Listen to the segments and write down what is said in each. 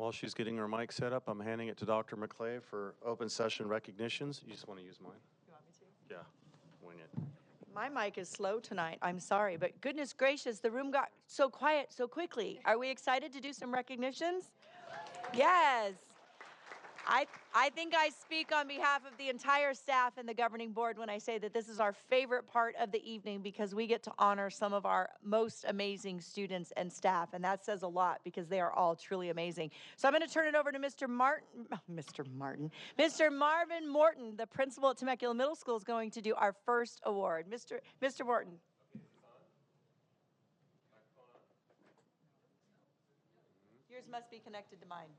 While she's getting her mic set up, I'm handing it to Dr. McClay for open session recognitions. You just want to use mine? You want me to? Yeah, wing it. My mic is slow tonight. I'm sorry, but goodness gracious, the room got so quiet so quickly. Are we excited to do some recognitions? Yes. I think I speak on behalf of the entire staff and the governing board when I say that this is our favorite part of the evening because we get to honor some of our most amazing students and staff, and that says a lot because they are all truly amazing. So I'm going to turn it over to Mr. Marvin Morton, the principal at Temecula Middle School, is going to do our first award. Mr. Morton. Yours must be connected to mine.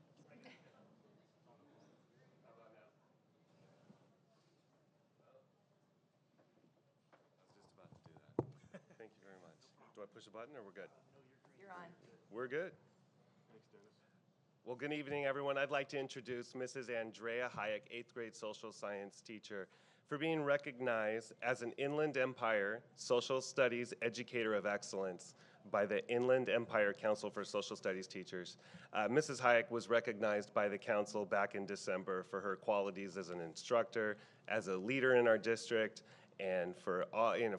Thank you very much. Do I push a button or we're good? You're on. We're good. Thanks, Dennis. Well, good evening, everyone. I'd like to introduce Mrs. Andrea Hayek, 8th grade social science teacher, for being recognized as an Inland Empire Social Studies Educator of Excellence by the Inland Empire Council for Social Studies Teachers. Mrs. Hayek was recognized by the council back in December for her qualities as an instructor, as a leader in our district, and for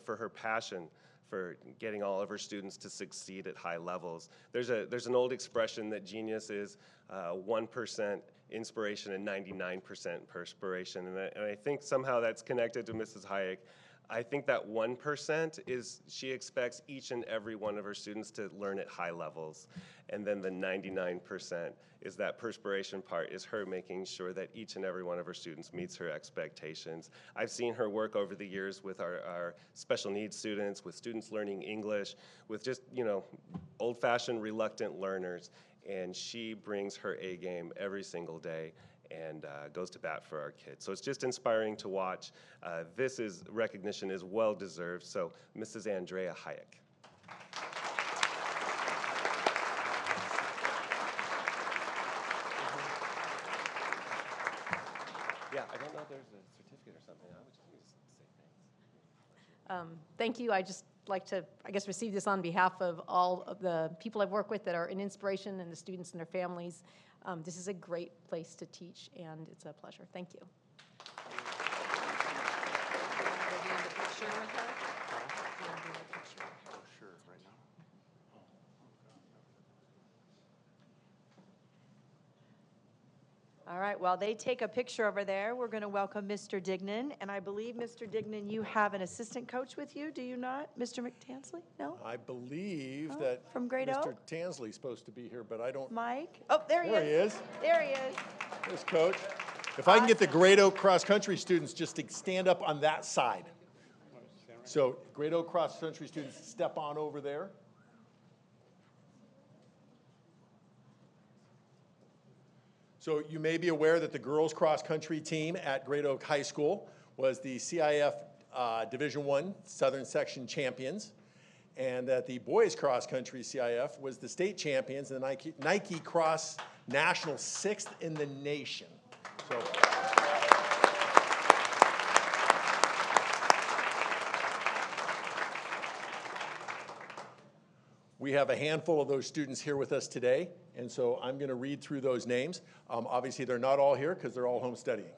her passion for getting all of her students to succeed at high levels. There's an old expression that genius is 1% inspiration and 99% perspiration, and I think somehow that's connected to Mrs. Hayek. I think that 1% is she expects each and every one of her students to learn at high levels. And then the 99% is that perspiration part, is her making sure that each and every one of her students meets her expectations. I've seen her work over the years with our special needs students, with students learning English, with just, old-fashioned reluctant learners. And she brings her A game every single day and goes to bat for our kids. So it's just inspiring to watch. This recognition is well-deserved. So Mrs. Andrea Hayek. Yeah, I don't know if there's a certificate or something. I would just say thanks. Thank you. I just like to, receive this on behalf of all of the people I've worked with that are an inspiration, and the students and their families. This is a great place to teach, and it's a pleasure. Thank you. Sure, right now. All right, while they take a picture over there, we're going to welcome Mr. Dignan. And I believe, Mr. Dignan, you have an assistant coach with you, do you not? Mr. McTansley? No? I believe that from Great Mr. Oak? Tansley's supposed to be here, but I don't. Mike? Oh, there he is. There he is. There's Coach. If I can get the Great Oak cross-country students just to stand up on that side. So Great Oak cross-country students, step on over there. So you may be aware that the girls cross-country team at Great Oak High School was the CIF Division I Southern Section champions, and that the boys cross-country CIF was the state champions and the Nike Cross National 6th in the nation. So. We have a handful of those students here with us today, and so I'm going to read through those names. Obviously, they're not all here because they're all home studying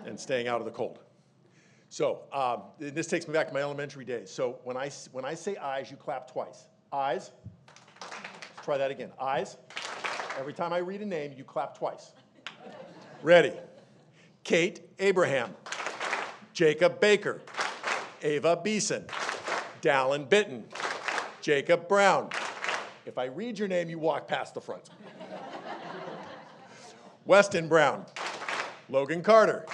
and staying out of the cold. So this takes me back to my elementary days. So when I say eyes, you clap twice. Eyes. Let's try that again. Eyes. Every time I read a name, you clap twice. Ready. Kate Abraham. Jacob Baker. Ava Beeson. Dallin Bitten. Jacob Brown. If I read your name, you walk past the front. Weston Brown. Logan Carter.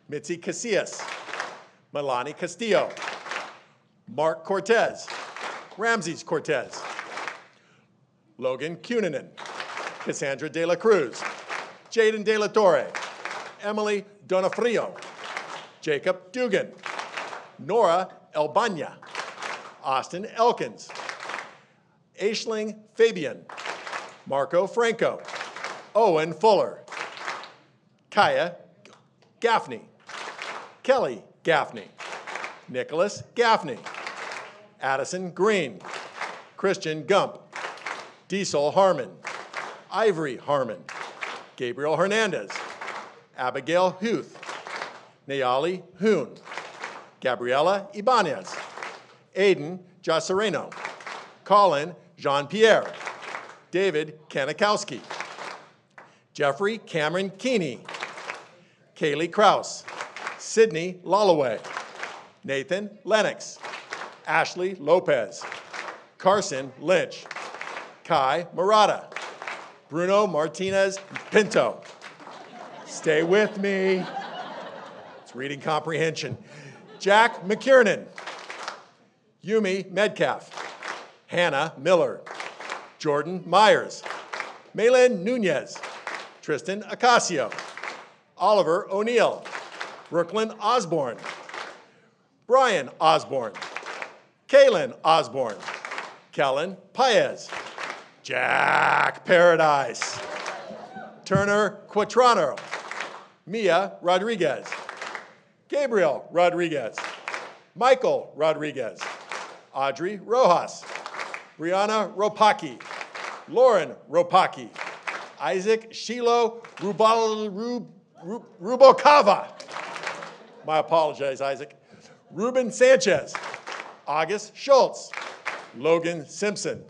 Mitzi Casillas. Milani Castillo. Mark Cortez. Ramses Cortez. Logan Cunanan. Cassandra De La Cruz. Jaden De La Torre. Emily Donofrio. Jacob Dugan. Nora Elbanya. Austin Elkins. Aisling Fabian. Marco Franco. Owen Fuller. Kaya Gaffney. Kelly Gaffney. Nicholas Gaffney. Addison Green. Christian Gump. Diesel Harmon. Ivory Harmon, Gabriel Hernandez, Abigail Huth, Nayali Hoon, Gabriela Ibanez, Aiden Jasereno, Colin Jean-Pierre, David Kanikowski, Jeffrey Cameron Keeney, Kaylee Kraus, Sydney Lolloway, Nathan Lennox, Ashley Lopez, Carson Lynch, Kai Murata, Bruno Martinez Pinto. Stay with me. It's reading comprehension. Jack McKiernan, Yumi Medcalf, Hannah Miller, Jordan Myers, Malin Nunez, Tristan Acasio, Oliver O'Neill, Brooklyn Osborne, Brian Osborne, Kaylin Osborne, Kellen Paez, Jack Paradise, Turner Quatrano, Mia Rodriguez, Gabriel Rodriguez, Michael Rodriguez, Audrey Rojas, Brianna Ropaki, Lauren Ropaki, Isaac Shilo Rubokava. My apologies, Isaac. Ruben Sanchez, August Schultz, Logan Simpson,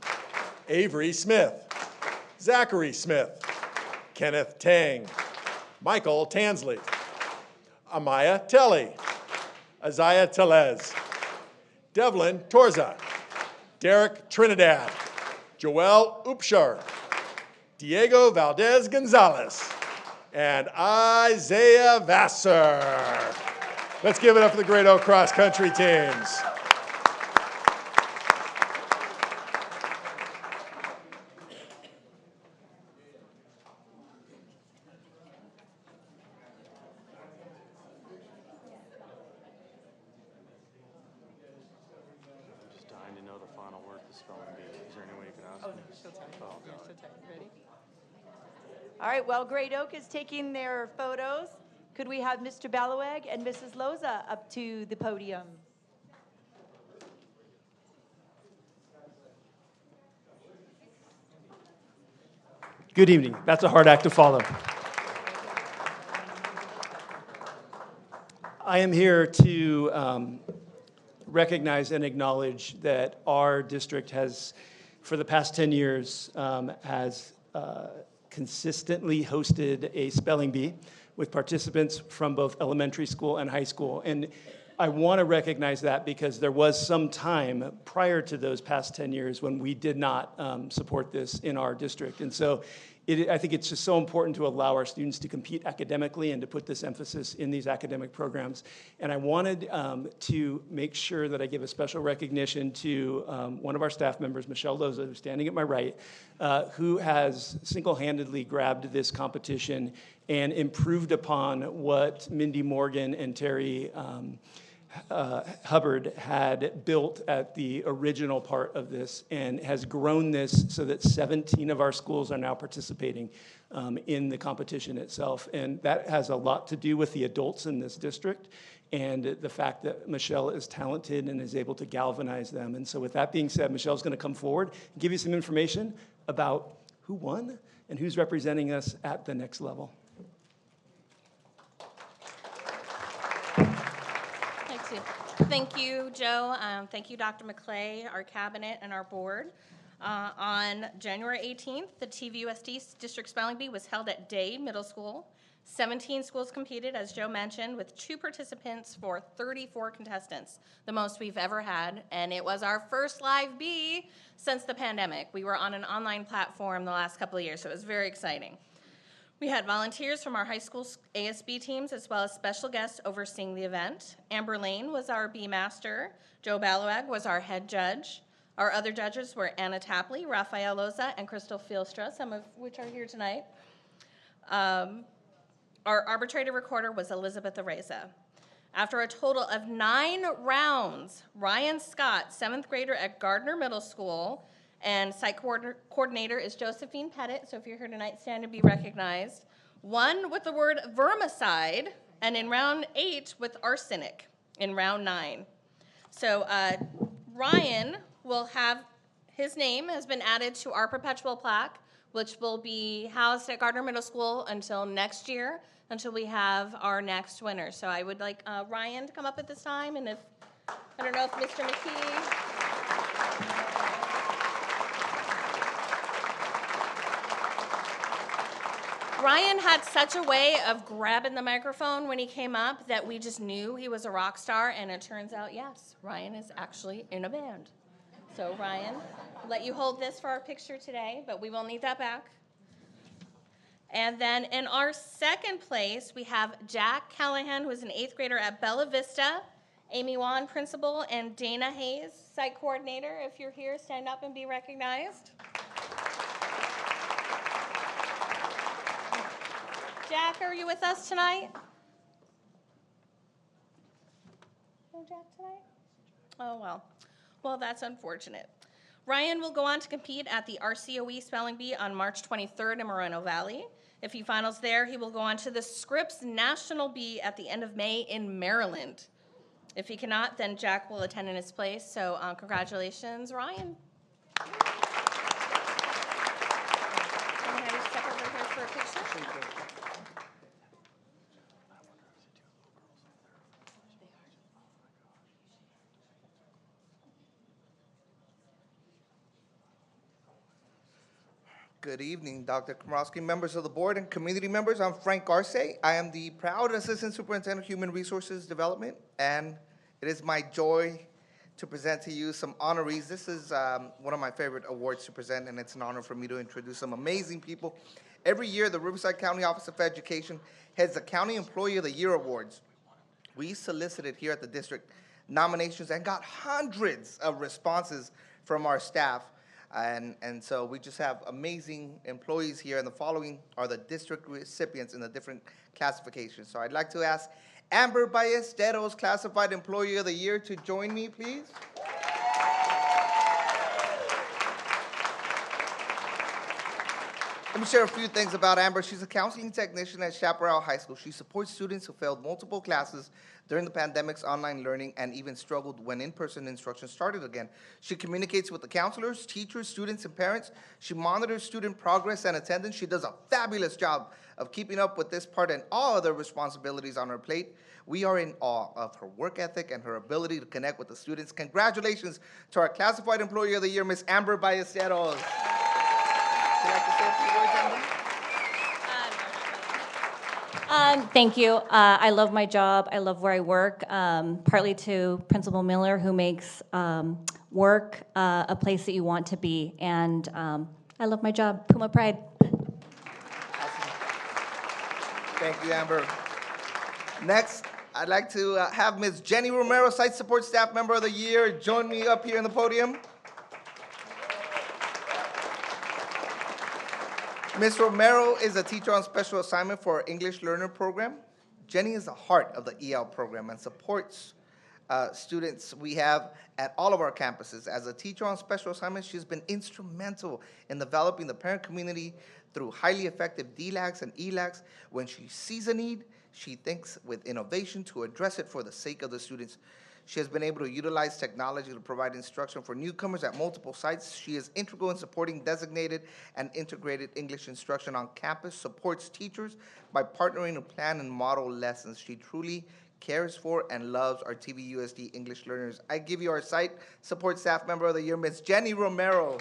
Avery Smith, Zachary Smith, Kenneth Tang, Michael Tansley, Amaya Telly, Isaiah Telez, Devlin Torza, Derek Trinidad, Joel Upshar, Diego Valdez Gonzalez, and Isaiah Vassar. Let's give it up for the Great Oak Cross Country teams. I'm just dying to know the final word of the spelling bee. Is there any way you could ask me? She'll tell you. Oh, okay. She'll tell you. Ready? All right, while Great Oak is taking their photos, could we have Mr. Balaweg and Mrs. Loza up to the podium? Good evening. That's a hard act to follow. I am here to recognize and acknowledge that our district has, for the past 10 years, has consistently hosted a spelling bee with participants from both elementary school and high school. And I want to recognize that because there was some time prior to those past 10 years when we did not support this in our district. And so I think it's just so important to allow our students to compete academically and to put this emphasis in these academic programs. And I wanted to make sure that I give a special recognition to one of our staff members, Michelle Loza, who's standing at my right, who has single-handedly grabbed this competition and improved upon what Mindy Morgan and Terry Hubbard had built at the original part of this and has grown this so that 17 of our schools are now participating in the competition itself. And that has a lot to do with the adults in this district and the fact that Michelle is talented and is able to galvanize them. And so with that being said, Michelle's going to come forward and give you some information about who won and who's representing us at the next level. Thank you, Joe. Thank you, Dr. McClay, our cabinet, and our board. On January 18th, the TVUSD District Spelling Bee was held at Day Middle School. 17 schools competed, as Joe mentioned, with 2 participants for 34 contestants, the most we've ever had, and it was our first live bee since the pandemic. We were on an online platform the last couple of years, so it was very exciting. We had volunteers from our high school ASB teams as well as special guests overseeing the event. Amber Lane was our bee master. Joe Balawag was our head judge. Our other judges were Anna Tapley, Rafael Loza, and Crystal Fielstra, some of which are here tonight. Our arbitrator recorder was Elizabeth Areza. After a total of 9 rounds, Ryan Scott, 7th grader at Gardner Middle School, and site coordinator is Josephine Pettit, so if you're here tonight, stand and be recognized. 1 with the word vermicide, and in round 8 with arsenic in round 9. So Ryan will have, his name has been added to our perpetual plaque which will be housed at Gardner Middle School until next year, until we have our next winner. So I would like Ryan to come up at this time, and if, I don't know if Mr. McKee. Ryan had such a way of grabbing the microphone when he came up that we just knew he was a rock star, and it turns out, yes, Ryan is actually in a band. So Ryan, I'll let you hold this for our picture today, but we will need that back. And then in our second place, we have Jack Callahan, who is an 8th grader at Bella Vista, Amy Wan, principal, and Dana Hayes, site coordinator. If you're here, stand up and be recognized. Jack, are you with us tonight? No Jack tonight? Oh, well. Well, that's unfortunate. Ryan will go on to compete at the RCOE Spelling Bee on March 23rd in Moreno Valley. If he finals there, he will go on to the Scripps National Bee at the end of May in Maryland. If he cannot, then Jack will attend in his place. So congratulations, Ryan. Can I have you step over here for a picture? Good evening, Dr. Komrowski, members of the board, and community members. I'm Frank Arce. I am the proud Assistant Superintendent of Human Resources Development, and it is my joy to present to you some honorees. This is one of my favorite awards to present, and it's an honor for me to introduce some amazing people. Every year, the Riverside County Office of Education heads the County Employee of the Year Awards. We solicited here at the district nominations and got hundreds of responses from our staff. And so we just have amazing employees here, and the following are the district recipients in the different classifications. So I'd like to ask Amber Ballesteros, Classified Employee of the Year, to join me, please. Let me share a few things about Amber. She's a counseling technician at Chaparral High School. She supports students who failed multiple classes during the pandemic's online learning and even struggled when in-person instruction started again. She communicates with the counselors, teachers, students, and parents. She monitors student progress and attendance. She does a fabulous job of keeping up with this part and all other responsibilities on her plate. We are in awe of her work ethic and her ability to connect with the students. Congratulations to our Classified Employee of the Year, Ms. Amber Ballesteros. Would you like to say a few words, Amber? Thank you. I love my job. I love where I work, partly to Principal Miller, who makes work a place that you want to be. And I love my job. Puma Pride. Awesome. Thank you, Amber. Next, I'd like to have Ms. Jenny Romero, Site Support Staff Member of the Year, join me up here in the podium. Ms. Romero is a teacher on special assignment for our English Learner Program. Jenny is the heart of the EL program and supports students we have at all of our campuses. As a teacher on special assignment, she's been instrumental in developing the parent community through highly effective DLACs and ELACs. When she sees a need, she thinks with innovation to address it for the sake of the students. She has been able to utilize technology to provide instruction for newcomers at multiple sites. She is integral in supporting designated and integrated English instruction on campus, supports teachers by partnering to plan and model lessons. She truly cares for and loves our TVUSD English learners. I give you our Site Support Staff Member of the Year, Ms. Jenny Romero.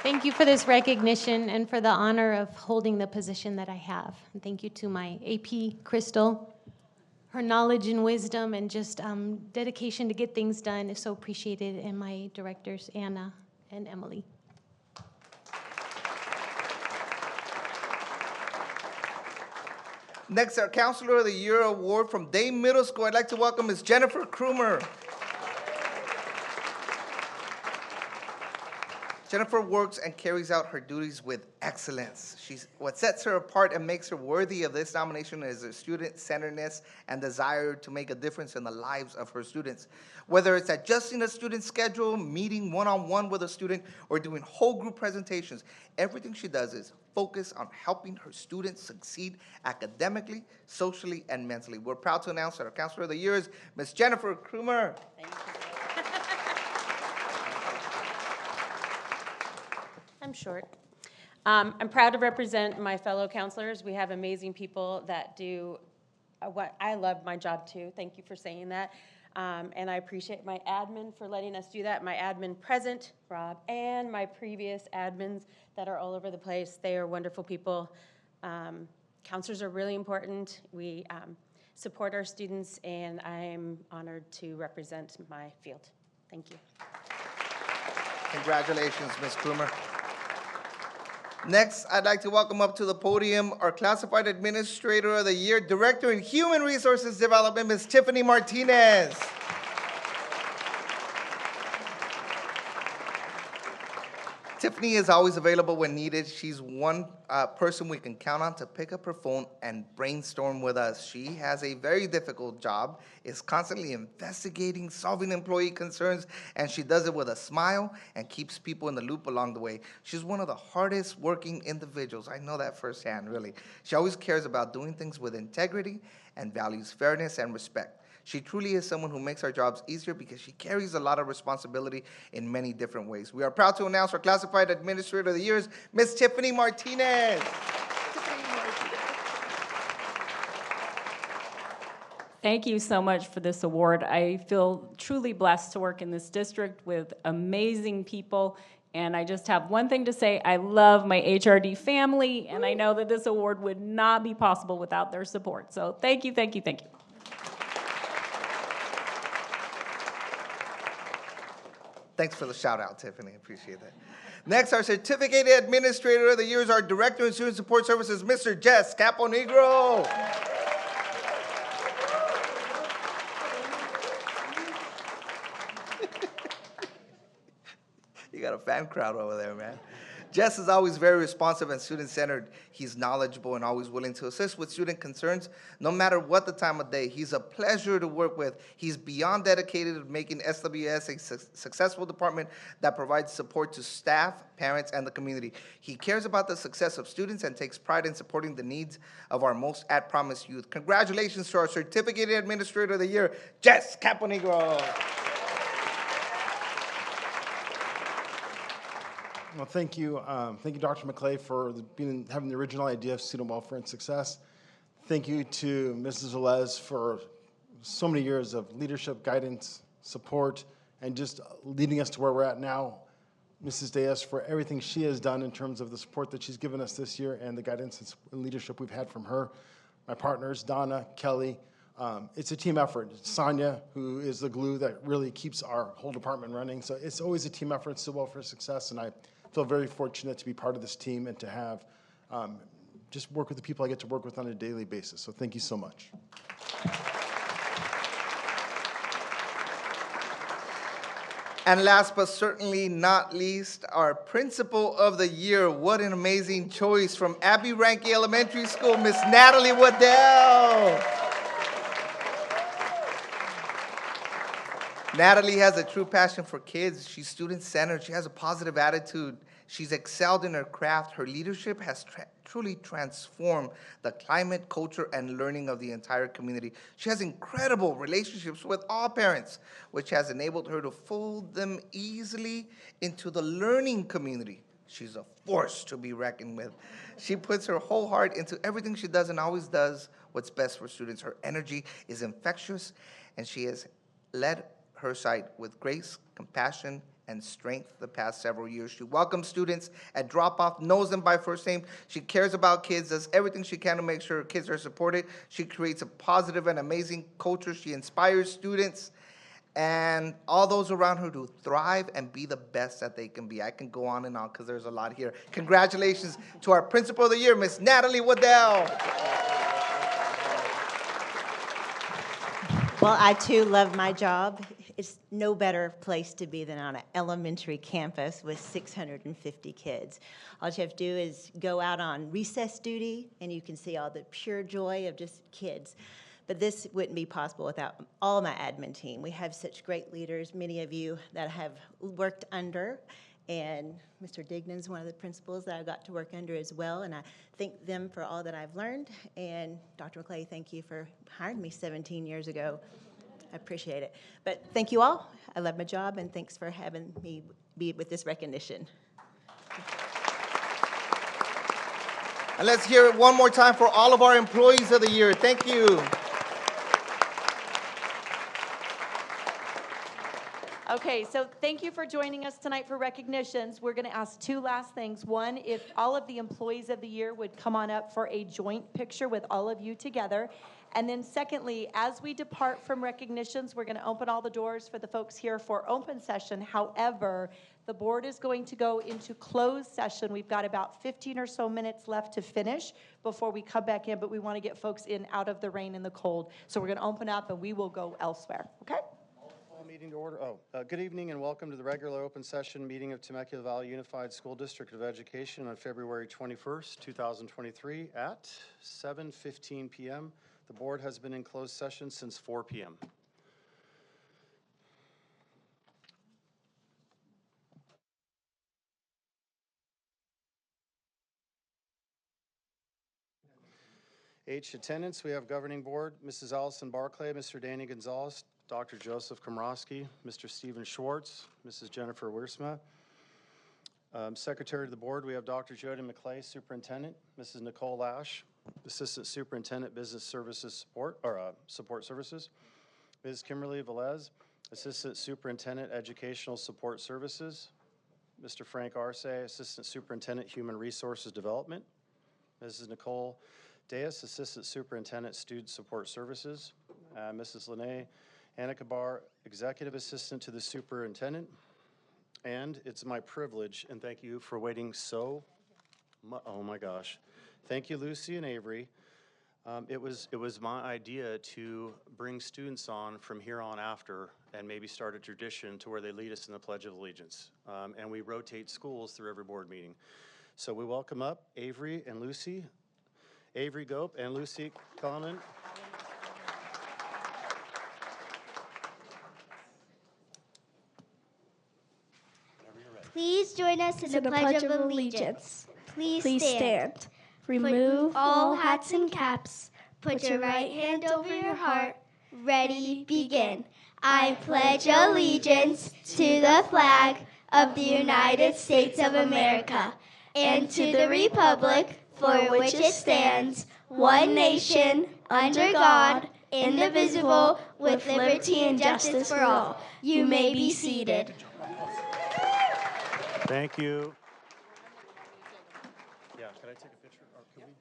Thank you for this recognition and for the honor of holding the position that I have. And thank you to my AP, Crystal. Her knowledge and wisdom and just dedication to get things done is so appreciated, and my directors, Anna and Emily. Next, our Counselor of the Year Award from Dame Middle School. I'd like to welcome Ms. Jennifer Krumer. Jennifer works and carries out her duties with excellence. What sets her apart and makes her worthy of this nomination is her student-centeredness and desire to make a difference in the lives of her students. Whether it's adjusting a student's schedule, meeting one-on-one with a student, or doing whole group presentations, everything she does is focus on helping her students succeed academically, socially, and mentally. We're proud to announce that our Counselor of the Year is Ms. Jennifer Krumer. Thank you. I'm short. I'm proud to represent my fellow counselors. We have amazing people that do what I love my job too. Thank you for saying that. And I appreciate my admin for letting us do that. My admin present, Rob, and my previous admins that are all over the place. They are wonderful people. Counselors are really important. We support our students, and I'm honored to represent my field. Thank you. Congratulations, Ms. Krumer. Next, I'd like to welcome up to the podium our Classified Administrator of the Year, Director in Human Resources Development, Ms. Tiffany Martinez. Tiffany is always available when needed. She's one person we can count on to pick up her phone and brainstorm with us. She has a very difficult job, is constantly investigating, solving employee concerns, and she does it with a smile and keeps people in the loop along the way. She's one of the hardest working individuals. I know that firsthand, really. She always cares about doing things with integrity and values fairness and respect. She truly is someone who makes our jobs easier because she carries a lot of responsibility in many different ways. We are proud to announce our Classified Administrator of the Year, Ms. Tiffany Martinez. Thank you so much for this award. I feel truly blessed to work in this district with amazing people. And I just have one thing to say. I love my HRD family, and I know that this award would not be possible without their support. So thank you, thank you, thank you. Thanks for the shout out, Tiffany. I appreciate that. Next, our Certificated Administrator of the Year is our Director of Student Support Services, Mr. Jess Caponegro. You got a fan crowd over there, man. Jess is always very responsive and student-centered. He's knowledgeable and always willing to assist with student concerns, no matter what the time of day. He's a pleasure to work with. He's beyond dedicated to making SWS a successful department that provides support to staff, parents, and the community. He cares about the success of students and takes pride in supporting the needs of our most at-promise youth. Congratulations to our Certificated Administrator of the Year, Jess Caponegro. Well, thank you. Thank you, Dr. McClay, for having the original idea of student welfare and success. Thank you to Mrs. Velez for so many years of leadership, guidance, support, and just leading us to where we're at now. Mrs. Diaz for everything she has done in terms of the support that she's given us this year and the guidance and leadership we've had from her. My partners, Donna, Kelly. It's a team effort. Sonia, who is the glue that really keeps our whole department running. So it's always a team effort, student welfare success, and I feel very fortunate to be part of this team and to have just work with the people I get to work with on a daily basis. So thank you so much. And last but certainly not least, our Principal of the Year. What an amazing choice from Abbey Ranke Elementary School, Miss Natalie Waddell. Natalie has a true passion for kids. She's student-centered. She has a positive attitude. She's excelled in her craft. Her leadership has truly transformed the climate, culture, and learning of the entire community. She has incredible relationships with all parents, which has enabled her to fold them easily into the learning community. She's a force to be reckoned with. She puts her whole heart into everything she does and always does what's best for students. Her energy is infectious, and she has led her side with grace, compassion, and strength the past several years. She welcomes students at drop-off, knows them by first name. She cares about kids, does everything she can to make sure her kids are supported. She creates a positive and amazing culture. She inspires students and all those around her to thrive and be the best that they can be. I can go on and on because there's a lot here. Congratulations to our Principal of the Year, Miss Natalie Waddell. Well, I too love my job. It's no better place to be than on an elementary campus with 650 kids. All you have to do is go out on recess duty, and you can see all the pure joy of just kids. But this wouldn't be possible without all my admin team. We have such great leaders, many of you that have worked under, and Mr. Dignan's one of the principals that I got to work under as well, and I thank them for all that I've learned. And Dr. McClay, thank you for hiring me 17 years ago. I appreciate it. But thank you all. I love my job, and thanks for having me be with this recognition. And let's hear it one more time for all of our employees of the year. Thank you. Okay, so thank you for joining us tonight for recognitions. We're going to ask two last things. One, if all of the employees of the year would come on up for a joint picture with all of you together. And then secondly, as we depart from recognitions, we're going to open all the doors for the folks here for open session. However, the board is going to go into closed session. We've got about 15 or so minutes left to finish before we come back in, but we want to get folks in out of the rain and the cold. So we're going to open up and we will go elsewhere, okay? Meeting to order. Good evening and welcome to the regular open session meeting of Temecula Valley Unified School District of Education on February 21st, 2023 at 7:15 p.m. The board has been in closed session since 4 p.m. H, attendance. We have governing board, Mrs. Allison Barclay, Mr. Danny Gonzalez, Dr. Joseph Komrosky, Mr. Stephen Schwartz, Mrs. Jennifer Wiersma. Secretary of the board, we have Dr. Jody McClay, Superintendent, Mrs. Nicole Lash, Assistant Superintendent, Business Services Support, or Support Services, Ms. Kimberly Velez, Assistant Superintendent, Educational Support Services, Mr. Frank Arce, Assistant Superintendent, Human Resources Development, Mrs. Nicole Deas, Assistant Superintendent, Student Support Services, Mrs. Lene Anakabar, Executive Assistant to the Superintendent. And it's my privilege, and thank you for waiting so much. Oh my gosh. Thank you, Lucy and Avery. It was my idea to bring students on from here on after and maybe start a tradition to where they lead us in the Pledge of Allegiance. And we rotate schools through every board meeting. So we welcome up Avery and Lucy. Avery Gope and Lucy Conlon. Please join us in the Pledge of Allegiance. Please stand. Remove all hats and caps. Put your right hand over your heart. Ready, begin. I pledge allegiance to the flag of the United States of America and to the republic for which it stands, one nation, under God, indivisible, with liberty and justice for all. You may be seated. Thank you. Yeah, can I take a picture? Or can we?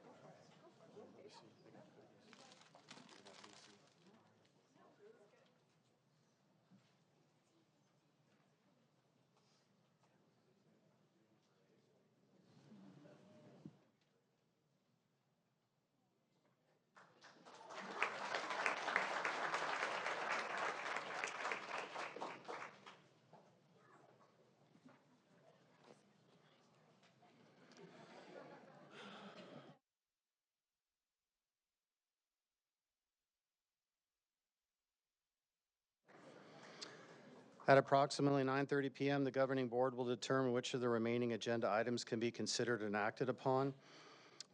At approximately 9:30 p.m., the governing board will determine which of the remaining agenda items can be considered and acted upon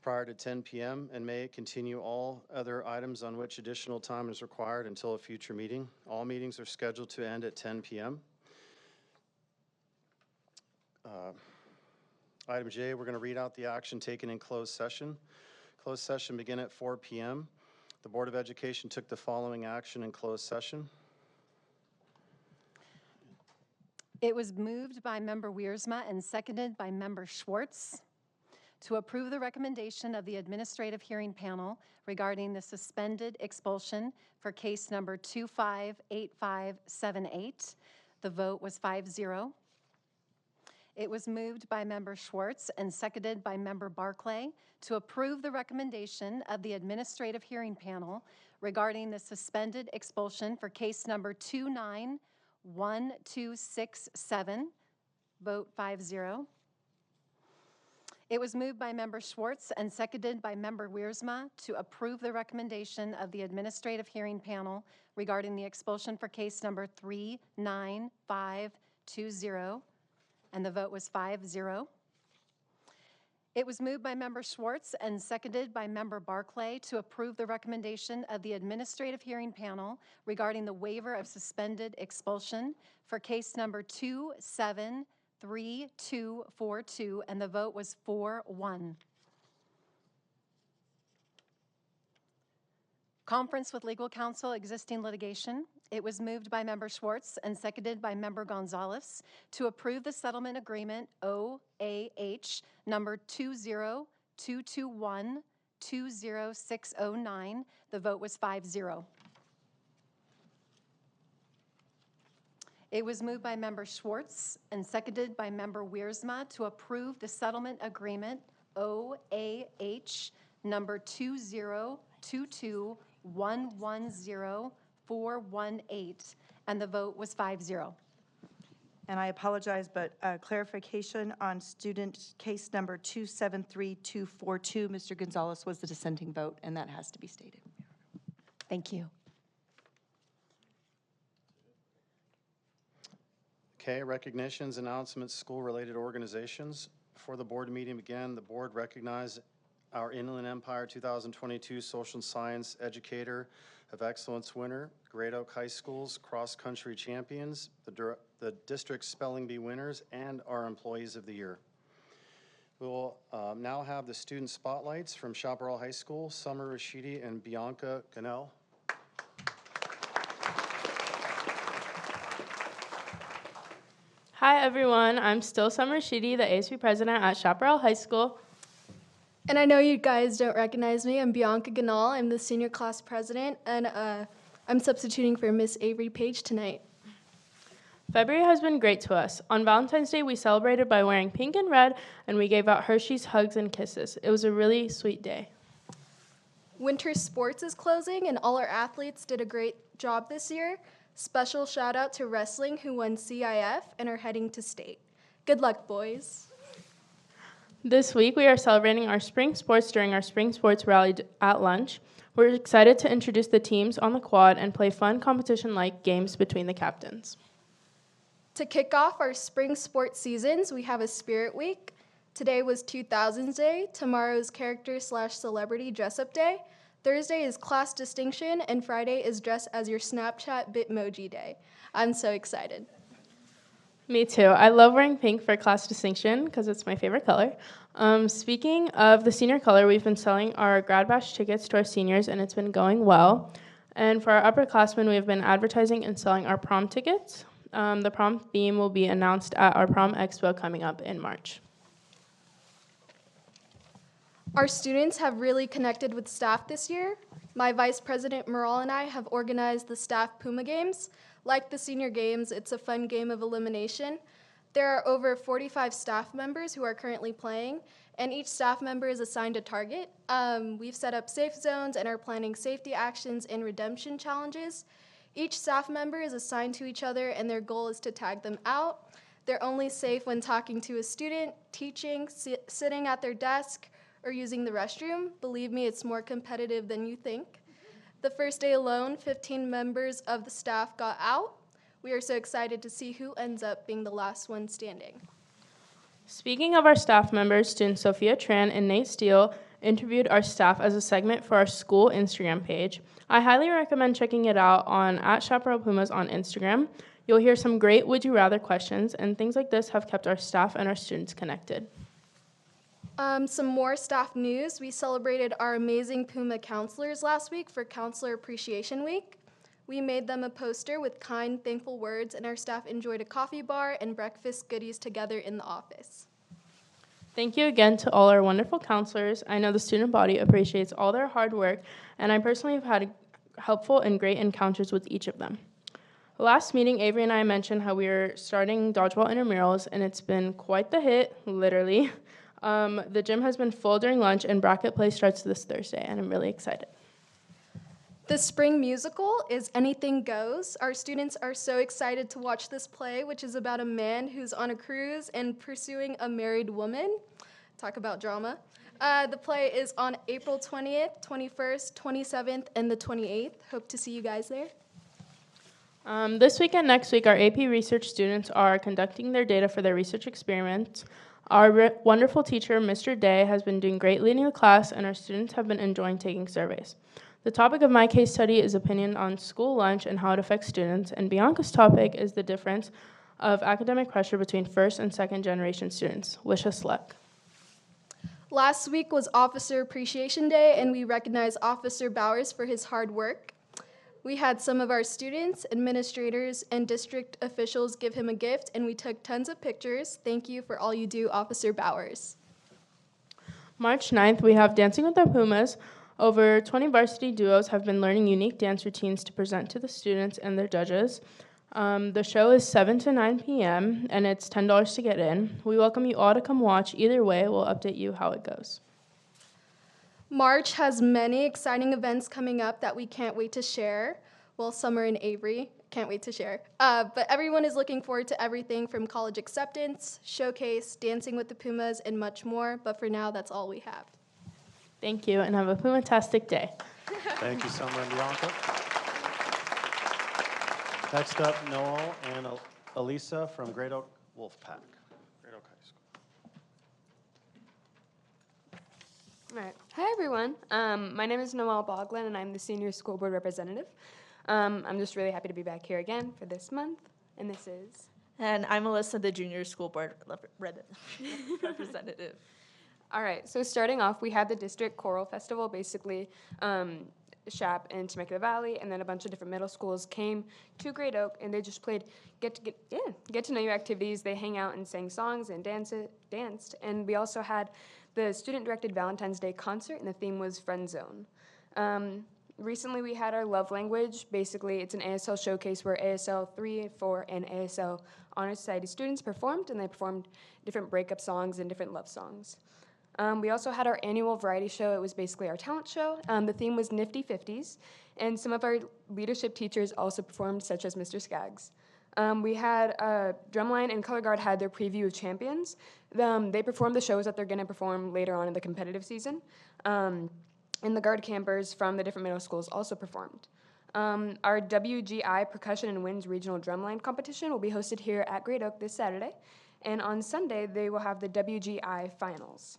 prior to 10 p.m. and may continue all other items on which additional time is required until a future meeting. All meetings are scheduled to end at 10 p.m. Item J, we're going to read out the action taken in closed session. Closed session began at 4 p.m. The Board of Education took the following action in closed session. It was moved by Member Wiersma and seconded by Member Schwartz to approve the recommendation of the Administrative Hearing Panel regarding the suspended expulsion for case number 258578. The vote was 5-0. It was moved by Member Schwartz and seconded by Member Barclay to approve the recommendation of the Administrative Hearing Panel regarding the suspended expulsion for case number 291267. Vote 5-0. It was moved by Member Schwartz and seconded by Member Wiersma to approve the recommendation of the Administrative Hearing Panel regarding the expulsion for case number 39520, and the vote was 5-0. It was moved by Member Schwartz and seconded by Member Barclay to approve the recommendation of the Administrative Hearing Panel regarding the waiver of suspended expulsion for case number 273242, and the vote was 4-1. Conference with legal counsel, existing litigation. It was moved by Member Schwartz and seconded by Member Gonzalez to approve the settlement agreement OAH number 20221-20609. The vote was 5-0. It was moved by Member Schwartz and seconded by Member Wiersma to approve the settlement agreement OAH number 2022110-418, and the vote was 5-0. And I apologize, but clarification on student case number 273242, Mr. Gonzalez was the dissenting vote, and that has to be stated. Thank you. Okay, recognitions, announcements, school-related organizations. Before the board meeting began, the board recognized our Inland Empire 2022 Social Science Educator of Excellence winner, Great Oak High School's cross-country champions, the district spelling bee winners, and our employees of the year. We will now have the student spotlights from Chaparral High School, Summer Rashidi and Bianca Ganell. Hi everyone, I'm still Summer Rashidi, the ASB president at Chaparral High School. And I know you guys don't recognize me. I'm Bianca Ganal. I'm the senior class president, and I'm substituting for Miss Avery Page tonight. February has been great to us. On Valentine's Day, we celebrated by wearing pink and red, and we gave out Hershey's hugs and kisses. It was a really sweet day. Winter sports is closing, and all our athletes did a great job this year. Special shout out to wrestling, who won CIF and are heading to state. Good luck, boys. This week, we are celebrating our spring sports during our spring sports rally at lunch. We're excited to introduce the teams on the quad and play fun competition-like games between the captains. To kick off our spring sports seasons, we have a Spirit Week. Today was 2000s Day, tomorrow is Character/Celebrity Dress-Up Day, Thursday is Class Distinction, and Friday is Dress as Your Snapchat Bitmoji Day. I'm so excited. Me too. I love wearing pink for class distinction because it's my favorite color. Speaking of the senior color, we've been selling our grad bash tickets to our seniors, and it's been going well. And for our upperclassmen, we have been advertising and selling our prom tickets. The prom theme will be announced at our prom expo coming up in March. Our students have really connected with staff this year. My Vice President Meral and I have organized the staff Puma Games. Like the senior games, it's a fun game of elimination. There are over 45 staff members who are currently playing, and each staff member is assigned a target. We've set up safe zones and are planning safety actions and redemption challenges. Each staff member is assigned to each other, and their goal is to tag them out. They're only safe when talking to a student, teaching, sitting at their desk, or using the restroom. Believe me, it's more competitive than you think. The first day alone, 15 members of the staff got out. We are so excited to see who ends up being the last one standing. Speaking of our staff members, students Sophia Tran and Nate Steele interviewed our staff as a segment for our school Instagram page. I highly recommend checking it out on @ChaparralPumas on Instagram. You'll hear some great would you rather questions, and things like this have kept our staff and our students connected. Some more staff news. We celebrated our amazing Puma counselors last week for Counselor Appreciation Week. We made them a poster with kind, thankful words, and our staff enjoyed a coffee bar and breakfast goodies together in the office. Thank you again to all our wonderful counselors. I know the student body appreciates all their hard work, and I personally have had helpful and great encounters with each of them. Last meeting, Avery and I mentioned how we were starting dodgeball intramurals, and it's been quite the hit, literally. The gym has been full during lunch, and bracket play starts this Thursday, and I'm really excited. The spring musical is Anything Goes. Our students are so excited to watch this play, which is about a man who's on a cruise and pursuing a married woman. Talk about drama. The play is on April 20th, 21st, 27th, and the 28th. Hope to see you guys there. This week and next week, our AP research students are conducting their data for their research experiments. Our wonderful teacher, Mr. Day, has been doing great leading the class, and our students have been enjoying taking surveys. The topic of my case study is opinion on school lunch and how it affects students, and Bianca's topic is the difference of academic pressure between first and second generation students. Wish us luck. Last week was Officer Appreciation Day, and we recognized Officer Bowers for his hard work. We had some of our students, administrators, and district officials give him a gift, and we took tons of pictures. Thank you for all you do, Officer Bowers. March 9th, we have Dancing with the Pumas. Over 20 varsity duos have been learning unique dance routines to present to the students and their judges. The show is 7 to 9 p.m., and it's $10 to get in. We welcome you all to come watch. Either way, we'll update you how it goes. March has many exciting events coming up that we can't wait to share. Well, some are in Avery. Can't wait to share. But everyone is looking forward to everything from college acceptance, showcase, Dancing with the Pumas, and much more. But for now, that's all we have. Thank you, and have a Puma-tastic day. Thank you, Summer and Bianca. Next up, Noel and Elisa from Great Oak Wolfpack. Great Oak High School. All right. Hi, everyone. My name is Noelle Boglin, and I'm the senior school board representative. I'm just really happy to be back here again for this month, and this is... And I'm Alyssa, the junior school board representative. All right, so starting off, we had the district choral festival, basically Shap and Temecula Valley, and then a bunch of different middle schools came to Great Oak, and they just played get to know you activities. They hang out and sang songs and danced, and we also had the student-directed Valentine's Day concert, and the theme was Friend Zone. Recently, we had our love language. Basically, it's an ASL showcase where ASL 3, 4, and ASL Honor Society students performed, and they performed different breakup songs and different love songs. We also had our annual variety show. It was basically our talent show. The theme was Nifty 50s, and some of our leadership teachers also performed, such as Mr. Skaggs. We had Drumline and Color Guard had their preview of champions. They performed the shows that they're going to perform later on in the competitive season. And the guard campers from the different middle schools also performed. Our WGI Percussion and Winds Regional Drumline competition will be hosted here at Great Oak this Saturday. And on Sunday, they will have the WGI Finals.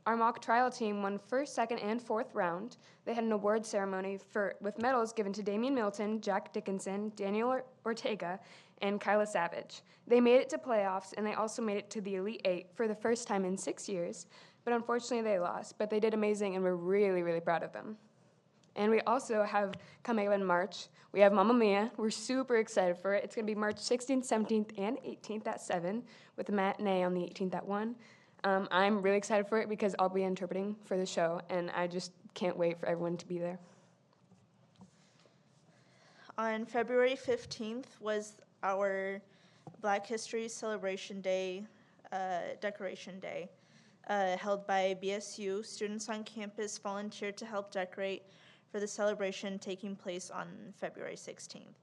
Our mock trial team won first, second, and fourth round. They had an award ceremony with medals given to Damian Milton, Jack Dickinson, Daniel Ortega, and Kyla Savage. They made it to playoffs, and they also made it to the Elite Eight for the first time in 6 years, but unfortunately they lost. But they did amazing, and we're really, really proud of them. And we also have coming up in March, we have Mamma Mia. We're super excited for it. It's going to be March 16th, 17th, and 18th at 7, with a matinee on the 18th at 1. I'm really excited for it because I'll be interpreting for the show, and I just can't wait for everyone to be there. On February 15th was our Black History Celebration Day, Decoration Day, held by BSU. Students on campus volunteered to help decorate for the celebration taking place on February 16th.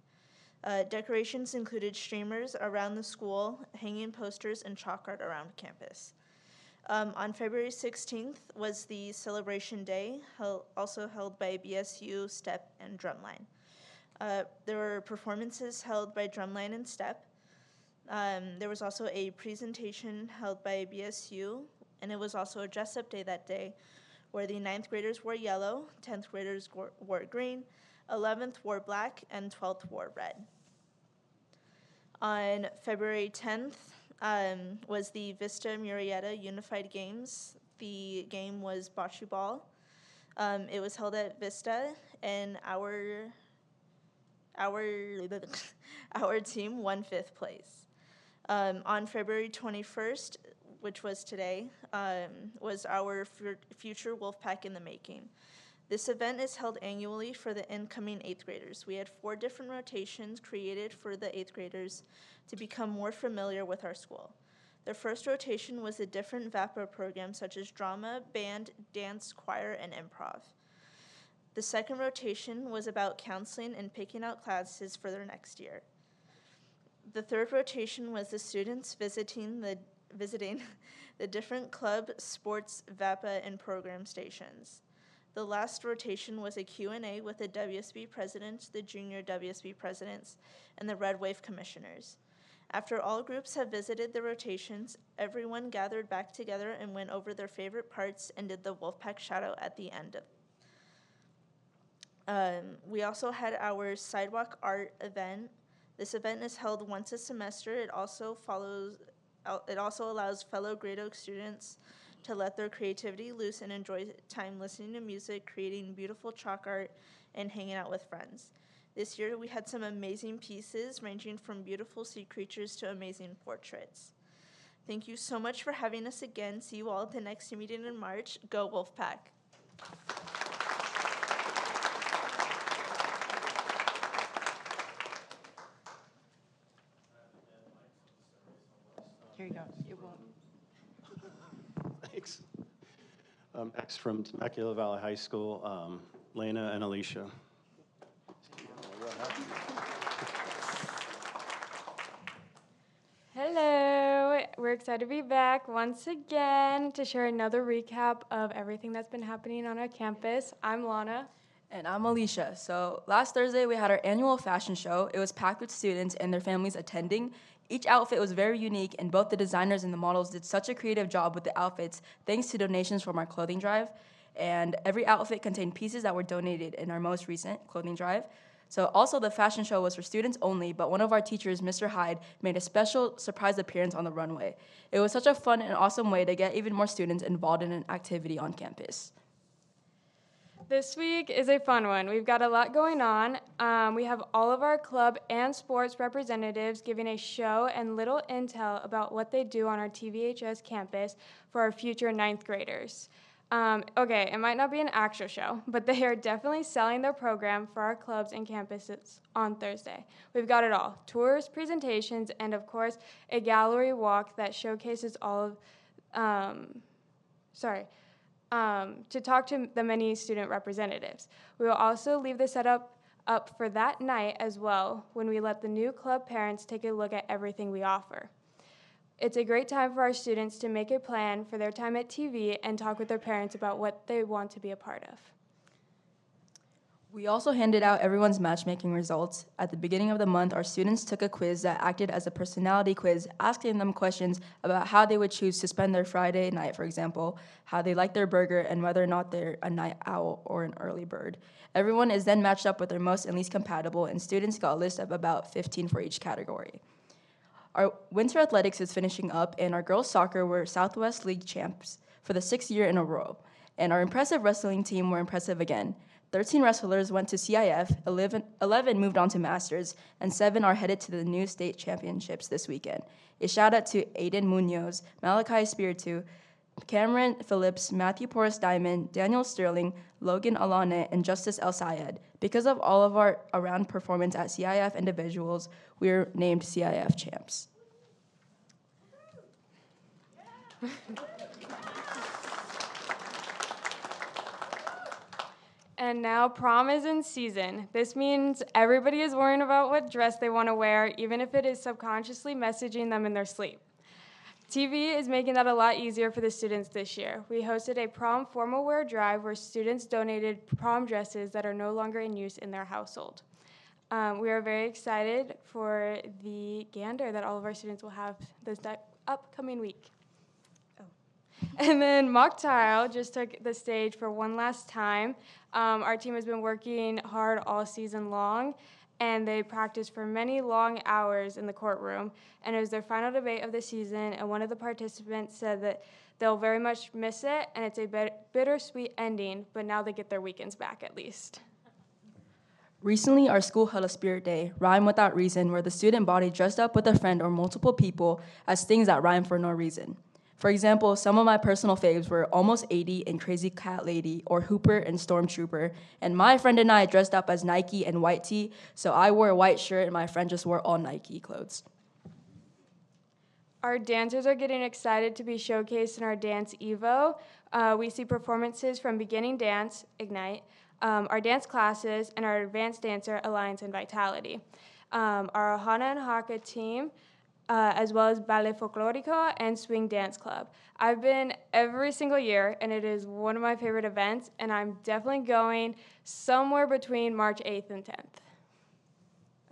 Decorations included streamers around the school, hanging posters, and chalk art around campus. On February 16th was the Celebration Day, also held by BSU, STEP, and Drumline. There were performances held by Drumline and STEP. There was also a presentation held by BSU, and it was also a dress-up day that day, where the 9th graders wore yellow, 10th graders wore green, 11th wore black, and 12th wore red. On February 10th, was the Vista Murrieta Unified Games. The game was bocce ball. It was held at Vista, and our team won 5th place. On February 21st, which was today, was our Future Wolfpack in the Making. This event is held annually for the incoming 8th graders. We had 4 different rotations created for the 8th graders to become more familiar with our school. The first rotation was a different VAPA program such as drama, band, dance, choir, and improv. The second rotation was about counseling and picking out classes for their next year. The third rotation was the students visiting the different club, sports, VAPA, and program stations. The last rotation was a Q&A with the WSB presidents, the junior WSB presidents, and the Red Wave commissioners. After all groups have visited the rotations, everyone gathered back together and went over their favorite parts and did the Wolfpack shout-out at the end. We also had our sidewalk art event. This event is held once a semester. It also allows fellow Great Oak students to let their creativity loose and enjoy time listening to music, creating beautiful chalk art, and hanging out with friends. This year, we had some amazing pieces ranging from beautiful sea creatures to amazing portraits. Thank you so much for having us again. See you all at the next meeting in March. Go Wolfpack. Here you go. It won't. Thanks. Next from Temecula Valley High School, Lena and Alicia. Hello, we're excited to be back once again to share another recap of everything that's been happening on our campus. I'm Lana. And I'm Alicia. So last Thursday, we had our annual fashion show. It was packed with students and their families attending. Each outfit was very unique, and both the designers and the models did such a creative job with the outfits, thanks to donations from our clothing drive. And every outfit contained pieces that were donated in our most recent clothing drive. So also the fashion show was for students only, but one of our teachers, Mr. Hyde, made a special surprise appearance on the runway. It was such a fun and awesome way to get even more students involved in an activity on campus. This week is a fun one. We've got a lot going on. We have all of our club and sports representatives giving a show and little intel about what they do on our TVHS campus for our future 9th graders. Okay, it might not be an actual show, but they are definitely selling their program for our clubs and campuses on Thursday. We've got it all: tours, presentations, and of course, a gallery walk that showcases all of, to talk to the many student representatives. We will also leave the setup up for that night as well, when we let the new club parents take a look at everything we offer. It's a great time for our students to make a plan for their time at TV and talk with their parents about what they want to be a part of. We also handed out everyone's matchmaking results. At the beginning of the month, our students took a quiz that acted as a personality quiz, asking them questions about how they would choose to spend their Friday night, for example, how they like their burger, and whether or not they're a night owl or an early bird. Everyone is then matched up with their most and least compatible, and students got a list of about 15 for each category. Our winter athletics is finishing up, and our girls soccer were Southwest League champs for the 6th year in a row. And our impressive wrestling team were impressive again. 13 wrestlers went to CIF, 11 moved on to Masters, and 7 are headed to the new state championships this weekend. A shout out to Aiden Munoz, Malachi Spiritu, Cameron Phillips, Matthew Porras Diamond, Daniel Sterling, Logan Alane, and Justice El Sayed. Because of all of our around performance at CIF individuals, we are named CIF champs. And now prom is in season. This means everybody is worrying about what dress they want to wear, even if it is subconsciously messaging them in their sleep. TV is making that a lot easier for the students this year. We hosted a prom formal wear drive where students donated prom dresses that are no longer in use in their household. We are very excited for the gander that all of our students will have this upcoming week. And then mock trial just took the stage for one last time. Our team has been working hard all season long, and they practiced for many long hours in the courtroom. And it was their final debate of the season, and one of the participants said that they'll very much miss it, and it's a bittersweet ending, but now they get their weekends back at least. Recently, our school held a spirit day, Rhyme Without Reason, where the student body dressed up with a friend or multiple people as things that rhyme for no reason. For example, some of my personal faves were Almost 80 and Crazy Cat Lady, or Hooper and Stormtrooper, and my friend and I dressed up as Nike and White Tee, so I wore a white shirt and my friend just wore all Nike clothes. Our dancers are getting excited to be showcased in our Dance Evo. We see performances from Beginning Dance, Ignite, our dance classes, and our Advanced Dancer, Alliance and Vitality. Our Ohana and Haka team, as well as Ballet Folklorico and Swing Dance Club. I've been every single year, and it is one of my favorite events, and I'm definitely going somewhere between March 8th and 10th.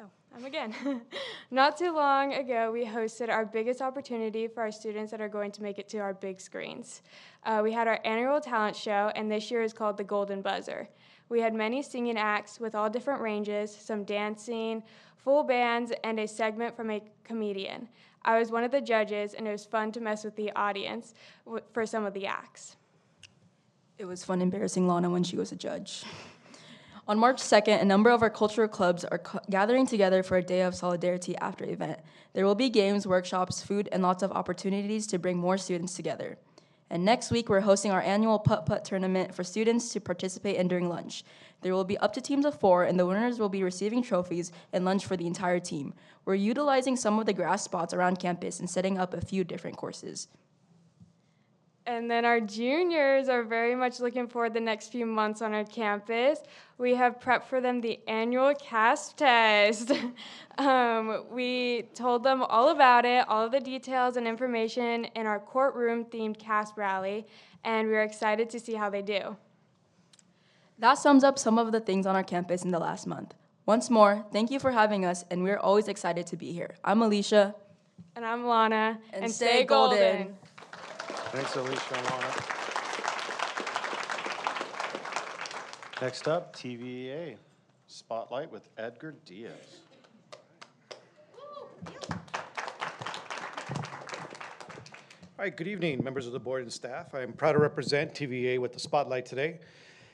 Oh, I'm again. Not too long ago, we hosted our biggest opportunity for our students that are going to make it to our big screens. We had our annual talent show, and this year is called the Golden Buzzer. We had many singing acts with all different ranges, some dancing, full bands, and a segment from a comedian. I was one of the judges, and it was fun to mess with the audience for some of the acts. It was fun embarrassing Lana when she was a judge. On March 2nd, a number of our cultural clubs are gathering together for a day of solidarity after the event. There will be games, workshops, food, and lots of opportunities to bring more students together. And next week, we're hosting our annual putt-putt tournament for students to participate in during lunch. There will be up to teams of 4, and the winners will be receiving trophies and lunch for the entire team. We're utilizing some of the grass spots around campus and setting up a few different courses. And then our juniors are very much looking forward the next few months on our campus. We have prepped for them the annual CASP test. We told them all about it, all of the details and information in our courtroom-themed CASP rally, and we're excited to see how they do. That sums up some of the things on our campus in the last month. Once more, thank you for having us, and we're always excited to be here. I'm Alicia. And I'm Lana. And stay golden. Thanks, Alicia and Lana. Next up, TVA Spotlight with Edgar Diaz. All right, good evening, members of the board and staff. I'm proud to represent TVA with the Spotlight today.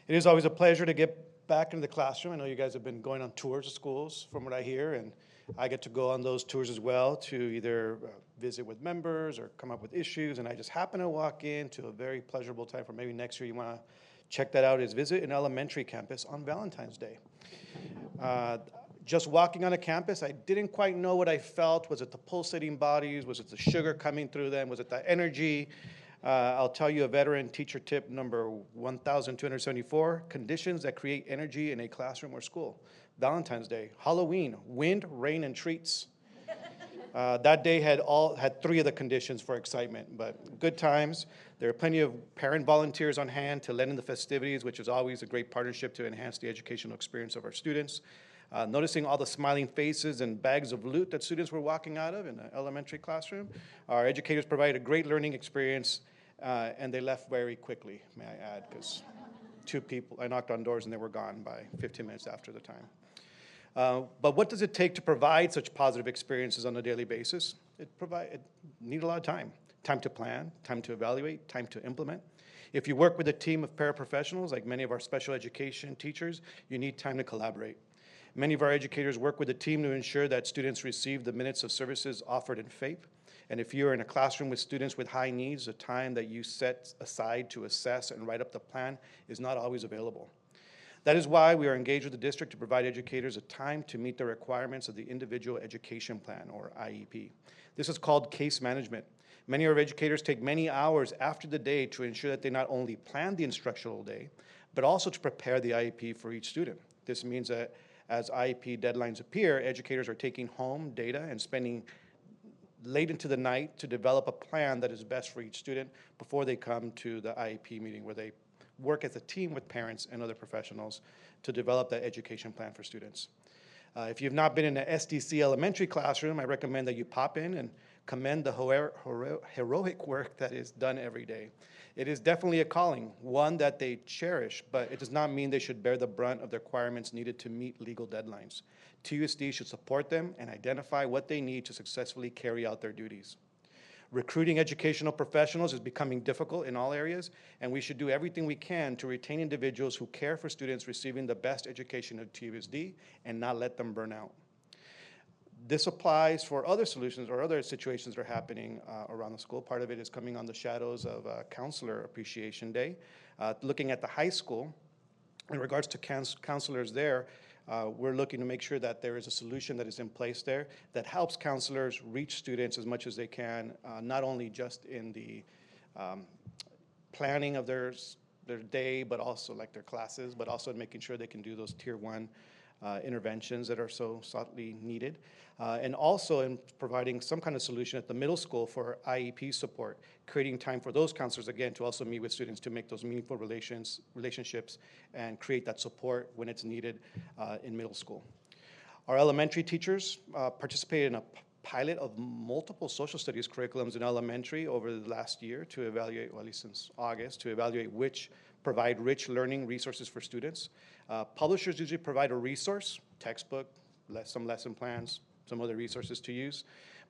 It is always a pleasure to get back into the classroom. I know you guys have been going on tours of schools from what I hear, and I get to go on those tours as well to either visit with members or come up with issues, and I just happen to walk into a very pleasurable time for maybe next year you want to check that out, is visit an elementary campus on Valentine's Day. Just walking on a campus, I didn't quite know what I felt. Was it the pulsating bodies? Was it the sugar coming through them? Was it the energy? I'll tell you a veteran teacher tip number 1,274, conditions that create energy in a classroom or school. Valentine's Day, Halloween, wind, rain, and treats. That day had 3 of the conditions for excitement, but good times. There are plenty of parent volunteers on hand to lend in the festivities, which is always a great partnership to enhance the educational experience of our students. Noticing all the smiling faces and bags of loot that students were walking out of in the elementary classroom. Our educators provided a great learning experience, and they left very quickly, may I add, because 2 people, I knocked on doors and they were gone by 15 minutes after the time. But what does it take to provide such positive experiences on a daily basis? It needs a lot of time. Time to plan, time to evaluate, time to implement. If you work with a team of paraprofessionals, like many of our special education teachers, you need time to collaborate. Many of our educators work with a team to ensure that students receive the minutes of services offered in FAPE. And if you're in a classroom with students with high needs, the time that you set aside to assess and write up the plan is not always available. That is why we are engaged with the district to provide educators a time to meet the requirements of the Individual Education Plan, or IEP. This is called case management. Many of our educators take many hours after the day to ensure that they not only plan the instructional day, but also to prepare the IEP for each student. This means that as IEP deadlines appear, educators are taking home data and spending late into the night to develop a plan that is best for each student before they come to the IEP meeting, where they work as a team with parents and other professionals to develop that education plan for students. If you've not been in an SDC elementary classroom, I recommend that you pop in and commend the heroic work that is done every day. It is definitely a calling, one that they cherish, but it does not mean they should bear the brunt of the requirements needed to meet legal deadlines. TVUSD should support them and identify what they need to successfully carry out their duties. Recruiting educational professionals is becoming difficult in all areas, and we should do everything we can to retain individuals who care for students receiving the best education at TVUSD and not let them burn out. This applies for other solutions or other situations that are happening around the school. Part of it is coming on the shadows of Counselor Appreciation Day. Looking at the high school, in regards to counselors there, we're looking to make sure that there is a solution that is in place there that helps counselors reach students as much as they can, not only just in the planning of their day, but also like their classes, but also in making sure they can do those tier 1 interventions that are so soutly needed. And also in providing some kind of solution at the middle school for IEP support, creating time for those counselors, again, to also meet with students to make those meaningful relationships and create that support when it's needed in middle school. Our elementary teachers participated in a pilot of multiple social studies curriculums in elementary over the last year to evaluate, well, at least since August, to evaluate which provide rich learning resources for students. Publishers usually provide a resource, textbook, some lesson plans, some other resources to use.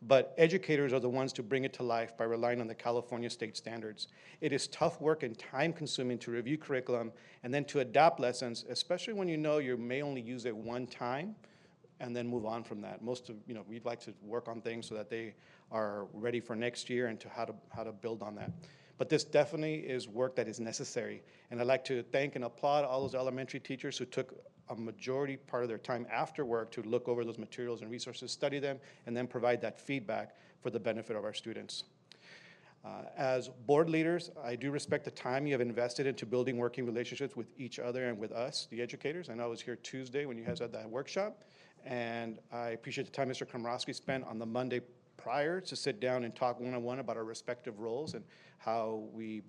but educators are the ones to bring it to life by relying on the California state standards. It is tough work and time-consuming to review curriculum and then to adapt lessons, especially when you know you may only use it one time and then move on from that. We'd like to work on things so that they are ready for next year and to how to build on that. But this definitely is work that is necessary. And I'd like to thank and applaud all those elementary teachers who took a majority part of their time after work to look over those materials and resources, study them, and then provide that feedback for the benefit of our students. As board leaders, I do respect the time you have invested into building working relationships with each other and with us, the educators. I know I was here Tuesday when you guys had that workshop, and I appreciate the time Mr. Komrosky spent on the Monday prior to sit down and talk one-on-one about our respective roles and how we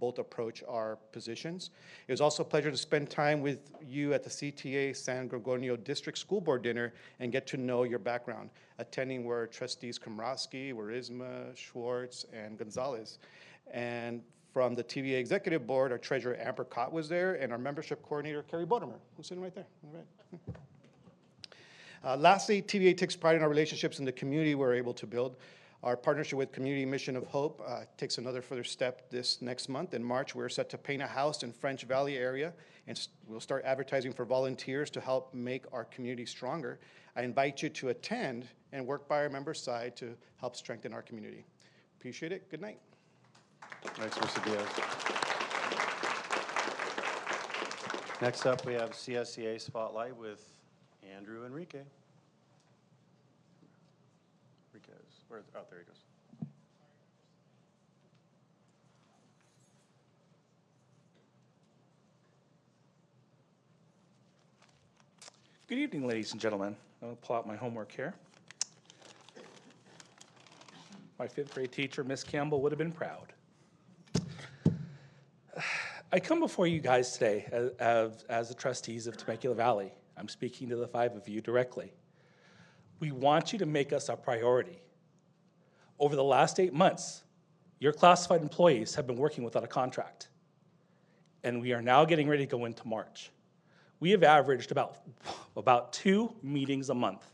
both approach our positions. It was also a pleasure to spend time with you at the CTA San Gregorio District School Board dinner and get to know your background. Attending were trustees Komrosky, Warisma, Schwartz, and Gonzalez. And from the TVA Executive Board, our treasurer Amber Cott was there, and our membership coordinator Carrie Bodemer, who's sitting right there. All right. Lastly, TVA takes pride in our relationships in the community we're able to build. Our partnership with Community Mission of Hope takes another further step this next month. In March, we're set to paint a house in French Valley area, and we'll start advertising for volunteers to help make our community stronger. I invite you to attend and work by our members' side to help strengthen our community. Appreciate it. Good night. Thanks, Mr. Diaz. Next up, we have CSEA Spotlight with Andrew Enrique. Oh, there he goes. Good evening, ladies and gentlemen. I'm going to pull out my homework here. My fifth grade teacher, Miss Campbell, would have been proud. I come before you guys today as the trustees of Temecula Valley. I'm speaking to the five of you directly. We want you to make us a priority. Over the last 8 months, your classified employees have been working without a contract. And we are now getting ready to go into March. We have averaged about 2 meetings a month.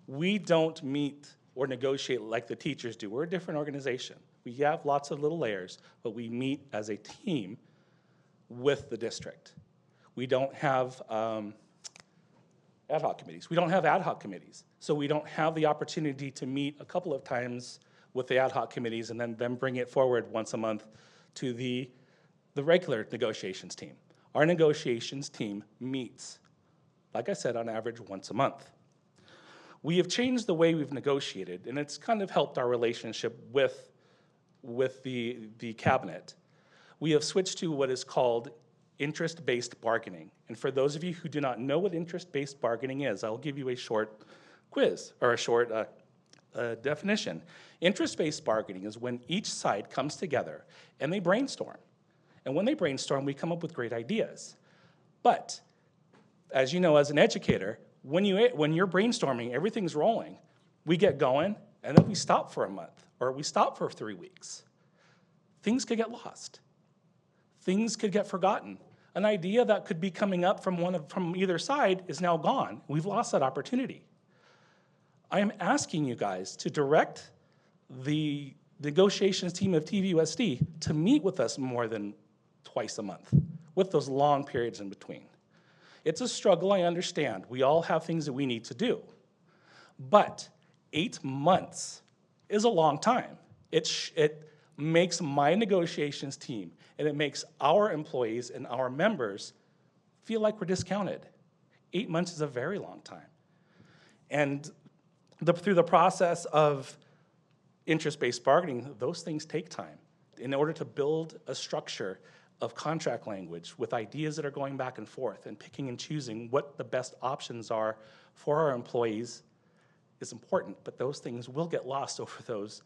We don't meet or negotiate like the teachers do. We're a different organization. We have lots of little layers, but we meet as a team with the district. We don't have ad hoc committees. We don't have ad hoc committees. So we don't have the opportunity to meet a couple of times with the ad hoc committees and then bring it forward once a month to the regular negotiations team. Our negotiations team meets, like I said, on average once a month. We have changed the way we've negotiated, and it's kind of helped our relationship with the cabinet. We have switched to what is called interest-based bargaining. And for those of you who do not know what interest-based bargaining is, I'll give you a short quiz, or a short definition. Interest-based bargaining is when each side comes together and they brainstorm. And when they brainstorm, we come up with great ideas. But, as you know, as an educator, when you're brainstorming, everything's rolling. We get going, and then we stop for a month, or we stop for 3 weeks. Things could get lost. Things could get forgotten. An idea that could be coming up from either side is now gone. We've lost that opportunity. I am asking you guys to direct the negotiations team of TVUSD to meet with us more than twice a month, with those long periods in between. It's a struggle, I understand. We all have things that we need to do. But 8 months is a long time. It makes my negotiations team and it makes our employees and our members feel like we're discounted. 8 months is a very long time. And through the process of interest-based bargaining, those things take time. In order to build a structure of contract language with ideas that are going back and forth and picking and choosing what the best options are for our employees is important, but those things will get lost over those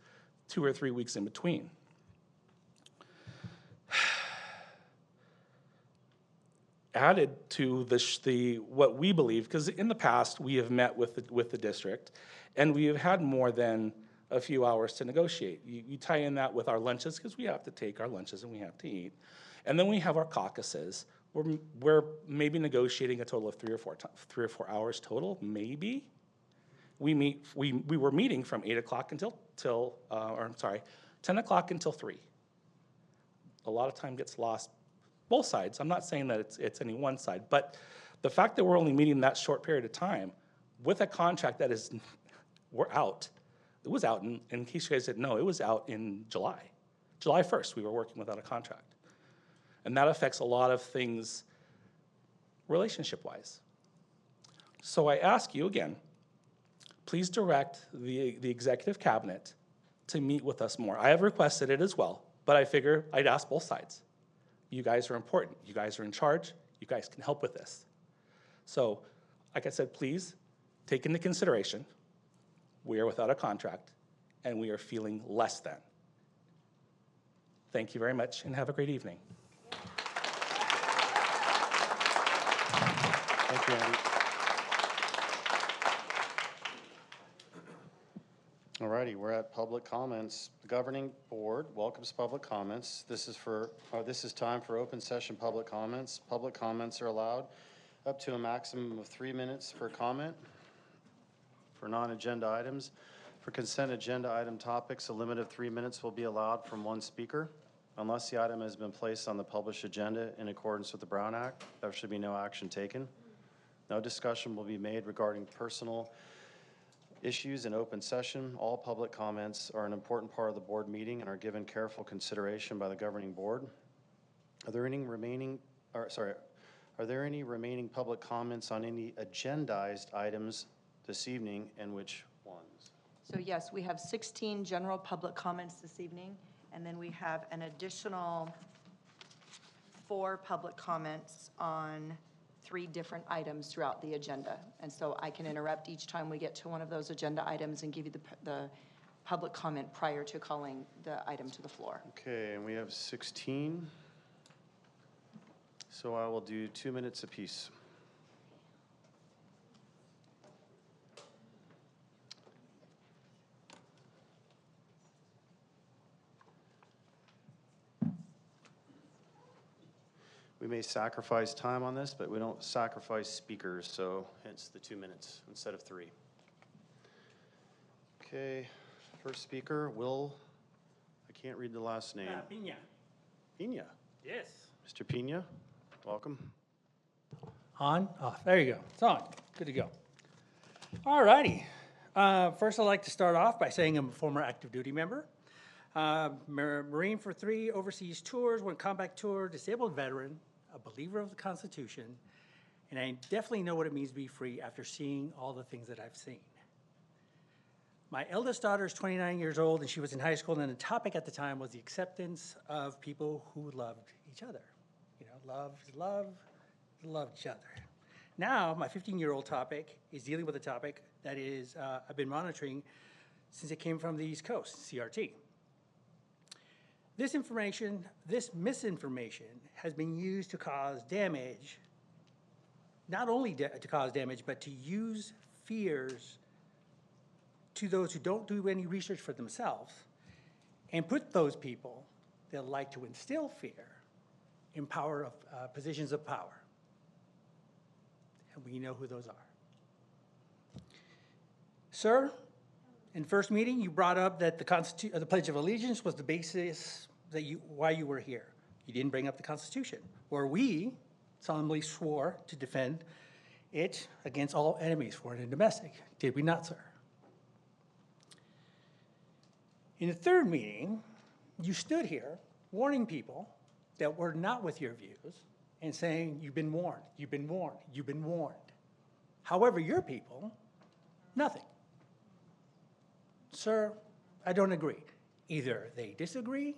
2 or 3 weeks in between. Added to what we believe, because in the past we have met with the district, and we have had more than a few hours to negotiate. You tie in that with our lunches, because we have to take our lunches and we have to eat. And then we have our caucuses. We're maybe negotiating a total of 3 or 4 hours total, maybe. we were meeting from 8 o'clock until 10 o'clock until 3. A lot of time gets lost, both sides. I'm not saying that it's any one side, but the fact that we're only meeting that short period of time with a contract that is, we're out. It was out, in case you guys didn't know, it was out in July. July 1st, we were working without a contract. And that affects a lot of things relationship-wise. So I ask you again, please direct the executive cabinet to meet with us more. I have requested it as well, but I figure I'd ask both sides. You guys are important. You guys are in charge. You guys can help with this. So, like I said, please take into consideration, we are without a contract and we are feeling less than. Thank you very much and have a great evening. Thank you, Andy. All righty, we're at public comments. The governing board welcomes public comments. This is time for open session public comments. Public comments are allowed up to a maximum of 3 minutes per comment. For non-agenda items, for consent agenda item topics, a limit of 3 minutes will be allowed from one speaker. Unless the item has been placed on the published agenda in accordance with the Brown Act, there should be no action taken. No discussion will be made regarding personal issues in open session. All public comments are an important part of the board meeting and are given careful consideration by the governing board. Are there any remaining public comments on any agendized items this evening, and which ones? So yes, we have 16 general public comments this evening, and then we have an additional 4 public comments on 3 different items throughout the agenda. And so I can interrupt each time we get to one of those agenda items and give you the public comment prior to calling the item to the floor. Okay, and we have 16. So I will do 2 minutes apiece. We may sacrifice time on this, but we don't sacrifice speakers, so hence the 2 minutes instead of 3. Okay, first speaker, I can't read the last name. Pina. Pina. Yes. Mr. Pina, welcome. On? Oh, there you go. It's on. Good to go. All righty. First, I'd like to start off by saying I'm a former active duty member. Marine for 3 overseas tours, 1 combat tour, disabled veteran, a believer of the Constitution, and I definitely know what it means to be free after seeing all the things that I've seen. My eldest daughter is 29 years old, and she was in high school, and the topic at the time was the acceptance of people who loved each other. You know, love each other. Now, my 15-year-old topic is dealing with a topic that is I've been monitoring since it came from the East Coast, CRT. This misinformation has been used to cause damage, not only to cause damage, but to use fears to those who don't do any research for themselves and put those people that like to instill fear in positions of power. And we know who those are. Sir, in first meeting, you brought up that the Pledge of Allegiance was the basis why you were here. You didn't bring up the Constitution, where we solemnly swore to defend it against all enemies, foreign and domestic. Did we not, sir? In the third meeting, you stood here warning people that were not with your views and saying, you've been warned, you've been warned, you've been warned. However, your people, nothing. Sir, I don't agree. Either they disagree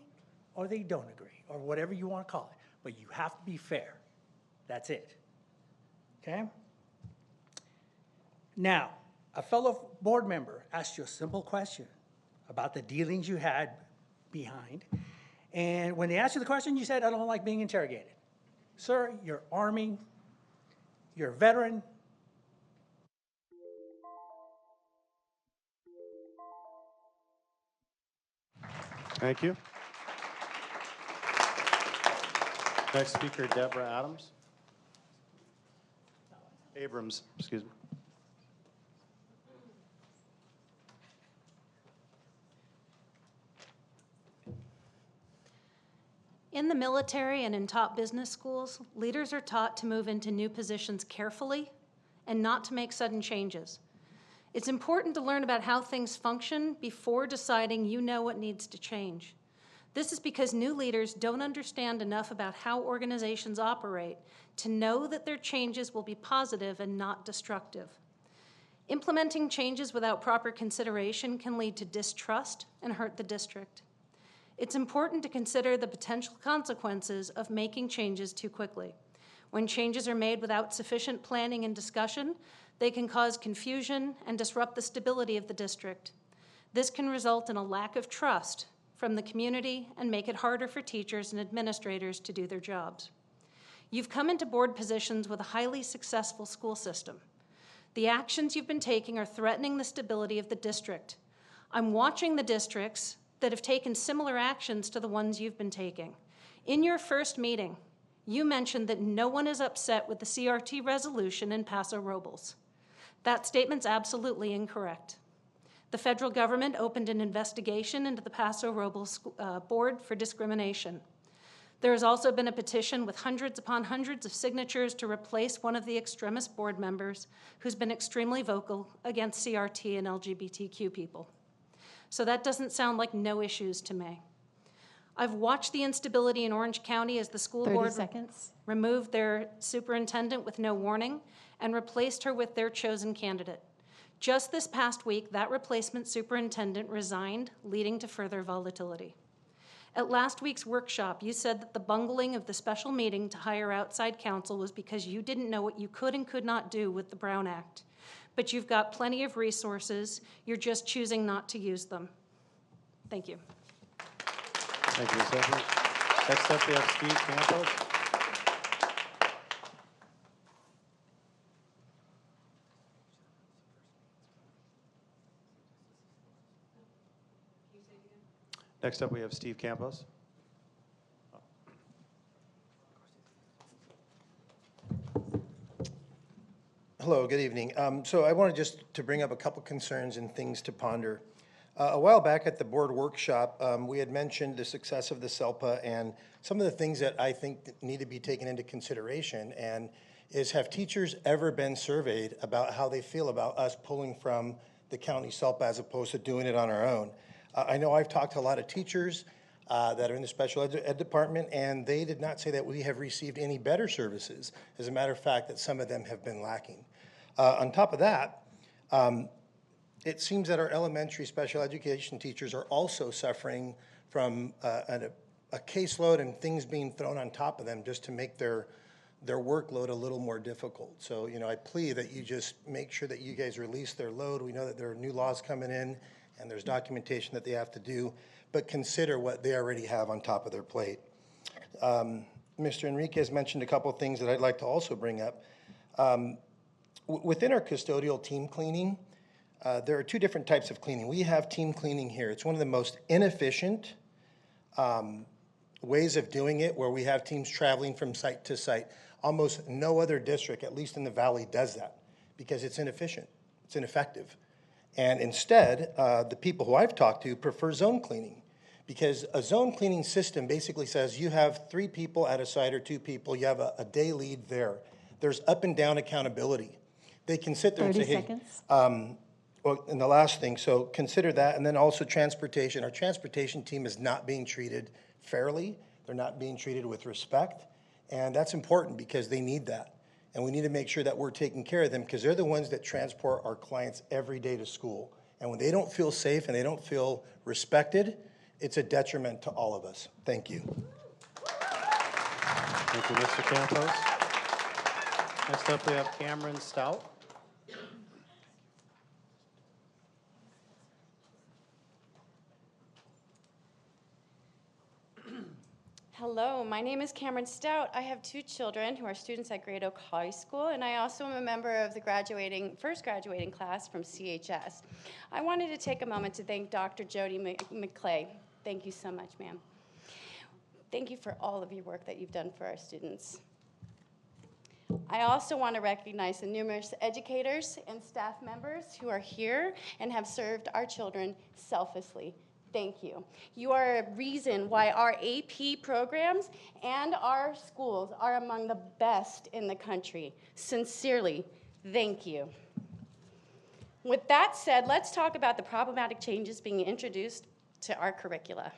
or they don't agree, or whatever you want to call it. But you have to be fair. That's it. Okay? Now, a fellow board member asked you a simple question about the dealings you had behind. And when they asked you the question, you said, I don't like being interrogated. Sir, you're Army, you're a veteran. Thank you. Next speaker, Deborah Abrams, excuse me. In the military and in top business schools, leaders are taught to move into new positions carefully and not to make sudden changes. It's important to learn about how things function before deciding you know what needs to change. This is because new leaders don't understand enough about how organizations operate to know that their changes will be positive and not destructive. Implementing changes without proper consideration can lead to distrust and hurt the district. It's important to consider the potential consequences of making changes too quickly. When changes are made without sufficient planning and discussion, they can cause confusion and disrupt the stability of the district. This can result in a lack of trust from the community and make it harder for teachers and administrators to do their jobs. You've come into board positions with a highly successful school system. The actions you've been taking are threatening the stability of the district. I'm watching the districts that have taken similar actions to the ones you've been taking. In your first meeting, you mentioned that no one is upset with the CRT resolution in Paso Robles. That statement's absolutely incorrect. The federal government opened an investigation into the Paso Robles board for discrimination. There has also been a petition with hundreds upon hundreds of signatures to replace one of the extremist board members who's been extremely vocal against CRT and LGBTQ people. So that doesn't sound like no issues to me. I've watched the instability in Orange County as the school 30 board seconds. removed their superintendent with no warning and replaced her with their chosen candidate. Just this past week, that replacement superintendent resigned, leading to further volatility. At last week's workshop, you said that the bungling of the special meeting to hire outside counsel was because you didn't know what you could and could not do with the Brown Act. But you've got plenty of resources, you're just choosing not to use them. Thank you. Thank you, Ms. Everett. Next up, we have Steve Campos. Next up, we have Steve Campos. Hello, good evening. So I wanted just to bring up a couple concerns and things to ponder. A while back at the board workshop, we had mentioned the success of the SELPA and some of the things that I think need to be taken into consideration, and is, have teachers ever been surveyed about how they feel about us pulling from the county SELPA as opposed to doing it on our own? I know I've talked to a lot of teachers that are in the special ed department, and they did not say that we have received any better services. As a matter of fact, that some of them have been lacking. On top of that, it seems that our elementary special education teachers are also suffering from a caseload and things being thrown on top of them just to make their workload a little more difficult. So, you know, I plead that you just make sure that you guys release their load. We know that there are new laws coming in and there's documentation that they have to do, but consider what they already have on top of their plate. Mr. Enriquez mentioned a couple of things that I'd like to also bring up. Within our custodial team cleaning, there are two different types of cleaning. We have team cleaning here. It's one of the most inefficient ways of doing it, where we have teams traveling from site to site. Almost no other district, at least in the Valley, does that because it's inefficient, it's ineffective. And instead, the people who I've talked to prefer zone cleaning, because a zone cleaning system basically says you have 3 people at a site or 2 people, you have a day lead there. There's up and down accountability. They can sit there and say, hey, well, and the last thing, so consider that, and then also transportation. Our transportation team is not being treated fairly. They're not being treated with respect, and that's important because they need that. And we need to make sure that we're taking care of them because they're the ones that transport our clients every day to school. And when they don't feel safe and they don't feel respected, it's a detriment to all of us. Thank you. Thank you, Mr. Campos. Next up, we have Cameron Stout. Hello, my name is Cameron Stout. I have 2 children who are students at Great Oak High School, and I also am a member of the first graduating class from CHS. I wanted to take a moment to thank Dr. Jody McClay. Thank you so much, ma'am. Thank you for all of your work that you've done for our students. I also want to recognize the numerous educators and staff members who are here and have served our children selflessly. Thank you. You are a reason why our AP programs and our schools are among the best in the country. Sincerely, thank you. With that said, let's talk about the problematic changes being introduced to our curricula.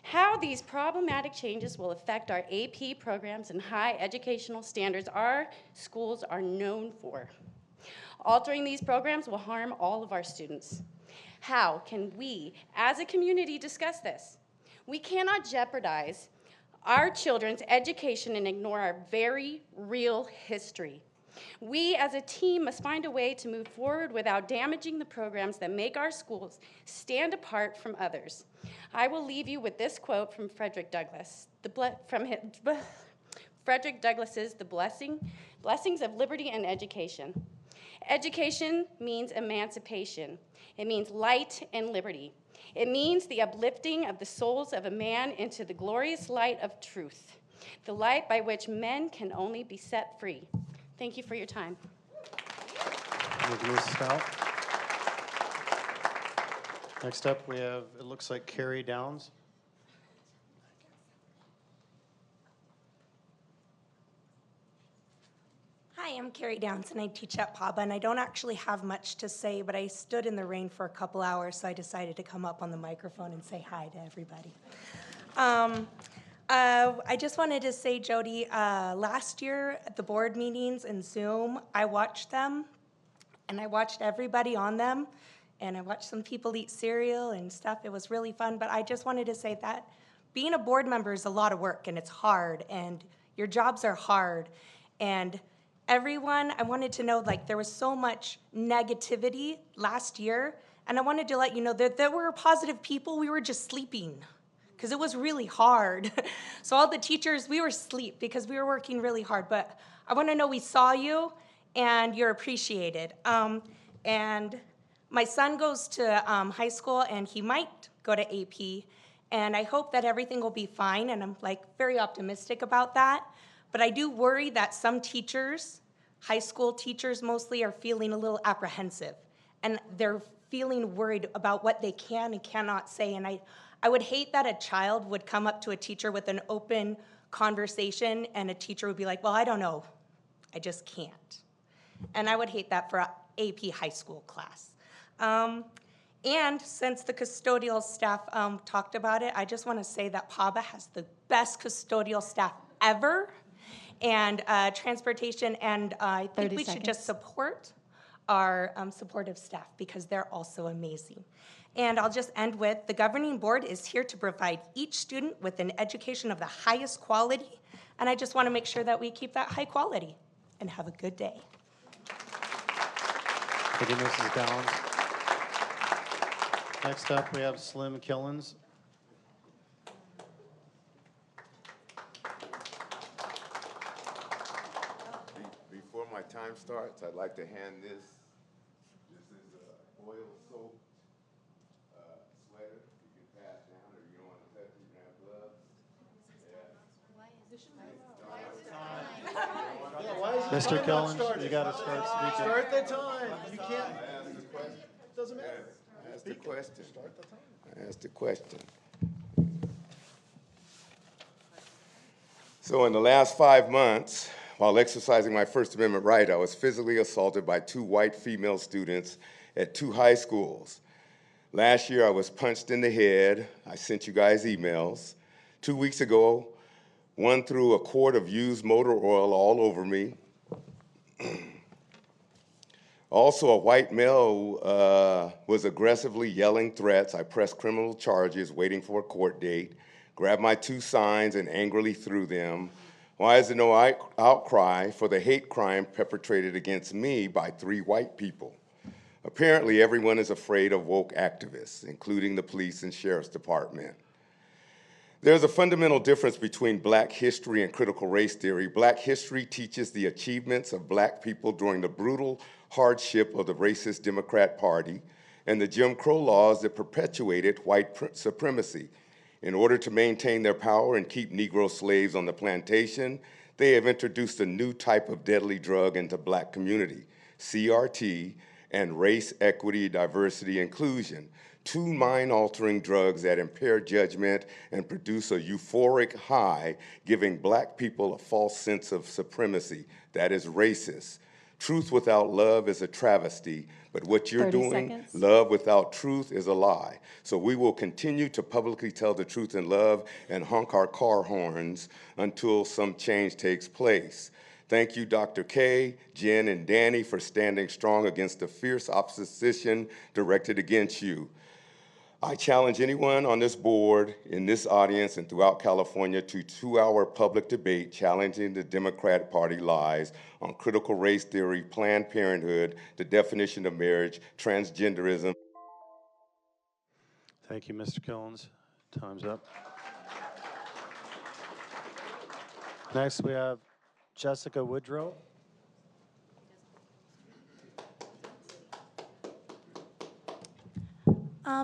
How these problematic changes will affect our AP programs and high educational standards our schools are known for. Altering these programs will harm all of our students. How can we, as a community, discuss this? We cannot jeopardize our children's education and ignore our very real history. We, as a team, must find a way to move forward without damaging the programs that make our schools stand apart from others. I will leave you with this quote from Frederick Douglass. Frederick Douglass's The Blessings of Liberty and Education. Education means emancipation. It means light and liberty. It means the uplifting of the souls of a man into the glorious light of truth, the light by which men can only be set free. Thank you for your time. Thank you, Ms. Stout. Next up, we have, it looks like Carrie Downs. Hi, I'm Carrie Downs, and I teach at PABA, and I don't actually have much to say, but I stood in the rain for a couple hours, so I decided to come up on the microphone and say hi to everybody. I just wanted to say, Jody, last year at the board meetings and Zoom, I watched them, and I watched everybody on them, and I watched some people eat cereal and stuff. It was really fun, but I just wanted to say that being a board member is a lot of work, and it's hard, and your jobs are hard, and everyone, I wanted to know, like, there was so much negativity last year, and I wanted to let you know that there were positive people. We were just sleeping because it was really hard. So all the teachers, we were asleep because we were working really hard, but I want to know we saw you and you're appreciated. And my son goes to high school, and he might go to AP, and I hope that everything will be fine, and I'm like very optimistic about that. But I do worry that some teachers, high school teachers mostly, are feeling a little apprehensive, and they're feeling worried about what they can and cannot say. And I would hate that a child would come up to a teacher with an open conversation, and a teacher would be like, well, I don't know, I just can't. And I would hate that for an AP high school class. And since the custodial staff talked about it, I just want to say that PABA has the best custodial staff ever, and transportation, and I think we should just support our supportive staff because they're also amazing. And I'll just end with, the governing board is here to provide each student with an education of the highest quality, and I just want to make sure that we keep that high quality. And have a good day. Thank you, Mrs. Downs. Next up, we have Slim Killens. Before my time starts, I'd like to hand this. This is a oil soaked sweater. You can pass down, or you don't want to touch it, you can have gloves. Mr. Killens, you got to start speaking. Start the time. You can't. Doesn't matter. Ask the question. Start the time. Ask the question. So in the last 5 months, while exercising my First Amendment right, I was physically assaulted by 2 white female students at 2 high schools. Last year, I was punched in the head. I sent you guys emails. 2 weeks ago, one threw a quart of used motor oil all over me. Also, a white male was aggressively yelling threats. I pressed criminal charges, waiting for a court date, grabbed my 2 signs and angrily threw them. Why is there no outcry for the hate crime perpetrated against me by 3 white people? Apparently, everyone is afraid of woke activists, including the police and sheriff's department. There's a fundamental difference between Black history and critical race theory. Black history teaches the achievements of Black people during the brutal hardship of the racist Democrat Party and the Jim Crow laws that perpetuated white supremacy. In order to maintain their power and keep Negro slaves on the plantation, they have introduced a new type of deadly drug into Black community, CRT, and race, equity, diversity, inclusion, two mind-altering drugs that impair judgment and produce a euphoric high, giving black people a false sense of supremacy. That is racist. Truth without love is a travesty, but what you're 30 doing, seconds. love without truth, is a lie. So we will continue to publicly tell the truth in love and honk our car horns until some change takes place. Thank you, Dr. K, Jen, and Danny, for standing strong against the fierce opposition directed against you. I challenge anyone on this board, in this audience, and throughout California to 2-hour public debate challenging the Democratic Party lies on critical race theory, Planned Parenthood, the definition of marriage, transgenderism. Thank you, Mr. Killens. Time's up. Next, we have Jessica Woodrow.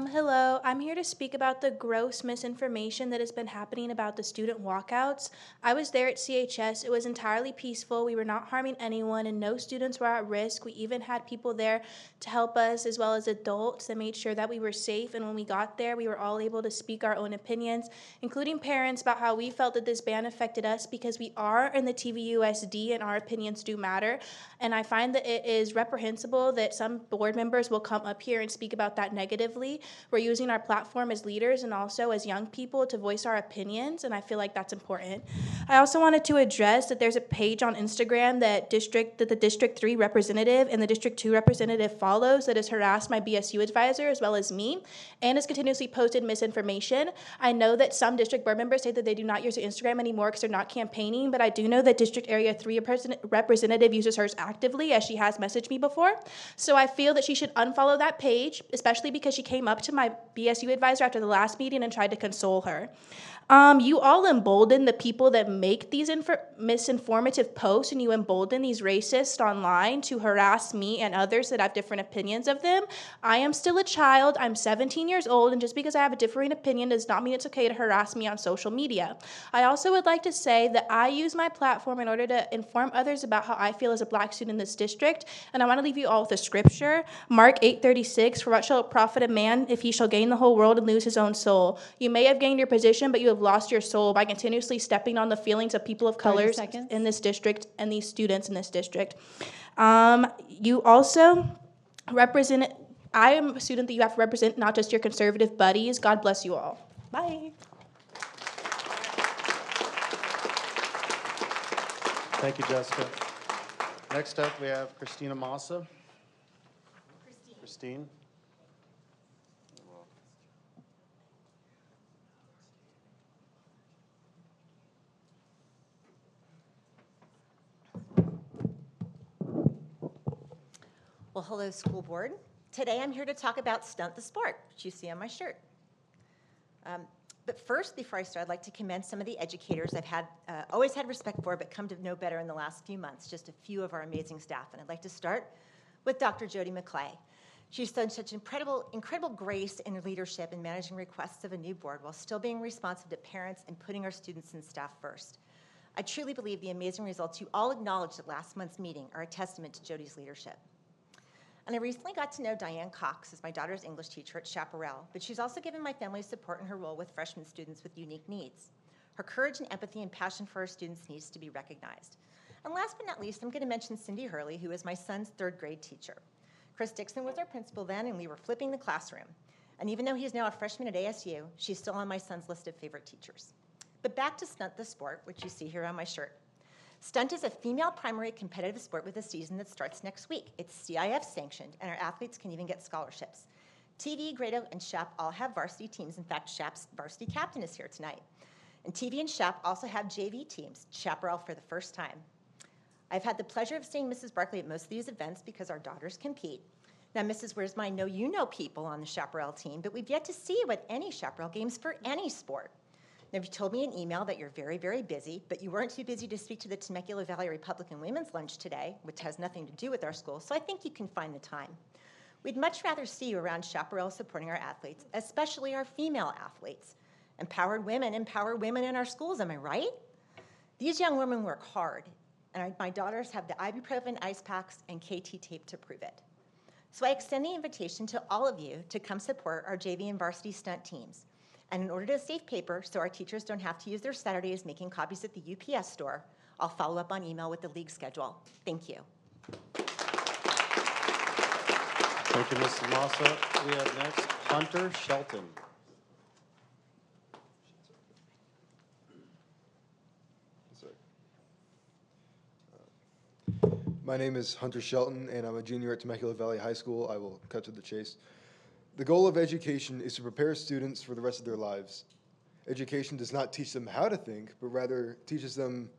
Hello, I'm here to speak about the gross misinformation that has been happening about the student walkouts. I was there at CHS. It was entirely peaceful. We were not harming anyone and no students were at risk. We even had people there to help us as well as adults that made sure that we were safe. And when we got there, we were all able to speak our own opinions, including parents, about how we felt that this ban affected us because we are in the TVUSD and our opinions do matter. And I find that it is reprehensible that some board members will come up here and speak about that negatively. We're using our platform as leaders and also as young people to voice our opinions, and I feel like that's important. I also wanted to address that there's a page on Instagram that the District 3 representative and the District 2 representative follows that has harassed my BSU advisor as well as me and has continuously posted misinformation. I know that some district board members say that they do not use their Instagram anymore because they're not campaigning, but I do know that District Area 3 representative uses hers actively, as she has messaged me before. So I feel that she should unfollow that page, especially because she came up to my BSU advisor after the last meeting and tried to console her. You all embolden the people that make these misinformative posts, and you embolden these racists online to harass me and others that have different opinions of them. I am still a child. I'm 17 years old, and just because I have a differing opinion does not mean it's okay to harass me on social media. I also would like to say that I use my platform in order to inform others about how I feel as a black student in this district, and I want to leave you all with a scripture. Mark 8:36, for what shall it profit a man if he shall gain the whole world and lose his own soul? You may have gained your position, but you have lost your soul by continuously stepping on the feelings of people of color in this district and these students in this district. You also represent, I am a student that you have to represent, not just your conservative buddies. God bless you all. Bye. Thank you, Jessica. Next up, we have Christina Massa. Christine. Well, hello, school board. Today I'm here to talk about Stunt the Sport, which you see on my shirt. But first, before I start, I'd like to commend some of the educators I've always had respect for, but come to know better in the last few months, just a few of our amazing staff. And I'd like to start with Dr. Jody McClay. She's done such incredible grace and leadership in managing requests of a new board while still being responsive to parents and putting our students and staff first. I truly believe the amazing results you all acknowledged at last month's meeting are a testament to Jody's leadership. And I recently got to know Diane Cox as my daughter's English teacher at Chaparral, but she's also given my family support in her role with freshman students with unique needs. Her courage and empathy and passion for our students needs to be recognized. And last but not least, I'm going to mention Cindy Hurley, who is my son's 3rd grade teacher. Chris Dixon was our principal then, and we were flipping the classroom. And even though he's now a freshman at ASU, she's still on my son's list of favorite teachers. But back to Stunt the Sport, which you see here on my shirt. Stunt is a female primary competitive sport with a season that starts next week. It's CIF sanctioned, and our athletes can even get scholarships. TV, Grado, and SHAP all have varsity teams. In fact, SHAP's varsity captain is here tonight. And TV and SHAP also have JV teams, Chaparral for the first time. I've had the pleasure of seeing Mrs. Barkley at most of these events because our daughters compete. Now, Mrs. Where's My know you know people on the Chaparral team, but we've yet to see you at any Chaparral games for any sport. Now, you told me in email that you're very, very busy, but you weren't too busy to speak to the Temecula Valley Republican Women's Lunch today, which has nothing to do with our school, so I think you can find the time. We'd much rather see you around Chaparral supporting our athletes, especially our female athletes. Empowered women empower women in our schools, am I right? These young women work hard, and my daughters have the ibuprofen ice packs and KT tape to prove it. So I extend the invitation to all of you to come support our JV and varsity stunt teams. And in order to save paper so our teachers don't have to use their Saturdays making copies at the UPS store, I'll follow up on email with the league schedule. Thank you. Thank you, Mrs. Massa. We have next Hunter Shelton. My name is Hunter Shelton, and I'm a junior at Temecula Valley High School. I will cut to the chase. The goal of education is to prepare students for the rest of their lives. Education does not teach them how to think, but rather teaches them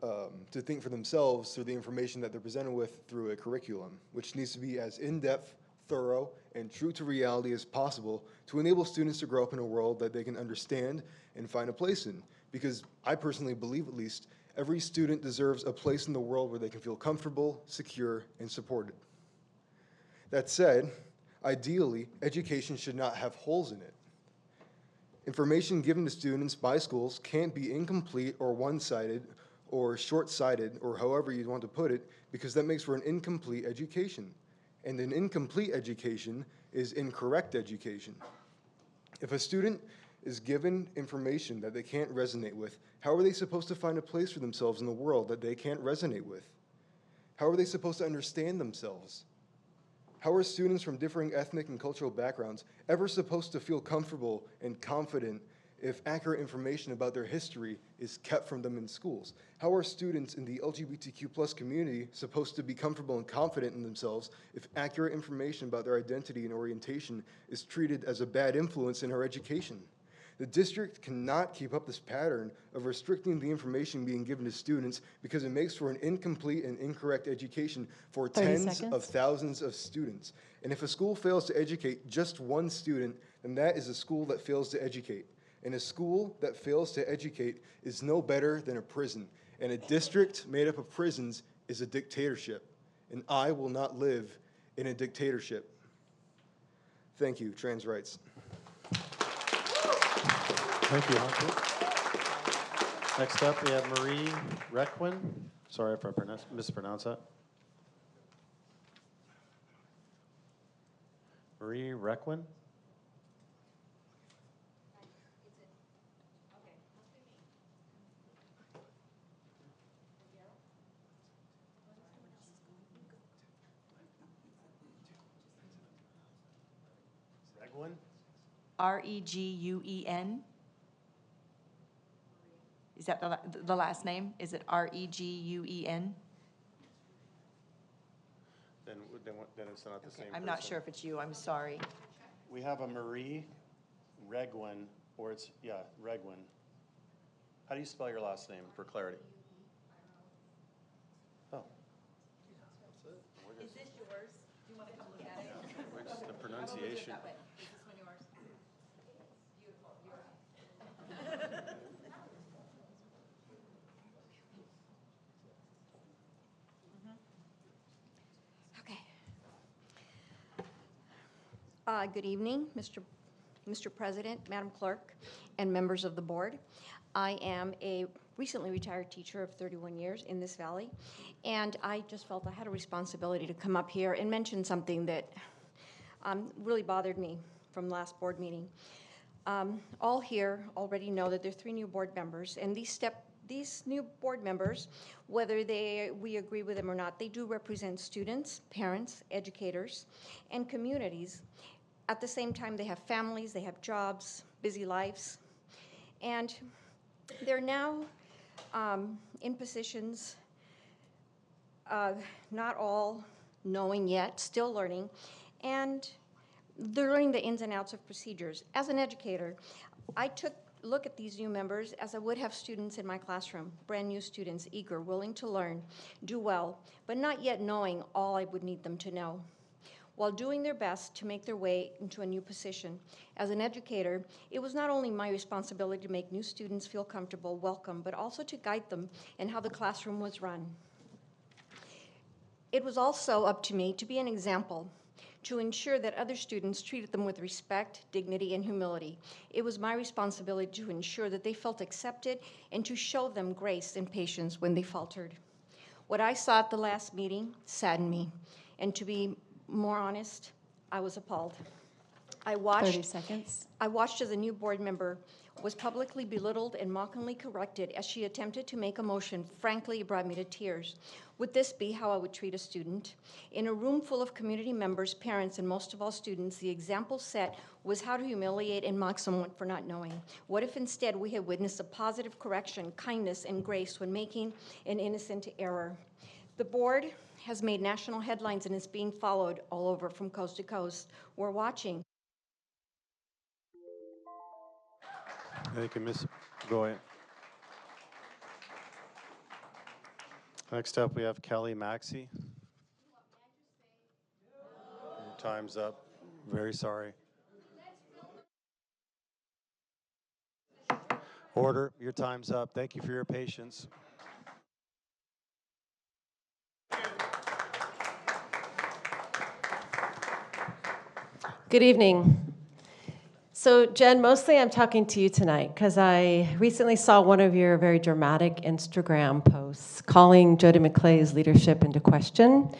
to think for themselves through the information that they're presented with through a curriculum, which needs to be as in-depth, thorough, and true to reality as possible to enable students to grow up in a world that they can understand and find a place in. Because I personally believe, at least, every student deserves a place in the world where they can feel comfortable, secure, and supported. That said, ideally, education should not have holes in it. Information given to students by schools can't be incomplete or one-sided or short-sighted, or however you want to put it, because that makes for an incomplete education. And an incomplete education is incorrect education. If a student is given information that they can't resonate with, how are they supposed to find a place for themselves in the world that they can't resonate with? How are they supposed to understand themselves? How are students from differing ethnic and cultural backgrounds ever supposed to feel comfortable and confident if accurate information about their history is kept from them in schools? How are students in the LGBTQ+ community supposed to be comfortable and confident in themselves if accurate information about their identity and orientation is treated as a bad influence in our education? The district cannot keep up this pattern of restricting the information being given to students because it makes for an incomplete and incorrect education for tens of thousands of students. And if a school fails to educate just one student, then that is a school that fails to educate. And a school that fails to educate is no better than a prison. And a district made up of prisons is a dictatorship. And I will not live in a dictatorship. Thank you, trans rights. Thank you, Hunter. Next up, we have Marie Requin. Sorry if I mispronounce that. Marie Requin. Reguin. Reguen. Is that the last name? Is it Reguen? Then it's not the same I'm not person. sure if it's you. I'm sorry. We have a Marie Reguin, or it's, yeah, Reguin. How do you spell your last name for clarity? Oh. Is this yours? Do you want to come look at it? Where's the pronunciation? Is this one yours? Beautiful. Good evening, Mr. President, Madam Clerk, and members of the board. I am a recently retired teacher of 31 years in this valley, and I just felt I had a responsibility to come up here and mention something that really bothered me from last board meeting. All here already know that there are 3 new board members, and these new board members, whether we agree with them or not, they do represent students, parents, educators, and communities. At the same time, they have families, they have jobs, busy lives, and they're now in positions, not all knowing yet, still learning, and they're learning the ins and outs of procedures. As an educator, I took a look at these new members as I would have students in my classroom, brand new students, eager, willing to learn, do well, but not yet knowing all I would need them to know, while doing their best to make their way into a new position. As an educator, it was not only my responsibility to make new students feel comfortable, welcome, but also to guide them in how the classroom was run. It was also up to me to be an example, to ensure that other students treated them with respect, dignity, and humility. It was my responsibility to ensure that they felt accepted and to show them grace and patience when they faltered. What I saw at the last meeting saddened me, and to be more honest, I was appalled. I watched 30 seconds. I watched as a new board member was publicly belittled and mockingly corrected as she attempted to make a motion. Frankly, it brought me to tears. Would this be how I would treat a student? In a room full of community members, parents, and most of all students, the example set was how to humiliate and mock someone for not knowing. What if instead we had witnessed a positive correction, kindness, and grace when making an innocent error? The board has made national headlines and is being followed all over from coast to coast. We're watching. Thank you, Ms. Go ahead. Next up, we have Kelly Maxey. Your time's up. Very sorry. Order, your time's up. Thank you for your patience. Good evening. So Jen, mostly I'm talking to you tonight because I recently saw one of your very dramatic Instagram posts calling Jody McClay's leadership into question.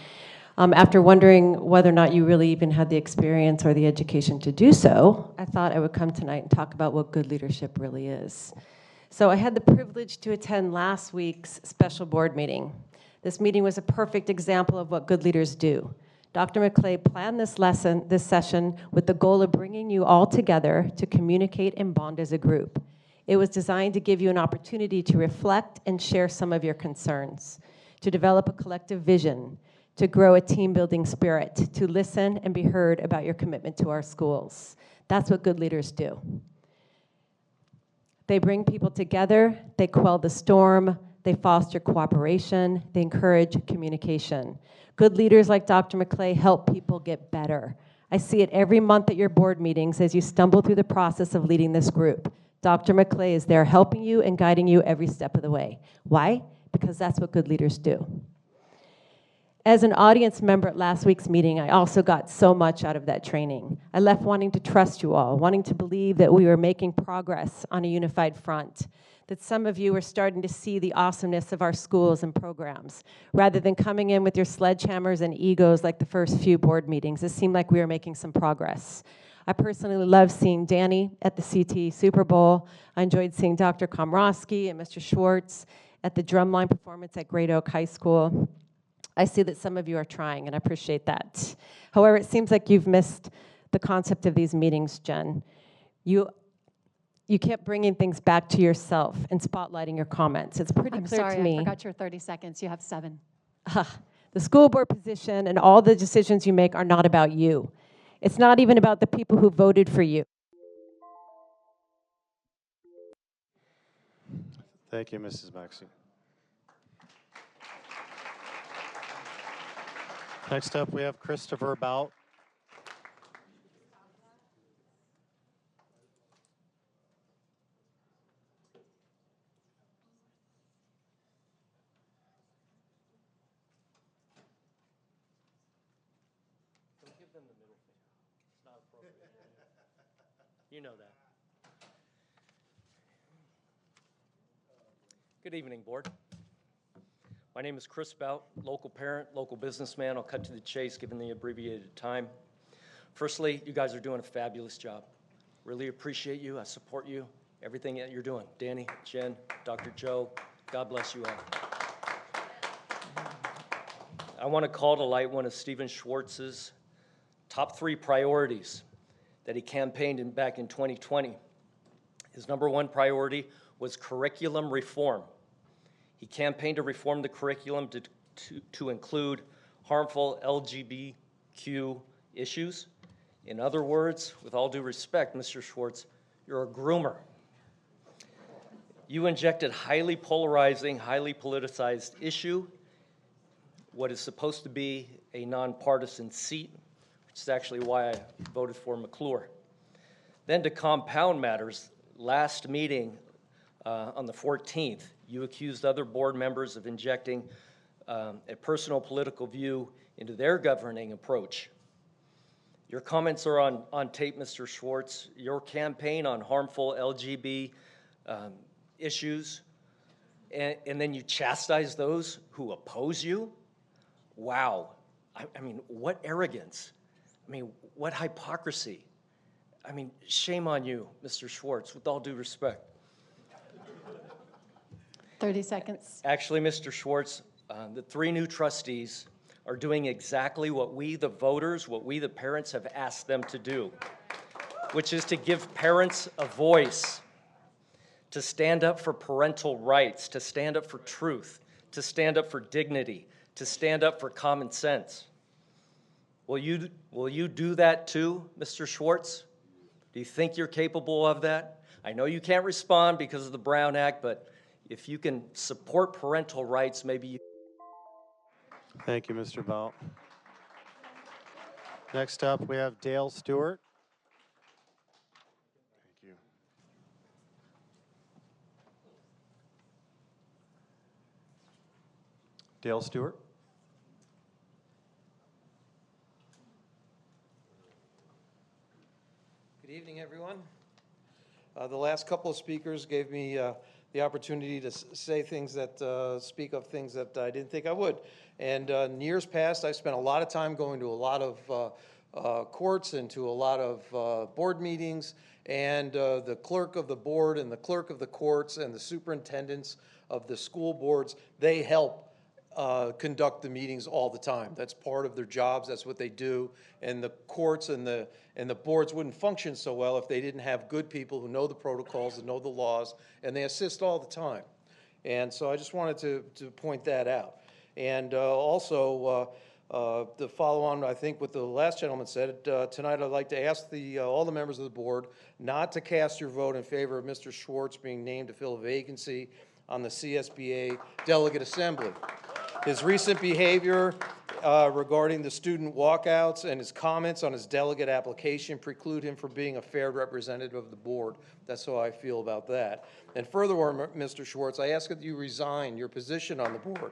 After wondering whether or not you really even had the experience or the education to do so, I thought I would come tonight and talk about what good leadership really is. So I had the privilege to attend last week's special board meeting. This meeting was a perfect example of what good leaders do. Dr. McClay planned this session with the goal of bringing you all together to communicate and bond as a group. It was designed to give you an opportunity to reflect and share some of your concerns, to develop a collective vision, to grow a team-building spirit, to listen and be heard about your commitment to our schools. That's what good leaders do. They bring people together, they quell the storm, they foster cooperation, they encourage communication. Good leaders like Dr. McClay help people get better. I see it every month at your board meetings as you stumble through the process of leading this group. Dr. McClay is there helping you and guiding you every step of the way. Why? Because that's what good leaders do. As an audience member at last week's meeting, I also got so much out of that training. I left wanting to trust you all, wanting to believe that we were making progress on a unified front, that some of you were starting to see the awesomeness of our schools and programs. Rather than coming in with your sledgehammers and egos like the first few board meetings, it seemed like we were making some progress. I personally love seeing Danny at the CT Super Bowl. I enjoyed seeing Dr. Komrosky and Mr. Schwartz at the drumline performance at Great Oak High School. I see that some of you are trying, and I appreciate that. However, it seems like you've missed the concept of these meetings, Jen. You kept bringing things back to yourself and spotlighting your comments. It's pretty clear to me. I forgot your 30 seconds. You have 7. The school board position and all the decisions you make are not about you. It's not even about the people who voted for you. Thank you, Mrs. Maxey. Next up, we have Christopher Bout. Give them the middle finger. It's not appropriate. You know that. Good evening, board. My name is Chris Bout, local parent, local businessman. I'll cut to the chase given the abbreviated time. Firstly, you guys are doing a fabulous job. Really appreciate you. I support you, everything that you're doing. Danny, Jen, Dr. Joe, God bless you all. I want to call to light one of Stephen Schwartz's top 3 priorities that he campaigned back in 2020. His number 1 priority was curriculum reform. He campaigned to reform the curriculum to include harmful LGBTQ issues. In other words, with all due respect, Mr. Schwartz, you're a groomer. You injected highly polarizing, highly politicized issue, what is supposed to be a nonpartisan seat, which is actually why I voted for McClure. Then to compound matters, last meeting on the 14th, you accused other board members of injecting a personal political view into their governing approach. Your comments are on tape, Mr. Schwartz. Your campaign on harmful LGBT issues, and then you chastise those who oppose you. Wow. I mean, what arrogance? I mean, what hypocrisy? I mean, shame on you, Mr. Schwartz, with all due respect. 30 seconds. Actually, Mr. Schwartz, the 3 new trustees are doing exactly what we, the voters, what we, the parents, have asked them to do, which is to give parents a voice, to stand up for parental rights, to stand up for truth, to stand up for dignity, to stand up for common sense. Will you do that too, Mr. Schwartz? Do you think you're capable of that? I know you can't respond because of the Brown Act, but if you can support parental rights, maybe you... Thank you, Mr. Belt. Next up, we have Dale Stewart. Thank you. Dale Stewart. Good evening, everyone. The last couple of speakers gave me the opportunity to say things that speak of things that I didn't think I would. And in years past, I spent a lot of time going to a lot of courts and to a lot of board meetings, and the clerk of the board and the clerk of the courts and the superintendents of the school boards, they help conduct the meetings all the time. That's part of their jobs. That's what they do. And the courts and the boards wouldn't function so well if they didn't have good people who know the protocols and know the laws, and they assist all the time. And so I just wanted to point that out. And also, to follow on, I think, what the last gentleman said, tonight I'd like to ask all the members of the board not to cast your vote in favor of Mr. Schwartz being named to fill a vacancy on the CSBA Delegate Assembly. His recent behavior regarding the student walkouts and his comments on his delegate application preclude him from being a fair representative of the board. That's how I feel about that. And furthermore, Mr. Schwartz, I ask that you resign your position on the board.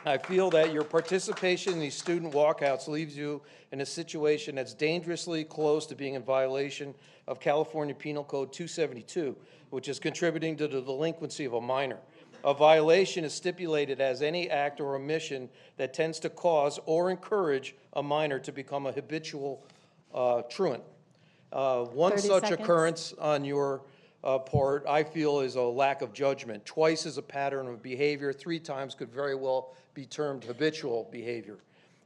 I feel that your participation in these student walkouts leaves you in a situation that's dangerously close to being in violation of California Penal Code 272, which is contributing to the delinquency of a minor. A violation is stipulated as any act or omission that tends to cause or encourage a minor to become a habitual truant. One such occurrence on your part, I feel, is a lack of judgment. Twice is a pattern of behavior. 3 times could very well be termed habitual behavior.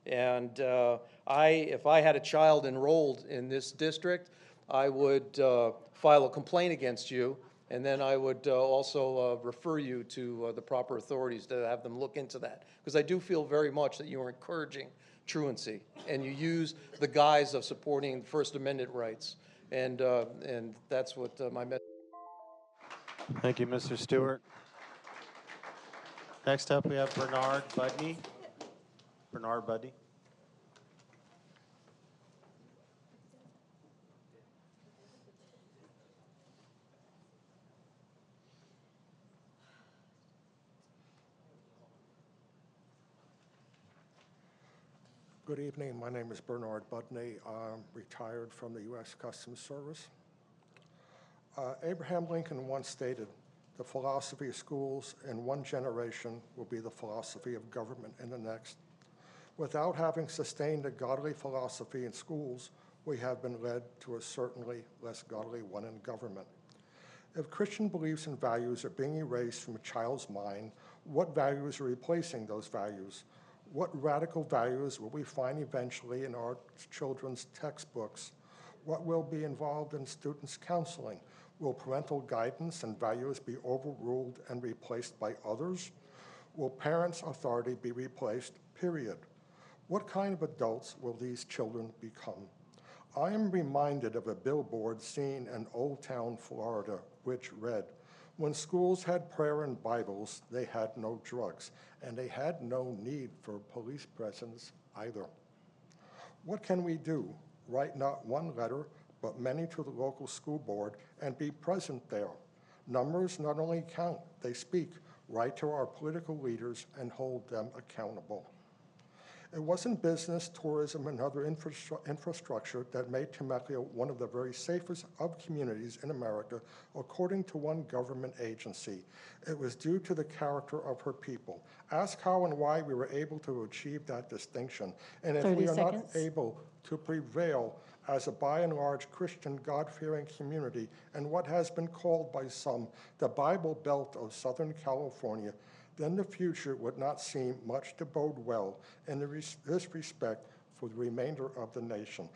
And if I had a child enrolled in this district, I would file a complaint against you, and then I would also refer you to the proper authorities to have them look into that. Because I do feel very much that you are encouraging truancy, and you use the guise of supporting First Amendment rights. And that's what my message. Thank you, Mr. Stewart. Next up, we have Bernard Budney. Bernard Budney. Good evening. My name is Bernard Budney. I'm retired from the U.S. Customs Service. Abraham Lincoln once stated, "The philosophy of schools in one generation will be the philosophy of government in the next." Without having sustained a godly philosophy in schools, we have been led to a certainly less godly one in government. If Christian beliefs and values are being erased from a child's mind, what values are replacing those values? What radical values will we find eventually in our children's textbooks? What will be involved in students' counseling? Will parental guidance and values be overruled and replaced by others? Will parents' authority be replaced, period? What kind of adults will these children become? I am reminded of a billboard seen in Old Town, Florida, which read, "When schools had prayer and Bibles, they had no drugs, and they had no need for police presence either." What can we do? Write not one letter, but many to the local school board and be present there. Numbers not only count, they speak. Write to our political leaders and hold them accountable. It wasn't business, tourism, and other infrastructure that made Temecula one of the very safest of communities in America, according to one government agency. It was due to the character of her people. Ask how and why we were able to achieve that distinction. And if 30 we are seconds. not able to prevail as a by and large Christian God-fearing community in what has been called by some the Bible Belt of Southern California, then the future would not seem much to bode well in this respect for the remainder of the nation.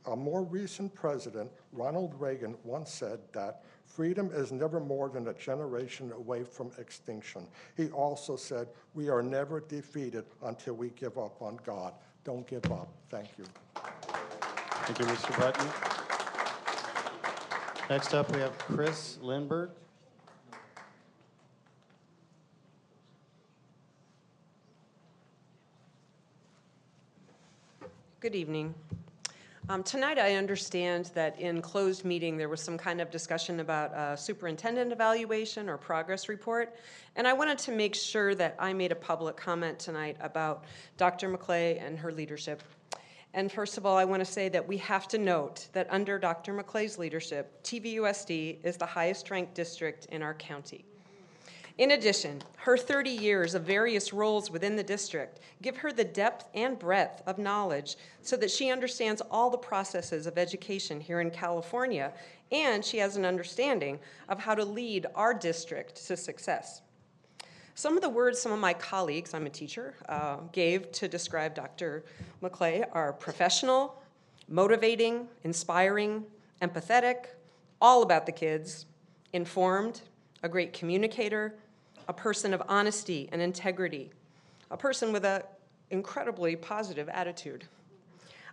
A more recent president, Ronald Reagan, once said that freedom is never more than a generation away from extinction. He also said, we are never defeated until we give up on God. Don't give up. Thank you. Thank you, Mr. Button. Next up, we have Chris Lindberg. Good evening. Tonight, I understand that in closed meeting, there was some kind of discussion about a superintendent evaluation or progress report, and I wanted to make sure that I made a public comment tonight about Dr. McClay and her leadership. And first of all, I want to say that we have to note that under Dr. McClay's leadership, TVUSD is the highest ranked district in our county. In addition, her 30 years of various roles within the district give her the depth and breadth of knowledge so that she understands all the processes of education here in California, and she has an understanding of how to lead our district to success. Some of the words some of my colleagues, I'm a teacher, gave to describe Dr. McClay are professional, motivating, inspiring, empathetic, all about the kids, informed, a great communicator, a person of honesty and integrity, a person with an incredibly positive attitude,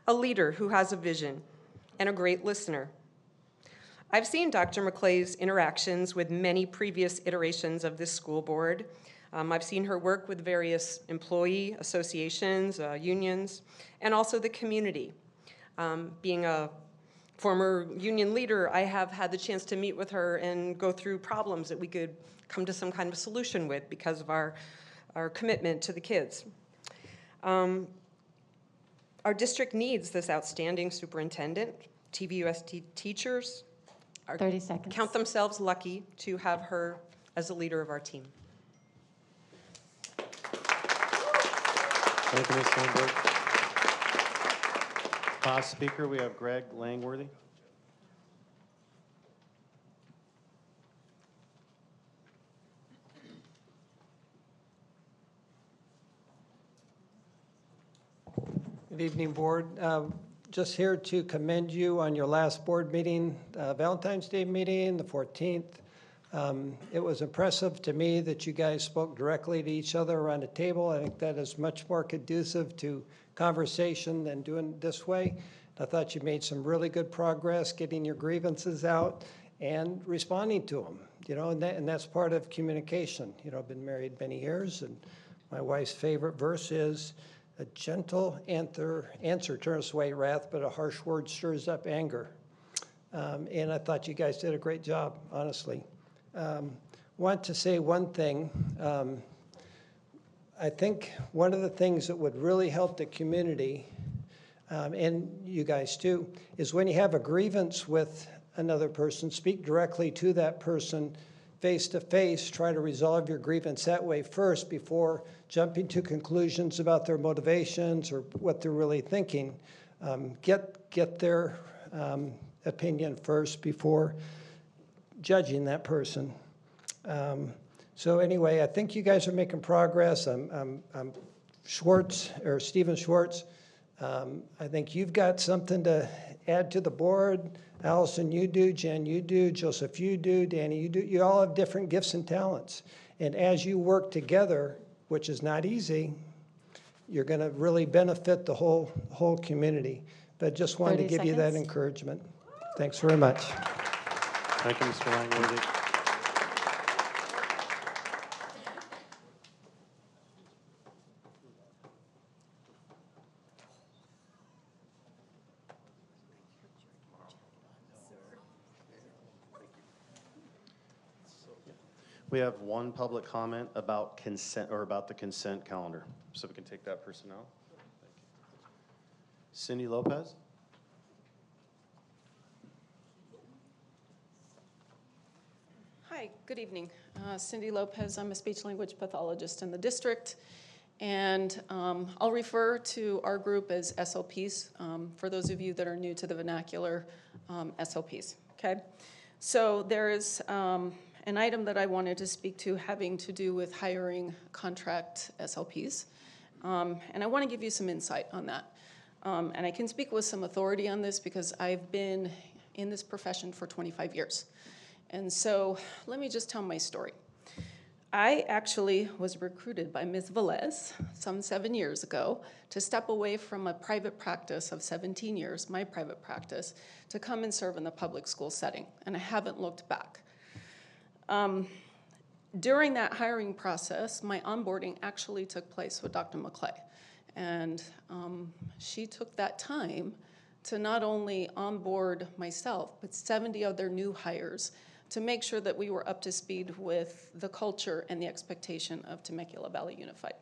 a leader who has a vision, and a great listener. I've seen Dr. McClay's interactions with many previous iterations of this school board. I've seen her work with various employee associations, unions, and also the community. Being a former union leader, I have had the chance to meet with her and go through problems that we could come to some kind of solution with because of our commitment to the kids. Our district needs this outstanding superintendent. TVUSD teachers 30 seconds. count themselves lucky to have her as a leader of our team. Thank you, Ms. Lindberg. Last speaker, we have Greg Langworthy. Good evening, Board. Just here to commend you on your last board meeting, Valentine's Day meeting, the 14th. It was impressive to me that you guys spoke directly to each other around a table. I think that is much more conducive to conversation than doing it this way. I thought you made some really good progress getting your grievances out and responding to them, you know, and that's part of communication. You know, I've been married many years, and my wife's favorite verse is, a gentle answer turns away wrath, but a harsh word stirs up anger. And I thought you guys did a great job, honestly. Want to say one thing. I think one of the things that would really help the community, and you guys too, is when you have a grievance with another person, speak directly to that person face to face, try to resolve your grievance that way first before jumping to conclusions about their motivations or what they're really thinking. Get their opinion first before judging that person. So anyway, I think you guys are making progress. I'm Stephen Schwartz. I think you've got something to add to the board. Allison, you do. Jen, you do. Joseph, you do. Danny, you do. You all have different gifts and talents. And as you work together, which is not easy, you're going to really benefit the whole community. But just wanted to give you that encouragement. Thanks very much. Thank you, Mr. Langworthy. We have one public comment about consent or about the consent calendar. So we can take that person out. Cindy Lopez. Hi, good evening. Cindy Lopez, I'm a speech language pathologist in the district, and I'll refer to our group as SLPs for those of you that are new to the vernacular, SLPs, okay? So there is an item that I wanted to speak to having to do with hiring contract SLPs, and I want to give you some insight on that. And I can speak with some authority on this because I've been in this profession for 25 years. And so let me just tell my story. I actually was recruited by Ms. Velez some 7 years ago to step away from a private practice of 17 years, my private practice, to come and serve in the public school setting, and I haven't looked back. During that hiring process, my onboarding actually took place with Dr. McClay, and she took that time to not only onboard myself, but 70 other new hires to make sure that we were up to speed with the culture and the expectation of Temecula Valley Unified.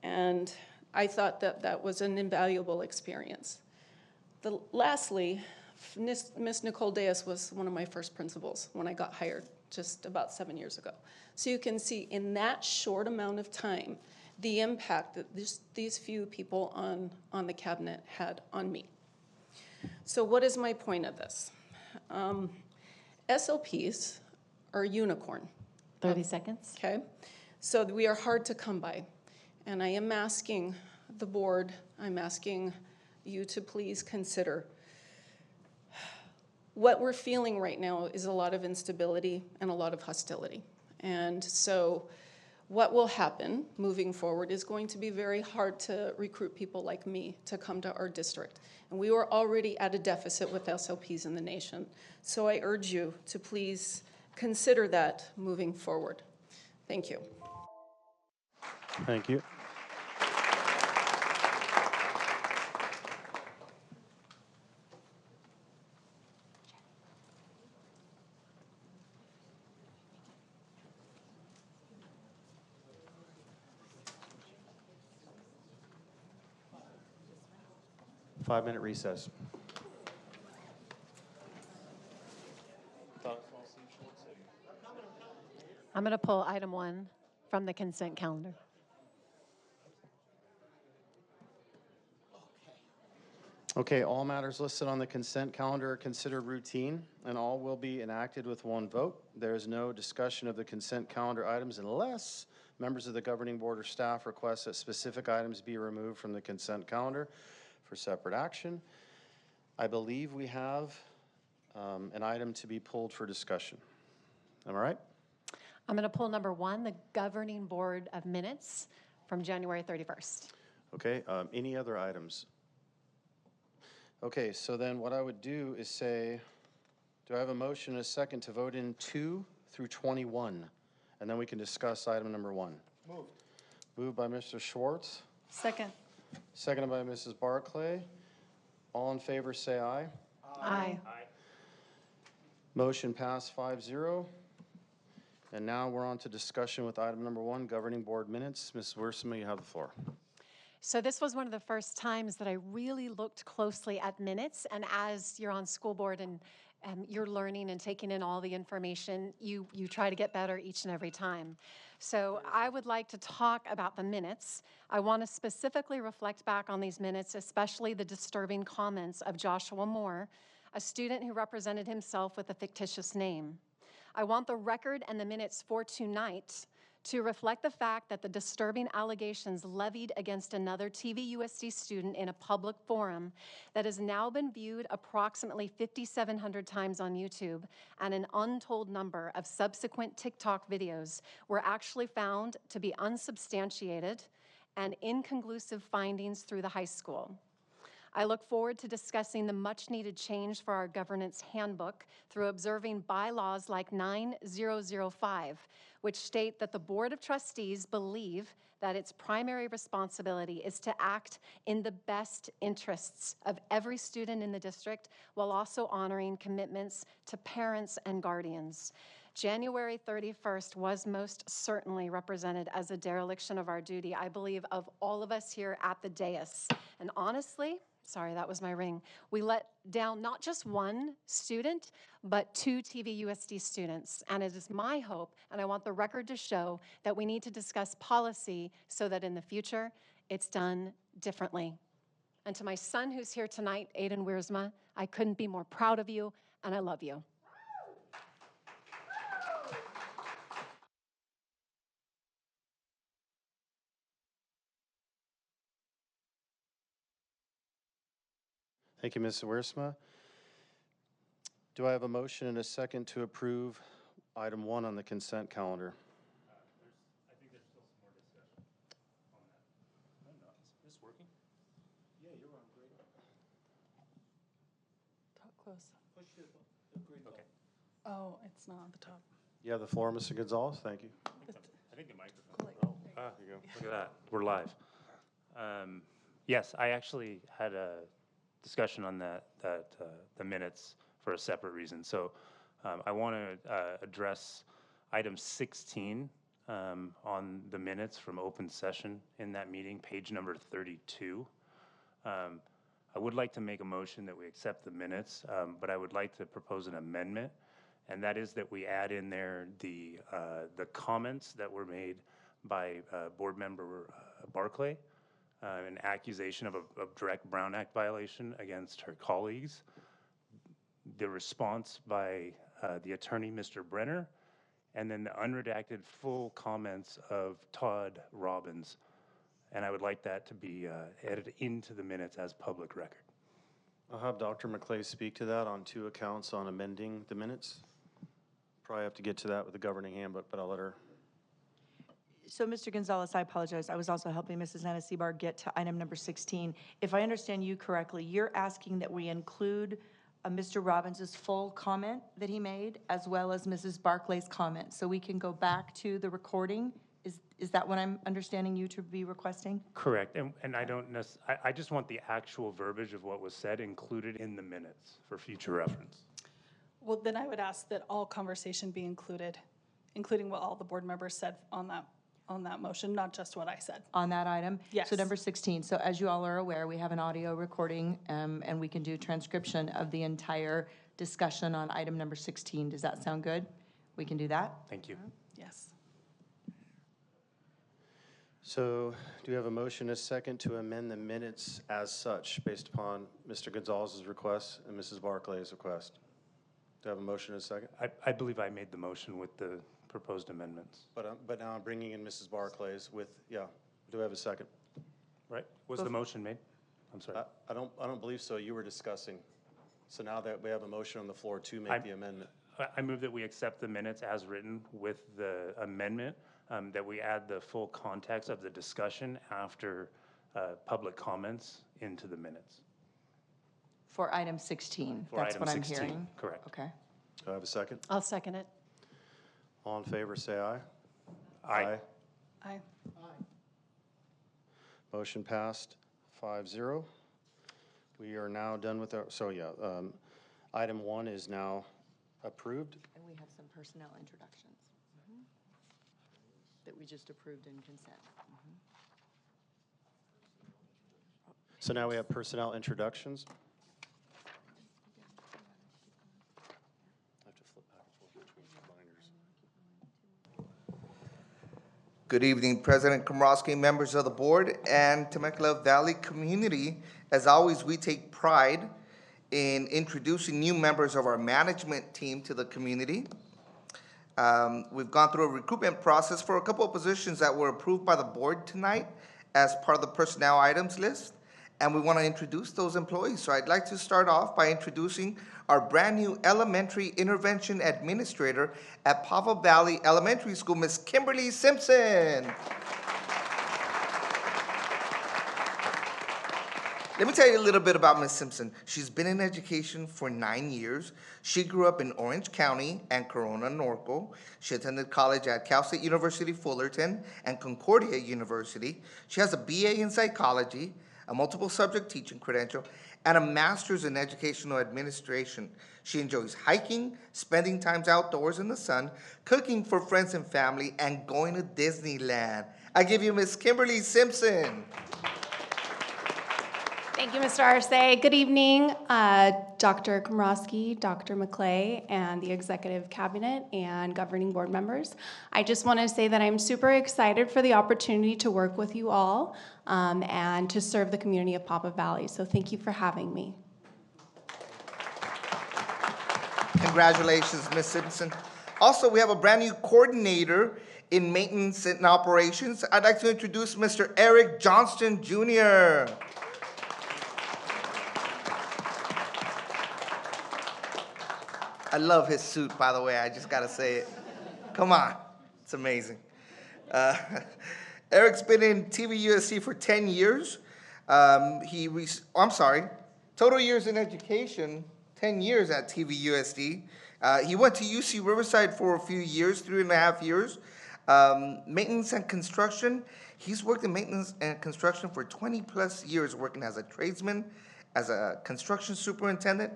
And I thought that that was an invaluable experience. Lastly, Miss Nicole Deas was one of my first principals when I got hired just about 7 years ago. So you can see in that short amount of time, the impact that these few people on the cabinet had on me. So what is my point of this? SLPs are a unicorn. 30 seconds. Okay. So we are hard to come by. And I am asking the board, I'm asking you to please consider what we're feeling right now is a lot of instability and a lot of hostility. And so what will happen moving forward is going to be very hard to recruit people like me to come to our district. And we were already at a deficit with SLPs in the nation. So I urge you to please consider that moving forward. Thank you. Thank you. Five-minute recess. I'm going to pull item 1 from the consent calendar. Okay, all matters listed on the consent calendar are considered routine, and all will be enacted with one vote. There is no discussion of the consent calendar items unless members of the governing board or staff request that specific items be removed from the consent calendar for separate action. I believe we have an item to be pulled for discussion. Am I right? I'm going to pull number 1, the governing board of minutes from January 31st. Okay, any other items? Okay, so then what I would do is say, do I have a motion and a second to vote in 2 through 21? And then we can discuss item number 1. Moved. Moved by Mr. Schwartz. Second. Seconded by Mrs. Barclay. All in favor say aye. Aye. Motion passed 5-0. And now we're on to discussion with item number 1, governing board minutes. Ms. Wiersma, you have the floor. So this was one of the first times that I really looked closely at minutes, and as you're on school board and you're learning and taking in all the information, you try to get better each and every time. So I would like to talk about the minutes. I want to specifically reflect back on these minutes, especially the disturbing comments of Joshua Moore, a student who represented himself with a fictitious name. I want the record and the minutes for tonight to reflect the fact that the disturbing allegations levied against another TVUSD student in a public forum that has now been viewed approximately 5,700 times on YouTube and an untold number of subsequent TikTok videos were actually found to be unsubstantiated and inconclusive findings through the high school. I look forward to discussing the much-needed change for our governance handbook through observing bylaws like 9005, which state that the Board of Trustees believe that its primary responsibility is to act in the best interests of every student in the district while also honoring commitments to parents and guardians. January 31st was most certainly represented as a dereliction of our duty, I believe, of all of us here at the dais. And honestly, Sorry, that was my ring. We let down not just one student, but 2 TVUSD students. And it is my hope, and I want the record to show, that we need to discuss policy so that in the future it's done differently. And to my son who's here tonight, Aiden Wiersma, I couldn't be more proud of you, and I love you. Thank you, Ms. Wiersma. Do I have a motion and a second to approve item 1 on the consent calendar? I think there's still some more discussion on that. No, is this working? Yeah, you're on great. Talk close. Push the green button. Okay. Oh, it's not on the top. You have the floor, Mr. Gonzalez. Thank you. I think the microphone. Oh, there you go. Look at that. We're live. Yes, I actually had a discussion on the minutes for a separate reason. So I want to address item 16 on the minutes from open session in that meeting, page number 32. I would like to make a motion that we accept the minutes, but I would like to propose an amendment, and that is that we add in there the comments that were made by Board Member Barclay, an accusation of a direct Brown Act violation against her colleagues, the response by the attorney, Mr. Brenner, and then the unredacted full comments of Todd Robbins. And I would like that to be added into the minutes as public record. I'll have Dr. McClay speak to that on 2 accounts on amending the minutes. Probably have to get to that with the governing handbook, but I'll let her. So, Mr. Gonzalez, I apologize. I was also helping Mrs. Anna Seabar get to item number 16. If I understand you correctly, you're asking that we include Mr. Robbins' full comment that he made, as well as Mrs. Barclay's comment, so we can go back to the recording. Is that what I'm understanding you to be requesting? Correct, and I don't I just want the actual verbiage of what was said included in the minutes for future reference. Well, then I would ask that all conversation be included, including what all the board members said on that motion, not just what I said. On that item? Yes. So number 16, so as you all are aware, we have an audio recording, and we can do transcription of the entire discussion on item number 16. Does that sound good? We can do that? Thank you. Yes. So do we have a motion and a second to amend the minutes as such, based upon Mr. Gonzalez's request and Mrs. Barclay's request? Do I have a motion and a second? I believe I made the motion with the proposed amendments. But now I'm bringing in Mrs. Barclay's with, yeah. Do I have a second? Right? Was the motion made? I'm sorry. I don't believe so. You were discussing. So now that we have a motion on the floor to make the amendment. I move that we accept the minutes as written with the amendment, that we add the full context of the discussion after public comments into the minutes. For item 16, For that's item what I'm 16, hearing? correct. Okay. Do I have a second? I'll second it. All in favor, say aye. Aye. Aye. Motion passed 5-0. We are now done with our, item 1 is now approved. And we have some personnel introductions that we just approved in consent. So now we have personnel introductions. I have to flip back and forth between binders. Good evening, President Komrosky, members of the board, and Temecula Valley community. As always, we take pride in introducing new members of our management team to the community. We've gone through a recruitment process for a couple of positions that were approved by the board tonight as part of the personnel items list, and we want to introduce those employees. So I'd like to start off by introducing our brand new elementary intervention administrator at Pava Valley Elementary School, Ms. Kimberly Simpson. Let me tell you a little bit about Ms. Simpson. She's been in education for 9 years. She grew up in Orange County and Corona Norco. She attended college at Cal State University Fullerton and Concordia University. She has a BA in psychology, a multiple subject teaching credential, and a master's in educational administration. She enjoys hiking, spending time outdoors in the sun, cooking for friends and family, and going to Disneyland. I give you Ms. Kimberly Simpson. Thank you, Mr. Arce. Good evening, Dr. Komrosky, Dr. McClay, and the Executive Cabinet and Governing Board members. I just want to say that I'm super excited for the opportunity to work with you all and to serve the community of Papa Valley. So thank you for having me. Congratulations, Ms. Simpson. Also, we have a brand new coordinator in maintenance and operations. I'd like to introduce Mr. Eric Johnston, Jr. I love his suit, by the way. I just gotta say it. Come on, it's amazing. Eric's been in TVUSD for 10 years. Total years in education, 10 years at TVUSD. He went to UC Riverside for a few years, 3.5 years. Maintenance and construction. He's worked in maintenance and construction for 20 plus years, working as a tradesman, as a construction superintendent.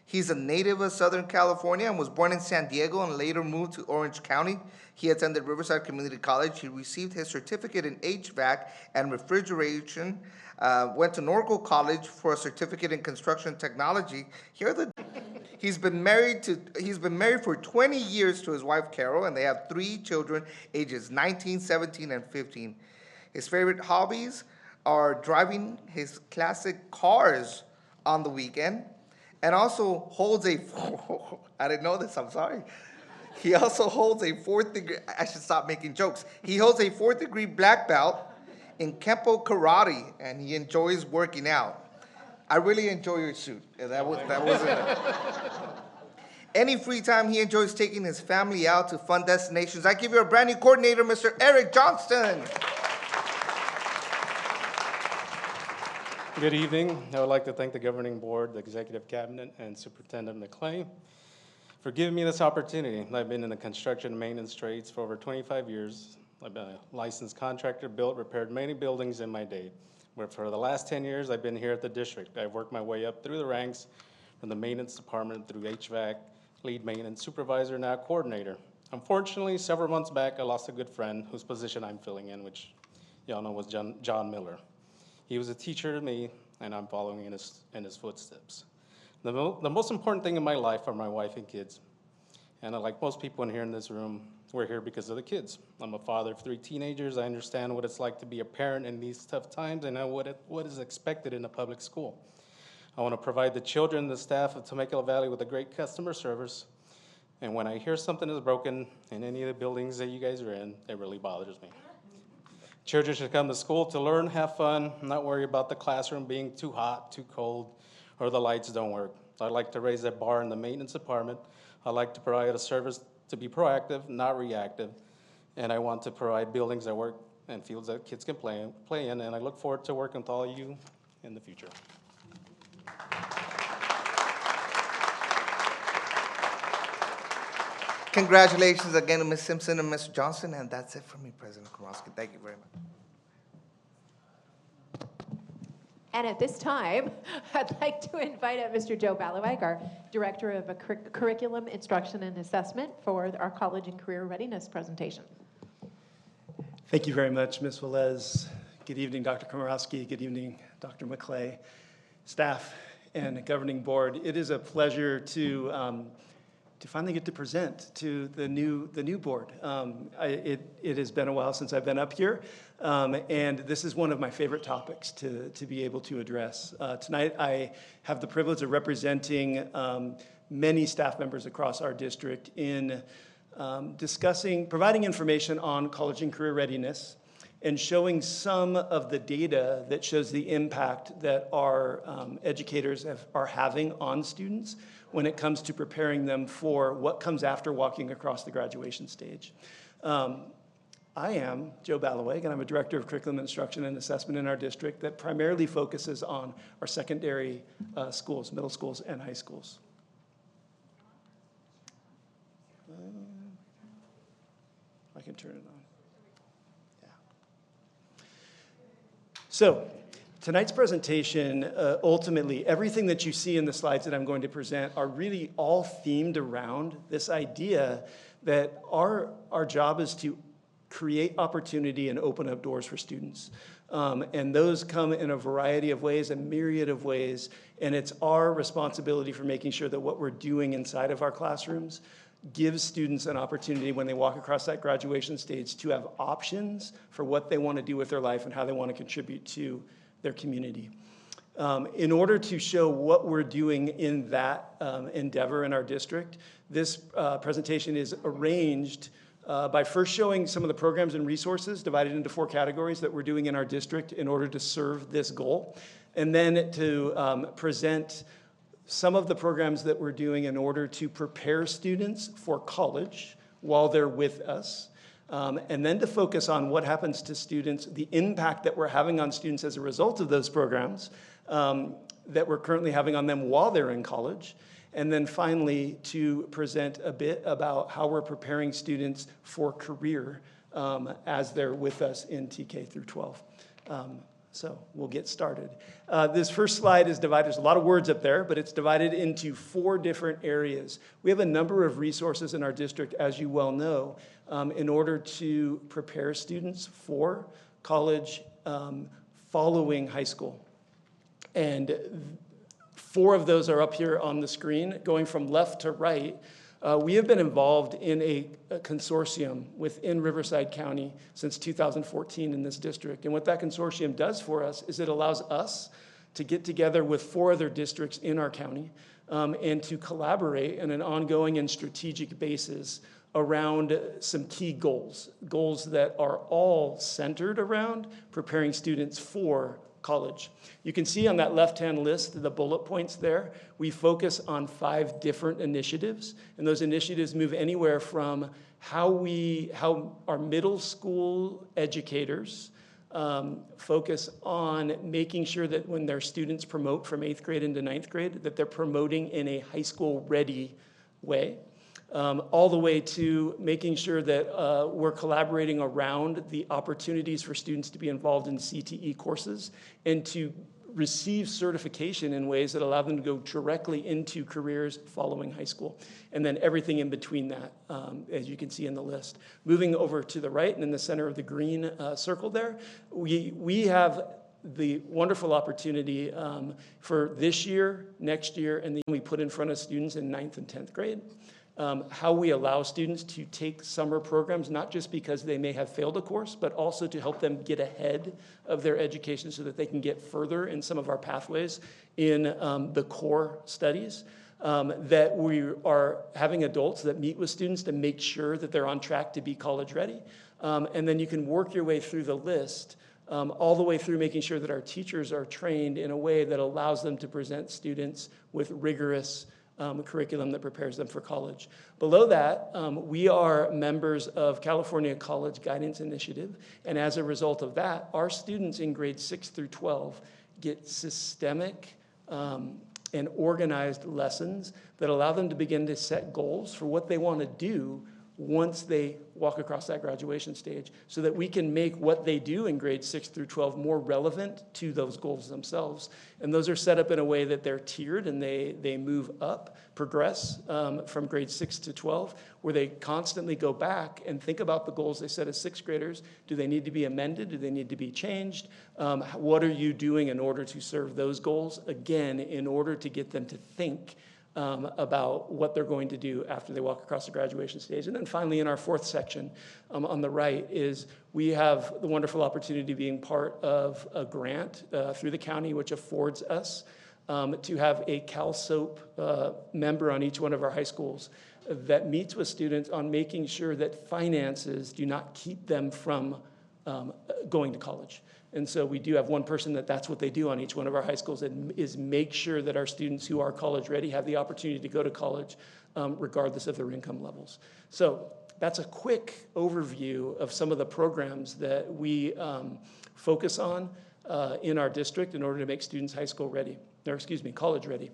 He's a native of Southern California and was born in San Diego and later moved to Orange County. He attended Riverside Community College. He received his certificate in HVAC and refrigeration, went to Norco College for a certificate in construction technology. He's been married for 20 years to his wife Carol, and they have 3 children, ages 19, 17, and 15. His favorite hobbies are driving his classic cars on the weekend, and also holds a, I didn't know this, I'm sorry. He also holds a 4th degree, I should stop making jokes. He holds a 4th degree black belt in Kempo Karate, and he enjoys working out. I really enjoy your suit. That wasn't it. Any free time, he enjoys taking his family out to fun destinations. I give you a brand new coordinator, Mr. Eric Johnston. Good evening. I would like to thank the Governing Board, the Executive Cabinet, and Superintendent McClay for giving me this opportunity. I've been in the construction and maintenance trades for over 25 years. I've been a licensed contractor, repaired many buildings in my day. But for the last 10 years, I've been here at the district. I've worked my way up through the ranks from the maintenance department through HVAC, lead maintenance supervisor, now coordinator. Unfortunately, several months back, I lost a good friend whose position I'm filling in, which y'all know was John Miller. He was a teacher to me, and I'm following in his footsteps. The most important thing in my life are my wife and kids. And like most people in here in this room, we're here because of the kids. I'm a father of 3 teenagers. I understand what it's like to be a parent in these tough times, and know what is expected in a public school. I want to provide the children and the staff of Temecula Valley with a great customer service. And when I hear something is broken in any of the buildings that you guys are in, it really bothers me. Children should come to school to learn, have fun, not worry about the classroom being too hot, too cold, or the lights don't work. I'd like to raise that bar in the maintenance department. I'd like to provide a service to be proactive, not reactive. And I want to provide buildings that work and fields that kids can play in. And I look forward to working with all of you in the future. Congratulations again to Ms. Simpson and Mr. Johnson, and that's it for me, President Komrosky. Thank you very much. And at this time, I'd like to invite up Mr. Joe Balawag, our Director of Curriculum, Instruction, and Assessment, for our College and Career Readiness presentation. Thank you very much, Ms. Velez. Good evening, Dr. Komrosky. Good evening, Dr. McClay, staff, and governing board. It is a pleasure to finally get to present to the new board. It has been a while since I've been up here, and this is one of my favorite topics to be able to address. Tonight I have the privilege of representing many staff members across our district in providing information on college and career readiness and showing some of the data that shows the impact that our educators are having on students when it comes to preparing them for what comes after walking across the graduation stage. I am Joe Balawag, and I'm a Director of Curriculum Instruction and Assessment in our district that primarily focuses on our secondary schools, middle schools, and high schools. I can turn it on. Yeah. So, tonight's presentation, ultimately, everything that you see in the slides that I'm going to present are really all themed around this idea that our job is to create opportunity and open up doors for students. And those come in a variety of ways, a myriad of ways, and it's our responsibility for making sure that what we're doing inside of our classrooms gives students an opportunity when they walk across that graduation stage to have options for what they want to do with their life and how they want to contribute to their community. In order to show what we're doing in that endeavor in our district, this presentation is arranged by first showing some of the programs and resources divided into 4 categories that we're doing in our district in order to serve this goal, and then to present some of the programs that we're doing in order to prepare students for college while they're with us, and then to focus on what happens to students, the impact that we're having on students as a result of those programs that we're currently having on them while they're in college, and then finally to present a bit about how we're preparing students for career as they're with us in TK through 12. So we'll get started. This first slide is divided, there's a lot of words up there, but it's divided into 4 different areas. We have a number of resources in our district, as you well know, in order to prepare students for college following high school. And 4 of those are up here on the screen. Going from left to right, we have been involved in a consortium within Riverside County since 2014 in this district. And what that consortium does for us is it allows us to get together with 4 other districts in our county and to collaborate on an ongoing and strategic basis around some key goals that are all centered around preparing students for college. You can see on that left-hand list, the bullet points there, we focus on 5 different initiatives, and those initiatives move anywhere from how our middle school educators focus on making sure that when their students promote from 8th grade into 9th grade, that they're promoting in a high school ready way. All the way to making sure that we're collaborating around the opportunities for students to be involved in CTE courses and to receive certification in ways that allow them to go directly into careers following high school. And then everything in between that, as you can see in the list. Moving over to the right and in the center of the green circle there, we have the wonderful opportunity for this year, next year, and then we put in front of students in 9th and 10th grade. How we allow students to take summer programs, not just because they may have failed a course, but also to help them get ahead of their education so that they can get further in some of our pathways in the core studies. That we are having adults that meet with students to make sure that they're on track to be college ready. And then you can work your way through the list all the way through making sure that our teachers are trained in a way that allows them to present students with rigorous curriculum that prepares them for college. Below that, we are members of California College Guidance Initiative, and as a result of that, our students in grades 6 through 12 get systemic and organized lessons that allow them to begin to set goals for what they want to do once they walk across that graduation stage, so that we can make what they do in grades 6 through 12 more relevant to those goals themselves. And those are set up in a way that they're tiered and they move up, progress from grades 6 to 12, where they constantly go back and think about the goals they set as 6th graders. Do they need to be amended? Do they need to be changed? What are you doing in order to serve those goals? Again, in order to get them to think about what they're going to do after they walk across the graduation stage. And then finally, in our 4th section on the right is we have the wonderful opportunity of being part of a grant through the county, which affords us to have a CalSOAP member on each one of our high schools that meets with students on making sure that finances do not keep them from going to college. And so we do have one person that's what they do on each one of our high schools, and is make sure that our students who are college ready have the opportunity to go to college regardless of their income levels. So that's a quick overview of some of the programs that we focus on in our district in order to make students college ready.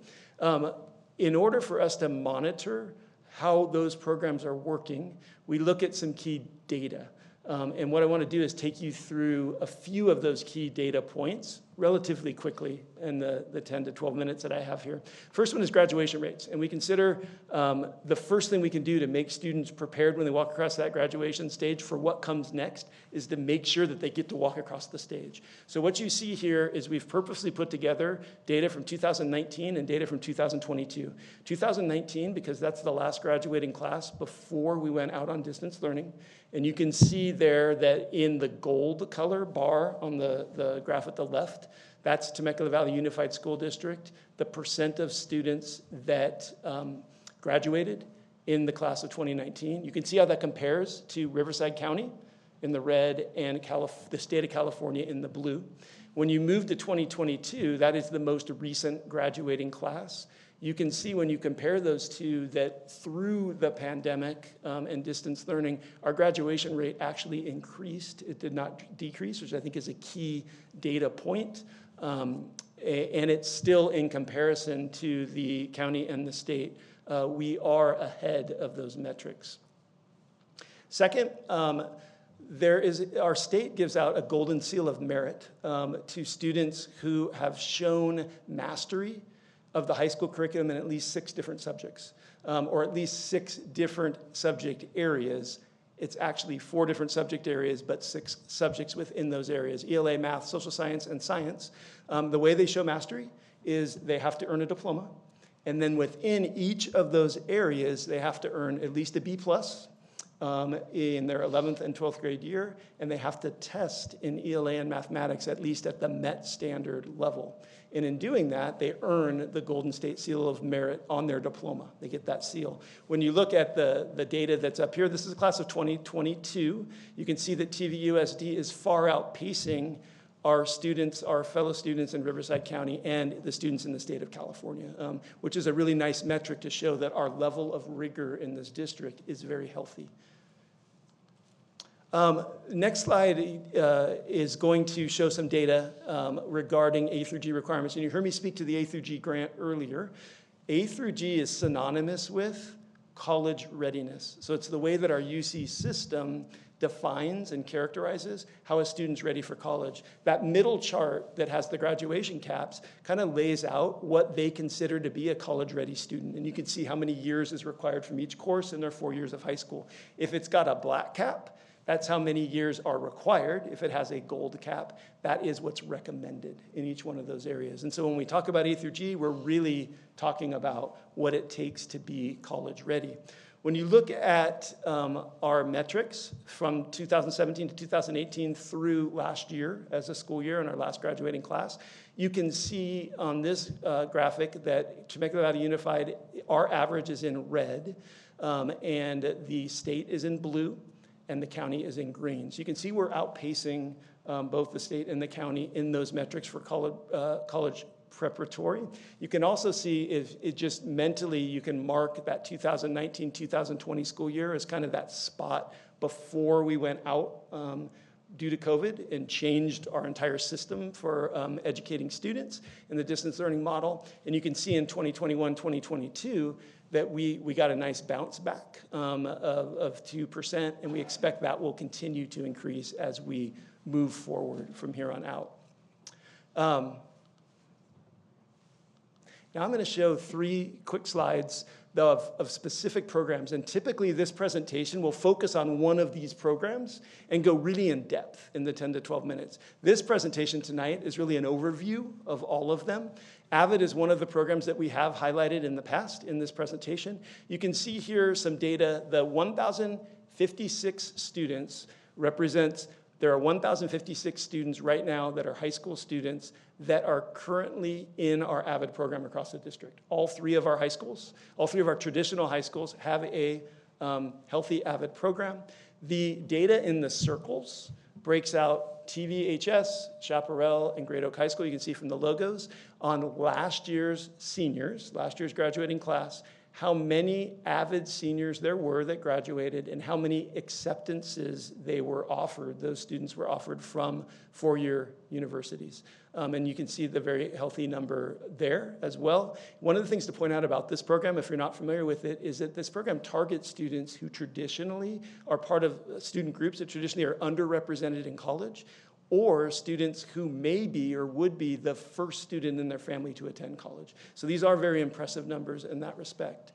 In order for us to monitor how those programs are working, we look at some key data. And what I want to do is take you through a few of those key data points relatively quickly in the 10 to 12 minutes that I have here. First one is graduation rates. And we consider the first thing we can do to make students prepared when they walk across that graduation stage for what comes next is to make sure that they get to walk across the stage. So what you see here is we've purposely put together data from 2019 and data from 2022. 2019, because that's the last graduating class before we went out on distance learning. And you can see there that in the gold color bar on the graph at the left, that's Temecula Valley Unified School District, the percent of students that graduated in the class of 2019. You can see how that compares to Riverside County in the red and the state of California in the blue. When you move to 2022, that is the most recent graduating class. You can see when you compare those two that through the pandemic and distance learning, our graduation rate actually increased. It did not decrease, which I think is a key data point. And it's still in comparison to the county and the state. We are ahead of those metrics. Second, our state gives out a golden seal of merit to students who have shown mastery of the high school curriculum in at least 6 different subjects, or at least 6 different subject areas. It's actually 4 different subject areas, but 6 subjects within those areas: ELA, math, social science, and science. The way they show mastery is they have to earn a diploma, and then within each of those areas, they have to earn at least a B+ in their 11th and 12th grade year, and they have to test in ELA and mathematics at least at the MET standard level. And in doing that, they earn the Golden State Seal of Merit on their diploma. They get that seal. When you look at the data that's up here, this is a class of 2022. You can see that TVUSD is far outpacing our students, our fellow students in Riverside County and the students in the state of California, which is a really nice metric to show that our level of rigor in this district is very healthy. Next slide is going to show some data regarding A through G requirements. And you heard me speak to the A through G grant earlier. A through G is synonymous with college readiness. So it's the way that our UC system defines and characterizes how a student's ready for college. That middle chart that has the graduation caps kind of lays out what they consider to be a college-ready student. And you can see how many years is required from each course in their 4 years of high school. If it's got a black cap, that's how many years are required. If it has a gold cap, that is what's recommended in each one of those areas. And so when we talk about A through G, we're really talking about what it takes to be college ready. When you look at our metrics from 2017 to 2018 through last year as a school year in our last graduating class, you can see on this graphic that Temecula Valley Unified, our average is in red, and the state is in blue, and the county is in green. So you can see we're outpacing both the state and the county in those metrics for college preparatory. You can also see if it just mentally, you can mark that 2019-2020 school year as kind of that spot before we went out due to COVID and changed our entire system for educating students in the distance learning model. And you can see in 2021, 2022, that we got a nice bounce back of 2%, and we expect that will continue to increase as we move forward from here on out. Now I'm going to show 3 quick slides of specific programs, and typically this presentation will focus on one of these programs and go really in depth in the 10 to 12 minutes. This presentation tonight is really an overview of all of them. AVID is one of the programs that we have highlighted in the past in this presentation. You can see here some data. The 1,056 students represents, there are 1,056 students right now that are high school students that are currently in our AVID program across the district. All 3 of our high schools, all 3 of our traditional high schools have a healthy AVID program. The data in the circles breaks out TVHS, Chaparral, and Great Oak High School. You can see from the logos on last year's seniors, last year's graduating class, how many AVID seniors there were that graduated and how many acceptances they were offered, those students were offered from 4-year universities. And you can see the very healthy number there as well. One of the things to point out about this program, if you're not familiar with it, is that this program targets students who traditionally are part of student groups that traditionally are underrepresented in college or students who may be or would be the first student in their family to attend college. So these are very impressive numbers in that respect.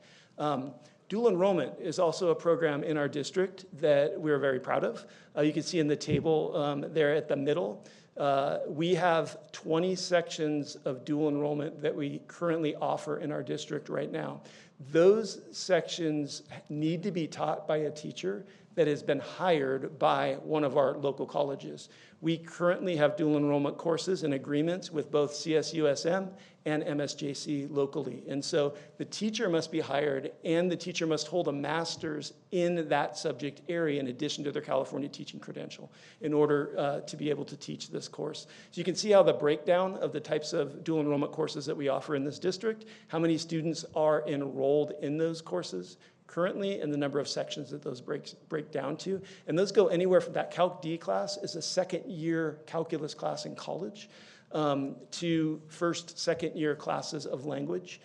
Dual enrollment is also a program in our district that we're very proud of. You can see in the table there at the middle, we have 20 sections of dual enrollment that we currently offer in our district right now. Those sections need to be taught by a teacher that has been hired by one of our local colleges. We currently have dual enrollment courses and agreements with both CSUSM and MSJC locally. And so the teacher must be hired and the teacher must hold a master's in that subject area in addition to their California teaching credential in order to be able to teach this course. So you can see how the breakdown of the types of dual enrollment courses that we offer in this district, how many students are enrolled in those courses currently, and the number of sections that those break down to. And those go anywhere from that Calc D class is a second-year calculus class in college to first, second-year classes of language.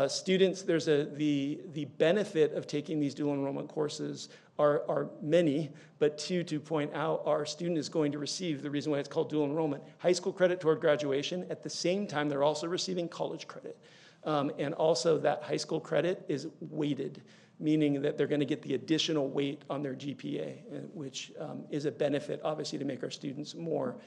Students, there's the benefit of taking these dual enrollment courses are many, but two to point out, our student is going to receive, the reason why it's called dual enrollment, high school credit toward graduation. At the same time, they're also receiving college credit. And also that high school credit is weighted, meaning that they're going to get the additional weight on their GPA, which is a benefit, obviously, to make our students more,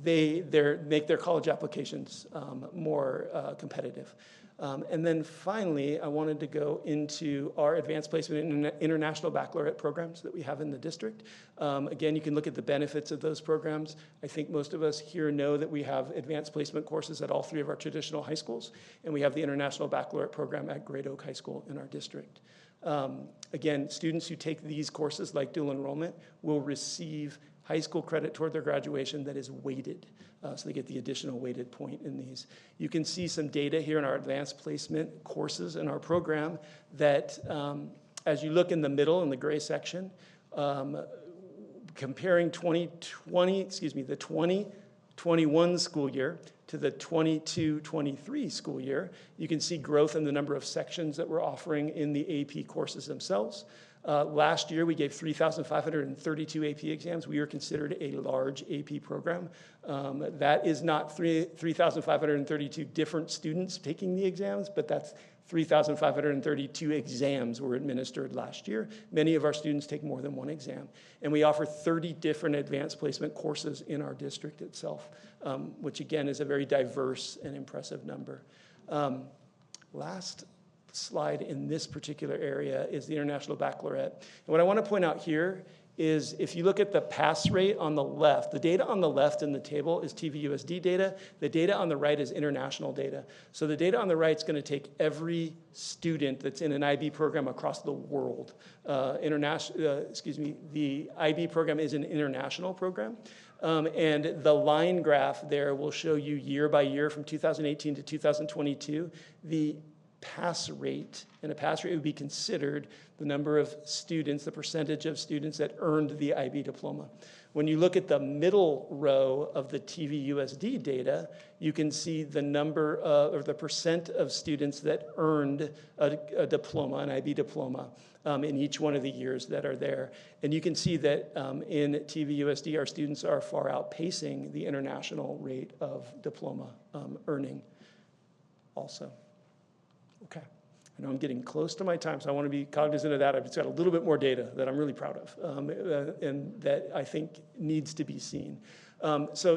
make their college applications more competitive. And then finally, I wanted to go into our advanced placement and international baccalaureate programs that we have in the district. Again, you can look at the benefits of those programs. I think most of us here know that we have advanced placement courses at all three of our traditional high schools, and we have the international baccalaureate program at Great Oak High School in our district. Again, students who take these courses like dual enrollment will receive high school credit toward their graduation that is weighted. So they get the additional weighted point in these. You can see some data here in our advanced placement courses in our program that as you look in the middle in the gray section, comparing the 2021 school year to the 22-23 school year, you can see growth in the number of sections that we're offering in the AP courses themselves. Last year, we gave 3,532 AP exams. We are considered a large AP program. That is not 3,532 different students taking the exams, but that's 3,532 exams were administered last year. Many of our students take more than one exam. And we offer 30 different advanced placement courses in our district itself, which again is a very diverse and impressive number. Last slide in this particular area is the International Baccalaureate. And what I want to point out here is if you look at the pass rate on the left, the data on the left in the table is TVUSD data. The data on the right is international data. So the data on the right is going to take every student that's in an IB program across the world. The IB program is an international program. And the line graph there will show you year by year from 2018 to 2022, the pass rate, and a pass rate would be considered the number of students, the percentage of students that earned the IB diploma. When you look at the middle row of the TVUSD data, you can see the number or the percent of students that earned a diploma, an IB diploma, in each one of the years that are there. And you can see that in TVUSD, our students are far outpacing the international rate of diploma earning also. Okay, I know I'm getting close to my time, so I want to be cognizant of that. I've just got a little bit more data that I'm really proud of and that I think needs to be seen. So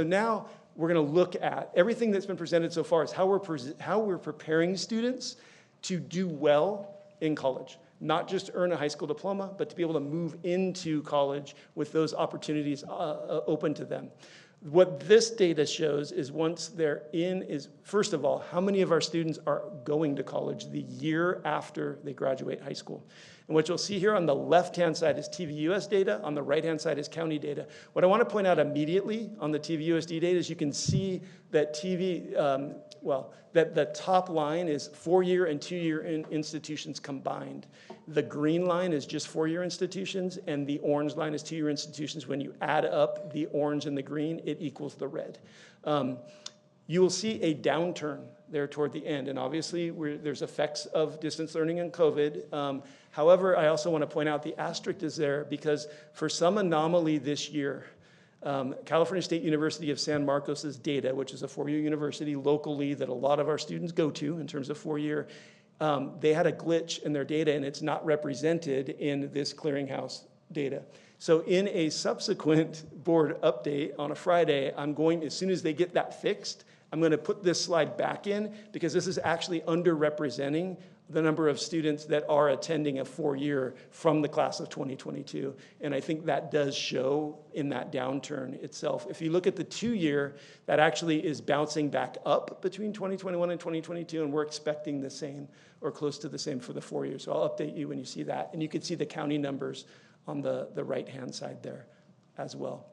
now we're going to look at everything that's been presented so far is how we're preparing students to do well in college. Not just earn a high school diploma, but to be able to move into college with those opportunities open to them. What this data shows is once they're in is, first of all, how many of our students are going to college the year after they graduate high school. And what you'll see here on the left-hand side is TVUS data, on the right-hand side is county data. What I want to point out immediately on the TVUSD data is you can see that that the top line is 4-year and 2-year institutions combined. The green line is just 4-year institutions, and the orange line is 2-year institutions. When you add up the orange and the green, it equals the red. You will see a downturn there toward the end, and obviously there's effects of distance learning and COVID. However, I also want to point out the asterisk is there because for some anomaly this year, California State University of San Marcos's data, which is a four-year university locally that a lot of our students go to in terms of four-year, they had a glitch in their data and it's not represented in this clearinghouse data. So in a subsequent board update on a Friday, I'm going, as soon as they get that fixed, I'm going to put this slide back in because this is actually underrepresenting the number of students that are attending a four-year from the class of 2022. And I think that does show in that downturn itself. If you look at the two-year, that actually is bouncing back up between 2021 and 2022, and we're expecting the same or close to the same for the four-year. So I'll update you when you see that. And you can see the county numbers on the right-hand side there as well.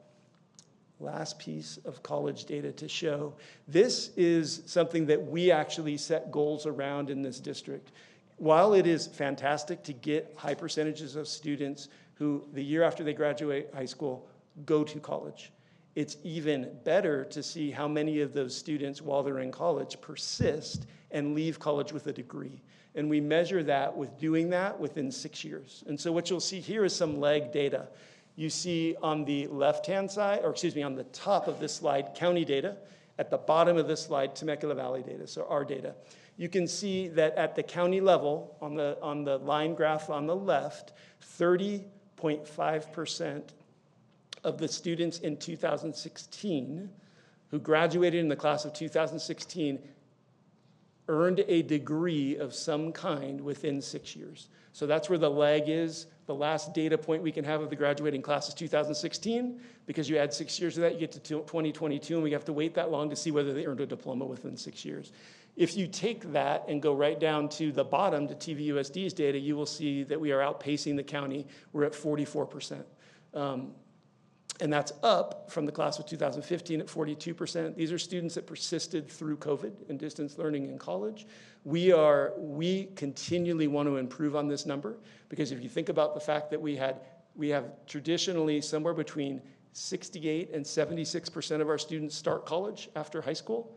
Last piece of college data to show. This is something that we actually set goals around in this district. While it is fantastic to get high percentages of students who, the year after they graduate high school, go to college, it's even better to see how many of those students, while they're in college, persist and leave college with a degree. And we measure that with doing that within 6 years. And so what you'll see here is some leg data. You see on the left-hand side, or excuse me, on the top of this slide, county data. At the bottom of this slide, Temecula Valley data, so our data. You can see that at the county level, on the line graph on the left, 30.5% of the students in 2016 who graduated in the class of 2016 earned a degree of some kind within 6 years. So that's where the lag is. The last data point we can have of the graduating class is 2016. Because you add 6 years of that, you get to 2022, and we have to wait that long to see whether they earned a diploma within 6 years. If you take that and go right down to the bottom, to TVUSD's data, you will see that we are outpacing the county. We're at 44%. And that's up from the class of 2015 at 42%. These are students that persisted through COVID and distance learning in college. We continually want to improve on this number because if you think about the fact that we have traditionally somewhere between 68 and 76% of our students start college after high school,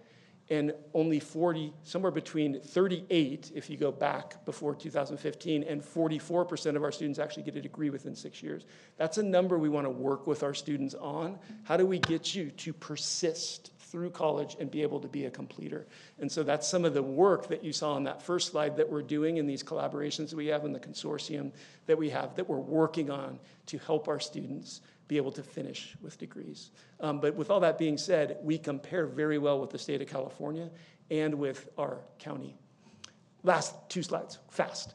and only 40, somewhere between 38, if you go back before 2015, and 44% of our students actually get a degree within 6 years. That's a number we want to work with our students on. How do we get you to persist through college and be able to be a completer? And so that's some of the work that you saw on that first slide that we're doing in these collaborations that we have in the consortium that we have, that we're working on to help our students be able to finish with degrees. But with all that being said, we compare very well with the state of California and with our county. Last two slides, fast.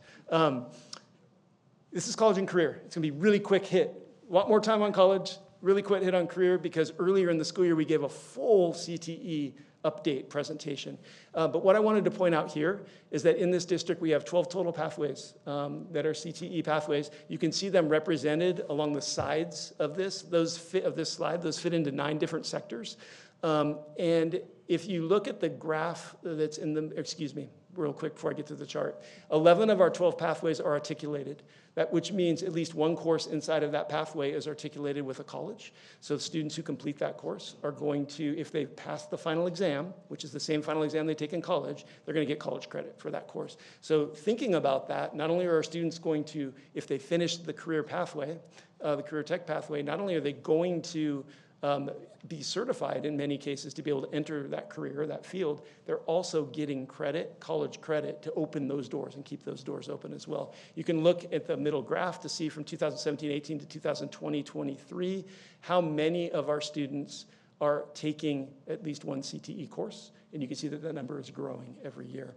This is college and career. It's gonna be really quick hit. A lot more time on college, really quick hit on career because earlier in the school year we gave a full CTE update presentation. But what I wanted to point out here is that in this district we have 12 total pathways that are CTE pathways. You can see them represented along the sides of this. Those fit into 9 different sectors. And if you look at the graph that's in the, excuse me, real quick before I get to the chart, 11 of our 12 pathways are articulated, which means at least one course inside of that pathway is articulated with a college. So the students who complete that course are going to, if they pass the final exam, which is the same final exam they take in college, they're going to get college credit for that course. So thinking about that, not only are our students going to, if they finish the career pathway, the career tech pathway, not only are they going to be certified in many cases to be able to enter that career, that field, they're also getting credit, college credit, to open those doors and keep those doors open as well. You can look at the middle graph to see from 2017-18 to 2020-23 how many of our students are taking at least one CTE course, and you can see that the number is growing every year.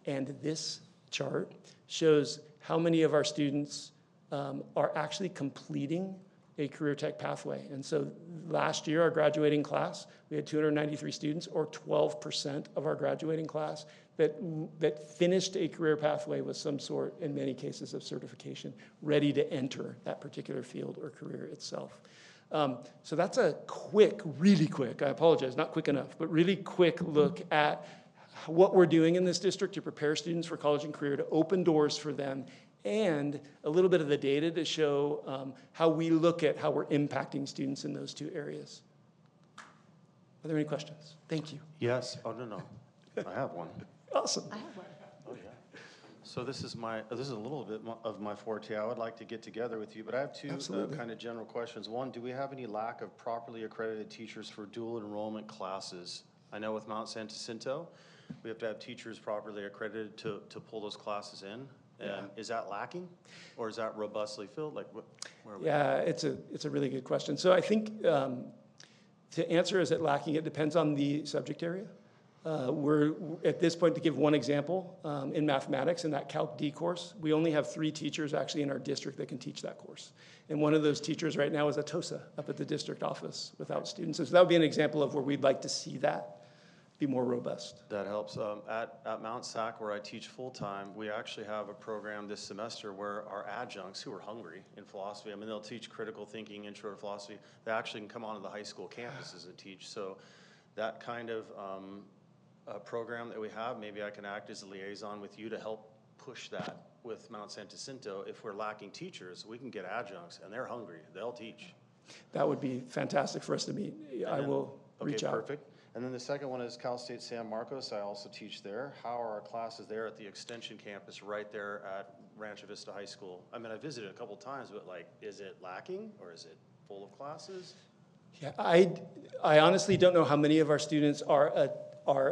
And this chart shows how many of our students are actually completing a career tech pathway. And so last year, our graduating class, we had 293 students, or 12% of our graduating class, that finished a career pathway with some sort, in many cases, of certification, ready to enter that particular field or career itself. So that's a quick, really quick, I apologize, not quick enough, but really quick look at what we're doing in this district to prepare students for college and career, to open doors for them, and a little bit of the data to show how we look at how we're impacting students in those two areas. Are there any questions? Thank you. Yes, oh, no, I have one. Awesome. I have one. Oh, yeah. So this is a little bit of my forte. I would like to get together with you, but I have two Absolutely. kind of general questions. One, do we have any lack of properly accredited teachers for dual enrollment classes? I know with Mount San Jacinto, we have to have teachers properly accredited to pull those classes in. Is that lacking, or is that robustly filled? Like, where are we? Yeah, it's a really good question. So I think to answer, is it lacking? It depends on the subject area. We're at this point, to give one example, in mathematics, in that Calc D course, we only have 3 teachers actually in our district that can teach that course. And one of those teachers right now is a TOSA up at the district office without students. And so that would be an example of where we'd like to see that be more robust. That helps. At Mount Sac, where I teach full-time, we actually have a program this semester where our adjuncts who are hungry in philosophy, I mean, they'll teach critical thinking, intro to philosophy, they actually can come onto the high school campuses and teach. So that kind of program that we have, maybe I can act as a liaison with you to help push that with Mount San Jacinto. If we're lacking teachers, we can get adjuncts, and they're hungry. They'll teach. That would be fantastic for us to meet. I will reach out. Okay, perfect. And then the second one is Cal State San Marcos. I also teach there. How are our classes there at the extension campus right there at Rancho Vista High School? I mean, I visited a couple times, but like, is it lacking or is it full of classes? Yeah, I honestly don't know how many of our students are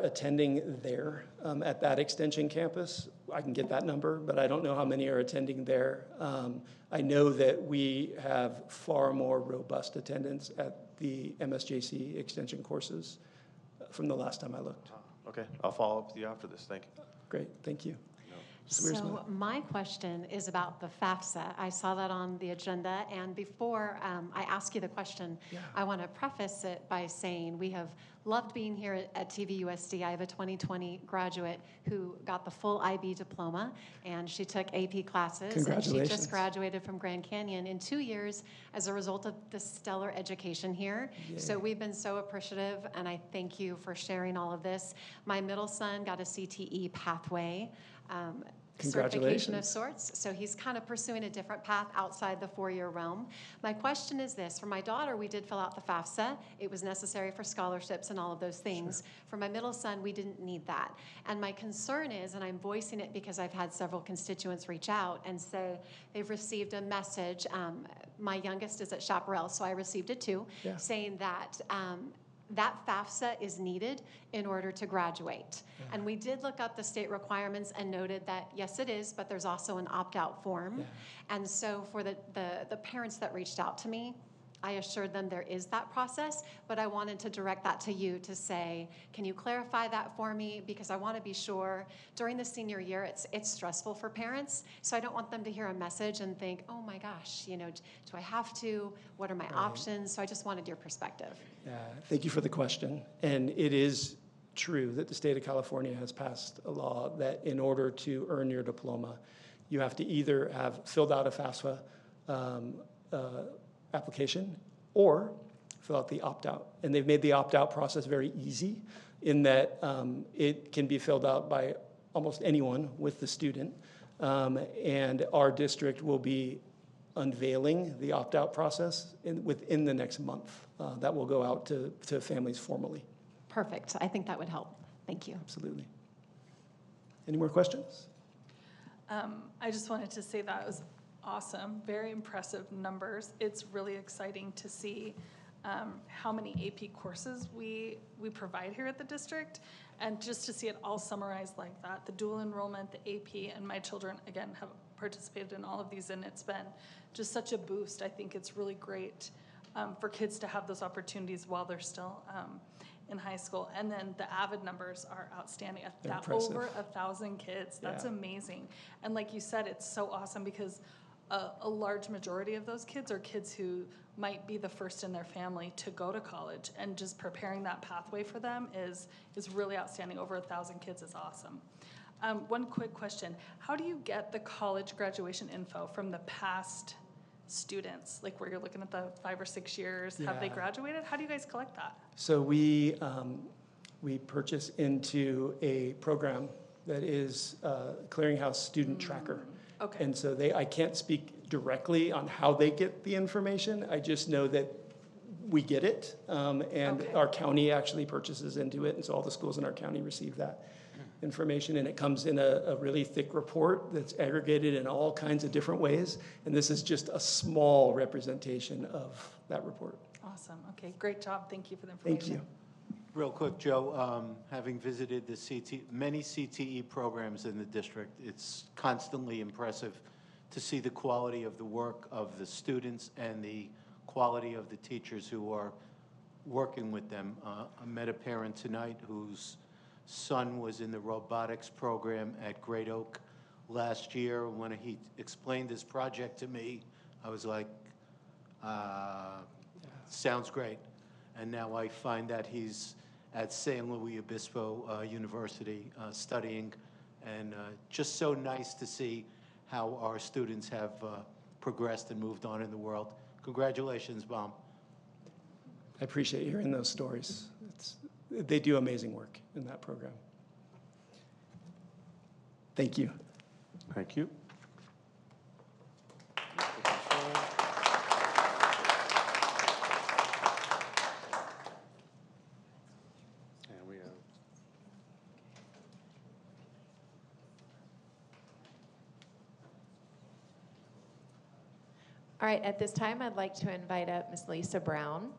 attending there at that extension campus. I can get that number, but I don't know how many are attending there. I know that we have far more robust attendance at the MSJC extension courses from the last time I looked. Okay, I'll follow up with you after this. Thank you. Great, thank you. So my question is about the FAFSA. I saw that on the agenda, and before I ask you the question, I want to preface it by saying we have loved being here at TVUSD. I have a 2020 graduate who got the full IB diploma, and she took AP classes, and she just graduated from Grand Canyon in 2 years as a result of the stellar education here. Yay. So we've been so appreciative, and I thank you for sharing all of this. My middle son got a CTE pathway certification of sorts, so he's kind of pursuing a different path outside the 4-year realm. My question is this: for my daughter, we did fill out the FAFSA. It was necessary for scholarships and all of those things. Sure. For my middle son, we didn't need that. And my concern is, and I'm voicing it because I've had several constituents reach out and say they've received a message. My youngest is at Chaparral, so I received it too, saying that that FAFSA is needed in order to graduate. Yeah. And we did look up the state requirements and noted that, yes, it is, but there's also an opt-out form. Yeah. And so for the parents that reached out to me, I assured them there is that process, but I wanted to direct that to you to say, can you clarify that for me? Because I want to be sure during the senior year, it's stressful for parents, so I don't want them to hear a message and think, oh my gosh, do I have to? What are my options? So I just wanted your perspective. Yeah, thank you for the question. And it is true that the state of California has passed a law that in order to earn your diploma, you have to either have filled out a FAFSA application or fill out the opt-out. And they've made the opt-out process very easy in that it can be filled out by almost anyone with the student. And our district will be unveiling the opt-out process within the next month. That will go out to families formally. Perfect. I think that would help. Thank you. Absolutely. Any more questions? I just wanted to say that was awesome, very impressive numbers. It's really exciting to see how many AP courses we provide here at the district, and just to see it all summarized like that, the dual enrollment, the AP, and my children, again, have participated in all of these, and it's been just such a boost. I think it's really great for kids to have those opportunities while they're still in high school. And then the AVID numbers are outstanding. Over 1,000 kids. That's amazing. And like you said, it's so awesome because a large majority of those kids are kids who might be the first in their family to go to college, and just preparing that pathway for them is really outstanding. Over 1,000 kids is awesome. One quick question: how do you get the college graduation info from the past students, like where you're looking at the 5 or 6 years? Have they graduated? How do you guys collect that? So we purchase into a program that is Clearinghouse Student Tracker. Okay. And so I can't speak directly on how they get the information. I just know that we get it, and our county actually purchases into it, and so all the schools in our county receive that information, and it comes in a really thick report that's aggregated in all kinds of different ways, and this is just a small representation of that report. Awesome. Okay, great job. Thank you for the information. Thank you. Real quick, Joe, having visited the many CTE programs in the district, it's constantly impressive to see the quality of the work of the students and the quality of the teachers who are working with them. I met a parent tonight whose son was in the robotics program at Great Oak last year. When he explained this project to me, I was like, sounds great. And now I find that he's at San Luis Obispo University studying, and just so nice to see how our students have progressed and moved on in the world. Congratulations, Mom. I appreciate hearing those stories. They do amazing work in that program. Thank you. Thank you. And we have All right, at this time, I'd like to invite up Ms. Lisa Brown.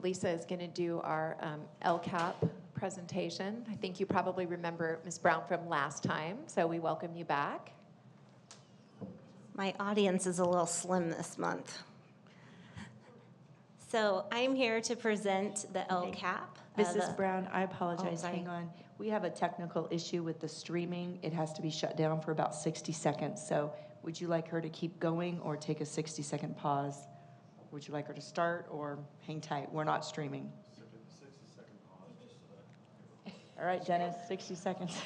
Lisa is going to do our LCAP presentation. I think you probably remember Ms. Brown from last time, so we welcome you back. My audience is a little slim this month. So I'm here to present the LCAP. Mrs. Brown, I apologize. sorry. Hang on. We have a technical issue with the streaming. It has to be shut down for about 60 seconds. So would you like her to keep going or take a 60-second pause? Would you like her to start or hang tight? We're not streaming. 60-second pause, just so that. All right, Dennis, 60 seconds.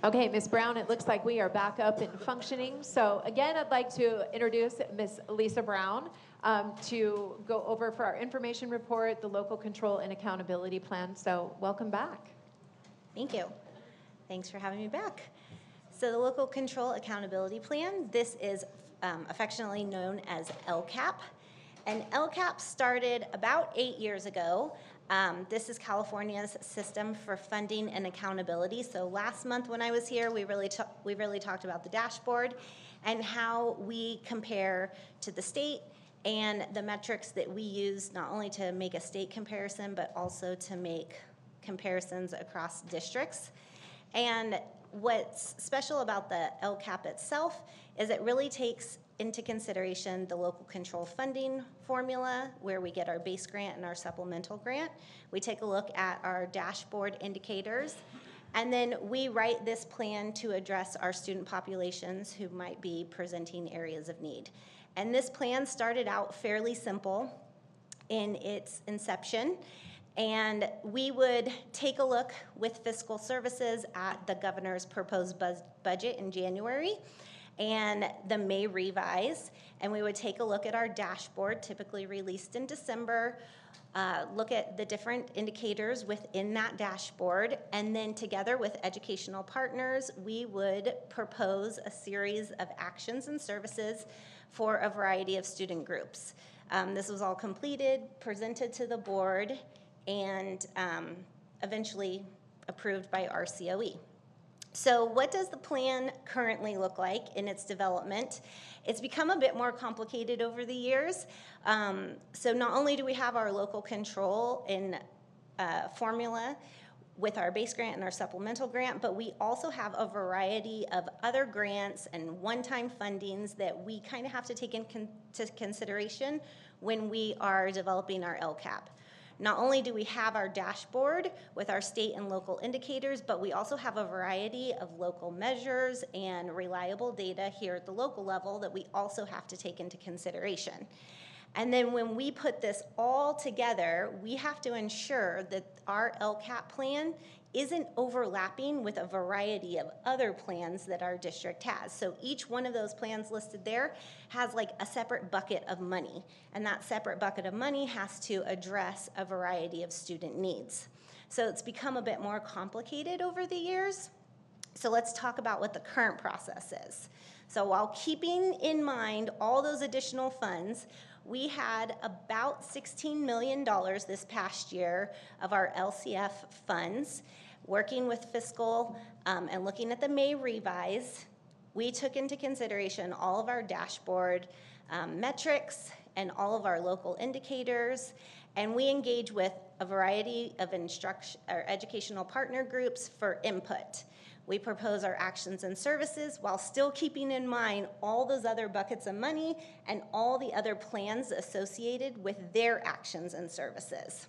Okay, Ms. Brown, it looks like we are back up and functioning. So again, I'd like to introduce Ms. Lisa Brown to go over for our information report, the local control and accountability plan. So welcome back. Thank you. Thanks for having me back. So the Local Control Accountability Plan, this is affectionately known as LCAP. And LCAP started about 8 years ago. This is California's system for funding and accountability. So last month when I was here, we really talked about the dashboard and how we compare to the state and the metrics that we use not only to make a state comparison, but also to make comparisons across districts. And what's special about the LCAP itself is it really takes into consideration the local control funding formula, where we get our base grant and our supplemental grant. We take a look at our dashboard indicators, and then we write this plan to address our student populations who might be presenting areas of need. And this plan started out fairly simple in its inception, and we would take a look with fiscal services at the governor's proposed budget in January and the May revise, and we would take a look at our dashboard, typically released in December, look at the different indicators within that dashboard, and then together with educational partners, we would propose a series of actions and services for a variety of student groups. This was all completed, presented to the board, and eventually approved by our COE. So what does the plan currently look like in its development? It's become a bit more complicated over the years. So not only do we have our local control in formula with our base grant and our supplemental grant, but we also have a variety of other grants and one-time fundings that we kind of have to take into consideration when we are developing our LCAP. Not only do we have our dashboard with our state and local indicators, but we also have a variety of local measures and reliable data here at the local level that we also have to take into consideration. And then when we put this all together, we have to ensure that our LCAP plan isn't overlapping with a variety of other plans that our district has. So each one of those plans listed there has like a separate bucket of money, and that separate bucket of money has to address a variety of student needs. So it's become a bit more complicated over the years. So let's talk about what the current process is. So while keeping in mind all those additional funds, we had about $16 million this past year of our LCF funds. Working with fiscal and looking at the May revise, we took into consideration all of our dashboard metrics and all of our local indicators, and we engage with a variety of educational partner groups for input. We propose our actions and services while still keeping in mind all those other buckets of money and all the other plans associated with their actions and services.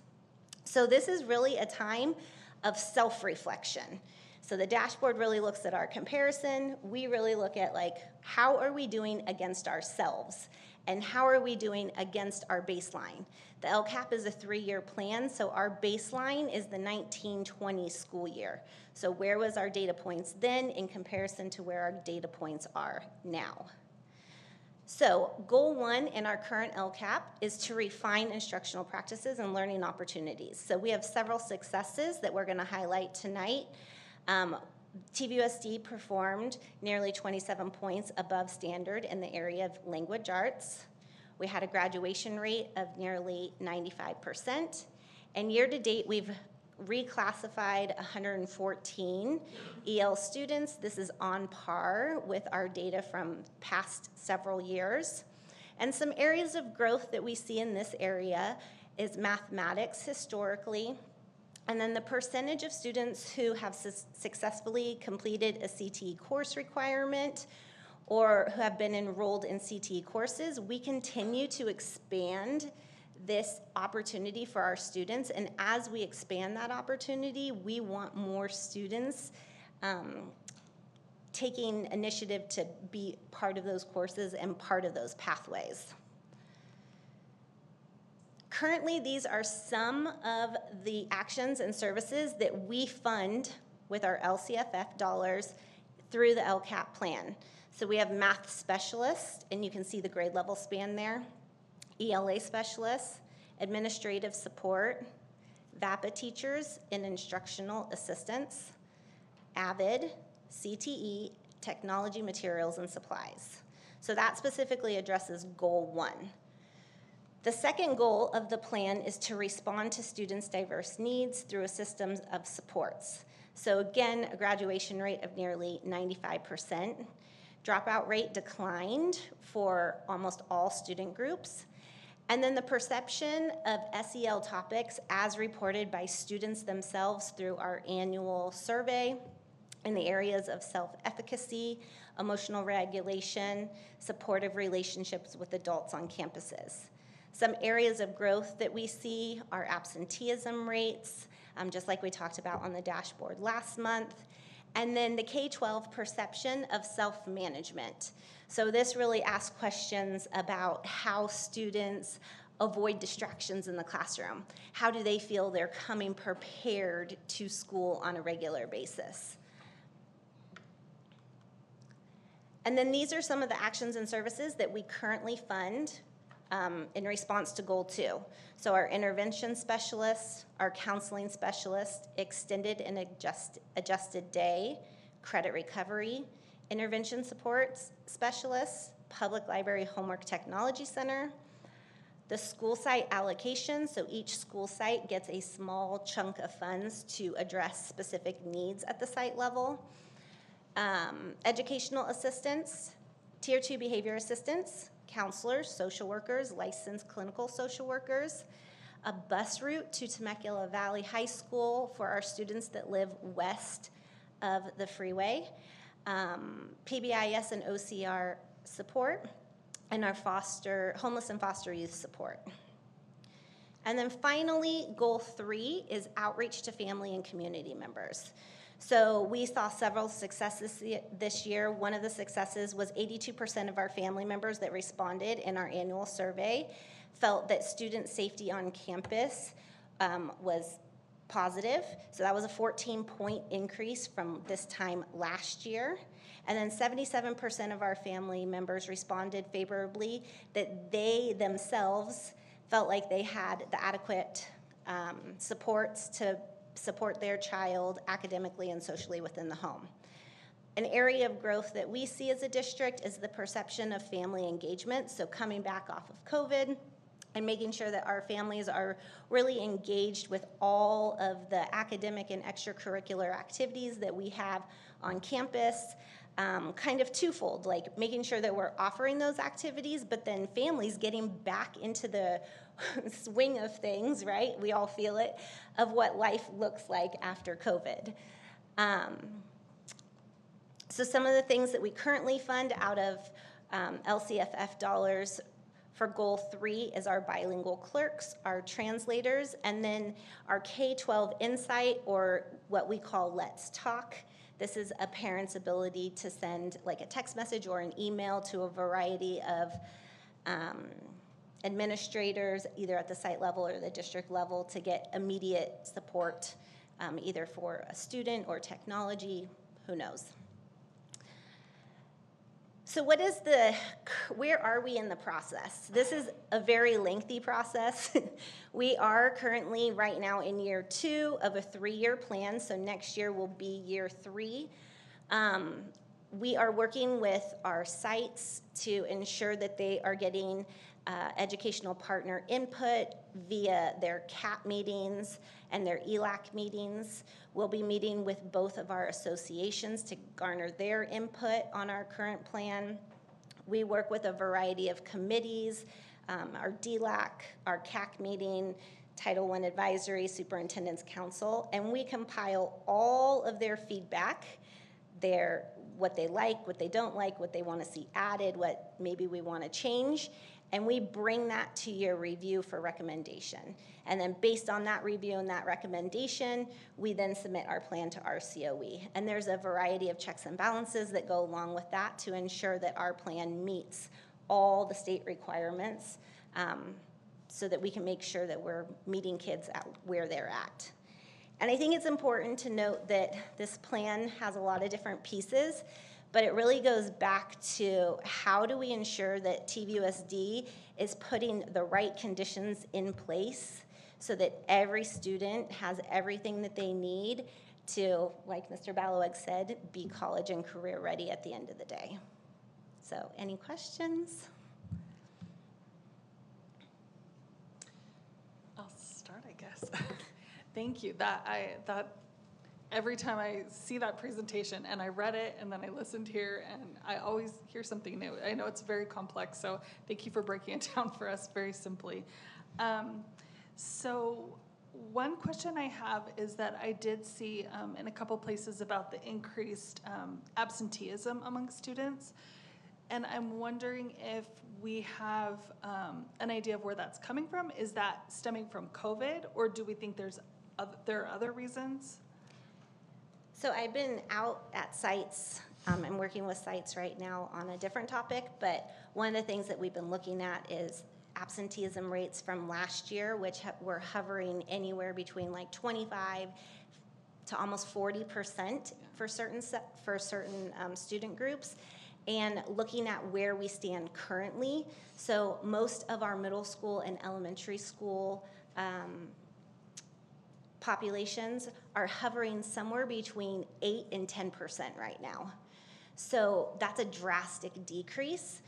So this is really a time of self-reflection. So the dashboard really looks at our comparison. We really look at like, how are we doing against ourselves? And how are we doing against our baseline? The LCAP is a 3-year plan, so our baseline is the 19-20 school year. So where was our data points then in comparison to where our data points are now? So goal 1 in our current LCAP is to refine instructional practices and learning opportunities. So we have several successes that we're going to highlight tonight. TVUSD performed nearly 27 points above standard in the area of language arts. We had a graduation rate of nearly 95%. And year to date, we've reclassified 114 EL students. This is on par with our data from past several years. And some areas of growth that we see in this area is mathematics historically, and then the percentage of students who have successfully completed a CTE course requirement or who have been enrolled in CTE courses. We continue to expand this opportunity for our students, and as we expand that opportunity, we want more students taking initiative to be part of those courses and part of those pathways. Currently, these are some of the actions and services that we fund with our LCFF dollars through the LCAP plan. So we have math specialists, and you can see the grade level span there, ELA specialists, administrative support, VAPA teachers and instructional assistants, AVID, CTE, technology materials and supplies. So that specifically addresses goal 1. The second goal of the plan is to respond to students' diverse needs through a system of supports. So again, a graduation rate of nearly 95%. Dropout rate declined for almost all student groups. And then the perception of SEL topics as reported by students themselves through our annual survey in the areas of self-efficacy, emotional regulation, supportive relationships with adults on campuses. Some areas of growth that we see are absenteeism rates, just like we talked about on the dashboard last month, and then the K-12 perception of self-management. So this really asks questions about how students avoid distractions in the classroom. How do they feel they're coming prepared to school on a regular basis? And then these are some of the actions and services that we currently fund in response to goal 2. So our intervention specialists, our counseling specialists, extended and adjusted day, credit recovery, intervention support specialists, public library homework technology center, the school site allocation, so each school site gets a small chunk of funds to address specific needs at the site level, educational assistants, Tier 2 behavior assistants, counselors, social workers, licensed clinical social workers, a bus route to Temecula Valley High School for our students that live west of the freeway, PBIS and OCR support, and our homeless and foster youth support. And then finally, goal 3 is outreach to family and community members. So we saw several successes this year. One of the successes was 82% of our family members that responded in our annual survey felt that student safety on campus was positive. So that was a 14-point increase from this time last year. And then 77% of our family members responded favorably that they themselves felt like they had the adequate supports to support their child academically and socially within the home. An area of growth that we see as a district is the perception of family engagement. So coming back off of COVID and making sure that our families are really engaged with all of the academic and extracurricular activities that we have on campus. Kind of twofold, like making sure that we're offering those activities, but then families getting back into the swing of things, right? We all feel it, of what life looks like after COVID. So some of the things that we currently fund out of LCFF dollars for goal 3 is our bilingual clerks, our translators, and then our K-12 insight, or what we call Let's Talk. This is a parent's ability to send like a text message or an email to a variety of administrators, either at the site level or the district level, to get immediate support, either for a student or technology, who knows. So where are we in the process? This is a very lengthy process. We are currently right now in year 2 of a 3-year plan, so next year will be year 3. We are working with our sites to ensure that they are getting educational partner input via their CAP meetings and their ELAC meetings. We'll be meeting with both of our associations to garner their input on our current plan. We work with a variety of committees, our DLAC, our CAC meeting, Title I Advisory, Superintendent's Council, and we compile all of their feedback, what they like, what they don't like, what they want to see added, what maybe we want to change, and we bring that to your review for recommendation. And then based on that review and that recommendation, we then submit our plan to our COE. And there's a variety of checks and balances that go along with that to ensure that our plan meets all the state requirements, so that we can make sure that we're meeting kids at where they're at. And I think it's important to note that this plan has a lot of different pieces, but it really goes back to how do we ensure that TVUSD is putting the right conditions in place so that every student has everything that they need to, like Mr. Baloweg said, be college and career ready at the end of the day. So any questions? I'll start, I guess. Thank you. Every time I see that presentation and I read it and then I listened here, and I always hear something new. I know it's very complex, so thank you for breaking it down for us very simply. So one question I have is that I did see in a couple places about the increased absenteeism among students, and I'm wondering if we have an idea of where that's coming from. Is that stemming from COVID, or do we think there are other reasons? So I've been out at sites. I'm working with sites right now on a different topic, but one of the things that we've been looking at is absenteeism rates from last year, which were hovering anywhere between like 25 to almost 40% for certain student groups, and looking at where we stand currently. So most of our middle school and elementary school populations are hovering somewhere between 8 and 10% right now. So that's a drastic decrease.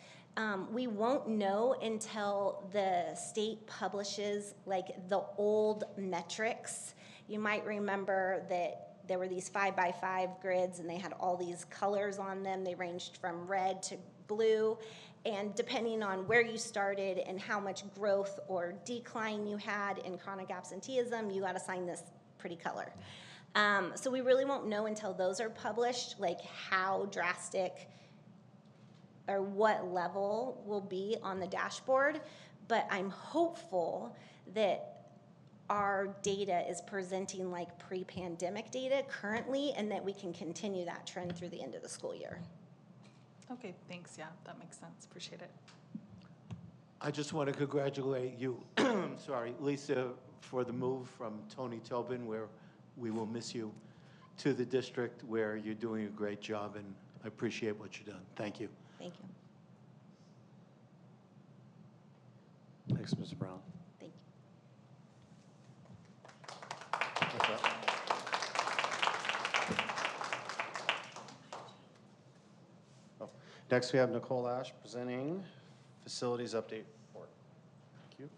We won't know until the state publishes like the old metrics. You might remember that there were these 5x5 grids and they had all these colors on them. They ranged from red to blue. And depending on where you started and how much growth or decline you had in chronic absenteeism, you got assigned this pretty color. So we really won't know until those are published, like how drastic or what level will be on the dashboard. But I'm hopeful that our data is presenting like pre-pandemic data currently, and that we can continue that trend through the end of the school year. Okay, thanks. Yeah, that makes sense. Appreciate it. I just want to congratulate you, sorry, Lisa, for the move from Tony Tobin, where we will miss you, to the district where you're doing a great job, and I appreciate what you've done. Thank you. Thank you. Thanks, Mr. Brown. Thank you. What's that? Oh. Next, we have Nicole Ash presenting Facilities Update Report. Thank you.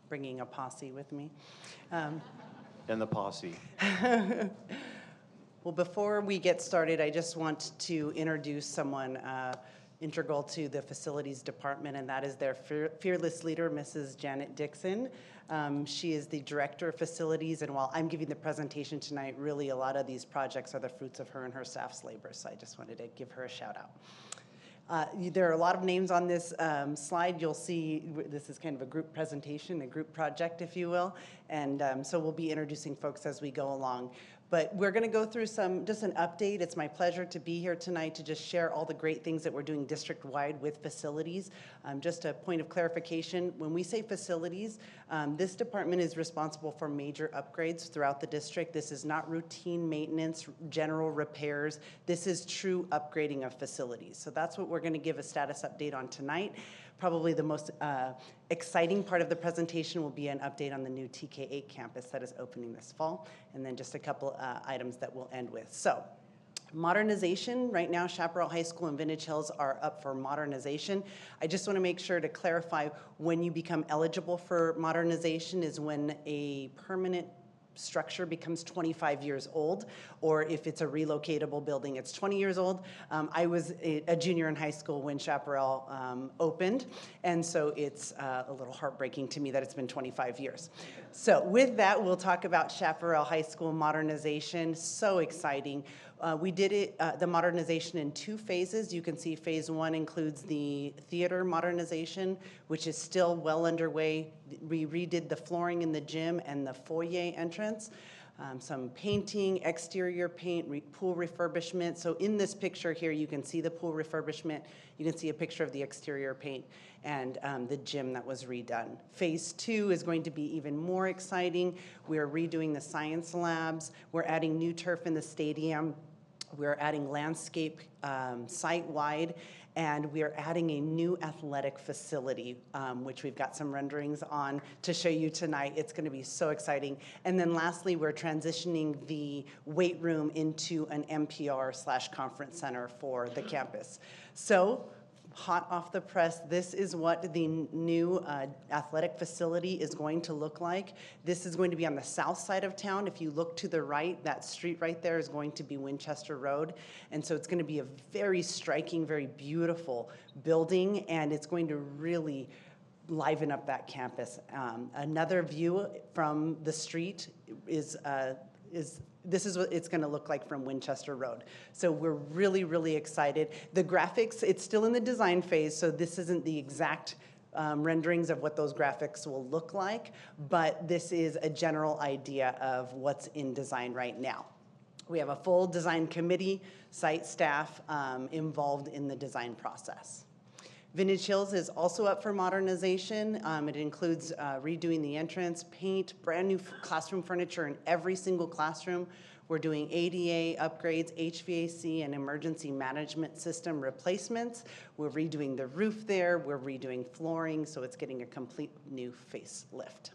Bringing a posse with me. And the posse. Well, before we get started, I just want to introduce someone integral to the facilities department, and that is their fearless leader, Mrs. Janet Dixon. She is the director of facilities, and while I'm giving the presentation tonight, really a lot of these projects are the fruits of her and her staff's labor, so I just wanted to give her a shout out. There are a lot of names on this slide. You'll see this is kind of a group presentation, a group project, if you will. And so we'll be introducing folks as we go along. But we're going to go through just an update. It's my pleasure to be here tonight to just share all the great things that we're doing district-wide with facilities. Just a point of clarification, when we say facilities, this department is responsible for major upgrades throughout the district. This is not routine maintenance, general repairs. This is true upgrading of facilities. So that's what we're going to give a status update on tonight. Probably the most exciting part of the presentation will be an update on the new TK8 campus that is opening this fall, and then just a couple items that we'll end with. So, modernization, right now Chaparral High School and Vintage Hills are up for modernization. I just want to make sure to clarify when you become eligible for modernization is when a permanent structure becomes 25 years old, or if it's a relocatable building, it's 20 years old. I was a junior in high school when Chaparral opened, and so it's a little heartbreaking to me that it's been 25 years. So with that, we'll talk about Chaparral High School modernization. So exciting. We did the modernization in 2 phases. You can see phase 1 includes the theater modernization, which is still well underway. We redid the flooring in the gym and the foyer entrance. Some painting, exterior paint, pool refurbishment. So in this picture here, you can see the pool refurbishment. You can see a picture of the exterior paint and the gym that was redone. Phase 2 is going to be even more exciting. We're redoing the science labs. We're adding new turf in the stadium. We're adding landscape site-wide, and we are adding a new athletic facility, which we've got some renderings on to show you tonight. It's going to be so exciting. And then lastly, we're transitioning the weight room into an MPR/conference center for the campus. So, hot off the press, this is what the new athletic facility is going to look like. This is going to be on the south side of town. If you look to the right, that street right there is going to be Winchester Road. And so it's going to be a very striking, very beautiful building, and it's going to really liven up that campus. Another view from the street is this is what it's going to look like from Winchester Road. So we're really, really excited. The graphics, it's still in the design phase, so this isn't the exact renderings of what those graphics will look like, but this is a general idea of what's in design right now. We have a full design committee, site staff involved in the design process. Vintage Hills is also up for modernization. It includes redoing the entrance, paint, brand new classroom furniture in every single classroom. We're doing ADA upgrades, HVAC, and emergency management system replacements. We're redoing the roof there. We're redoing flooring, so it's getting a complete new facelift.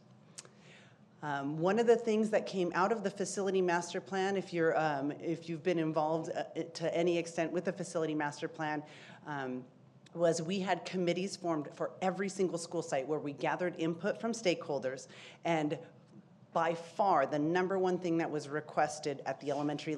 One of the things that came out of the facility master plan, if you've been involved to any extent with the facility master plan, was we had committees formed for every single school site where we gathered input from stakeholders, and by far the #1 thing that was requested at the elementary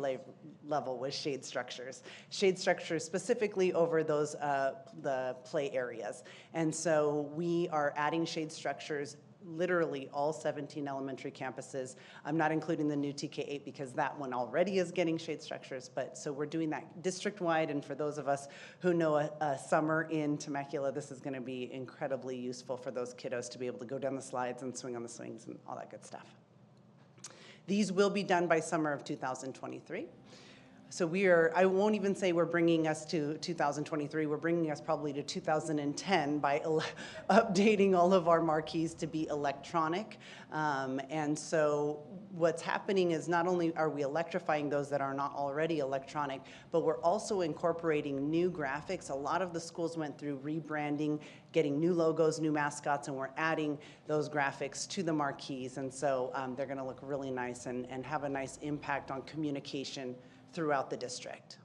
level was shade structures. Shade structures specifically over those the play areas. And so we are adding shade structures literally all 17 elementary campuses. I'm not including the new TK8 because that one already is getting shade structures, but so we're doing that district-wide, and for those of us who know a summer in Temecula, this is gonna be incredibly useful for those kiddos to be able to go down the slides and swing on the swings and all that good stuff. These will be done by summer of 2023. So I won't even say we're bringing us to 2023, we're bringing us probably to 2010 by updating all of our marquees to be electronic. And so what's happening is not only are we electrifying those that are not already electronic, but we're also incorporating new graphics. A lot of the schools went through rebranding, getting new logos, new mascots, and we're adding those graphics to the marquees. And so they're gonna look really nice and have a nice impact on communication throughout the district.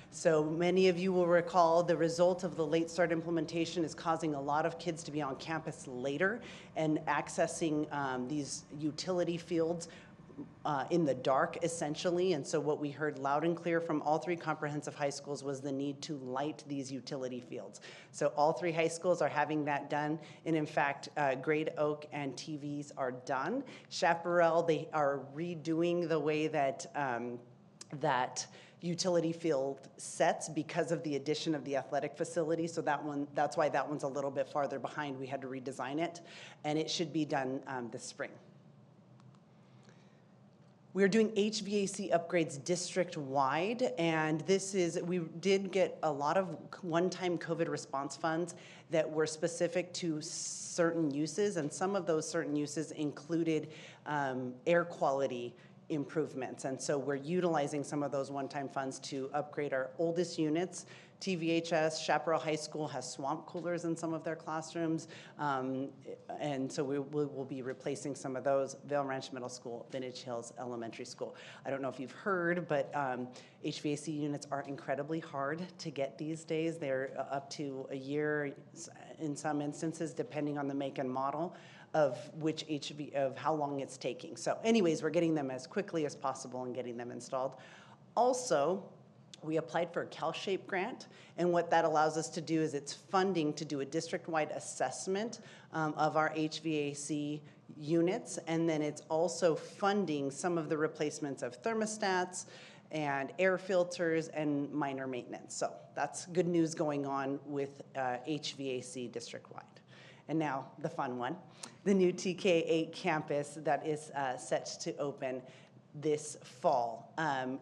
So many of you will recall the result of the late start implementation is causing a lot of kids to be on campus later and accessing these utility fields in the dark, essentially. And so what we heard loud and clear from all three comprehensive high schools was the need to light these utility fields. So all three high schools are having that done. And in fact, Great Oak and TVs are done. Chaparral, they are redoing the way that that utility field sets because of the addition of the athletic facility. So that's why that one's a little bit farther behind. We had to redesign it, and it should be done this spring. We're doing HVAC upgrades district-wide, and we did get a lot of one-time COVID response funds that were specific to certain uses, and some of those certain uses included air quality improvements. And so we're utilizing some of those one-time funds to upgrade our oldest units. TVHS, Chaparral High School has swamp coolers in some of their classrooms. And so we'll be replacing some of those. Vail Ranch Middle School, Vintage Hills Elementary School. I don't know if you've heard, but HVAC units are incredibly hard to get these days. They're up to a year in some instances, depending on the make and model of how long it's taking. So anyways, we're getting them as quickly as possible and getting them installed. Also, we applied for a CalShape grant, and what that allows us to do is it's funding to do a district-wide assessment of our HVAC units, and then it's also funding some of the replacements of thermostats and air filters and minor maintenance. So that's good news going on with HVAC district-wide. And now the fun one, the new TK8 campus that is set to open this fall.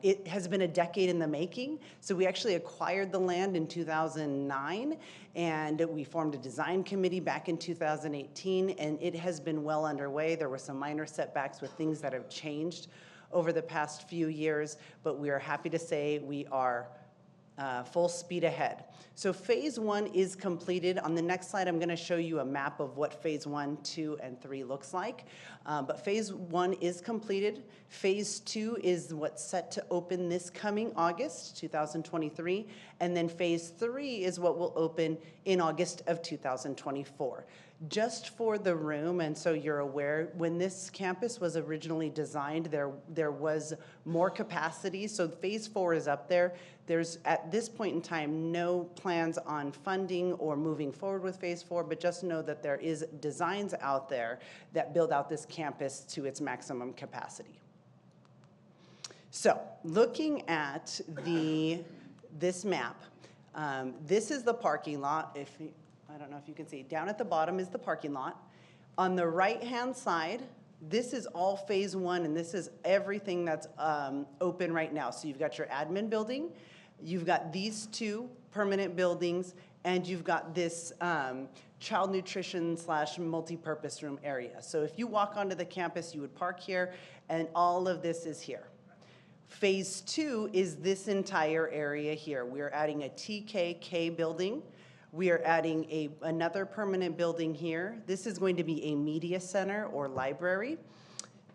It has been a decade in the making. So we actually acquired the land in 2009, and we formed a design committee back in 2018, and it has been well underway. There were some minor setbacks with things that have changed over the past few years, but we are happy to say we are full speed ahead. So phase 1 is completed. On the next slide, I'm going to show you a map of what phase 1, 2, and 3 looks like. But phase 1 is completed. Phase 2 is what's set to open this coming August 2023. And then phase 3 is what will open in August of 2024. Just for the room, and so you're aware, when this campus was originally designed, there was more capacity. So phase 4 is up there. There's, at this point in time, no plans on funding or moving forward with phase 4, but just know that there is designs out there that build out this campus to its maximum capacity. So looking at this map, this is the parking lot. I don't know if you can see. Down at the bottom is the parking lot. On the right-hand side, this is all phase 1, and this is everything that's open right now. So you've got your admin building, you've got these 2 permanent buildings, and you've got this child nutrition / multi-purpose room area. So if you walk onto the campus, you would park here, and all of this is here. Phase 2 is this entire area here. We're adding a TKK building. We are adding another permanent building here. This is going to be a media center or library,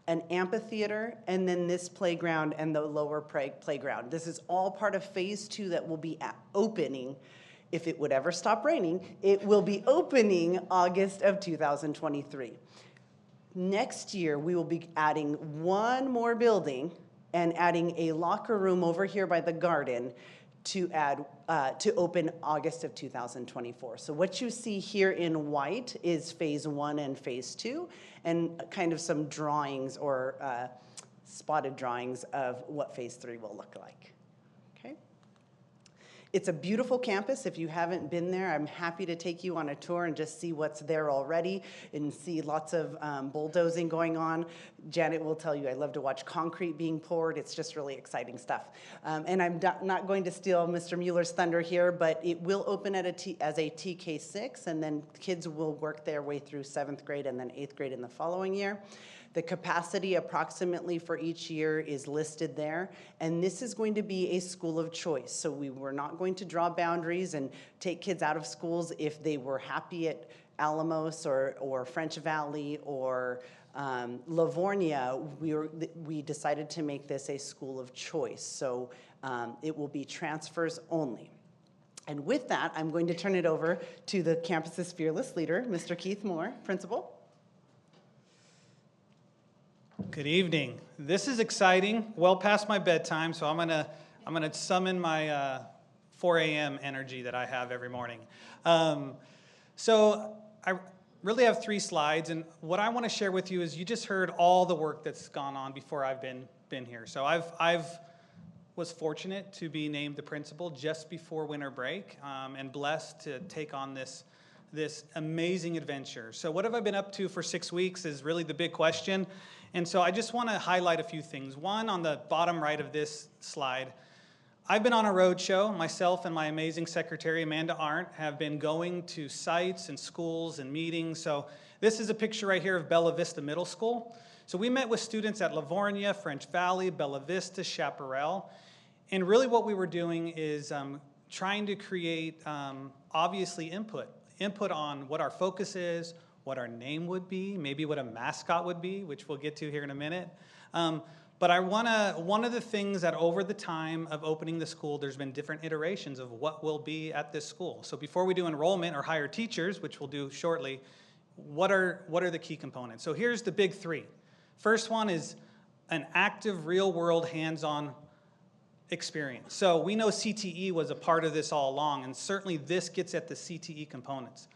an amphitheater, and then this playground and the lower playground. This is all part of phase 2 that will be opening. If it would ever stop raining, it will be opening August of 2023. Next year, we will be adding one more building and adding a locker room over here by the garden to open August of 2024. So what you see here in white is phase 1 and phase 2, and kind of some drawings or spotted drawings of what phase 3 will look like. Okay. It's a beautiful campus. If you haven't been there, I'm happy to take you on a tour and just see what's there already and see lots of bulldozing going on. Janet will tell you I love to watch concrete being poured. It's just really exciting stuff. And I'm not going to steal Mr. Mueller's thunder here, but it will open at as a TK6, and then kids will work their way through 7th grade and then 8th grade in the following year. The capacity approximately for each year is listed there, and this is going to be a school of choice. So we're not going to draw boundaries and take kids out of schools if they were happy at Alamos or French Valley or Livornia. We decided to make this a school of choice, so it will be transfers only. And with that, I'm going to turn it over to the campus's fearless leader, Mr. Keith Moore, principal. Good evening. This is exciting. Well past my bedtime, so I'm gonna summon my 4 a.m. energy that I have every morning. So I really have 3 slides, and what I want to share with you is you just heard all the work that's gone on before I've been here. So I've was fortunate to be named the principal just before winter break, and blessed to take on this amazing adventure. So what have I been up to for 6 weeks is really the big question. And so I just want to highlight a few things. One, on the bottom right of this slide, I've been on a road show. Myself and my amazing secretary, Amanda Arndt, have been going to sites and schools and meetings. So this is a picture right here of Bella Vista Middle School. So we met with students at Livornia, French Valley, Bella Vista, Chaparral. And really what we were doing is trying to create, obviously, input on what our focus is, what our name would be, maybe what a mascot would be, which we'll get to here in a minute. But one of the things that over the time of opening the school, there's been different iterations of what will be at this school. So before we do enrollment or hire teachers, which we'll do shortly, what are the key components? So here's the big 3. First one is an active, real-world, hands-on experience. So we know CTE was a part of this all along, and certainly this gets at the CTE components.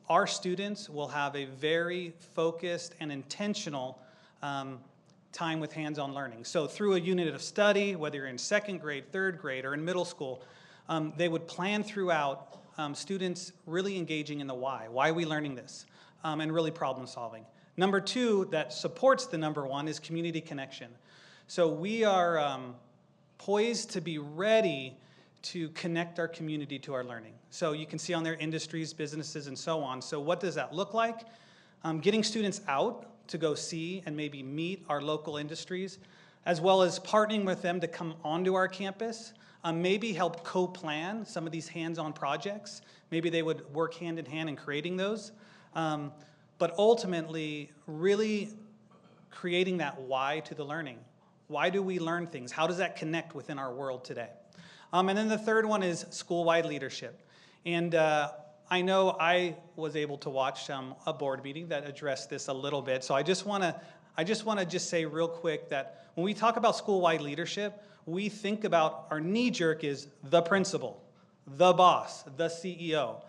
Our students will have a very focused and intentional time with hands-on learning. So through a unit of study, whether you're in 2nd grade, 3rd grade, or in middle school, they would plan throughout students really engaging in the why. Why are we learning this? And really problem solving. Number 2 that supports the number 1 is community connection. So we are poised to be ready to connect our community to our learning. So you can see on there industries, businesses, and so on. So what does that look like? Getting students out to go see and maybe meet our local industries, as well as partnering with them to come onto our campus, maybe help co-plan some of these hands-on projects. Maybe they would work hand in hand in creating those. But ultimately, really creating that why to the learning. Why do we learn things? How does that connect within our world today? And then the third one is school-wide leadership. And I know I was able to watch a board meeting that addressed this a little bit. So I just want to say real quick that when we talk about school-wide leadership, we think about our knee-jerk is the principal, the boss, the CEO.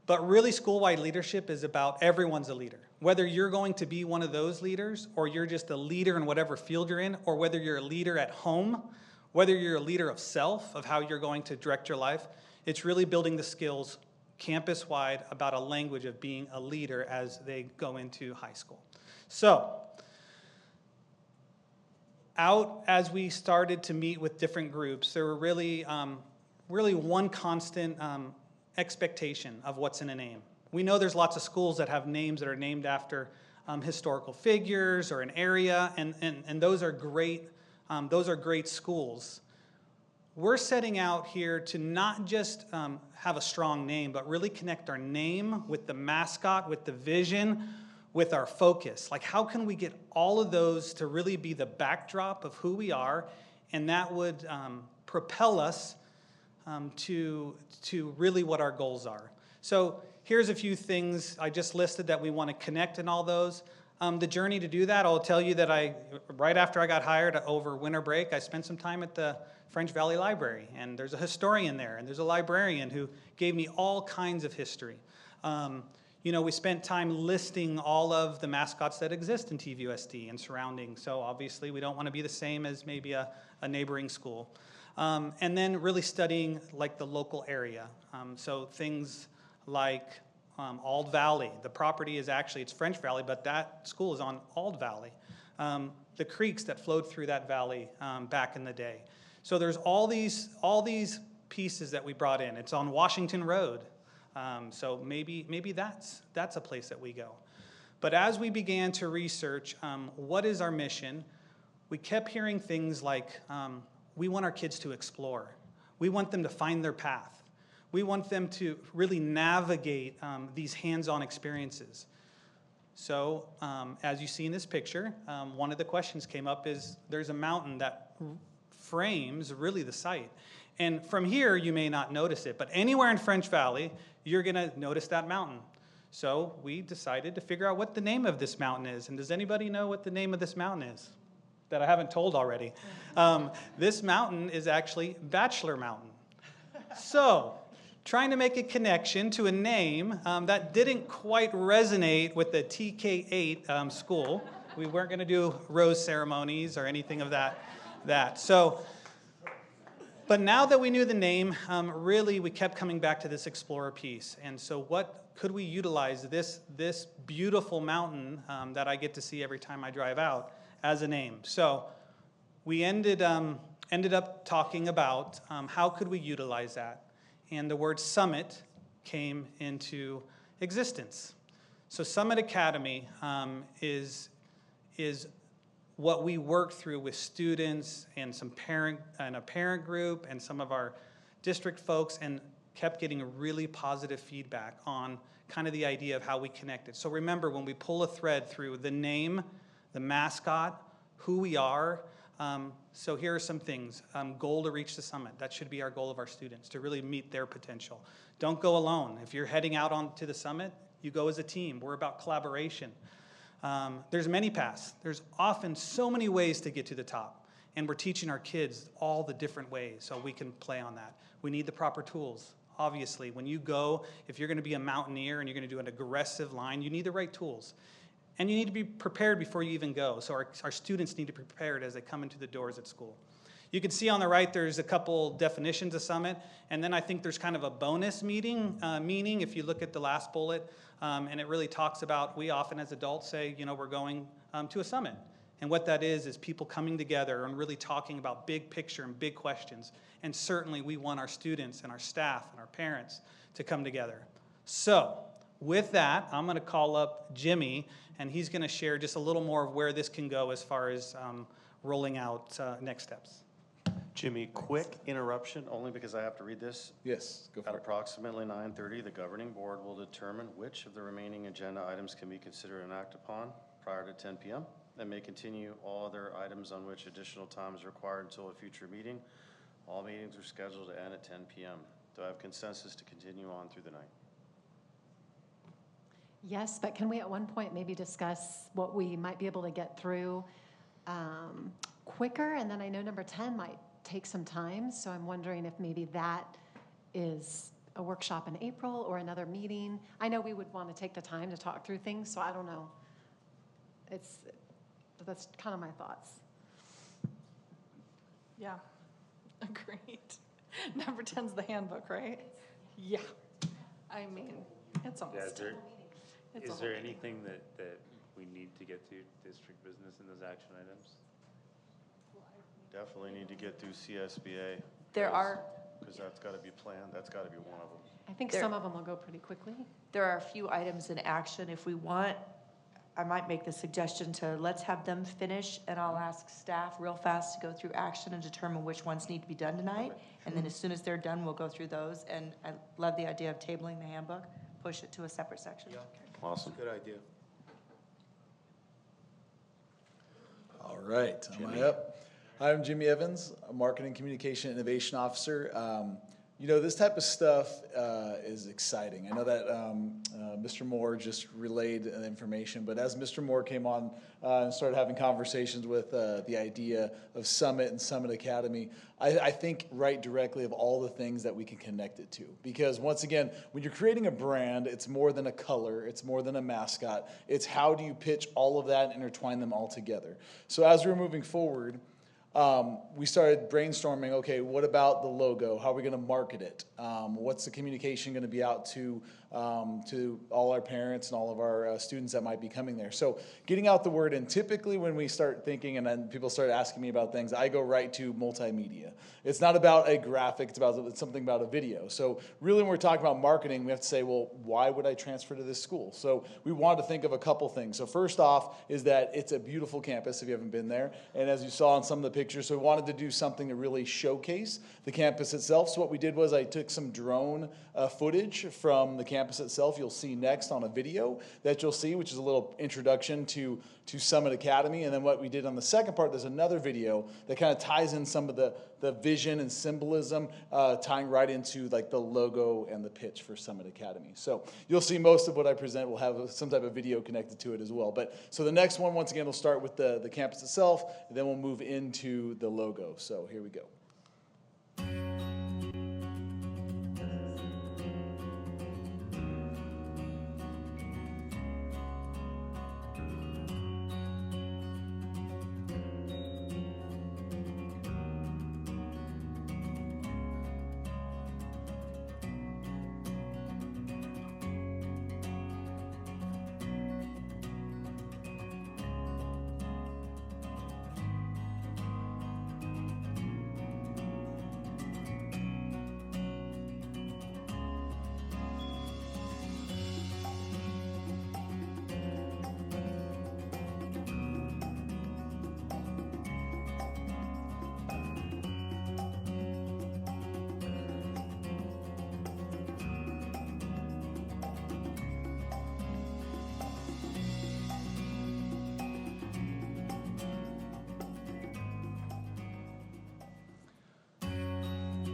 But really, school-wide leadership is about everyone's a leader. Whether you're going to be one of those leaders, or you're just a leader in whatever field you're in, or whether you're a leader at home, whether you're a leader of self, of how you're going to direct your life, it's really building the skills campus-wide about a language of being a leader as they go into high school. So, as we started to meet with different groups, there were really one constant expectation of what's in a name. We know there's lots of schools that have names that are named after historical figures or an area, and those are great. Those are great schools. We're setting out here to not just have a strong name, but really connect our name with the mascot, with the vision, with our focus. Like, how can we get all of those to really be the backdrop of who we are, and that would propel us to really what our goals are. So here's a few things I just listed that we want to connect in all those. the journey to do that. I'll tell you that right after I got hired over winter break, I spent some time at the French Valley Library, and there's a historian there, and there's a librarian who gave me all kinds of history. We spent time listing all of the mascots that exist in TVUSD and surrounding, so obviously we don't want to be the same as maybe a neighboring school. And then really studying like the local area. So things like Ald Valley. The property is actually, it's French Valley, but that school is on Ald Valley. The creeks that flowed through that valley back in the day. So there's all these pieces that we brought in. It's on Washington Road. So maybe that's a place that we go. But as we began to research what is our mission, we kept hearing things like, we want our kids to explore. We want them to find their path. We want them to really navigate these hands-on experiences. So as you see in this picture, one of the questions came up is there's a mountain that frames really the site. And from here, you may not notice it, but anywhere in French Valley, you're going to notice that mountain. So we decided to figure out what the name of this mountain is. And does anybody know what the name of this mountain is that I haven't told already? This mountain is actually Bachelor Mountain. So trying to make a connection to a name that didn't quite resonate with the TK8 school. We weren't going to do rose ceremonies or anything of that. So, but now that we knew the name, really we kept coming back to this explorer piece. And so what could we utilize this beautiful mountain that I get to see every time I drive out as a name? So we ended up talking about how could we utilize that. And the word summit came into existence. So Summit Academy is what we work through with students and a parent group and some of our district folks, and kept getting really positive feedback on kind of the idea of how we connected. So remember, when we pull a thread through the name, the mascot, who we are, so here are some things. Goal to reach the summit. That should be our goal of our students, to really meet their potential. Don't go alone. If you're heading out onto the summit, you go as a team. We're about collaboration. There's many paths. There's often so many ways to get to the top. And we're teaching our kids all the different ways so we can play on that. We need the proper tools. Obviously, when you go, if you're going to be a mountaineer and you're going to do an aggressive line, you need the right tools. And you need to be prepared before you even go. So our students need to be prepared as they come into the doors at school. You can see on the right there's a couple definitions of summit, and then I think there's kind of a bonus meaning if you look at the last bullet, and it really talks about, we often as adults say, we're going to a summit. And what that is people coming together and really talking about big picture and big questions. And certainly we want our students and our staff and our parents to come together. So with that, I'm going to call up Jimmy, and he's going to share just a little more of where this can go as far as rolling out next steps. Jimmy, quick interruption, only because I have to read this. Yes, go for At it. approximately 9:30, the governing board will determine which of the remaining agenda items can be considered and acted upon prior to 10 p.m. and may continue all other items on which additional time is required until a future meeting. All meetings are scheduled to end at 10 p.m. Do I have consensus to continue on through the night? Yes, but can we at one point maybe discuss what we might be able to get through quicker? And then I know number 10 might take some time, so I'm wondering if maybe that is a workshop in April or another meeting. I know we would want to take the time to talk through things, so I don't know. That's kind of my thoughts. Yeah, agreed. Number 10's the handbook, right? Yeah. I mean, it's almost. Is there anything that we need to get to district business in those action items? Definitely need to get through CSBA. Because that's got to be planned. That's got to be one of them. I think some of them will go pretty quickly. There are a few items in action. If we want, I might make the suggestion to let's have them finish, and I'll ask staff real fast to go through action and determine which ones need to be done tonight. And then as soon as they're done, we'll go through those. And I love the idea of tabling the handbook, push it to a separate section. Yeah. Awesome. Good idea. All right, am I up? Hi, I'm Jimmy Evans, a Marketing Communication Innovation Officer. You know, this type of stuff is exciting. I know that Mr. Moore just relayed the information, but as Mr. Moore came on and started having conversations with the idea of Summit and Summit Academy, I think right directly of all the things that we can connect it to. Because once again, when you're creating a brand, it's more than a color, it's more than a mascot. It's how do you pitch all of that and intertwine them all together. So as we're moving forward, we started brainstorming, okay, what about the logo? How are we going to market it? What's the communication going to be out to all our parents and all of our students that might be coming there? So getting out the word, and typically when we start thinking and then people start asking me about things, I go right to multimedia. It's not about a graphic, it's something about a video. So really when we're talking about marketing, we have to say, well, why would I transfer to this school? So we wanted to think of a couple things. So first off is that it's a beautiful campus if you haven't been there. And as you saw in some of the pictures, so we wanted to do something to really showcase the campus itself. So what we did was I took some drone footage from the campus itself. You'll see next on a video that you'll see, which is a little introduction to Summit Academy. And then what we did on the second part, there's another video that kind of ties in some of the vision and symbolism, tying right into like the logo and the pitch for Summit Academy. So you'll see most of what I present will have some type of video connected to it as well. But so the next one, once again, we'll start with the campus itself, and then we'll move into the logo. So here we go.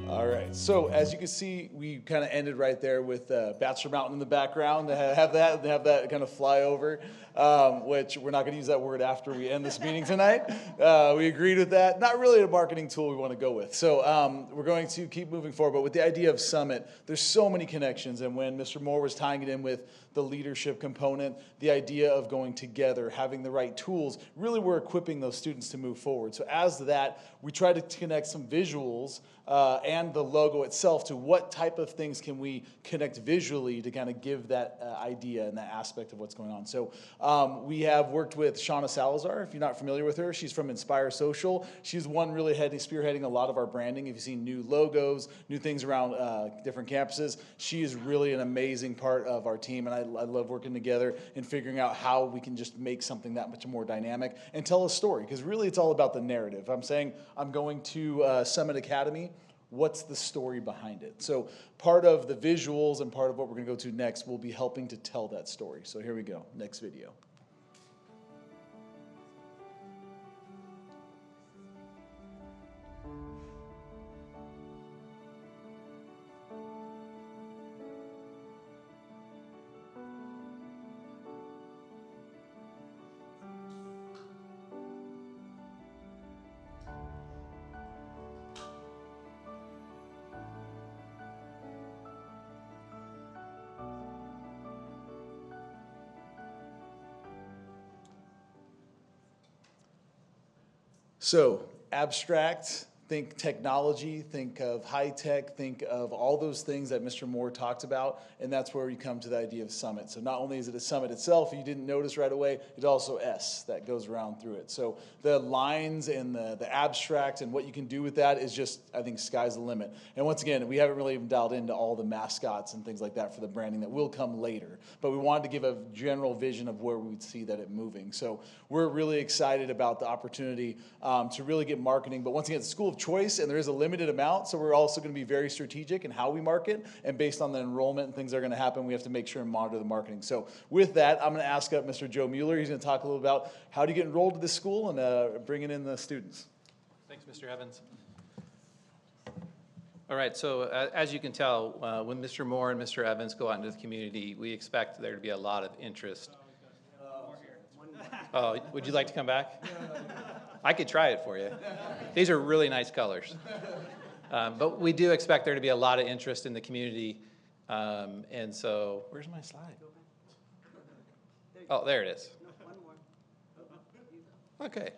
All right, so as you can see, we kind of ended right there with Bachelor Mountain in the background. Have that kind of fly over, which we're not going to use that word after we end this meeting tonight. We agreed with that. Not really a marketing tool we want to go with. So we're going to keep moving forward, but with the idea of Summit, there's so many connections. And when Mr. Moore was tying it in with the leadership component, the idea of going together, having the right tools, really we're equipping those students to move forward. So as that, we try to connect some visuals and the logo itself to what type of things can we connect visually to kind of give that idea and that aspect of what's going on. So we have worked with Shauna Salazar. If you're not familiar with her, she's from Inspire Social. She's one really spearheading a lot of our branding. If you've seen new logos, new things around different campuses, she is really an amazing part of our team, and I love working together and figuring out how we can just make something that much more dynamic and tell a story, because really it's all about the narrative. I'm saying I'm going to Summit Academy. What's the story behind it? So part of the visuals and part of what we're going to go to next will be helping to tell that story. So here we go, next video. So abstract, think technology, think of high tech, think of all those things that Mr. Moore talked about, and that's where we come to the idea of Summit. So not only is it a summit itself, you didn't notice right away, it's also S that goes around through it. So the lines and the abstract and what you can do with that is just, I think, sky's the limit. And once again, we haven't really even dialed into all the mascots and things like that for the branding that will come later. But we wanted to give a general vision of where we'd see that it moving. So we're really excited about the opportunity to really get marketing. But once again, it's a school of choice, and there is a limited amount, so we're also going to be very strategic in how we market, and based on the enrollment and things that are going to happen, we have to make sure and monitor the marketing. So with that, I'm going to ask up Mr. Joe Mueller. He's going to talk a little about how to get enrolled to this school and bringing in the students. Thanks, Mr. Evans. All right, so as you can tell, when Mr. Moore and Mr. Evans go out into the community, we expect there to be a lot of interest. Oh, would you like to come back? I could try it for you. These are really nice colors. But we do expect there to be a lot of interest in the community. And so, where's my slide? Oh, there it is. Okay.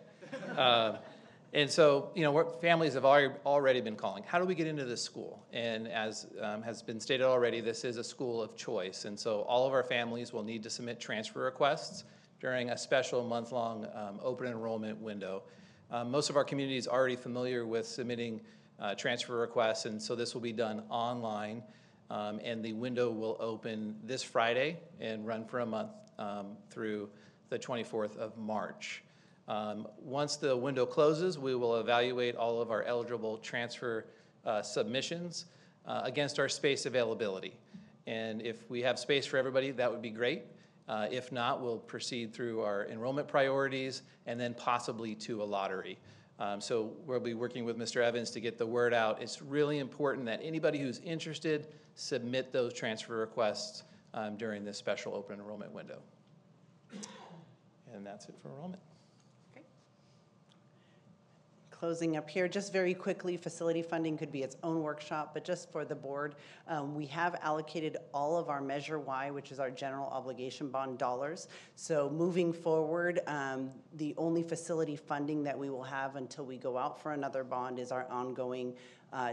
And so, you know, families have already been calling. How do we get into this school? And as has been stated already, this is a school of choice. And so all of our families will need to submit transfer requests during a special month-long open enrollment window. Most of our community is already familiar with submitting transfer requests, and so this will be done online. And the window will open this Friday and run for a month through the 24th of March. Once the window closes, we will evaluate all of our eligible transfer submissions against our space availability. And if we have space for everybody, that would be great. If not, we'll proceed through our enrollment priorities and then possibly to a lottery. So we'll be working with Mr. Evans to get the word out. It's really important that anybody who's interested submit those transfer requests during this special open enrollment window. And that's it for enrollment. Closing up here, just very quickly, facility funding could be its own workshop, but just for the board, we have allocated all of our Measure Y, which is our general obligation bond dollars. So moving forward, the only facility funding that we will have until we go out for another bond is our ongoing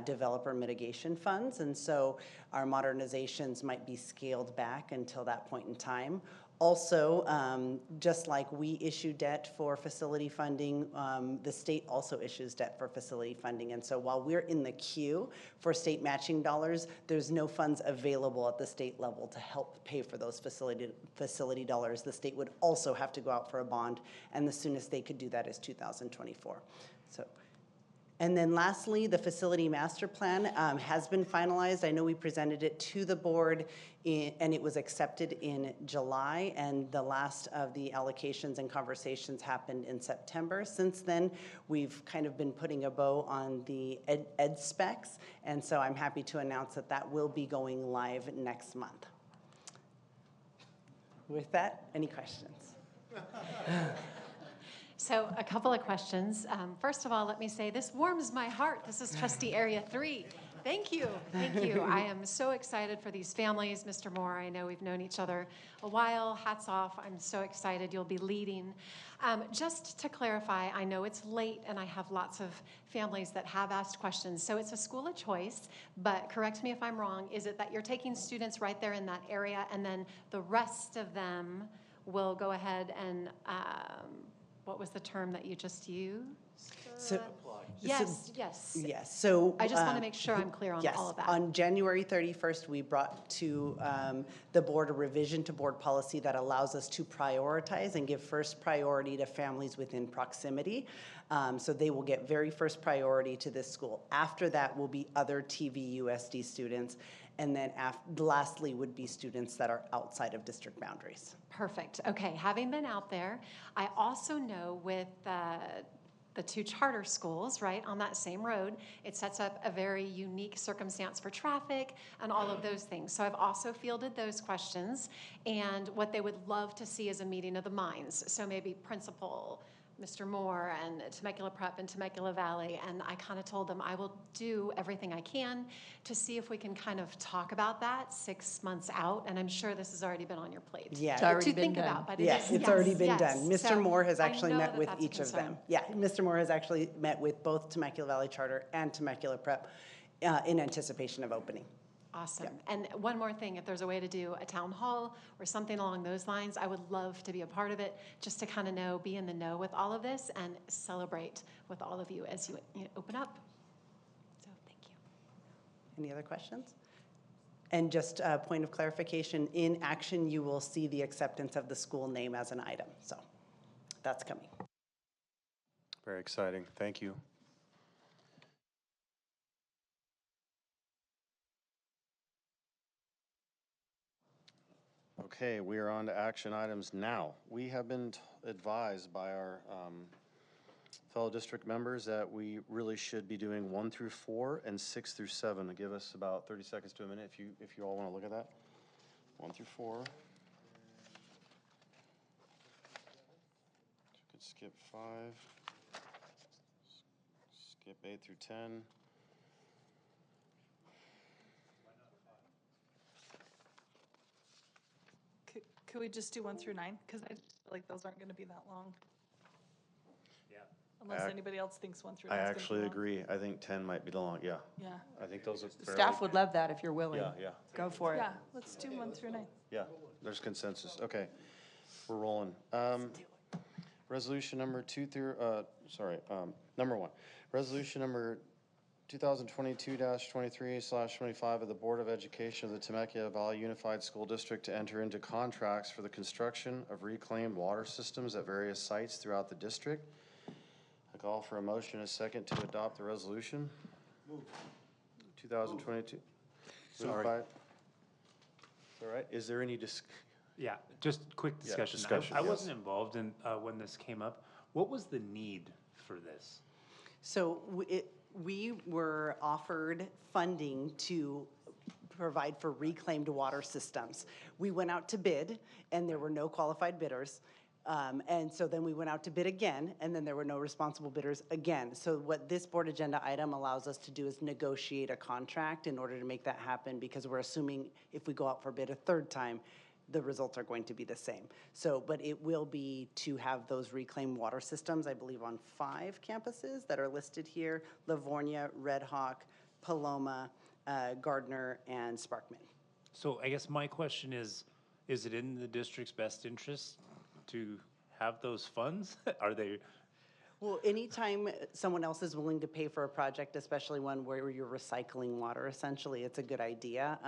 developer mitigation funds. And so our modernizations might be scaled back until that point in time. Also, just like we issue debt for facility funding, the state also issues debt for facility funding. And so while we're in the queue for state matching dollars, there's no funds available at the state level to help pay for those facility dollars. The state would also have to go out for a bond, and the soonest they could do that is 2024. And then lastly, the facility master plan has been finalized. I know we presented it to the board and it was accepted in July, and the last of the allocations and conversations happened in September. Since then, we've kind of been putting a bow on the ed specs, and so I'm happy to announce that that will be going live next month. With that, any questions? So a couple of questions. First of all, let me say this warms my heart. This is Trustee Area 3. Thank you. Thank you. I am so excited for these families. Mr. Moore, I know we've known each other a while. Hats off. I'm so excited you'll be leading. Just to clarify, I know it's late and I have lots of families that have asked questions. So it's a school of choice, but correct me if I'm wrong. Is it that you're taking students right there in that area and then the rest of them will go ahead and what was the term that you just used? Yes. Yes. So I just want to make sure I'm clear on all of that. On January 31st, we brought to the board a revision to board policy that allows us to prioritize and give first priority to families within proximity. So they will get very first priority to this school. After that will be other TVUSD students. And then lastly would be students that are outside of district boundaries. Perfect. Okay, having been out there, I also know with the two charter schools, right, on that same road, it sets up a very unique circumstance for traffic and all of those things. So I've also fielded those questions, and what they would love to see is a meeting of the minds. So maybe principal, Mr. Moore, and Temecula Prep and Temecula Valley, and I kind of told them I will do everything I can to see if we can kind of talk about that 6 months out, and I'm sure this has already been on your plate. Yeah, it's already been done. About, but yes, it's already been done. Mr. So Moore has actually I know met with that's each of them. Yeah, Mr. Moore has actually met with both Temecula Valley Charter and Temecula Prep in anticipation of opening. Awesome. Yep. And one more thing, if there's a way to do a town hall or something along those lines, I would love to be a part of it, just to kind of be in the know with all of this and celebrate with all of you as you open up. So thank you. Any other questions? And just a point of clarification, in action, you will see the acceptance of the school name as an item. So that's coming. Very exciting. Thank you. Okay, we are on to action items now. We have been advised by our fellow district members that we really should be doing 1 through 4 and 6 through 7. Give us about 30 seconds to a minute if you all want to look at that. 1 through 4. Could skip 5. Skip 8 through 10. Could we just do 1 through 9? Because I feel like those aren't going to be that long. Yeah. Unless anybody else thinks 1 through 9 I is gonna be actually long. agree. I think 10 might be the long, yeah. Yeah. I think those are fairly. Staff would love that if you're willing. Yeah. Go for it. Yeah, let's do 1 through 9. Yeah, there's consensus. Okay, we're rolling. Resolution number number 1. Resolution number 2022-23/25 of the Board of Education of the Temecula Valley Unified School District to enter into contracts for the construction of reclaimed water systems at various sites throughout the district. I call for a motion and a second to adopt the resolution. Move. 2022. Sorry. All right, is there any Yeah, just quick discussion. I wasn't involved in when this came up. What was the need for this? So we were offered funding to provide for reclaimed water systems. We went out to bid, and there were no qualified bidders. And so then we went out to bid again, and then there were no responsible bidders again. So what this board agenda item allows us to do is negotiate a contract in order to make that happen, because we're assuming if we go out for bid a third time, the results are going to be the same. So, but it will be to have those reclaimed water systems, I believe, on 5 campuses that are listed here: Livonia, Red Hawk, Paloma, Gardner, and Sparkman. So I guess my question is it in the district's best interest to have those funds? Are they? Well, anytime someone else is willing to pay for a project, especially one where you're recycling water, essentially, it's a good idea.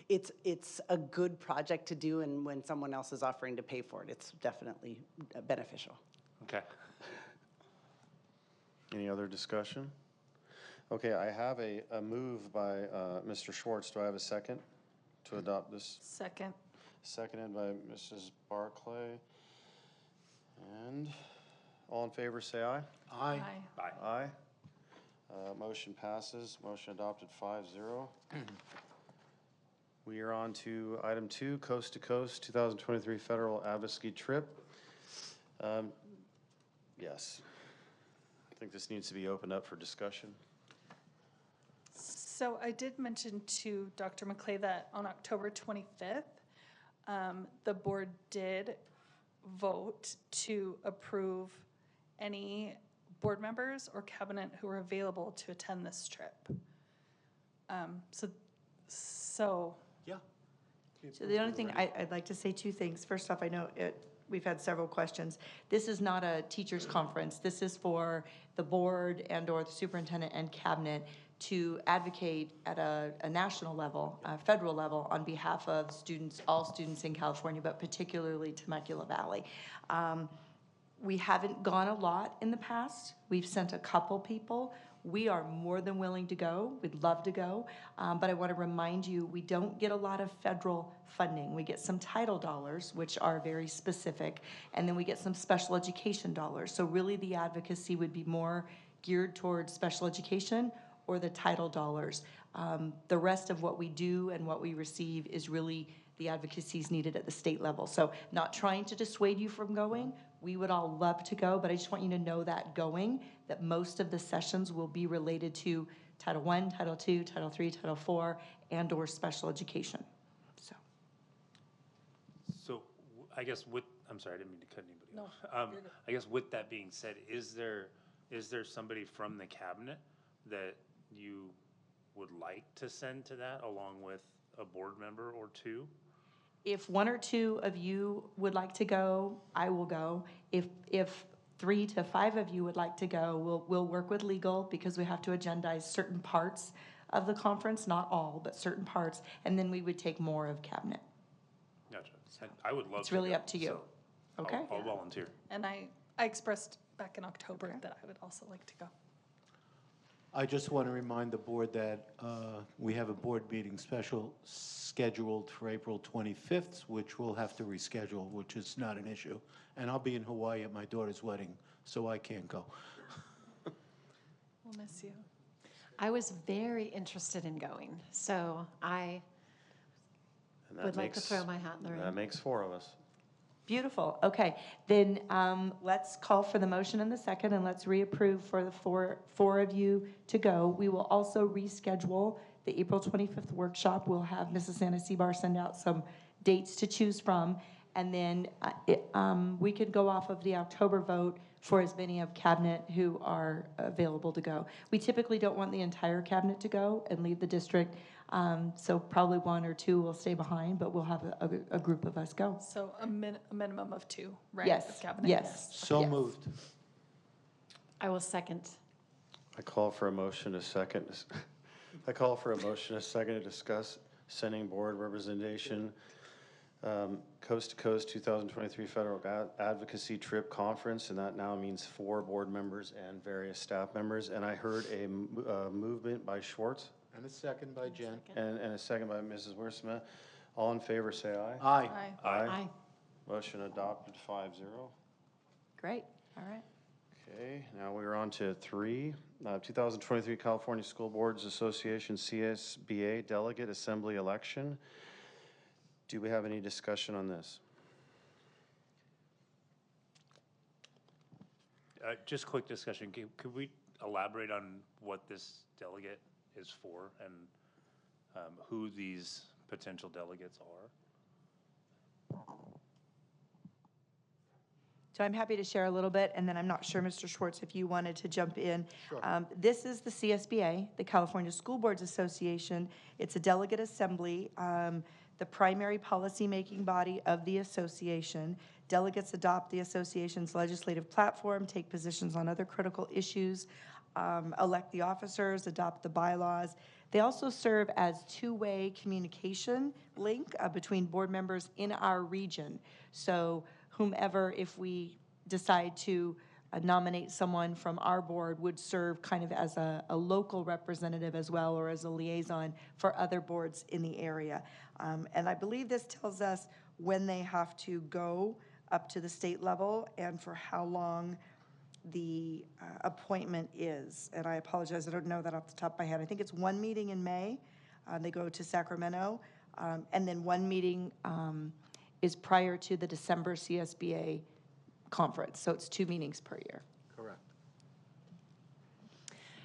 It's a good project to do, and when someone else is offering to pay for it, it's definitely beneficial. Okay. Any other discussion? Okay, I have a move by Mr. Schwartz. Do I have a second to adopt this? Second. Seconded by Mrs. Barclay. And all in favor, say aye. Aye. Aye. Aye. Motion passes. Motion adopted 5-0. We are on to item 2, Coast to Coast 2023 Federal Advocacy Trip. Yes. I think this needs to be opened up for discussion. So I did mention to Dr. McClay that on October 25th, the board did vote to approve any board members or cabinet who are available to attend this trip. So the only thing, I'd like to say 2 things. First off, I know we've had several questions. This is not a teachers' conference. This is for the board and/or the superintendent and cabinet to advocate at a national level, a federal level, on behalf of students, all students in California, but particularly Temecula Valley. We haven't gone a lot in the past. We've sent a couple people. We are more than willing to go. We'd love to go. But I want to remind you, we don't get a lot of federal funding. We get some title dollars, which are very specific, and then we get some special education dollars. So really the advocacy would be more geared towards special education or the title dollars. The rest of what we do and what we receive is really the advocacy is needed at the state level. So not trying to dissuade you from going. We would all love to go, but I just want you to know that that most of the sessions will be related to Title I, Title II, Title III, Title IV, and/or special education. So I guess I'm sorry, I didn't mean to cut anybody No, off. I guess with that being said, is there somebody from the cabinet that you would like to send to that along with a board member or 2? If 1 or 2 of you would like to go, I will go. If 3 to 5 of you would like to go, we'll work with legal because we have to agendize certain parts of the conference, not all, but certain parts, and then we would take more of cabinet. Gotcha. I would love It's really up to you. So Okay? I'll volunteer. And I expressed back in October that I would also like to go. I just want to remind the board that we have a board meeting special scheduled for April 25th, which we'll have to reschedule, which is not an issue. And I'll be in Hawaii at my daughter's wedding, so I can't go. We'll miss you. I was very interested in going, so I would like to throw my hat in the ring. That makes 4 of us. Beautiful. Okay, then let's call for the motion and the second, and let's reapprove for the four of you to go. We will also reschedule the April 25th workshop. We'll have Mrs. Anna send out some dates to choose from, and then we could go off of the October vote for as many of cabinet who are available to go. We typically don't want the entire cabinet to go and leave the district, so probably 1 or 2 will stay behind, but we'll have a group of us go. So a minimum of 2, right? Yes, of cabinet? yes. So moved. I will second. I call for a motion to second. I call for a motion to second to discuss sending board representation Coast to Coast 2023 Federal Advocacy Trip Conference, and that now means 4 board members and various staff members. And I heard a movement by Schwartz. And a second by Jen. And a second by Mrs. Wiersma. All in favor, say aye. Aye. Aye. Aye. Motion adopted 5-0. Great, all right. Okay, now we're on to 3. 2023 California School Boards Association CSBA Delegate Assembly Election. Do we have any discussion on this? Just quick discussion. Could we elaborate on what this delegate is for and who these potential delegates are? So I'm happy to share a little bit, and then I'm not sure, Mr. Schwartz, if you wanted to jump in. Sure. This is the CSBA, the California School Boards Association. It's a delegate assembly, the primary policy-making body of the association. Delegates adopt the association's legislative platform, take positions on other critical issues, elect the officers, adopt the bylaws. They also serve as two-way communication link between board members in our region. So whomever, if we decide to nominate someone from our board, would serve kind of as a local representative as well, or as a liaison for other boards in the area. And I believe this tells us when they have to go up to the state level and for how long the appointment is. And I apologize, I don't know that off the top of my head. I think it's 1 meeting in May. They go to Sacramento. And then 1 meeting is prior to the December CSBA conference. So it's 2 meetings per year. Correct.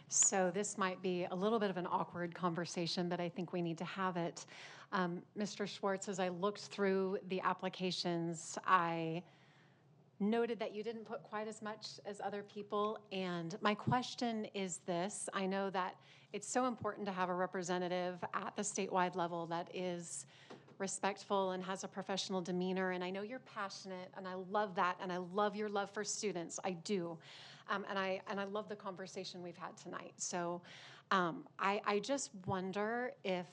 So this might be a little bit of an awkward conversation, but I think we need to have it. Mr. Schwartz, as I looked through the applications, I noted that you didn't put quite as much as other people, and my question is this. I know that it's so important to have a representative at the statewide level that is respectful and has a professional demeanor, and I know you're passionate, and I love that, and I love your love for students. I do. And I love the conversation we've had tonight. So I just wonder if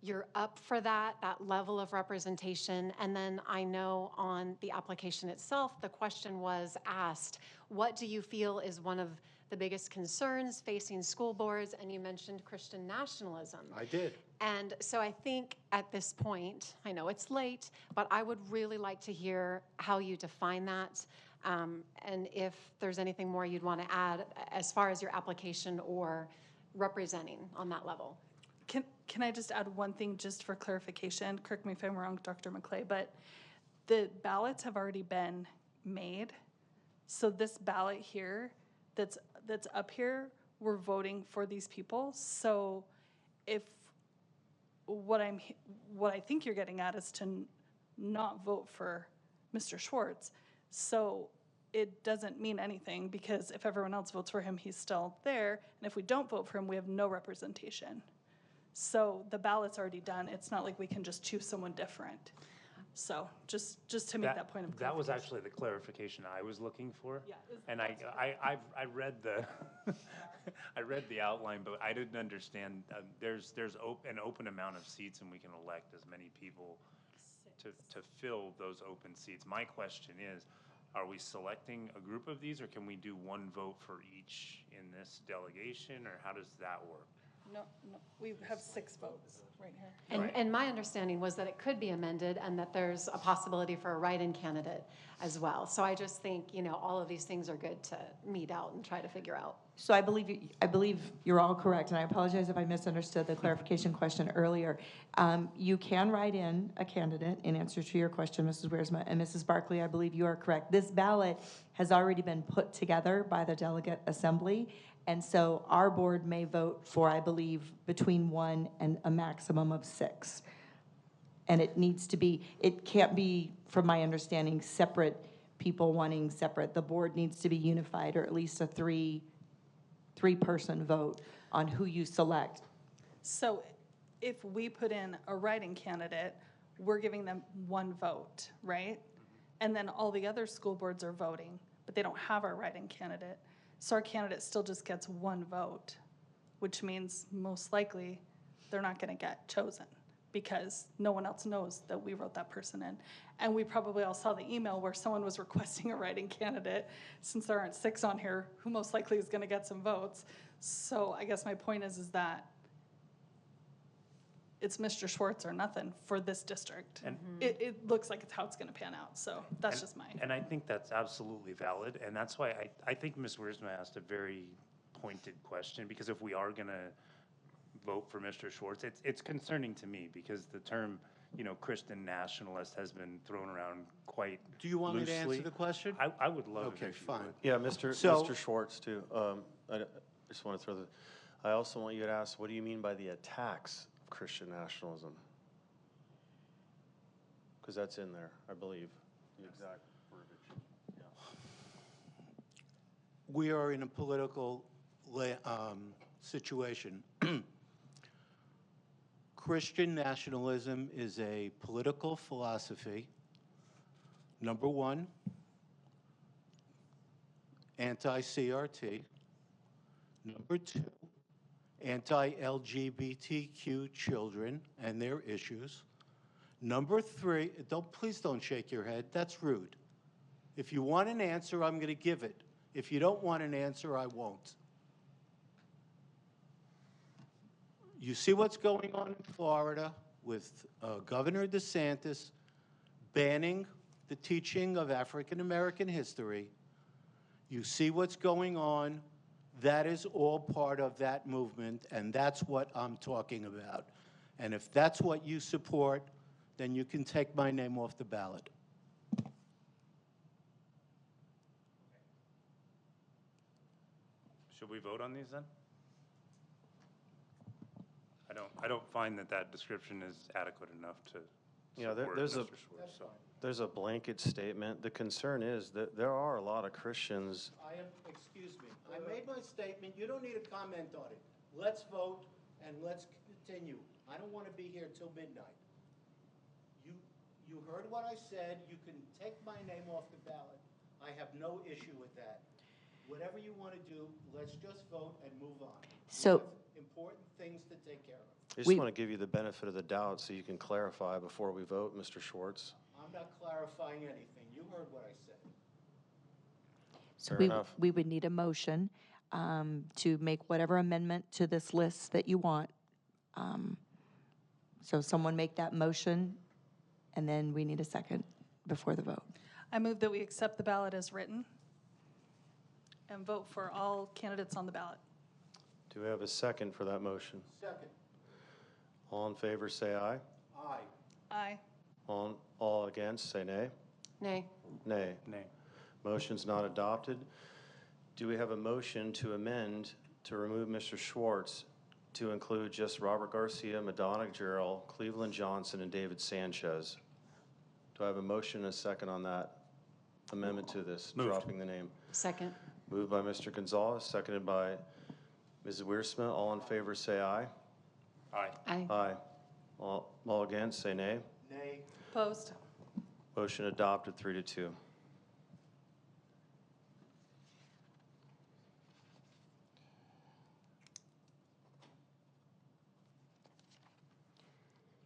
you're up for that level of representation. And then I know on the application itself, the question was asked, what do you feel is one of the biggest concerns facing school boards? And you mentioned Christian nationalism. I did. And so I think at this point, I know it's late, but I would really like to hear how you define that, and if there's anything more you'd want to add as far as your application or representing on that level. Can I just add one thing just for clarification? Correct me if I'm wrong, Dr. McClay, but the ballots have already been made. So this ballot here that's up here, we're voting for these people. So if what I think you're getting at is to not vote for Mr. Schwartz. So it doesn't mean anything, because if everyone else votes for him, he's still there. And if we don't vote for him, we have no representation. So the ballot's already done. It's not like we can just choose someone different. So just to make that point of clarification. That was actually the clarification I was looking for. Yeah, and I read the I read the outline, but I didn't understand. There's an open amount of seats, and we can elect as many people to fill those open seats. My question is, are we selecting a group of these, or can we do one vote for each in this delegation, or how does that work? No, we have 6 votes right here. And my understanding was that it could be amended and that there's a possibility for a write-in candidate as well. So I just think, all of these things are good to meet out and try to figure out. So I believe you're all correct, and I apologize if I misunderstood the clarification question earlier. You can write in a candidate in answer to your question, Mrs. Wiersma, and Mrs. Barkley, I believe you are correct. This ballot has already been put together by the delegate assembly, and so our board may vote for, I believe, between 1 and a maximum of 6. And it can't be, from my understanding, separate people wanting separate. The board needs to be unified, or at least a three-person vote on who you select. So if we put in a write-in candidate, we're giving them 1 vote, right? And then all the other school boards are voting, but they don't have our write-in candidate. So our candidate still just gets 1 vote, which means most likely they're not going to get chosen because no one else knows that we wrote that person in. And we probably all saw the email where someone was requesting a write-in candidate, since there aren't 6 on here, who most likely is going to get some votes. So I guess my point is that it's Mr. Schwartz or nothing for this district. And it looks like it's how it's going to pan out. So that's just mine. And I think that's absolutely valid, and that's why I think Ms. Wiersma asked a very pointed question, because if we are going to vote for Mr. Schwartz, it's concerning to me, because the term, Christian nationalist has been thrown around quite loosely. Do you want me to answer the question? I would love it. Okay, if you fine. would. Yeah, Mr. Schwartz, too. I just want to throw I also want you to ask, what do you mean by the attacks of Christian nationalism? Because that's in there, I believe. The exact verbiage. Yeah. We are in a political situation. Christian nationalism is a political philosophy. Number 1, anti-CRT. Number 2, anti-LGBTQ children and their issues. Number 3, please don't shake your head, that's rude. If you want an answer, I'm going to give it. If you don't want an answer, I won't. You see what's going on in Florida with Governor DeSantis banning the teaching of African American history. You see what's going on. That is all part of that movement, and that's what I'm talking about. And if that's what you support, then you can take my name off the ballot. Should we vote on these then? I don't find that description is adequate enough to support Mr. Schwartz. There's a blanket statement. The concern is that there are a lot of Christians. Excuse me, I made my statement, you don't need a comment on it. Let's vote and let's continue. I don't want to be here till midnight. You heard what I said, you can take my name off the ballot. I have no issue with that. Whatever you want to do, let's just vote and move on. So- We have important things to take care of. I just want to give you the benefit of the doubt so you can clarify before we vote, Mr. Schwartz. I'm not clarifying anything. You heard what I said. So Fair enough. we would need a motion to make whatever amendment to this list that you want. So someone make that motion, and then we need a second before the vote. I move that we accept the ballot as written and vote for all candidates on the ballot. Do we have a second for that motion? Second. All in favor, say aye. Aye. Aye. All against, say nay. Nay. Nay. Nay. Motion's not adopted. Do we have a motion to amend to remove Mr. Schwartz to include just Robert Garcia, Madonna Gerald, Cleveland Johnson, and David Sanchez? Do I have a motion and a second on that amendment to this, dropping the name? Second. Moved by Mr. Gonzalez, seconded by Mrs. Wiersma. All in favor, say aye. Aye. Aye. Aye. All against, say nay. Nay. Opposed? Motion adopted, 3-2.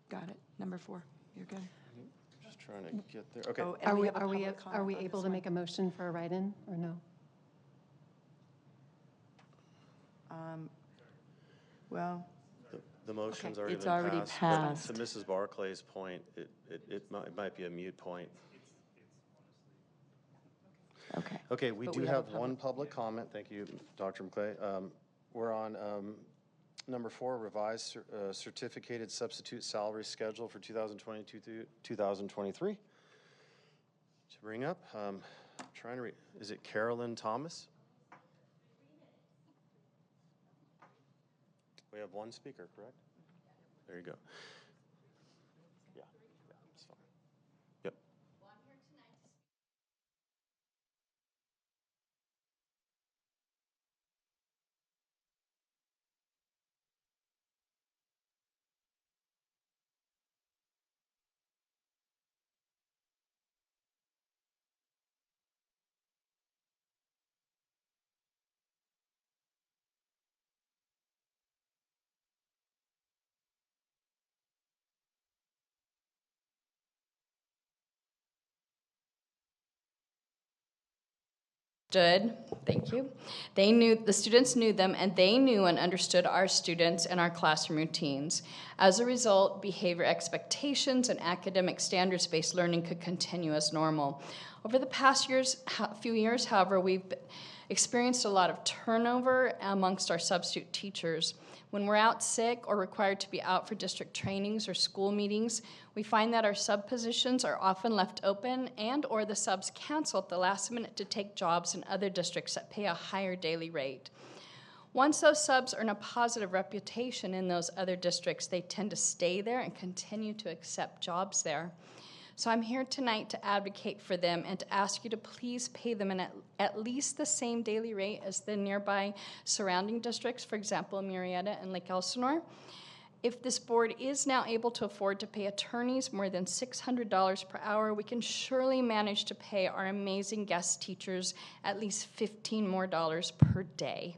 Got it. Number 4. You're good. trying to get there. Okay. Oh, and we have a public Are comment we on able this to one. make a motion for a write-in, or no? Well, The motion's Okay, already it's been already passed. But passed. to Mrs. Barclay's point, it might be a mute point. okay. Okay, we But do we have a have one public comment. Thank you, Dr. McClay. We're on number 4, revised certificated substitute salary schedule for 2022 through 2023. To bring up, trying to read, is it Carolyn Thomas? We have one speaker, correct? There you go. Yeah, that's fine. Yep. Thank you. They knew, the students knew them, and they knew and understood our students and our classroom routines. As a result, behavior expectations and academic standards-based learning could continue as normal. Over the past few years, however, we've experienced a lot of turnover amongst our substitute teachers. When we're out sick or required to be out for district trainings or school meetings, we find that our sub positions are often left open and or the subs cancel at the last minute to take jobs in other districts that pay a higher daily rate. Once those subs earn a positive reputation in those other districts, they tend to stay there and continue to accept jobs there. So I'm here tonight to advocate for them and to ask you to please pay them at least the same daily rate as the nearby surrounding districts, for example, Murrieta and Lake Elsinore. If this board is now able to afford to pay attorneys more than $600 per hour, we can surely manage to pay our amazing guest teachers at least $15 more per day.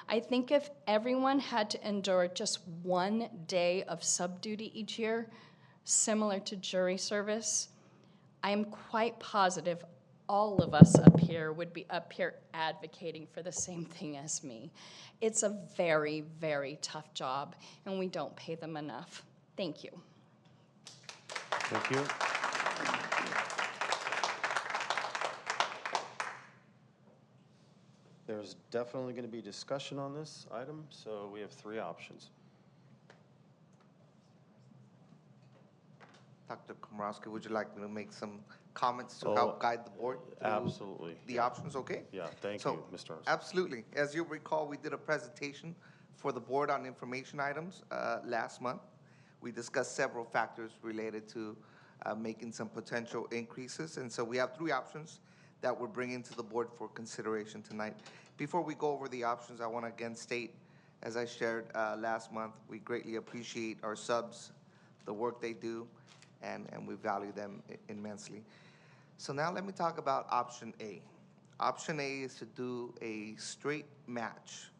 I think if everyone had to endure just one day of sub duty each year, similar to jury service, I am quite positive all of us up here would be up here advocating for the same thing as me. It's a very, very tough job, and we don't pay them enough. Thank you. Thank you. There's definitely going to be discussion on this item, so we have 3 options. Dr. Komorowski, would you like me to make some comments to help guide the board through Absolutely. the options? Okay. Yeah, thank So, you, Mr. Armstrong. Absolutely. As you recall, we did a presentation for the board on information items last month. We discussed several factors related to making some potential increases. And so we have 3 options that we're bringing to the board for consideration tonight. Before we go over the options, I want to again state, as I shared last month, we greatly appreciate our subs, the work they do, and we value them immensely. So now let me talk about option A. Option A is to do a straight match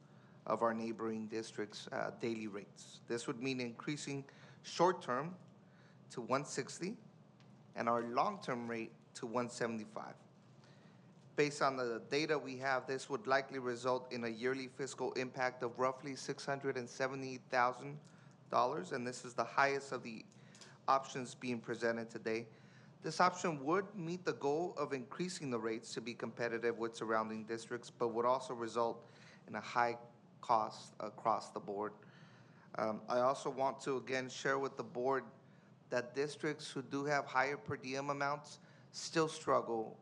of our neighboring districts' daily rates. This would mean increasing short-term to $160 and our long-term rate to $175. Based on the data we have, this would likely result in a yearly fiscal impact of roughly $670,000, and this is the highest of the options being presented today. This option would meet the goal of increasing the rates to be competitive with surrounding districts, but would also result in a high cost across the board. I also want to again share with the board that districts who do have higher per diem amounts still struggle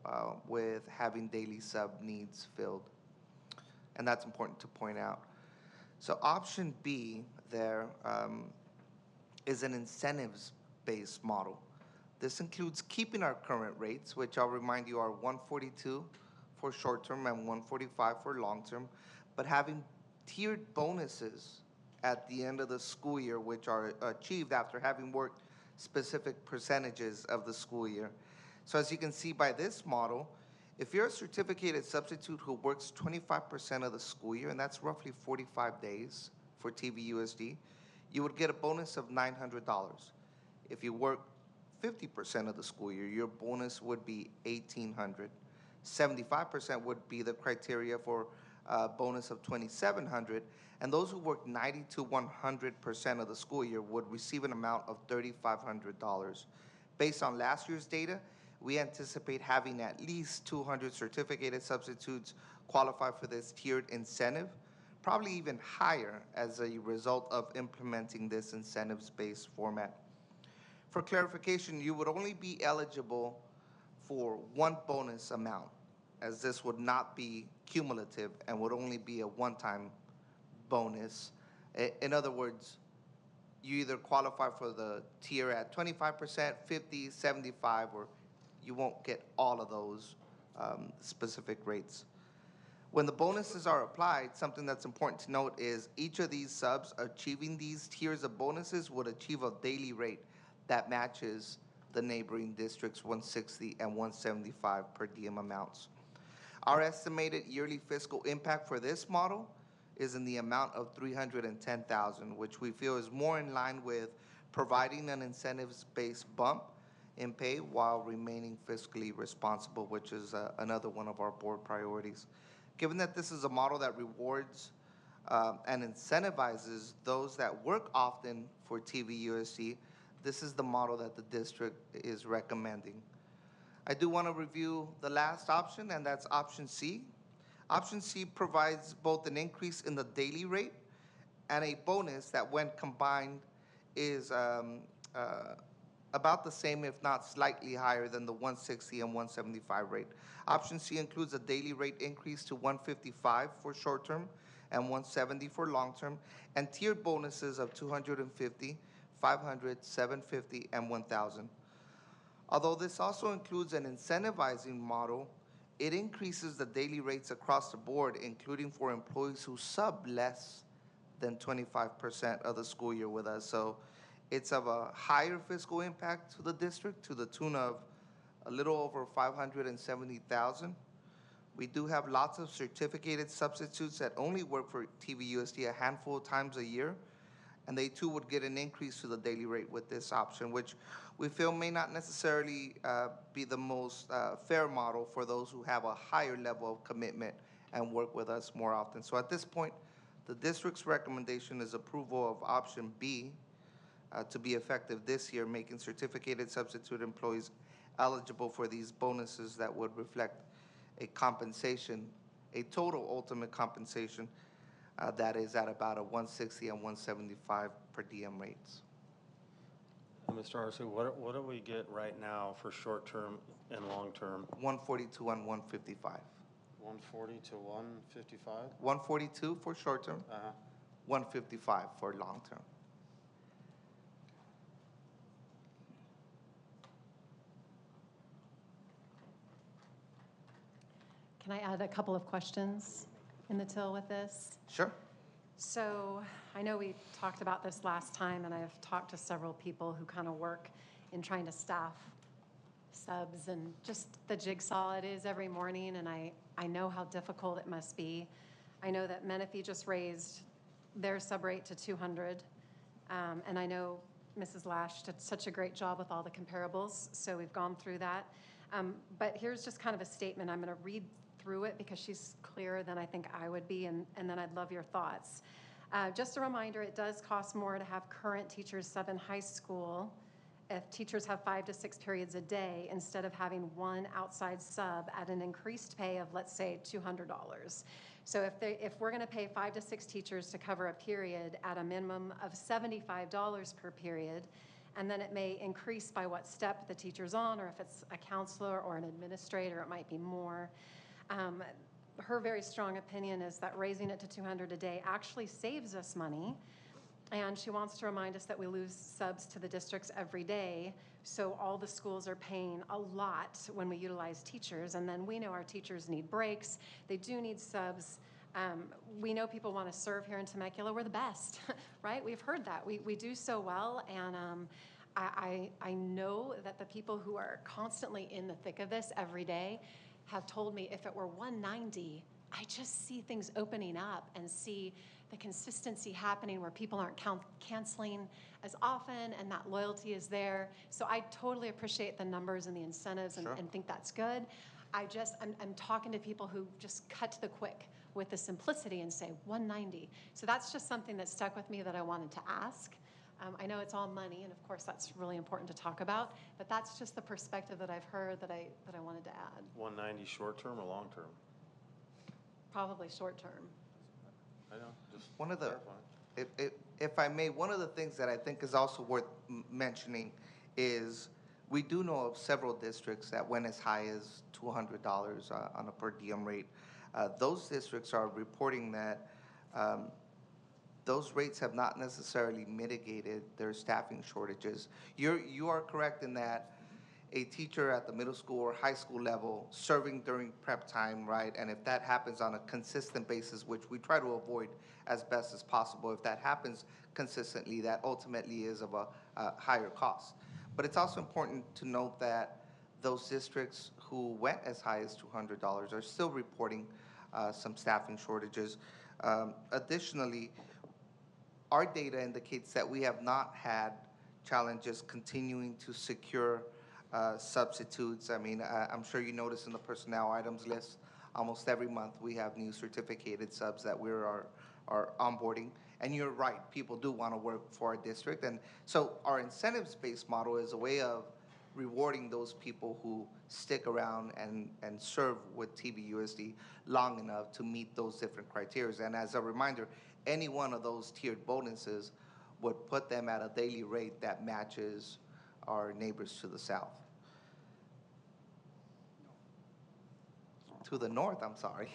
with having daily sub needs filled. And that's important to point out. So option B there is an incentives-based model. This includes keeping our current rates, which I'll remind you are $142 for short-term and $145 for long-term, but having tiered bonuses at the end of the school year, which are achieved after having worked specific percentages of the school year. So as you can see by this model, if you're a certificated substitute who works 25% of the school year, and that's roughly 45 days for TVUSD, you would get a bonus of $900. If you work 50% of the school year, your bonus would be $1,800. 75% would be the criteria for a bonus of $2,700, and those who work 90 to 100% of the school year would receive an amount of $3,500. Based on last year's data, we anticipate having at least 200 certificated substitutes qualify for this tiered incentive, probably even higher as a result of implementing this incentives-based format. For clarification, you would only be eligible for one bonus amount, as this would not be cumulative and would only be a one-time bonus. In other words, you either qualify for the tier at 25%, 50, 75, or you won't get all of those specific rates. When the bonuses are applied, something that's important to note is each of these subs achieving these tiers of bonuses would achieve a daily rate that matches the neighboring districts' 160 and 175 per diem amounts. Our estimated yearly fiscal impact for this model is in the amount of $310,000, which we feel is more in line with providing an incentives-based bump in pay while remaining fiscally responsible, which is another one of our board priorities. Given that this is a model that rewards and incentivizes those that work often for TVUSD, this is the model that the district is recommending. I do want to review the last option, and that's option C. Option C provides both an increase in the daily rate and a bonus that, when combined, is about the same, if not slightly higher than the 160 and 175 rate. Option C includes a daily rate increase to 155 for short-term and 170 for long-term, and tiered bonuses of 250, 500, 750, and 1,000. Although this also includes an incentivizing model, it increases the daily rates across the board, including for employees who sub less than 25% of the school year with us. So it's of a higher fiscal impact to the district, to the tune of a little over $570,000. We do have lots of certificated substitutes that only work for TVUSD a handful of times a year, and they too would get an increase to the daily rate with this option, which we feel may not necessarily be the most fair model for those who have a higher level of commitment and work with us more often. So at this point, the district's recommendation is approval of option B to be effective this year, making certificated substitute employees eligible for these bonuses that would reflect a compensation, a total ultimate compensation that is at about a 160 and 175 per diem rates. Mr. Arce, what do we get right now for short-term and long-term? 142 and 155. 140 to 155? 142 for short-term, 155 for long-term. Can I add a couple of questions in the till with this? Sure. So I know we talked about this last time, and I've talked to several people who kind of work in trying to staff subs and just the jigsaw it is every morning, and I know how difficult it must be. I know that Menifee just raised their sub rate to 200, and I know Mrs. Lash did such a great job with all the comparables, so we've gone through that. But here's just kind of a statement. I'm going to read through it because she's clearer than I think I would be, and then I'd love your thoughts. Just a reminder, it does cost more to have current teachers sub in high school if teachers have 5 to 6 periods a day instead of having one outside sub at an increased pay of, let's say, $200. So if we're going to pay 5 to 6 teachers to cover a period at a minimum of $75 per period, and then it may increase by what step the teacher's on, or if it's a counselor or an administrator, it might be more. Her very strong opinion is that raising it to 200 a day actually saves us money, and she wants to remind us that we lose subs to the districts every day, so all the schools are paying a lot when we utilize teachers, and then we know our teachers need breaks. They do need subs. We know people want to serve here in Temecula. We're the best, right? We've heard that. We do so well, and I know that the people who are constantly in the thick of this every day have told me if it were 190, I just see things opening up and see the consistency happening where people aren't canceling as often and that loyalty is there. So I totally appreciate the numbers and the incentives and think that's good. I'm talking to people who just cut to the quick with the simplicity and say 190. So that's just something that stuck with me that I wanted to ask. I know it's all money, and of course that's really important to talk about, but that's just the perspective that I've heard that I wanted to add. 190 short-term or long-term? Probably short-term. I know, just One of the, clarifying. if I may, one of the things that I think is also worth mentioning is we do know of several districts that went as high as $200 on a per diem rate. Those districts are reporting that those rates have not necessarily mitigated their staffing shortages. You are correct in that a teacher at the middle school or high school level serving during prep time, right? And if that happens on a consistent basis, which we try to avoid as best as possible, if that happens consistently, that ultimately is of a higher cost. But it's also important to note that those districts who went as high as $200 are still reporting some staffing shortages. Additionally, our data indicates that we have not had challenges continuing to secure substitutes. I mean, I'm sure you notice in the personnel items list, almost every month we have new certificated subs that we are onboarding. And you're right, people do want to work for our district. And so our incentives-based model is a way of rewarding those people who stick around and serve with TVUSD long enough to meet those different criteria. And as a reminder, any one of those tiered bonuses would put them at a daily rate that matches our neighbors to the south. To the north, I'm sorry.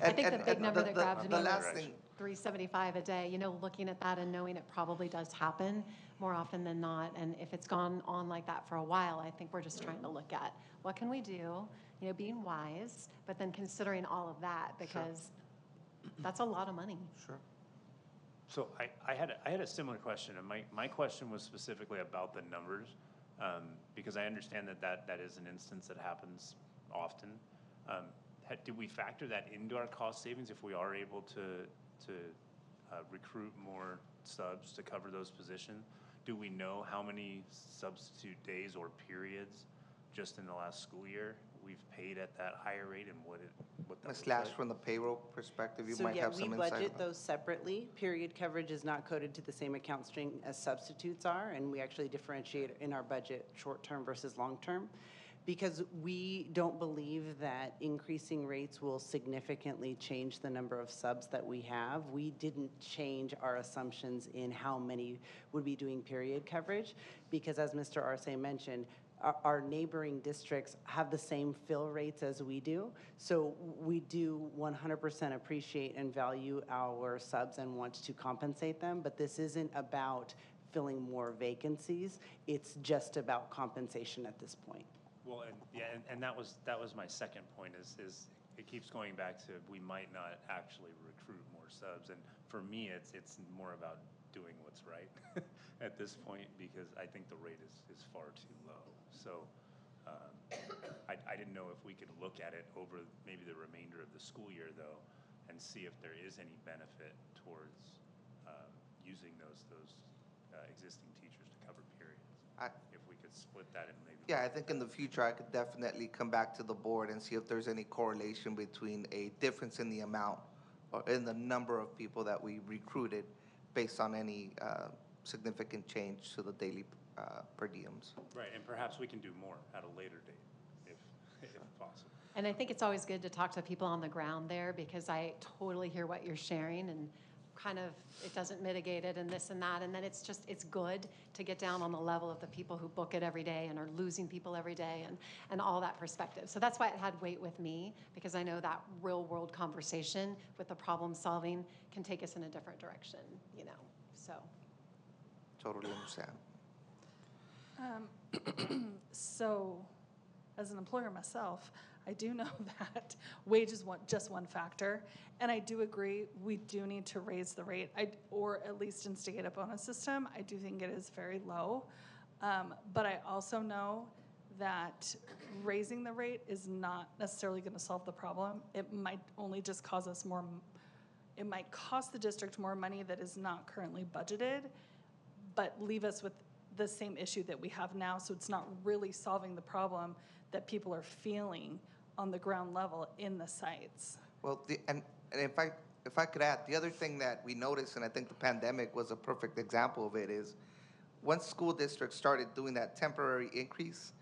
I think the big number that grabbed me the last was thing, $375 a day. You know, looking at that and knowing it probably does happen more often than not. And if it's gone on like that for a while, I think we're just trying to look at what can we do, you know, being wise, but then considering all of that because that's a lot of money. Sure. So I had a similar question, and my question was specifically about the numbers, because I understand that is an instance that happens often. Did we factor that into our cost savings if we are able to recruit more subs to cover those positions? Do we know how many substitute days or periods just in the last school year we've paid at that higher rate and what that Ms. looks Lash, like? from the payroll perspective, you So might yeah, have we some insight. budget those separately. Period coverage is not coded to the same account string as substitutes are, and we actually differentiate in our budget short-term versus long-term. Because we don't believe that increasing rates will significantly change the number of subs that we have. We didn't change our assumptions in how many would be doing period coverage, because as Mr. Arce mentioned, our neighboring districts have the same fill rates as we do. So we do 100% appreciate and value our subs and want to compensate them, but this isn't about filling more vacancies. It's just about compensation at this point. Well, and that was my second point is it keeps going back to we might not actually recruit more subs, and for me it's more about doing what's right at this point because I think the rate is far too low. So I didn't know if we could look at it over maybe the remainder of the school year though, and see if there is any benefit towards using those existing teachers to cover periods. If we could split that in maybe. Yeah, I think in the future, I could definitely come back to the board and see if there's any correlation between a difference in the amount or in the number of people that we recruited based on any significant change to the daily per diems. Right, and perhaps we can do more at a later date, if possible. And I think it's always good to talk to people on the ground there because I totally hear what you're sharing and kind of it doesn't mitigate it and this and that. And then it's good to get down on the level of the people who book it every day and are losing people every day and all that perspective. So that's why it had weight with me because I know that real world conversation with the problem solving can take us in a different direction, you know, so. Totally understand. So, as an employer myself, I do know that wage is just one factor, and I do agree we do need to raise the rate, or at least instigate a bonus system. I do think it is very low, but I also know that raising the rate is not necessarily going to solve the problem. It might only just cause us more, it might cost the district more money that is not currently budgeted, but leave us with the same issue that we have now. So it's not really solving the problem that people are feeling on the ground level in the sites. Well, and if I could add, the other thing that we noticed, and I think the pandemic was a perfect example of it, is once school districts started doing that temporary increase,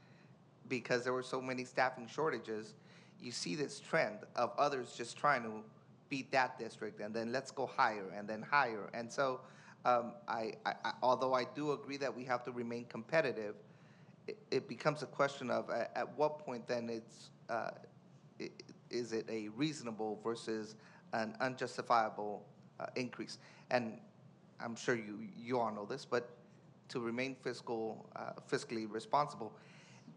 because there were so many staffing shortages, you see this trend of others just trying to beat that district, and then let's go higher, and then higher. And so, although I do agree that we have to remain competitive, it becomes a question of at what point then is it a reasonable versus an unjustifiable increase? And I'm sure you all know this, but to remain fiscally responsible,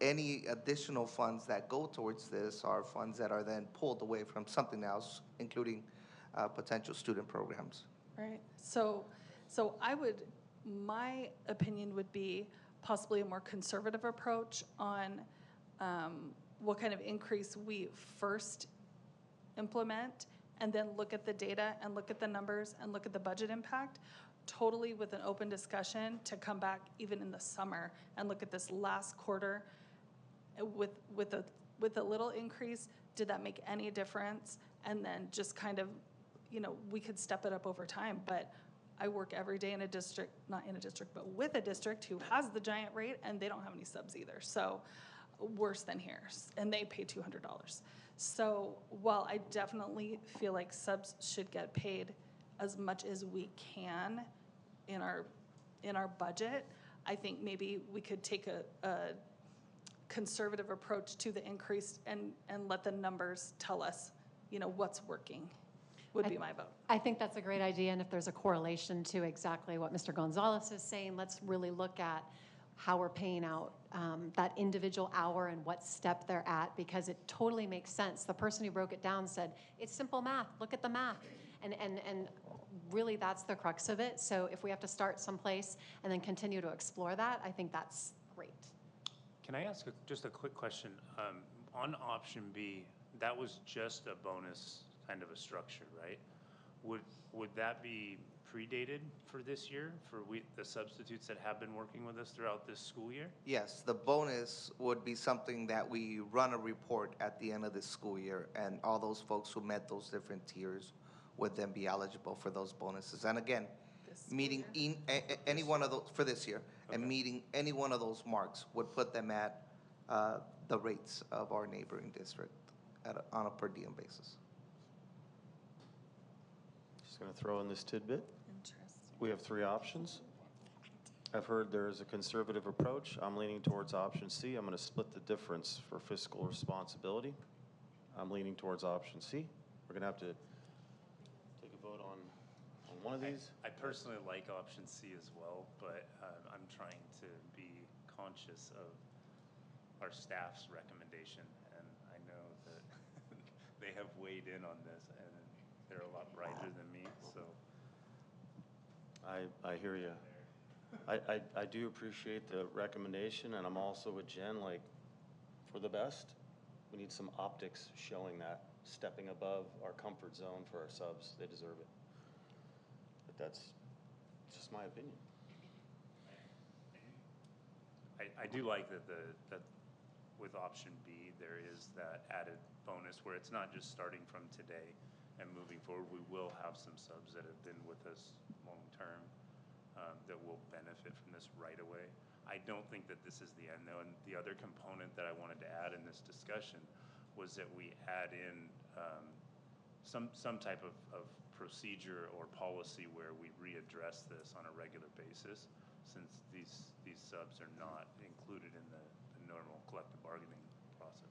any additional funds that go towards this are funds that are then pulled away from something else, including potential student programs. Right. So my opinion would be possibly a more conservative approach on what kind of increase we first implement, and then look at the data and look at the numbers and look at the budget impact, totally with an open discussion to come back even in the summer and look at this last quarter with a little increase. Did that make any difference? And then just kind of, we could step it up over time. But I work every day in a district, not in a district, but with a district who has the giant rate, and they don't have any subs either. So worse than here, and they pay $200. So while I definitely feel like subs should get paid as much as we can in our budget, I think maybe we could take a conservative approach to the increase and let the numbers tell us, what's working, would be my vote. I think that's a great idea, and if there's a correlation to exactly what Mr. Gonzalez is saying, let's really look at how we're paying out that individual hour and what step they're at, because it totally makes sense. The person who broke it down said, it's simple math, look at the math. And really that's the crux of it. So if we have to start someplace and then continue to explore that, I think that's great. Can I ask just a quick question? On option B, that was just a bonus kind of a structure, right? Would that be predated for this year, for the substitutes that have been working with us throughout this school year? Yes, the bonus would be something that we run a report at the end of the school year, and all those folks who met those different tiers would then be eligible for those bonuses. And again, meeting any one of those for this year, okay, and meeting any one of those marks would put them at the rates of our neighboring district on a per diem basis. Just going to throw in this tidbit. Interesting. We have 3 options. I've heard there is a conservative approach. I'm leaning towards option C. I'm going to split the difference for fiscal responsibility. I'm leaning towards option C. We're going to have to take a vote on one of these. I personally like option C as well, but I'm trying to be conscious of our staff's recommendation, and I know that they have weighed in on this, and they're a lot brighter than me, so. I hear you. I do appreciate the recommendation, and I'm also with Jen, like, for the best, we need some optics showing that, stepping above our comfort zone for our subs. They deserve it. But that's just my opinion. I do like that with option B, there is that added bonus where it's not just starting from today and moving forward. We will have some subs that have been with us long-term that will benefit from this right away. I don't think that this is the end, though, and the other component that I wanted to add in this discussion was that we add in some type of procedure or policy where we readdress this on a regular basis, since these subs are not included in the normal collective bargaining process.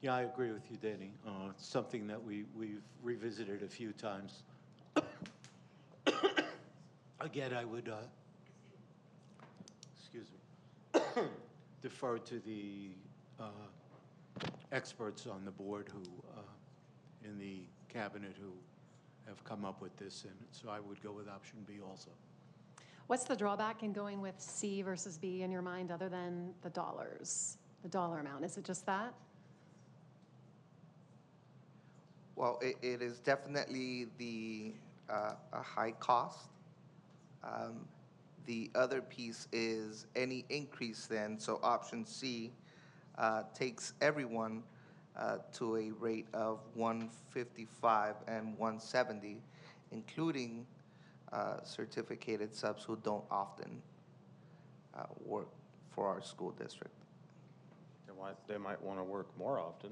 Yeah, I agree with you, Danny. It's something that we've revisited a few times. Again, I would, excuse me, defer to the experts on the board who, in the cabinet, who have come up with this, and so I would go with option B also. What's the drawback in going with C versus B in your mind, other than the dollars? the dollar amount? Is it just that? Well, it is definitely a high cost. The other piece is any increase then, so option C takes everyone to a rate of 155 and 170, including certificated subs who don't often work for our school district. They might want to work more often.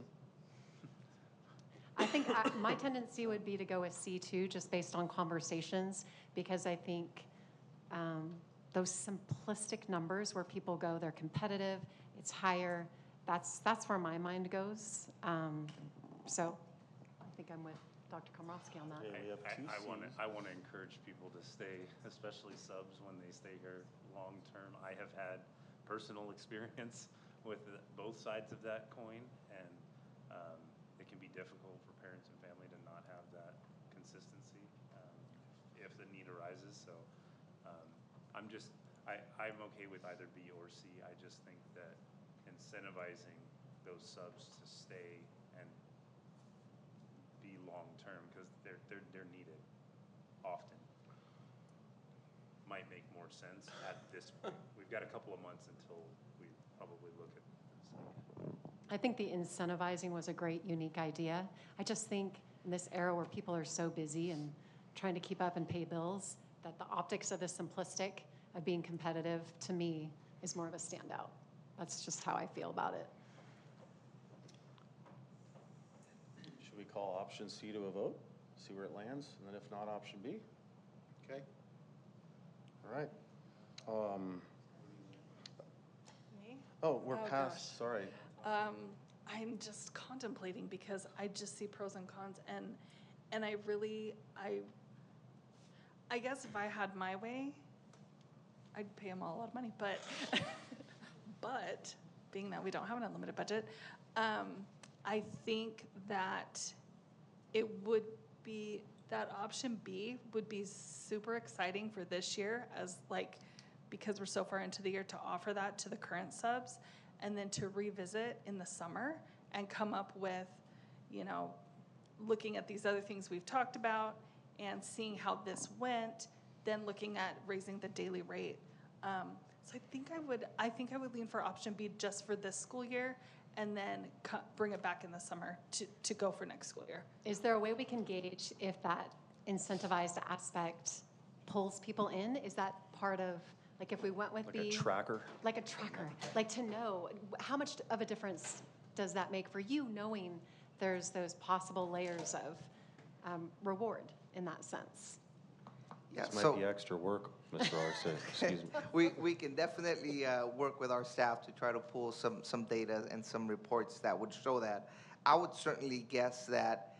I think my tendency would be to go with C2 just based on conversations, because I think those simplistic numbers where people go, they're competitive, it's higher, that's where my mind goes. So I think I'm with Dr. Komrovsky on that. I want to encourage people to stay, especially subs when they stay here long term. I have had personal experience with both sides of that coin, and it can be difficult for parents and family to not have that consistency if the need arises. So I'm okay with either B or C. I just think that incentivizing those subs to stay and be long-term, because they're needed often, might make more sense at this point. We've got a couple of months until we probably look at this. I think the incentivizing was a great, unique idea. I just think in this era where people are so busy and trying to keep up and pay bills, that the optics of the simplistic of being competitive, to me, is more of a standout. That's just how I feel about it. Should we call option C to a vote? See where it lands, and then if not, option B? Okay. All right. Me? Oh, we're Oh, past, gosh. sorry. I'm just contemplating because I just see pros and cons, and I guess if I had my way, I'd pay them all a lot of money, but but being that we don't have an unlimited budget, I think that it would be, that option B would be super exciting for this year, as like, because we're so far into the year, to offer that to the current subs, and then to revisit in the summer and come up with, looking at these other things we've talked about and seeing how this went, then looking at raising the daily rate. So I think I would lean for option B just for this school year, and then bring it back in the summer to go for next school year. Is there a way we can gauge if that incentivized aspect pulls people in? Is that part of, like, if we went with Like a tracker? Like a tracker, like to know how much of a difference does that make for you, knowing there's those possible layers of reward in that sense? Yeah, This might be extra work, Mr. Arce, excuse me. We can definitely work with our staff to try to pull some data and some reports that would show that. I would certainly guess that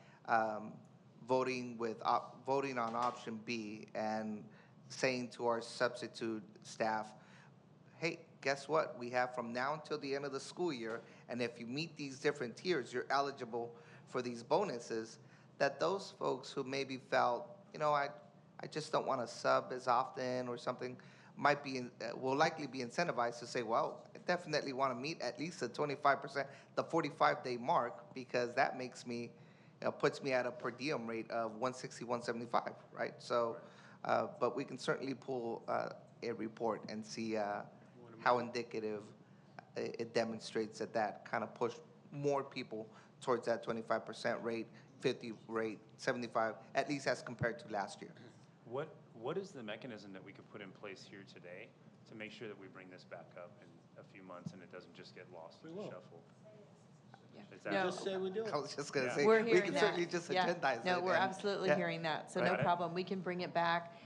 voting on option B and saying to our substitute staff, hey, guess what? We have from now until the end of the school year, and if you meet these different tiers, you're eligible for these bonuses, that those folks who maybe felt, I just don't want to sub as often or something, will likely be incentivized to say, well, I definitely want to meet at least the 25%, the 45-day mark, because that makes me, puts me at a per diem rate of 160, 175, right? So, but we can certainly pull a report and see how indicative it demonstrates that kind of pushed more people towards that 25% rate, 50 rate, 75, at least as compared to last year. What is the mechanism that we could put in place here today to make sure that we bring this back up in a few months and it doesn't just get lost in the shuffle? Is that Just say we do it. I was just going to say, We're we hearing can that. certainly just agendize it. No, we're and- absolutely yeah. hearing that, so Got no it. problem. We can bring it back,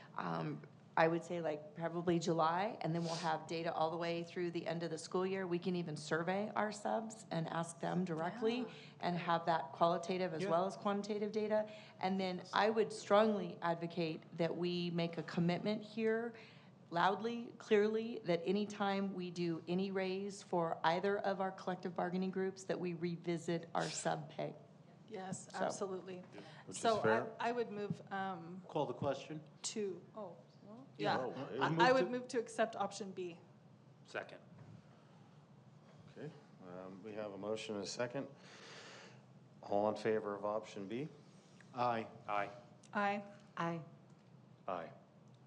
I would say like probably July, and then we'll have data all the way through the end of the school year. We can even survey our subs and ask them directly and have that qualitative as well as quantitative data. And then I would strongly advocate that we make a commitment here loudly, clearly, that anytime we do any raise for either of our collective bargaining groups, that we revisit our sub pay. Yes, So- absolutely. Which is So fair. I would move Call the question. yeah, Yeah. I would move to accept option B. Second. Okay, We have a motion and a second. All in favor of option B? Aye. Aye. Aye. Aye. Aye.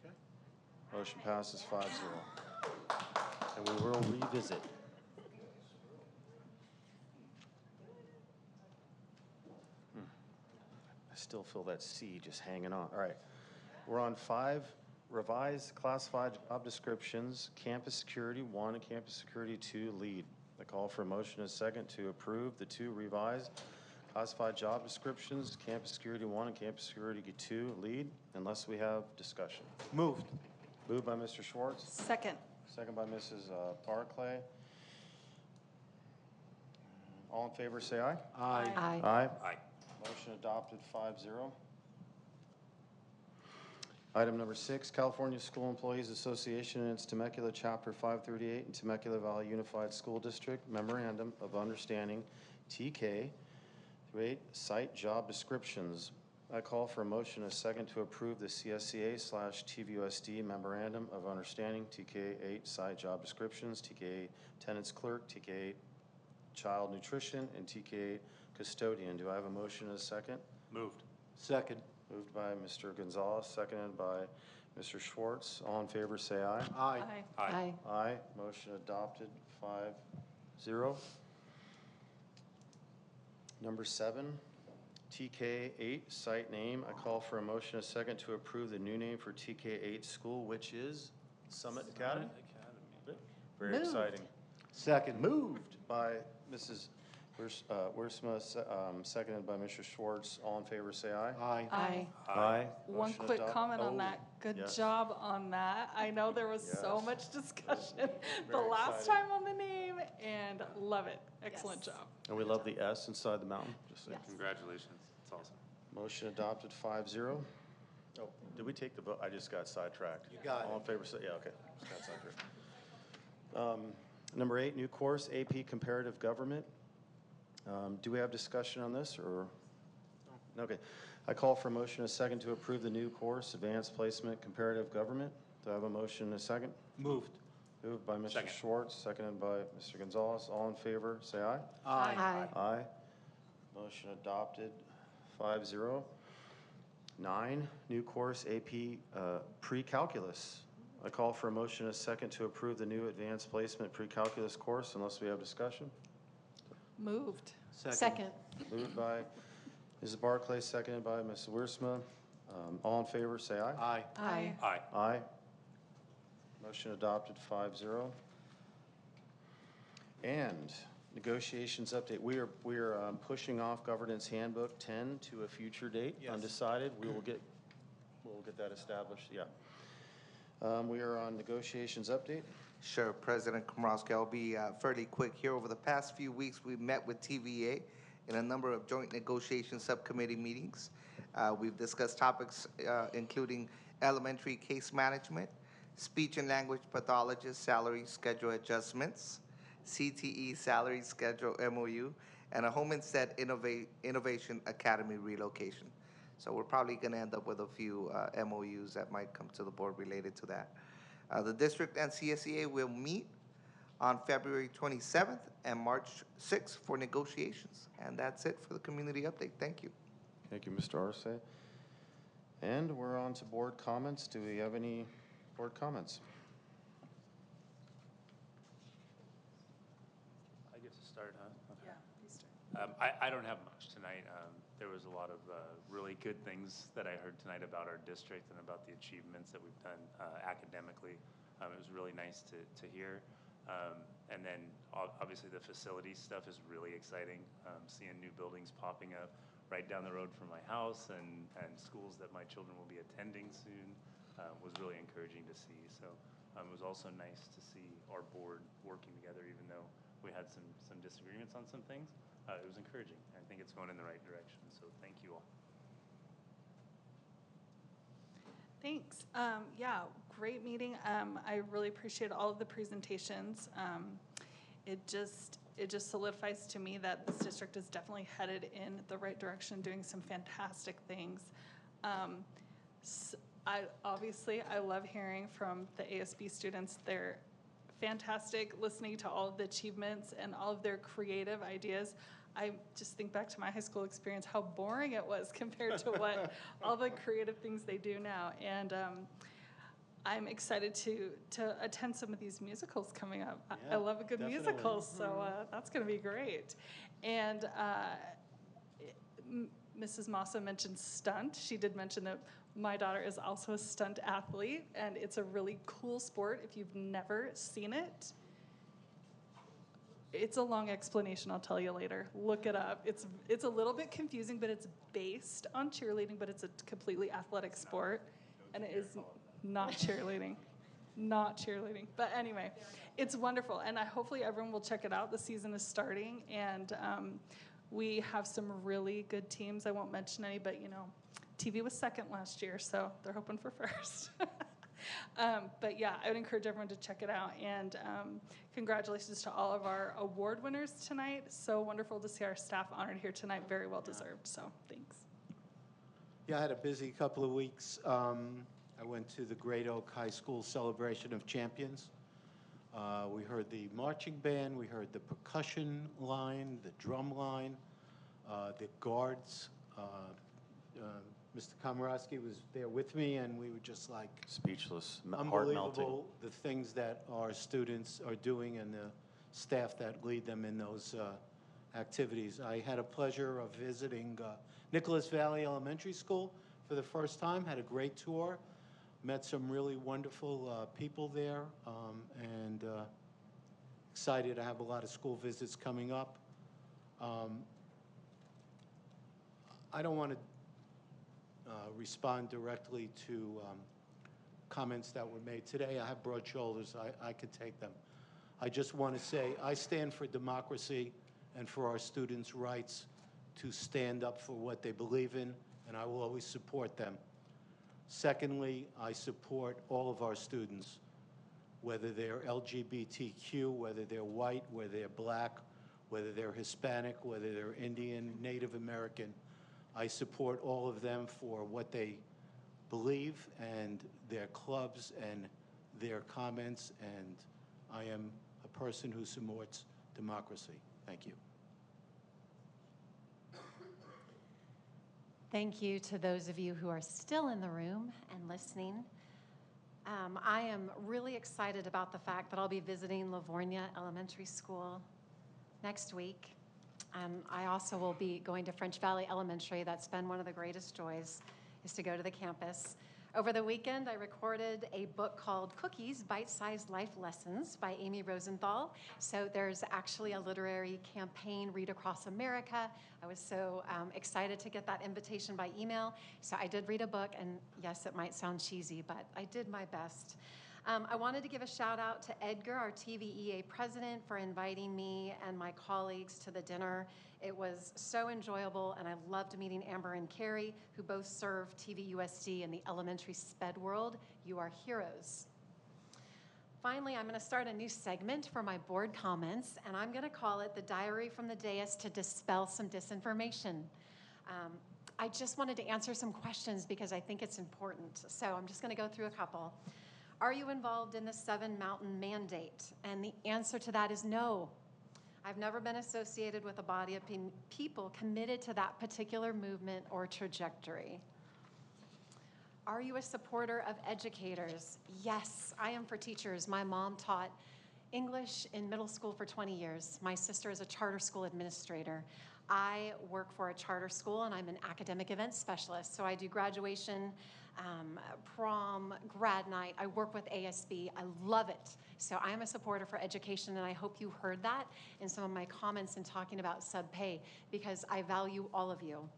Okay. Motion passes 5-0. And we will revisit. I still feel that C just hanging on. All right. We're on 5, revised classified job descriptions, campus security 1 and campus security 2 lead. I call for a motion and a second to approve the 2 revised classified job descriptions, campus security 1 and campus security 2 lead, unless we have discussion. Moved. Moved by Mr. Schwartz, Second. second by Mrs. Barclay. All in favor, say aye. Aye. Aye. Aye. Aye. Motion adopted 5-0. Item number 6, California School Employees Association and its Temecula Chapter 538 and Temecula Valley Unified School District Memorandum of Understanding, TK, through 8 site job descriptions. I call for a motion and a second to approve the CSCA/TVUSD Memorandum of Understanding, TK 8 site job descriptions, TK 8 tenants clerk, TK 8 child nutrition, and TK 8 custodian. Do I have a motion and a second? Moved. Second. Moved by Mr. Gonzalez, seconded by Mr. Schwartz. All in favor, say aye. Aye. Aye. Aye. Motion adopted 5-0. Number 7, TK 8 site name. I call for a motion and a second to approve the new name for TK 8 school, which is Summit Academy. Very Moved. exciting. Second. Moved by Mrs. Wiersma, seconded by Mr. Schwartz. All in favor, say aye. Aye. Aye. Aye. One Motion quick adopt- comment on Oh, that. Good yes. job on that. I know there was so Yes. much discussion the Very last exciting. time on the name, and love it. Excellent job. And we love the S inside the mountain. Just saying. Congratulations. It's awesome. Motion adopted 5-0. Oh, did we take the vote? I just got sidetracked. You got All in favor, say, yeah, okay. Just got sidetracked. Number 8, new course, AP Comparative Government. Do we have discussion on this, or? No. Okay. I call for a motion and a second to approve the new course, Advanced Placement Comparative Government. Do I have a motion and a second? Moved. Moved by Mr. Second. Schwartz, seconded by Mr. Gonzalez. All in favor, say aye. Aye. Aye. Motion adopted 5-0. 9, new course AP Pre-Calculus. I call for a motion and a second to approve the new Advanced Placement Pre-Calculus course, unless we have discussion. Moved. Second. Moved by Mrs. Barclay, seconded by Mrs. Wiersma. All in favor, say aye. Aye. Aye. Aye. Aye. Motion adopted 5-0. And negotiations update. We are pushing off Governance Handbook 10 to a future date, Yes. undecided. We'll get that established, yeah. We are on negotiations update. Sure, President Komrosky, I'll be fairly quick here. Over the past few weeks, we've met with TVA in a number of joint negotiation subcommittee meetings. We've discussed topics including elementary case management, speech and language pathologist salary schedule adjustments, CTE salary schedule MOU, and a Home Instead Innovation Academy relocation. So we're probably going to end up with a few MOUs that might come to the board related to that. The district and CSEA will meet on February 27th and March 6th for negotiations. And that's it for the community update. Thank you. Thank you, Mr. Arce. And we're on to board comments. Do we have any board comments? I get to start, huh? Okay. Yeah, you start. I don't have much tonight. There was a lot of really good things that I heard tonight about our district and about the achievements that we've done academically. It was really nice to hear. And then obviously the facilities stuff is really exciting. Seeing new buildings popping up right down the road from my house and schools that my children will be attending soon was really encouraging to see. So it was also nice to see our board working together, even though we had some disagreements on some things. It was encouraging. I think it's going in the right direction. So thank you all. Thanks. Yeah, great meeting. I really appreciate all of the presentations. It just solidifies to me that this district is definitely headed in the right direction, doing some fantastic things. I love hearing from the ASB students their fantastic listening to all of the achievements and all of their creative ideas. I just think back to my high school experience, how boring it was compared to what all the creative things they do now. And I'm excited to attend some of these musicals coming up. I love a good musical, so that's going to be great. And Mrs. Massa mentioned stunt. She did mention that my daughter is also a stunt athlete, and it's a really cool sport if you've never seen it. It's a long explanation, I'll tell you later. Look it up. It's a little bit confusing, but it's based on cheerleading, but it's a completely athletic sport, and it is not cheerleading. Not cheerleading. But anyway, it's wonderful, and hopefully everyone will check it out. The season is starting, and we have some really good teams. I won't mention any, but TV was second last year, so they're hoping for first. But yeah, I would encourage everyone to check it out. And congratulations to all of our award winners tonight. So wonderful to see our staff honored here tonight. Very well deserved. So thanks. Yeah, I had a busy couple of weeks. I went to the Great Oak High School Celebration of Champions. We heard the marching band, we heard the percussion line, the drum line, the guards. Mr. Komorowski was there with me, and we were just like speechless, heart melting. Unbelievable, the things that our students are doing and the staff that lead them in those activities. I had a pleasure of visiting Nicholas Valley Elementary School for the first time, had a great tour, met some really wonderful people there, and excited to have a lot of school visits coming up. I don't want to respond directly to comments that were made today. I have broad shoulders. I could take them. I just want to say I stand for democracy and for our students' rights to stand up for what they believe in, and I will always support them. Secondly, I support all of our students, whether they're LGBTQ, whether they're white, whether they're black, whether they're Hispanic, whether they're Indian, Native American. I support all of them for what they believe and their clubs and their comments, and I am a person who supports democracy. Thank you. Thank you to those of you who are still in the room and listening. I am really excited about the fact that I'll be visiting Livornia Elementary School next week. I also will be going to French Valley Elementary. That's been one of the greatest joys, is to go to the campus. Over the weekend, I recorded a book called Cookies, Bite-Sized Life Lessons by Amy Rosenthal. So there's actually a literary campaign, Read Across America. I was so excited to get that invitation by email. So I did read a book, and yes, it might sound cheesy, but I did my best. I wanted to give a shout out to Edgar, our TVEA president, for inviting me and my colleagues to the dinner. It was so enjoyable, and I loved meeting Amber and Carrie, who both serve TVUSD in the elementary SPED world. You are heroes. Finally, I'm going to start a new segment for my board comments, and I'm going to call it the Diary from the Dais to dispel some disinformation. I just wanted to answer some questions because I think it's important. So I'm just going to go through a couple. Are you involved in the Seven Mountain Mandate? And the answer to that is no. I've never been associated with a body of people committed to that particular movement or trajectory. Are you a supporter of educators? Yes, I am for teachers. My mom taught English in middle school for 20 years. My sister is a charter school administrator. I work for a charter school, and I'm an academic events specialist. So I do graduation, prom, grad night. I work with ASB. I love it. So I am a supporter for education, and I hope you heard that in some of my comments in talking about subpay, because I value all of you.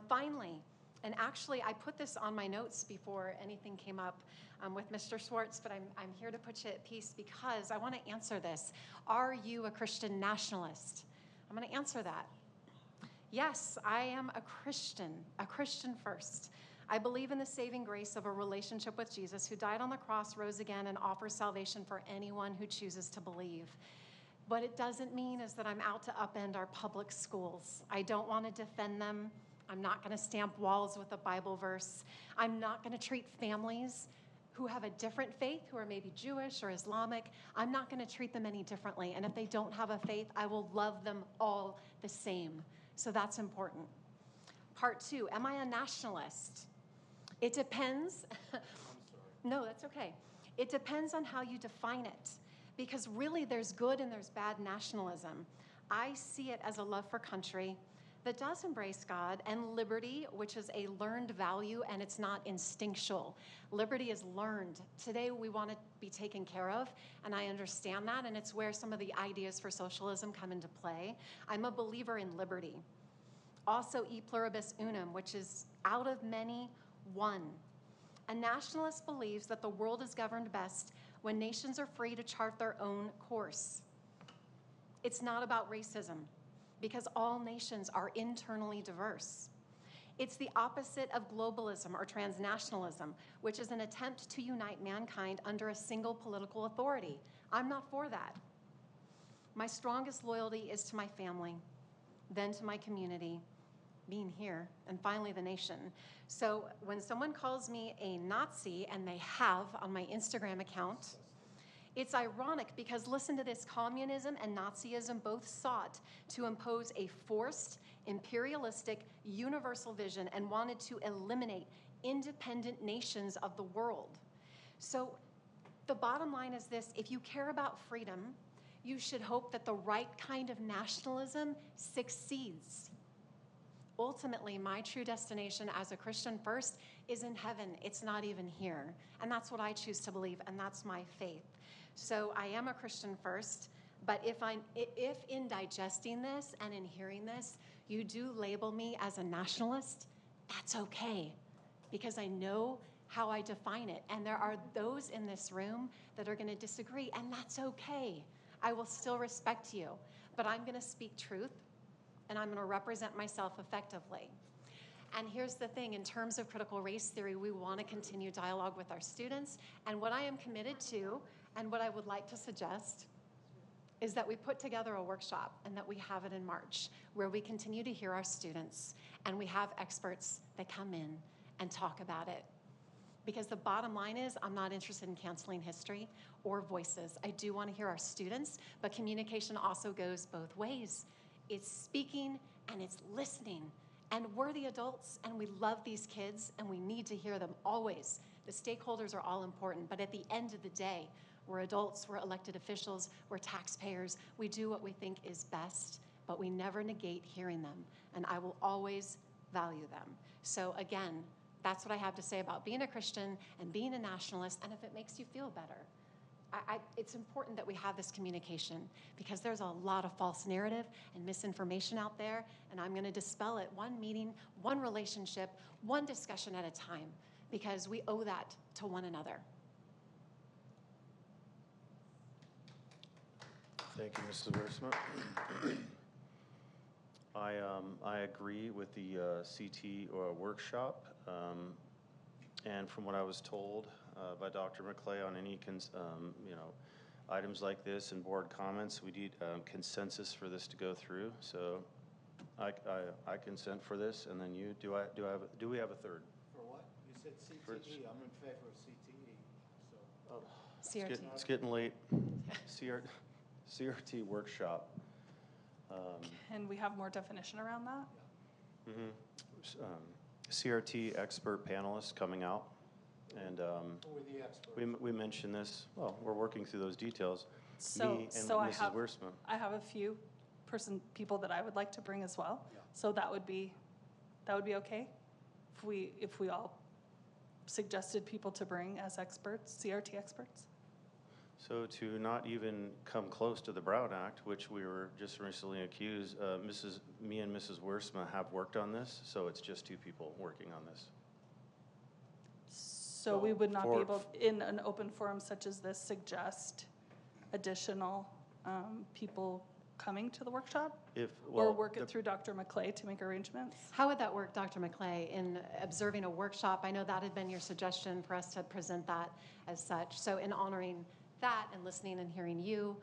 Finally, and actually I put this on my notes before anything came up with Mr. Schwartz, but I'm here to put you at peace because I want to answer this. Are you a Christian nationalist? I'm going to answer that. Yes, I am a Christian first. I believe in the saving grace of a relationship with Jesus, who died on the cross, rose again, and offers salvation for anyone who chooses to believe. What it doesn't mean is that I'm out to upend our public schools. I don't want to defend them. I'm not going to stamp walls with a Bible verse. I'm not going to treat families who have a different faith, who are maybe Jewish or Islamic. I'm not going to treat them any differently. And if they don't have a faith, I will love them all the same. So that's important. Part 2, am I a nationalist? It depends. No, that's okay. It depends on how you define it, because really there's good and there's bad nationalism. I see it as a love for country that does embrace God, and liberty, which is a learned value, and it's not instinctual. Liberty is learned. Today we want to be taken care of, and I understand that, and it's where some of the ideas for socialism come into play. I'm a believer in liberty. Also, e pluribus unum, which is out of many, one. A nationalist believes that the world is governed best when nations are free to chart their own course. It's not about racism, because all nations are internally diverse. It's the opposite of globalism or transnationalism, which is an attempt to unite mankind under a single political authority. I'm not for that. My strongest loyalty is to my family, then to my community, being here, and finally the nation. So when someone calls me a Nazi, and they have on my Instagram account, it's ironic because listen to this, communism and Nazism both sought to impose a forced, imperialistic, universal vision and wanted to eliminate independent nations of the world. So the bottom line is this, if you care about freedom, you should hope that the right kind of nationalism succeeds. Ultimately, my true destination as a Christian first is in heaven. It's not even here. And that's what I choose to believe, and that's my faith. So I am a Christian first, but if in digesting this and in hearing this, you do label me as a nationalist, that's okay, because I know how I define it. And there are those in this room that are going to disagree, and that's okay. I will still respect you, but I'm going to speak truth, and I'm going to represent myself effectively. And here's the thing, in terms of critical race theory, we want to continue dialogue with our students, and what I am committed to, and what I would like to suggest, is that we put together a workshop and that we have it in March, where we continue to hear our students, and we have experts that come in and talk about it. Because the bottom line is, I'm not interested in canceling history or voices. I do want to hear our students, but communication also goes both ways. It's speaking and it's listening. And we're the adults, and we love these kids, and we need to hear them always. The stakeholders are all important, but at the end of the day, we're adults, we're elected officials, we're taxpayers. We do what we think is best, but we never negate hearing them, and I will always value them. So again, that's what I have to say about being a Christian and being a nationalist, and if it makes you feel better. It's important that we have this communication, because there's a lot of false narrative and misinformation out there, and I'm going to dispel it one meeting, one relationship, one discussion at a time, because we owe that to one another. Thank you, Mrs. Wiersma. I agree with the CT workshop, and from what I was told by Dr. McClay on any items like this and board comments, we need consensus for this to go through. So I consent for this, and then you do we have a third? For what? You said CTE. I'm in favor of CTE. So. CRT. It's getting late. CRT workshop. Can we have more definition around that? CRT expert panelists coming out, and Who are the experts? we mentioned this. Well, we're working through those details. So, Me and so Mrs. Wiersma. I have a few people that I would like to bring as well. Yeah. So that would be okay if we all suggested people to bring as experts, CRT experts. So to not even come close to the Brown Act, which we were just recently accused, me and Mrs. Wiersma have worked on this, so it's just two people working on this. So we would not be able, in an open forum such as this, suggest additional people coming to the workshop? Or work it through Dr. McClay to make arrangements? How would that work, Dr. McClay, in observing a workshop? I know that had been your suggestion for us to present that as such. So in honoring that and listening and hearing you,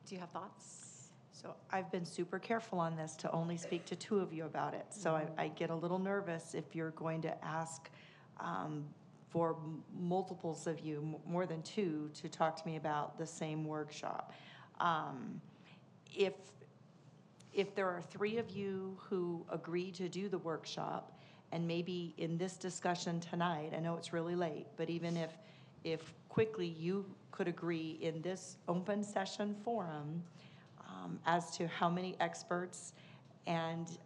do you have thoughts? So I've been super careful on this to only speak to two of you about it. So I get a little nervous if you're going to ask for multiples of you, more than two, to talk to me about the same workshop. If there are three of you who agree to do the workshop, and maybe in this discussion tonight, I know it's really late, but even if quickly you could agree in this open session forum as to how many experts and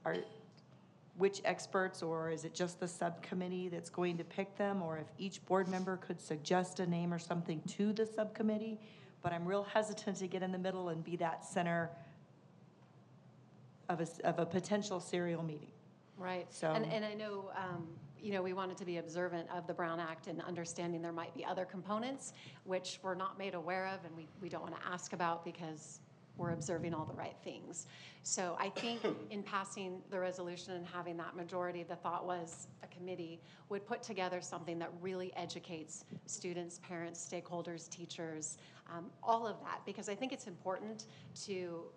which experts, or is it just the subcommittee that's going to pick them, or if each board member could suggest a name or something to the subcommittee. But I'm real hesitant to get in the middle and be that center of a potential serial meeting. Right. So- And I know, we wanted to be observant of the Brown Act and understanding there might be other components which we're not made aware of and we don't want to ask about because we're observing all the right things. So I think in passing the resolution and having that majority, the thought was a committee would put together something that really educates students, parents, stakeholders, teachers, all of that, because I think it's important to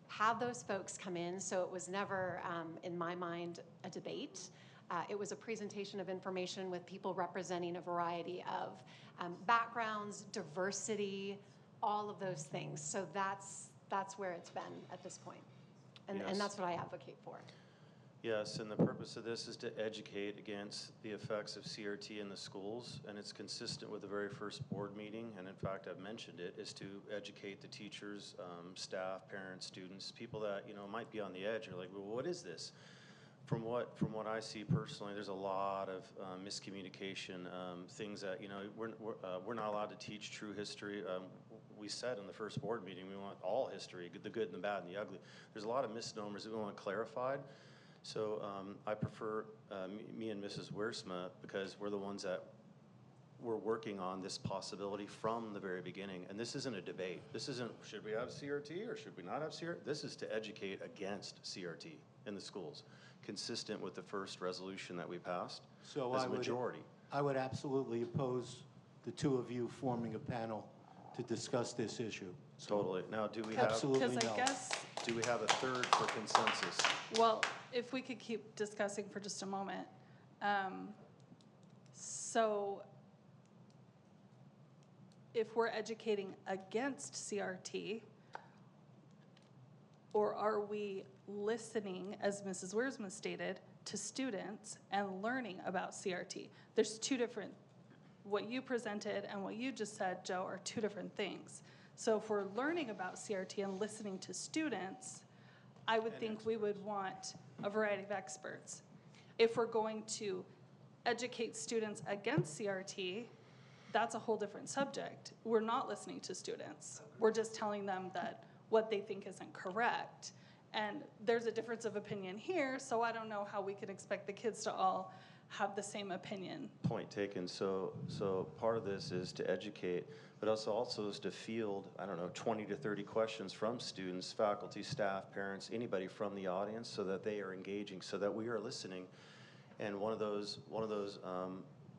have those folks come in. So it was never, in my mind, a debate. It was a presentation of information with people representing a variety of backgrounds, diversity, all of those things. So that's where it's been at this point. And that's what I advocate for. Yes, and the purpose of this is to educate against the effects of CRT in the schools, and it's consistent with the very first board meeting, and in fact, I've mentioned it, is to educate the teachers, staff, parents, students, people that, might be on the edge, or like, well, what is this? From what I see personally, there's a lot of miscommunication, things that, we're not allowed to teach true history. We said in the first board meeting, we want all history, the good and the bad and the ugly. There's a lot of misnomers that we want clarified. So I prefer me and Mrs. Wiersma, because we're the ones that were working on this possibility from the very beginning. And this isn't a debate. This isn't, should we have CRT or should we not have CRT? This is to educate against CRT in the schools, consistent with the first resolution that we passed as a majority. I would absolutely oppose the two of you forming a panel to discuss this issue. Totally. Now, do we have? Absolutely Because no. I guess, Do we have a third for consensus? well, if we could keep discussing for just a moment. So if we're educating against CRT, or are we listening, as Mrs. Wiersma stated, to students and learning about CRT? There's two different, what you presented and what you just said, Joe, are two different things. So if we're learning about CRT and listening to students, I would think we would want a variety of experts. If we're going to educate students against CRT, that's a whole different subject. We're not listening to students. We're just telling them that what they think isn't correct. And there's a difference of opinion here, so I don't know how we can expect the kids to all have the same opinion. Point taken. So part of this is to educate, but also is to field, 20 to 30 questions from students, faculty, staff, parents, anybody from the audience, so that they are engaging, so that we are listening. And one of those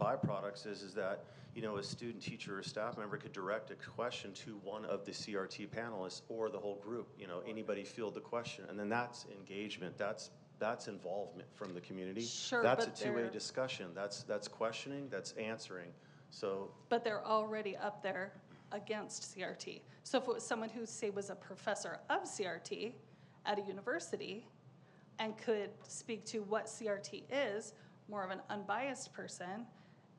byproducts is that, a student, teacher, or staff member could direct a question to one of the CRT panelists or the whole group. Anybody field the question, and then that's engagement. That's involvement from the community. Sure, that's but a two-way discussion. That's questioning. That's answering. So. But they're already up there against CRT. So if it was someone who, say, was a professor of CRT at a university and could speak to what CRT is, more of an unbiased person,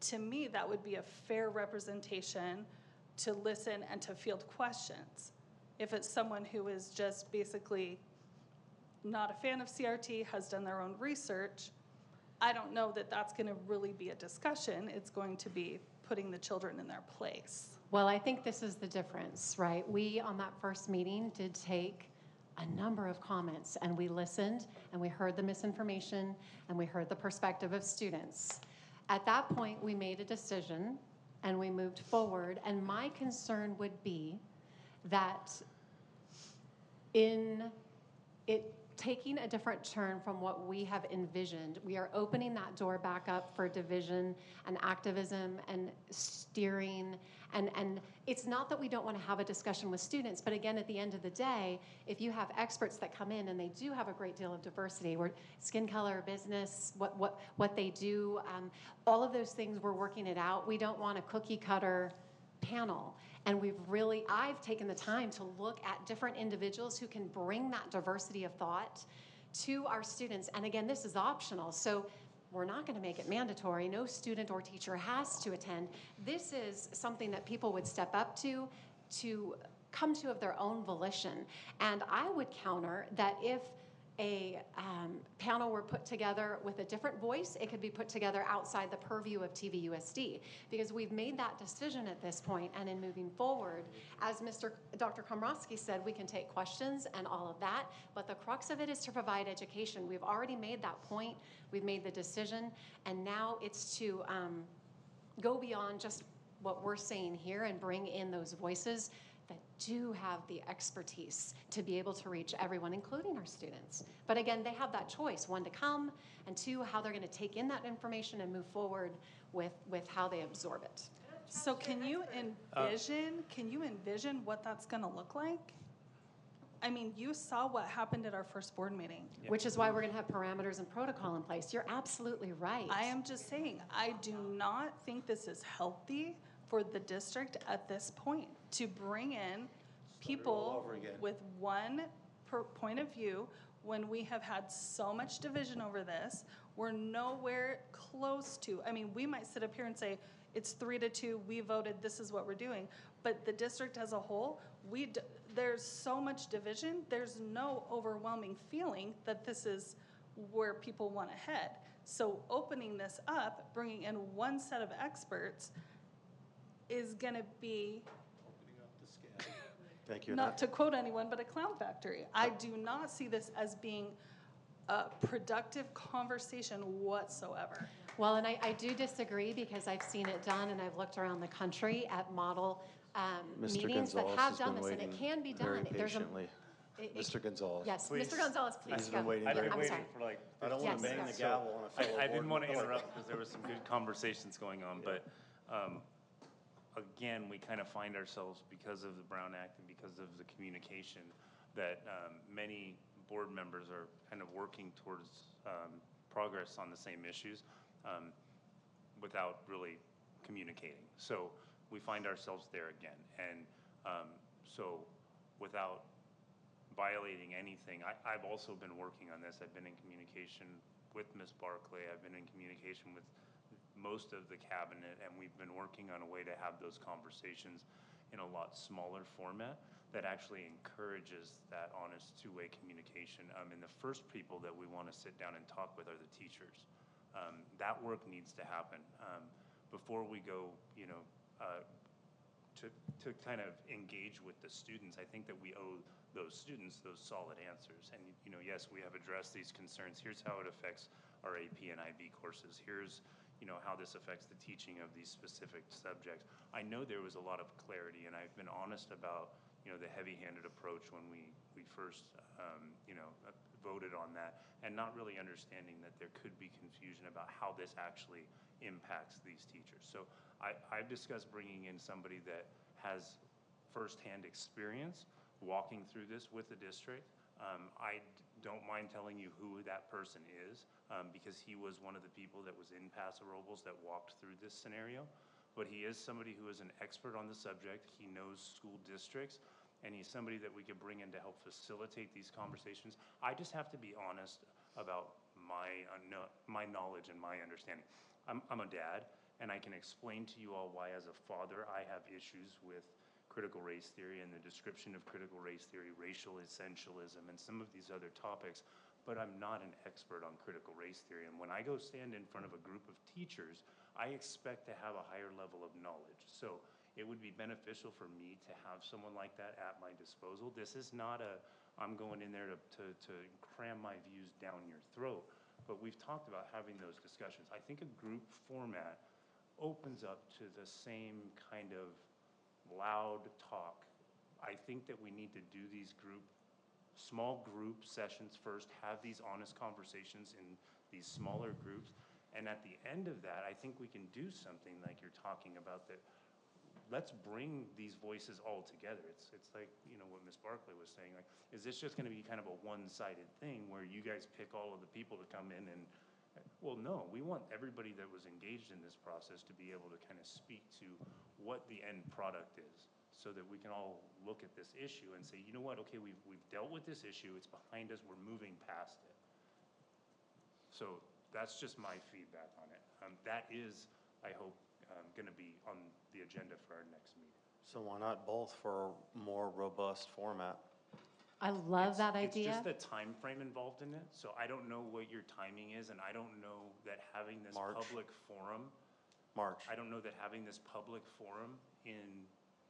to me that would be a fair representation to listen and to field questions. If it's someone who is just basically not a fan of CRT, has done their own research, I don't know that that's going to really be a discussion. It's going to be putting the children in their place. Well, I think this is the difference, right? We, on that first meeting, did take a number of comments, and we listened, and we heard the misinformation, and we heard the perspective of students. At that point, we made a decision, and we moved forward, and my concern would be that taking a different turn from what we have envisioned. We are opening that door back up for division and activism and steering. And it's not that we don't want to have a discussion with students, but again, at the end of the day, if you have experts that come in and they do have a great deal of diversity, where skin color, business, what they do, all of those things, we're working it out. We don't want a cookie cutter panel. And I've taken the time to look at different individuals who can bring that diversity of thought to our students. And again, this is optional, so we're not going to make it mandatory. No student or teacher has to attend. This is something that people would step up to come to of their own volition. And I would counter that if a panel were put together with a different voice, it could be put together outside the purview of TVUSD, because we've made that decision at this point. And in moving forward, as Dr. Komrosky said, we can take questions and all of that, but the crux of it is to provide education. We've already made that point, we've made the decision, and now it's to go beyond just what we're saying here and bring in those voices that do have the expertise to be able to reach everyone, including our students. But again, they have that choice, one, to come, and two, how they're going to take in that information and move forward with how they absorb it. So can you envision what that's going to look like? I mean, you saw what happened at our first board meeting. Yeah. Which is why we're going to have parameters and protocol in place. You're absolutely right. I am just saying, I do not think this is healthy for the district at this point to bring in people with one point of view when we have had so much division over this. We're nowhere close to, I mean, we might sit up here and say, it's 3-2, we voted, this is what we're doing. But the district as a whole, there's so much division, there's no overwhelming feeling that this is where people want to head. So opening this up, bringing in one set of experts is going to be, Thank you. not to quote anyone, but a clown factory. I do not see this as being a productive conversation whatsoever. Well, and I do disagree, because I've seen it done, and I've looked around the country at model meetings that have done this, and it can be done. Patiently. Mr. Gonzalez. Yes, Please. Mr. Gonzalez, please He's go. been waiting. I've been I'm waiting sorry. for like. I don't want to bang the gavel on a fellow I didn't board want to member. interrupt because there was some good conversations going on, but again, we kind of find ourselves, because of the Brown Act and because of the communication, that many board members are kind of working towards progress on the same issues without really communicating. So we find ourselves there again. And so without violating anything, I've also been working on this. I've been in communication with Ms. Barclay. I've been in communication with most of the cabinet, and we've been working on a way to have those conversations in a lot smaller format that actually encourages that honest two-way communication. And the first people that we want to sit down and talk with are the teachers. That work needs to happen before we go, to kind of engage with the students. I think that we owe those students those solid answers. And yes, we have addressed these concerns. Here's how it affects our AP and IB courses. Here's how this affects the teaching of these specific subjects. I know there was a lot of clarity, and I've been honest about the heavy-handed approach when we first voted on that, and not really understanding that there could be confusion about how this actually impacts these teachers. So I've discussed bringing in somebody that has firsthand experience walking through this with the district. I don't mind telling you who that person is, because he was one of the people that was in Paso Robles that walked through this scenario. But he is somebody who is an expert on the subject. He knows school districts, and he's somebody that we could bring in to help facilitate these conversations. I just have to be honest about my knowledge and my understanding. I'm a dad, and I can explain to you all why, as a father, I have issues with critical race theory and the description of critical race theory, racial essentialism, and some of these other topics, but I'm not an expert on critical race theory. And when I go stand in front of a group of teachers, I expect to have a higher level of knowledge. So it would be beneficial for me to have someone like that at my disposal. This is not I'm going in there to cram my views down your throat, but we've talked about having those discussions. I think a group format opens up to the same kind of loud talk. I think that we need to do these group small group sessions first, have these honest conversations in these smaller groups. And at the end of that, I think we can do something like you're talking about, that let's bring these voices all together. It's like, you know, what Ms. Barclay was saying, like, is this just gonna be kind of a one-sided thing where you guys pick all of the people to come in and, well, no, we want everybody that was engaged in this process to be able to kind of speak to what the end product is, so that we can all look at this issue and say, you know what, okay, we've dealt with this issue, it's behind us, we're moving past it. So that's just my feedback on it. That is, I hope, gonna be on the agenda for our next meeting. So why not both for a more robust format? I love that idea. It's just the time frame involved in it, so I don't know what your timing is, and I don't know that having this public forum. I don't know that having this public forum in,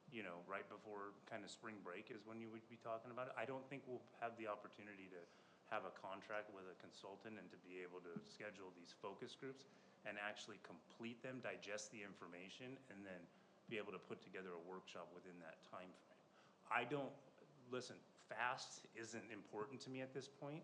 you know, right before kind of spring break is when you would be talking about it. I don't think we'll have the opportunity to have a contract with a consultant and to be able to schedule these focus groups and actually complete them, digest the information, and then be able to put together a workshop within that time frame. I don't, listen, fast isn't important to me at this point.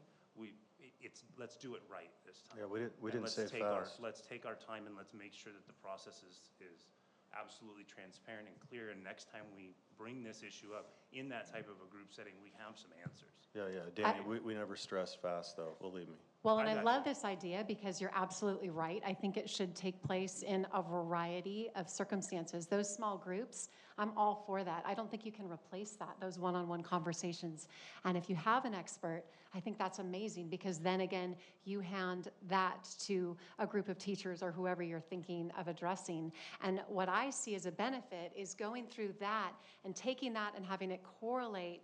Let's do it right this time. Yeah, we didn't say fast. Let's take our time and let's make sure that the process is absolutely transparent and clear, and next time we bring this issue up in that type of a group setting, we have some answers. Yeah, Danny, we never stress fast though, believe me. Well, and I love this idea because you're absolutely right. I think it should take place in a variety of circumstances. Those small groups, I'm all for that. I don't think you can replace that, those one-on-one conversations. And if you have an expert, I think that's amazing, because then again, you hand that to a group of teachers or whoever you're thinking of addressing. And what I see as a benefit is going through that and taking that and having it correlate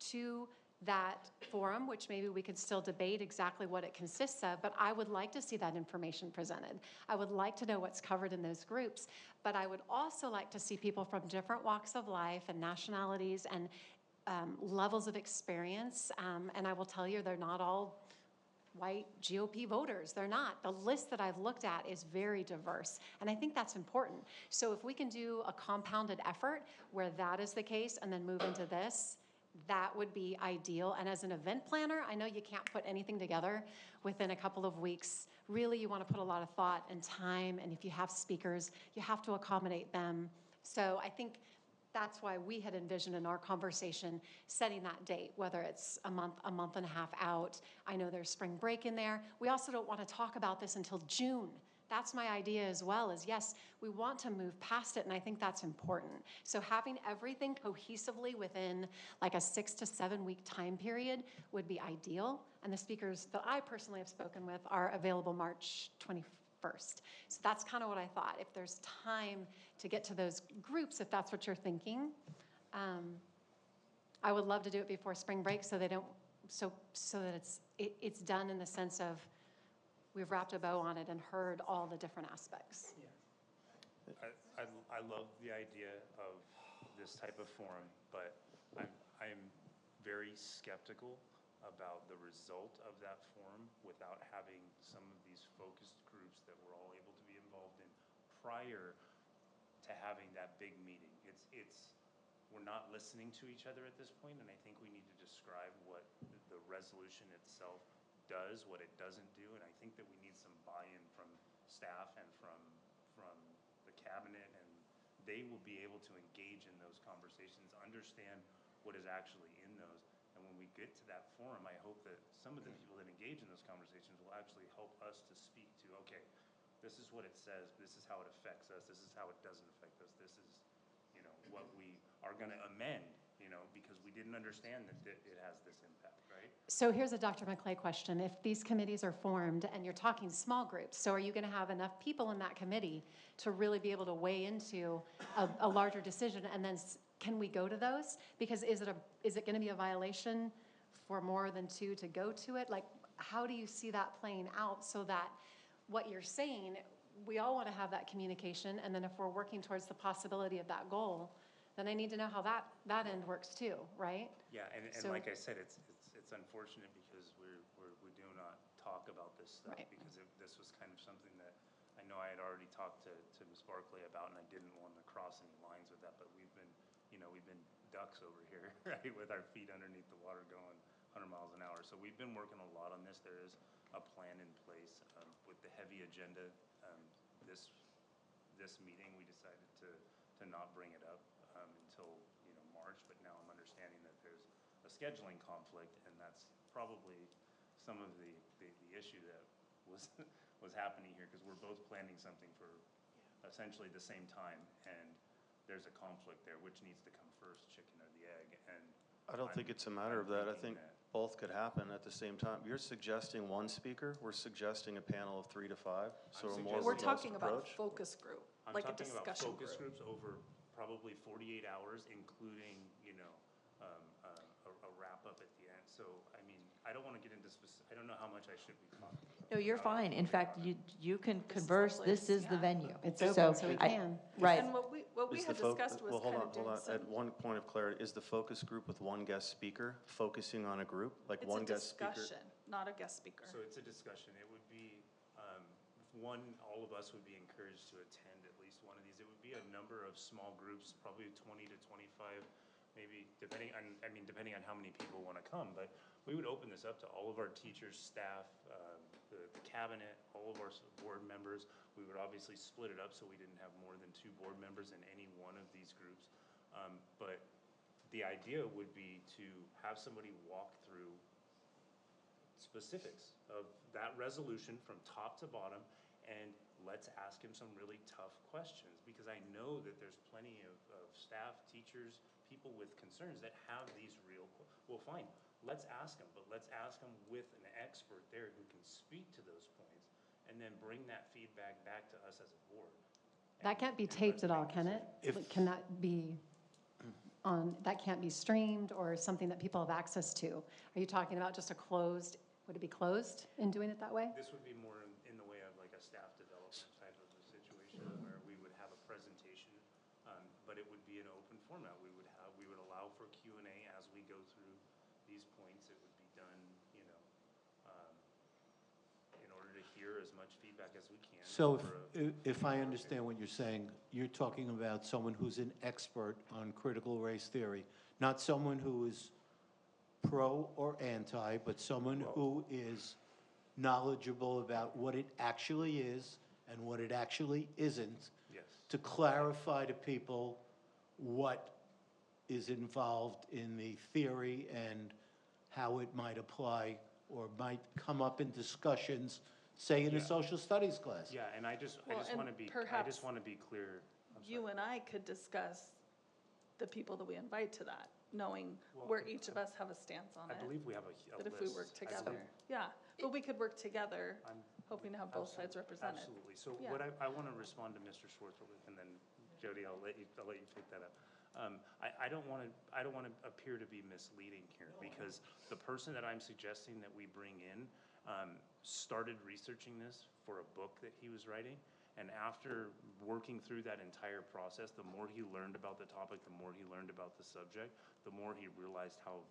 to that forum, which maybe we could still debate exactly what it consists of, but I would like to see that information presented. I would like to know what's covered in those groups, but I would also like to see people from different walks of life and nationalities and levels of experience, and I will tell you, they're not all white GOP voters. They're not. The list that I've looked at is very diverse, and I think that's important. So if we can do a compounded effort where that is the case and then move into this, that would be ideal. And as an event planner, I know you can't put anything together within a couple of weeks. Really, you want to put a lot of thought and time, and if you have speakers, you have to accommodate them. So I think that's why we had envisioned in our conversation setting that date, whether it's a month and a half out. I know there's spring break in there. We also don't want to talk about this until June. That's my idea as well, is yes, we want to move past it, and I think that's important. So having everything cohesively within like a 6 to 7 week time period would be ideal. And the speakers that I personally have spoken with are available March 21st. So that's kind of what I thought. If there's time to get to those groups, if that's what you're thinking, I would love to do it before spring break so they don't, so that it's done in the sense of we've wrapped a bow on it and heard all the different aspects. I love the idea of this type of forum, but I'm very skeptical about the result of that forum without having some of these focused groups that we're all able to be involved in prior to having that big meeting. We're not listening to each other at this point, and I think we need to describe what the resolution itself does, what it doesn't do, and I think that we need some buy-in from staff and from the cabinet, and they will be able to engage in those conversations, understand what is actually in those, and when we get to that forum, I hope that some of the people that engage in those conversations will actually help us to speak to, okay, this is what it says, this is how it affects us, this is how it doesn't affect us, this is, you know, what we are gonna amend, you know, because we didn't understand that it has this impact, right? So here's a Dr. McClay question. If these committees are formed and you're talking small groups, so are you going to have enough people in that committee to really be able to weigh into a larger decision? And then can we go to those? Because is it going to be a violation for more than two to go to it? Like, how do you see that playing out so that what you're saying, we all want to have that communication, and then if we're working towards the possibility of that goal, then I need to know how that end works too, right? Yeah, and So- like I said, it's unfortunate because we do not talk about this stuff, Right. because this was kind of something that I know I had already talked to Ms. Barclay about, and I didn't want to cross any lines with that, but we've been ducks over here, right, with our feet underneath the water going, 100 miles an hour. So we've been working a lot on this. There is a plan in place with the heavy agenda. This meeting, we decided to not bring it up until March, but now I'm understanding that there's a scheduling conflict, and that's probably some of the issue that was happening here, because we're both planning something for essentially the same time, and there's a conflict there. Which needs to come first, chicken or the egg? And I don't think it's a matter of that. I think both could happen at the same time. You're suggesting one speaker, we're suggesting a panel of 3 to 5, so a more We're robust talking about a approach. focus group, I'm like a talking about discussion focus group. groups over probably 48 hours, including, a wrap-up at the end. So, I mean, I don't want to get into I don't know how much I should be talking about. No, you're fine. In fact, you can converse. This is the venue. It's open, so we can. Right. And what we Is had the fo- discussed was well, kind of doing some. At one point of clarity, is the focus group with one guest speaker focusing on a group, like It's one a guest speaker? discussion, not a guest speaker. So it's a discussion. It would be, all of us would be encouraged to attend at least one of these. It would be a number of small groups, probably 20 to 25, maybe depending on how many people want to come. But we would open this up to all of our teachers, staff, the cabinet, all of our board members. We would obviously split it up so we didn't have more than 2 board members in any one of these groups. But the idea would be to have somebody walk through specifics of that resolution from top to bottom, and let's ask him some really tough questions, because I know that there's plenty of staff, teachers, people with concerns that have these real, well, fine, let's ask them, but let's ask them with an expert there who can speak to those points, and then bring that feedback back to us as a board. That can't be taped at all, can it? Can that be that can't be streamed or something that people have access to? Are you talking about just a closed, would it be closed in doing it that way? This would be more in the way of like a staff development type of a situation where we would have a presentation, but it would be an open format. We would allow for Q&A as we go through these points. It would be done, in order to hear as much feedback as we can. So if I understand what you're saying, you're talking about someone who's an expert on critical race theory, not someone who is pro or anti, but someone who is knowledgeable about what it actually is and what it actually isn't. Yes. To clarify to people what is involved in the theory and how it might apply or might come up in discussions, say in a social studies class. Yeah, and I just Well, and want to be, perhaps clear. You and I could discuss the people that we invite to that, knowing where each of us have a stance on I it. believe we have a list. But if we work together, yeah, but we could work together, hoping to have both sides represented. Absolutely. So Yeah. what I want to respond to Mr. Schwartz, and then Jody, I'll let you take that up. I don't want to appear to be misleading here, because the person that I'm suggesting that we bring in started researching this for a book that he was writing. And after working through that entire process, the more he learned about the topic, the more he learned about the subject, the more he realized how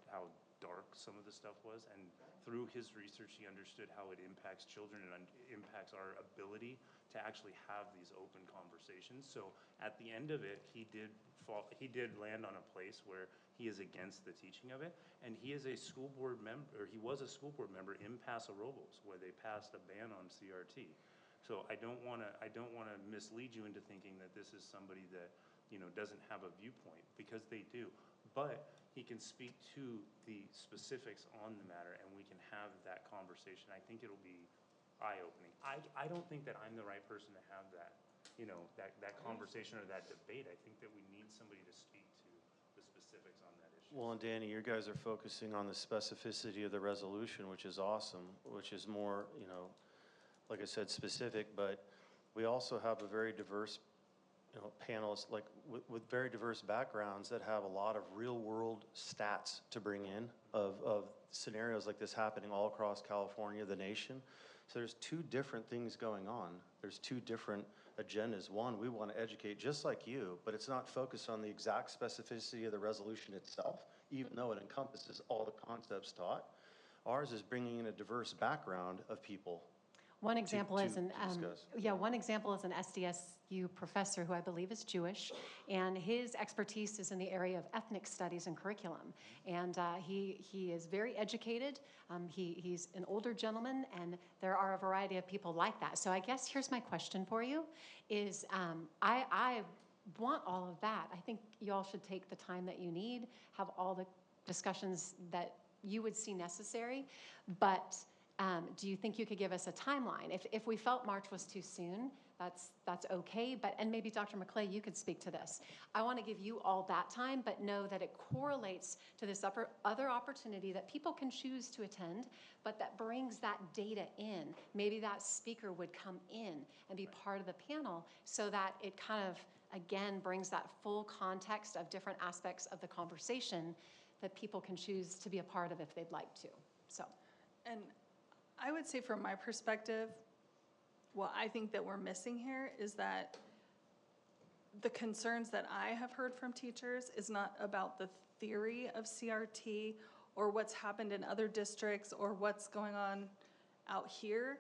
dark some of the stuff was. And through his research, he understood how it impacts children and impacts our ability to actually have these open conversations. So at the end of it, he did land on a place where he is against the teaching of it. And he is a school board member, or he was a school board member in Paso Robles, where they passed a ban on CRT. So I don't want to mislead you into thinking that this is somebody that, doesn't have a viewpoint, because they do. But he can speak to the specifics on the matter, and we can have that conversation. I think it'll be eye-opening. I don't think that I'm the right person to have that, that conversation or that debate. I think that we need somebody to speak to the specifics on that issue. Well, and Danny, you guys are focusing on the specificity of the resolution, which is awesome, which is more, like I said, specific, but we also have a very diverse, panelists, like with very diverse backgrounds that have a lot of real-world stats to bring in of scenarios like this happening all across California, the nation. So there's 2 different things going on. There's 2 different agendas. One, we want to educate just like you, but it's not focused on the exact specificity of the resolution itself, even though it encompasses all the concepts taught. Ours is bringing in a diverse background of people. One example is an discuss. one example is an SDS you professor who I believe is Jewish, and his expertise is in the area of ethnic studies and curriculum. And he is very educated. He's an older gentleman, and there are a variety of people like that. So I guess here's my question for you, is I want all of that. I think you all should take the time that you need, have all the discussions that you would see necessary, but do you think you could give us a timeline? If we felt March was too soon, that's okay, and maybe Dr. McClay, you could speak to this. I want to give you all that time, but know that it correlates to this other opportunity that people can choose to attend, but that brings that data in. Maybe that speaker would come in and be part of the panel so that it kind of, again, brings that full context of different aspects of the conversation that people can choose to be a part of if they'd like to. So, And I would say from my perspective, what I think that we're missing here is that the concerns that I have heard from teachers is not about the theory of CRT or what's happened in other districts or what's going on out here.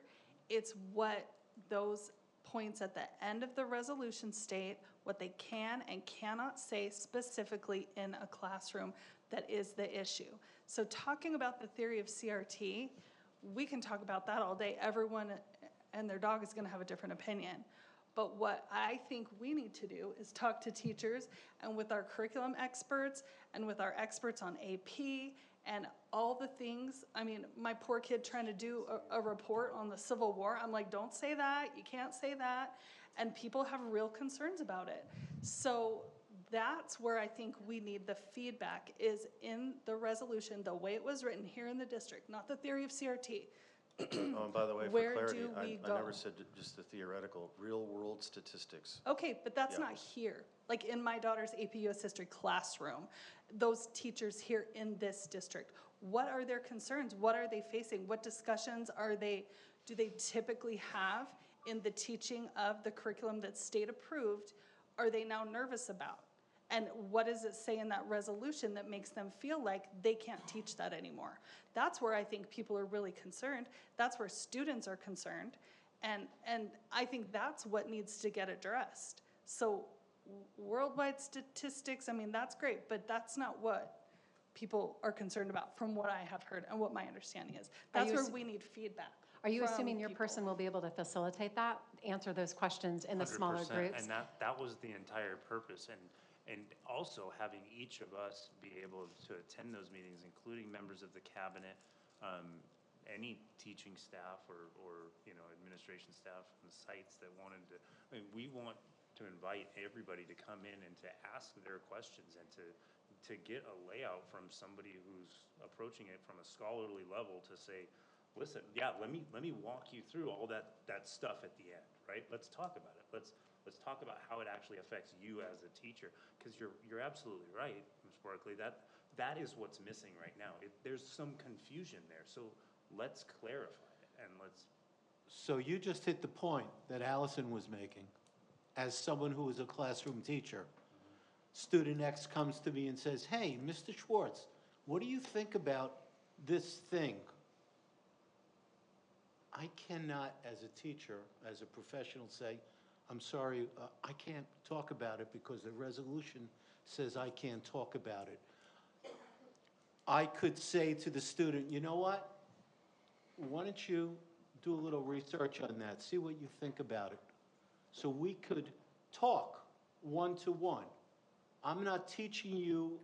It's what those points at the end of the resolution state, what they can and cannot say specifically in a classroom that is the issue. So talking about the theory of CRT, we can talk about that all day. Everyone and their dog is going to have a different opinion. But what I think we need to do is talk to teachers and with our curriculum experts and with our experts on AP and all the things. I mean, my poor kid trying to do a report on the Civil War. I'm like, don't say that. You can't say that. And people have real concerns about it. So that's where I think we need the feedback is in the resolution, the way it was written here in the district, not the theory of CRT. Oh, and by the way, for Where clarity, do we I go? never said just the theoretical, real world statistics. Okay, but that's Yeah. not here. Like in my daughter's AP US History classroom, those teachers here in this district, what are their concerns? What are they facing? What discussions do they typically have in the teaching of the curriculum that's state approved? Are they now nervous about? And what does it say in that resolution that makes them feel like they can't teach that anymore? That's where I think people are really concerned. That's where students are concerned. And I think that's what needs to get addressed. So worldwide statistics, I mean, that's great, but that's not what people are concerned about from what I have heard and what my understanding is. That's where we need feedback. are you from assuming your people. person will be able to facilitate that, answer those questions in the smaller 100%, groups? and that was the entire purpose, and also having each of us be able to attend those meetings, including members of the cabinet, any teaching staff or administration staff on the sites that wanted to. I mean, we want to invite everybody to come in and to ask their questions and to get a layout from somebody who's approaching it from a scholarly level to say, listen, yeah, let me walk you through all that stuff at the end, right? Let's talk about it. Let's talk about how it actually affects you as a teacher, because you're absolutely right, Ms. Barkley. That is what's missing right now. There's some confusion there, so let's clarify it and let's. So you just hit the point that Allison was making. As someone who is a classroom teacher, student X comes to me and says, hey, Mr. Schwartz, what do you think about this thing? I cannot, as a teacher, as a professional, say, I'm sorry, I can't talk about it because the resolution says I can't talk about it. I could say to the student, you know what? Why don't you do a little research on that, see what you think about it. So we could talk one-to-one. I'm not teaching you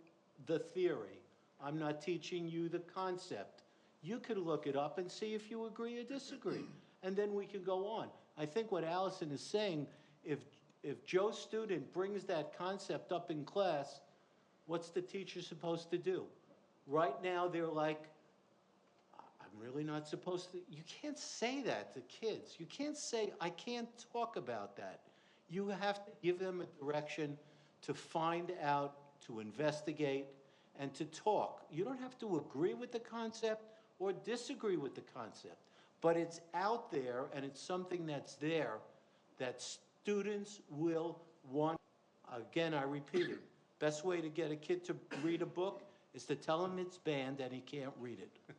the theory. I'm not teaching you the concept. You could look it up and see if you agree or disagree, and then we can go on. I think what Allison is saying, if Joe's student brings that concept up in class, what's the teacher supposed to do? Right now, they're like, I'm really not supposed to. You can't say that to kids. You can't say, I can't talk about that. You have to give them a direction to find out, to investigate, and to talk. You don't have to agree with the concept or disagree with the concept, but it's out there and it's something that's there that students will want. Again, I repeat it, best way to get a kid to read a book is to tell him it's banned and he can't read it.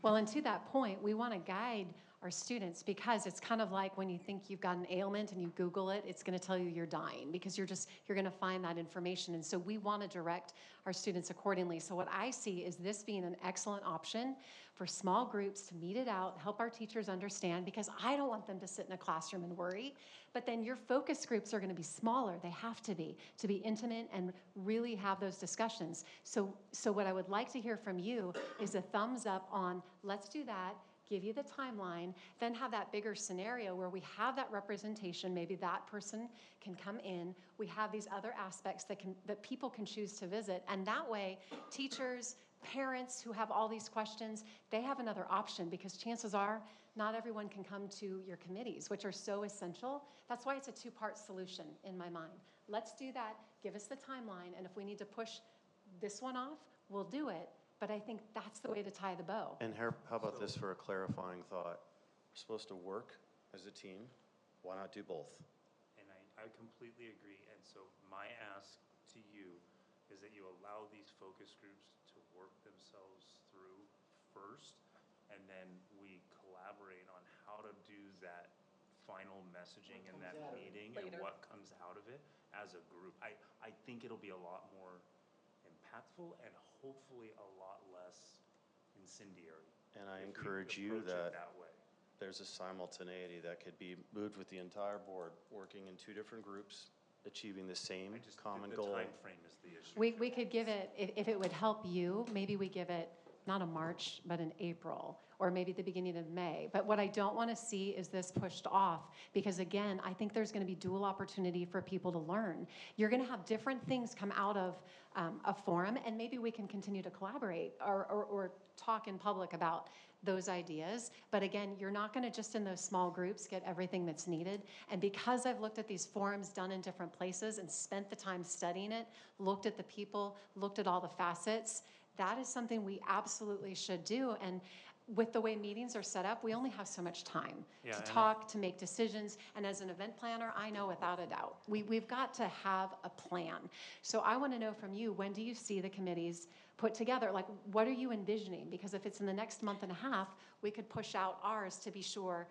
Well, and to that point, we want to guide our students, because it's kind of like when you think you've got an ailment and you Google it, it's going to tell you you're dying because you're going to find that information. And so we want to direct our students accordingly. So what I see is this being an excellent option for small groups to meet it out, help our teachers understand, because I don't want them to sit in a classroom and worry. But then your focus groups are going to be smaller. They have to be intimate and really have those discussions. So what I would like to hear from you is a thumbs up on let's do that, give you the timeline, then have that bigger scenario where we have that representation. Maybe that person can come in. We have these other aspects that people can choose to visit. And that way, teachers, parents who have all these questions, they have another option, because chances are not everyone can come to your committees, which are so essential. That's why it's a two-part solution in my mind. Let's do that, give us the timeline, and if we need to push this one off, we'll do it. But I think that's the way to tie the bow. And how about this for a clarifying thought? We're supposed to work as a team. Why not do both? And I completely agree. And so my ask to you is that you allow these focus groups to work themselves through first, and then we collaborate on how to do that final messaging in that meeting and what comes out of it as a group. I think it'll be a lot more impactful and hopefully a lot less incendiary. And I if we encourage you approach it that way. there's a simultaneity that could be moved with the entire board, working in two different groups, achieving the same common goal. The time frame is the issue. We could give it, if it would help you, maybe we give it not a March, but an April, or maybe the beginning of May. But what I don't want to see is this pushed off, because again, I think there's going to be dual opportunity for people to learn. You're going to have different things come out of a forum, and maybe we can continue to collaborate or talk in public about those ideas. But again, you're not going to just in those small groups get everything that's needed. And because I've looked at these forums done in different places and spent the time studying it, looked at the people, looked at all the facets, that is something we absolutely should do. And with the way meetings are set up, we only have so much time to talk, to make decisions. And as an event planner, I know without a doubt, we've got to have a plan. So I want to know from you, when do you see the committees put together? Like, what are you envisioning? Because if it's in the next month and a half, we could push out ours to be sure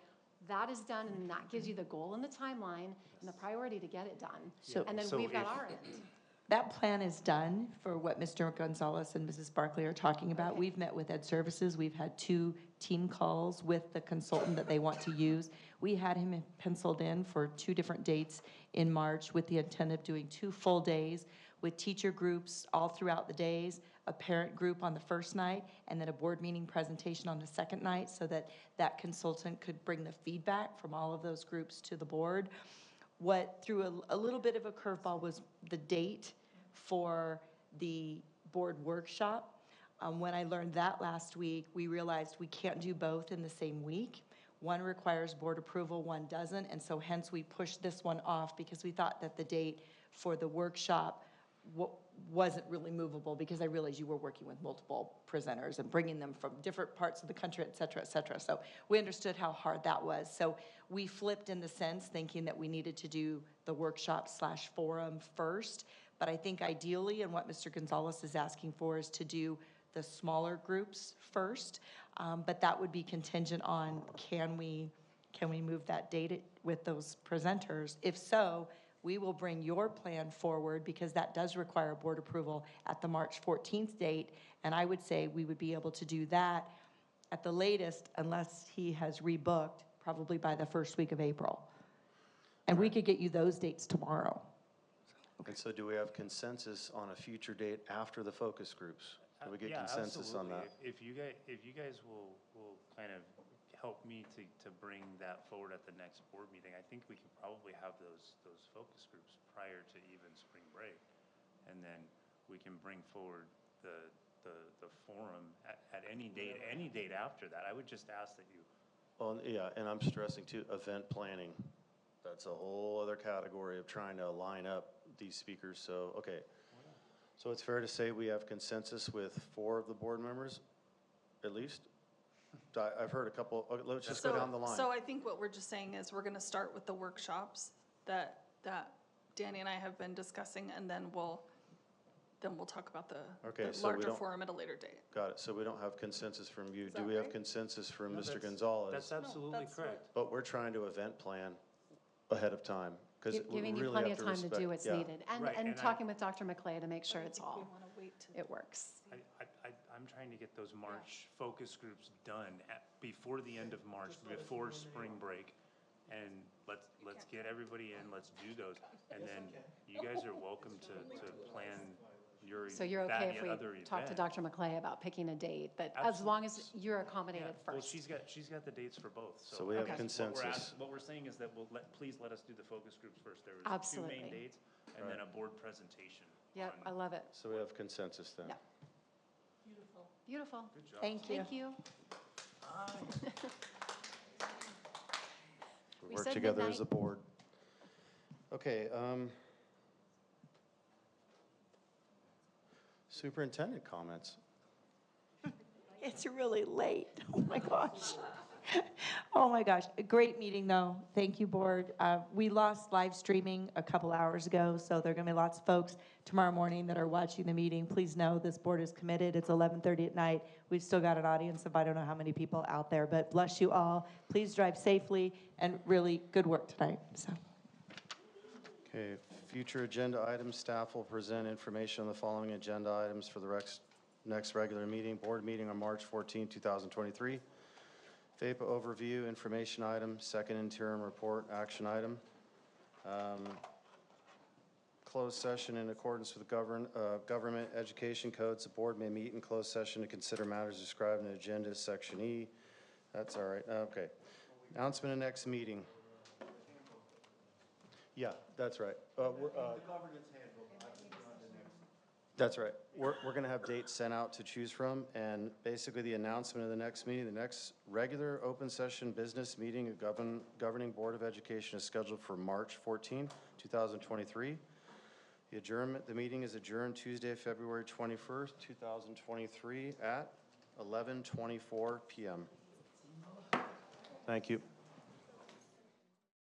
that is done, and that gives you the goal and the timeline and the priority to get it done. And then we've got our end. That plan is done for what Mr. Gonzalez and Mrs. Barkley are talking about. Okay. We've met with Ed Services. We've had 2 team calls with the consultant that they want to use. We had him penciled in for 2 different dates in March with the intent of doing 2 full days with teacher groups all throughout the days, a parent group on the first night, and then a board meeting presentation on the second night, so that that consultant could bring the feedback from all of those groups to the board. What threw a little bit of a curveball was the date for the board workshop. When I learned that last week, we realized we can't do both in the same week. One requires board approval, one doesn't, and so hence we pushed this one off, because we thought that the date for the workshop wasn't really movable, because I realized you were working with multiple presenters and bringing them from different parts of the country, et cetera, et cetera. So we understood how hard that was. So we flipped in the sense, thinking that we needed to do the workshop/forum first. But I think ideally, and what Mr. Gonzalez is asking for, is to do the smaller groups first. But that would be contingent on, can we move that date with those presenters? If so, we will bring your plan forward, because that does require board approval at the March 14th date. And I would say we would be able to do that at the latest, unless he has rebooked, probably by the first week of April. And we could get you those dates tomorrow. And so do we have consensus on a future date after the focus groups? Do we get consensus on that? If you guys will kind of help me to bring that forward at the next board meeting, I think we can probably have those focus groups prior to even spring break. And then we can bring forward the forum at any date after that. I would just ask that you. Well, yeah, and I'm stressing too, event planning. That's a whole other category of trying to line up these speakers. So, okay. So it's fair to say we have consensus with 4 of the board members, at least? I've heard a couple. Okay, let's just go down the line. So I think what we're just saying is we're going to start with the workshops that Danny and I have been discussing, and then we'll then we'll talk about the Okay, the so we larger don't- forum at a later date. Got it. So we don't have consensus from you. Is Do that we have right? consensus from No, Mr. that's- Gonzalez? That's absolutely that's correct. But we're trying to event plan ahead of time, because we Giving you really plenty have of to time to respect. do what's yeah. needed. Right, And and I- talking with Dr. McClay to make sure it's We all, want to wait to. it works. I'm trying to get those March focus groups done before the end of March, before spring break. And let's get everybody in, let's do those. And then you guys are welcome to plan your, So you're that okay if other we talk to event. Dr. McClay about picking a date, that as long as you're accommodated Well, first? she's got the dates for both, so. So we have Okay. consensus. What we're saying is that please let us do the focus groups first. There was Absolutely. two main dates, and then a board presentation. Yep, I love it. So we have consensus then. Yeah. Beautiful. Good job. Thank you. Thank you. We We work said together as midnight. a board. Okay, superintendent comments. It's really late. Oh, my gosh. Oh, my gosh. A great meeting, though. Thank you, board. We lost live streaming a couple hours ago, so there are going to be lots of folks tomorrow morning that are watching the meeting. Please know this board is committed. It's 11:30 at night. We've still got an audience of I don't know how many people out there, but bless you all. Please drive safely, and really good work tonight. So. Okay, future agenda items, staff will present information on the following agenda items for the next regular meeting, board meeting on March 14, 2023. FAPA overview, information item, second interim report, action item. Closed session in accordance with government education codes. The board may meet in closed session to consider matters described in the agenda, section E. That's all right, okay. Announcement of next meeting. Yeah, that's right. That's right. We're going to have dates sent out to choose from, and basically the announcement of the next meeting, the next regular open session business meeting of Governing Board of Education is scheduled for March 14, 2023. The meeting is adjourned Tuesday, February 21st, 2023 at 11:24 p.m. Thank you.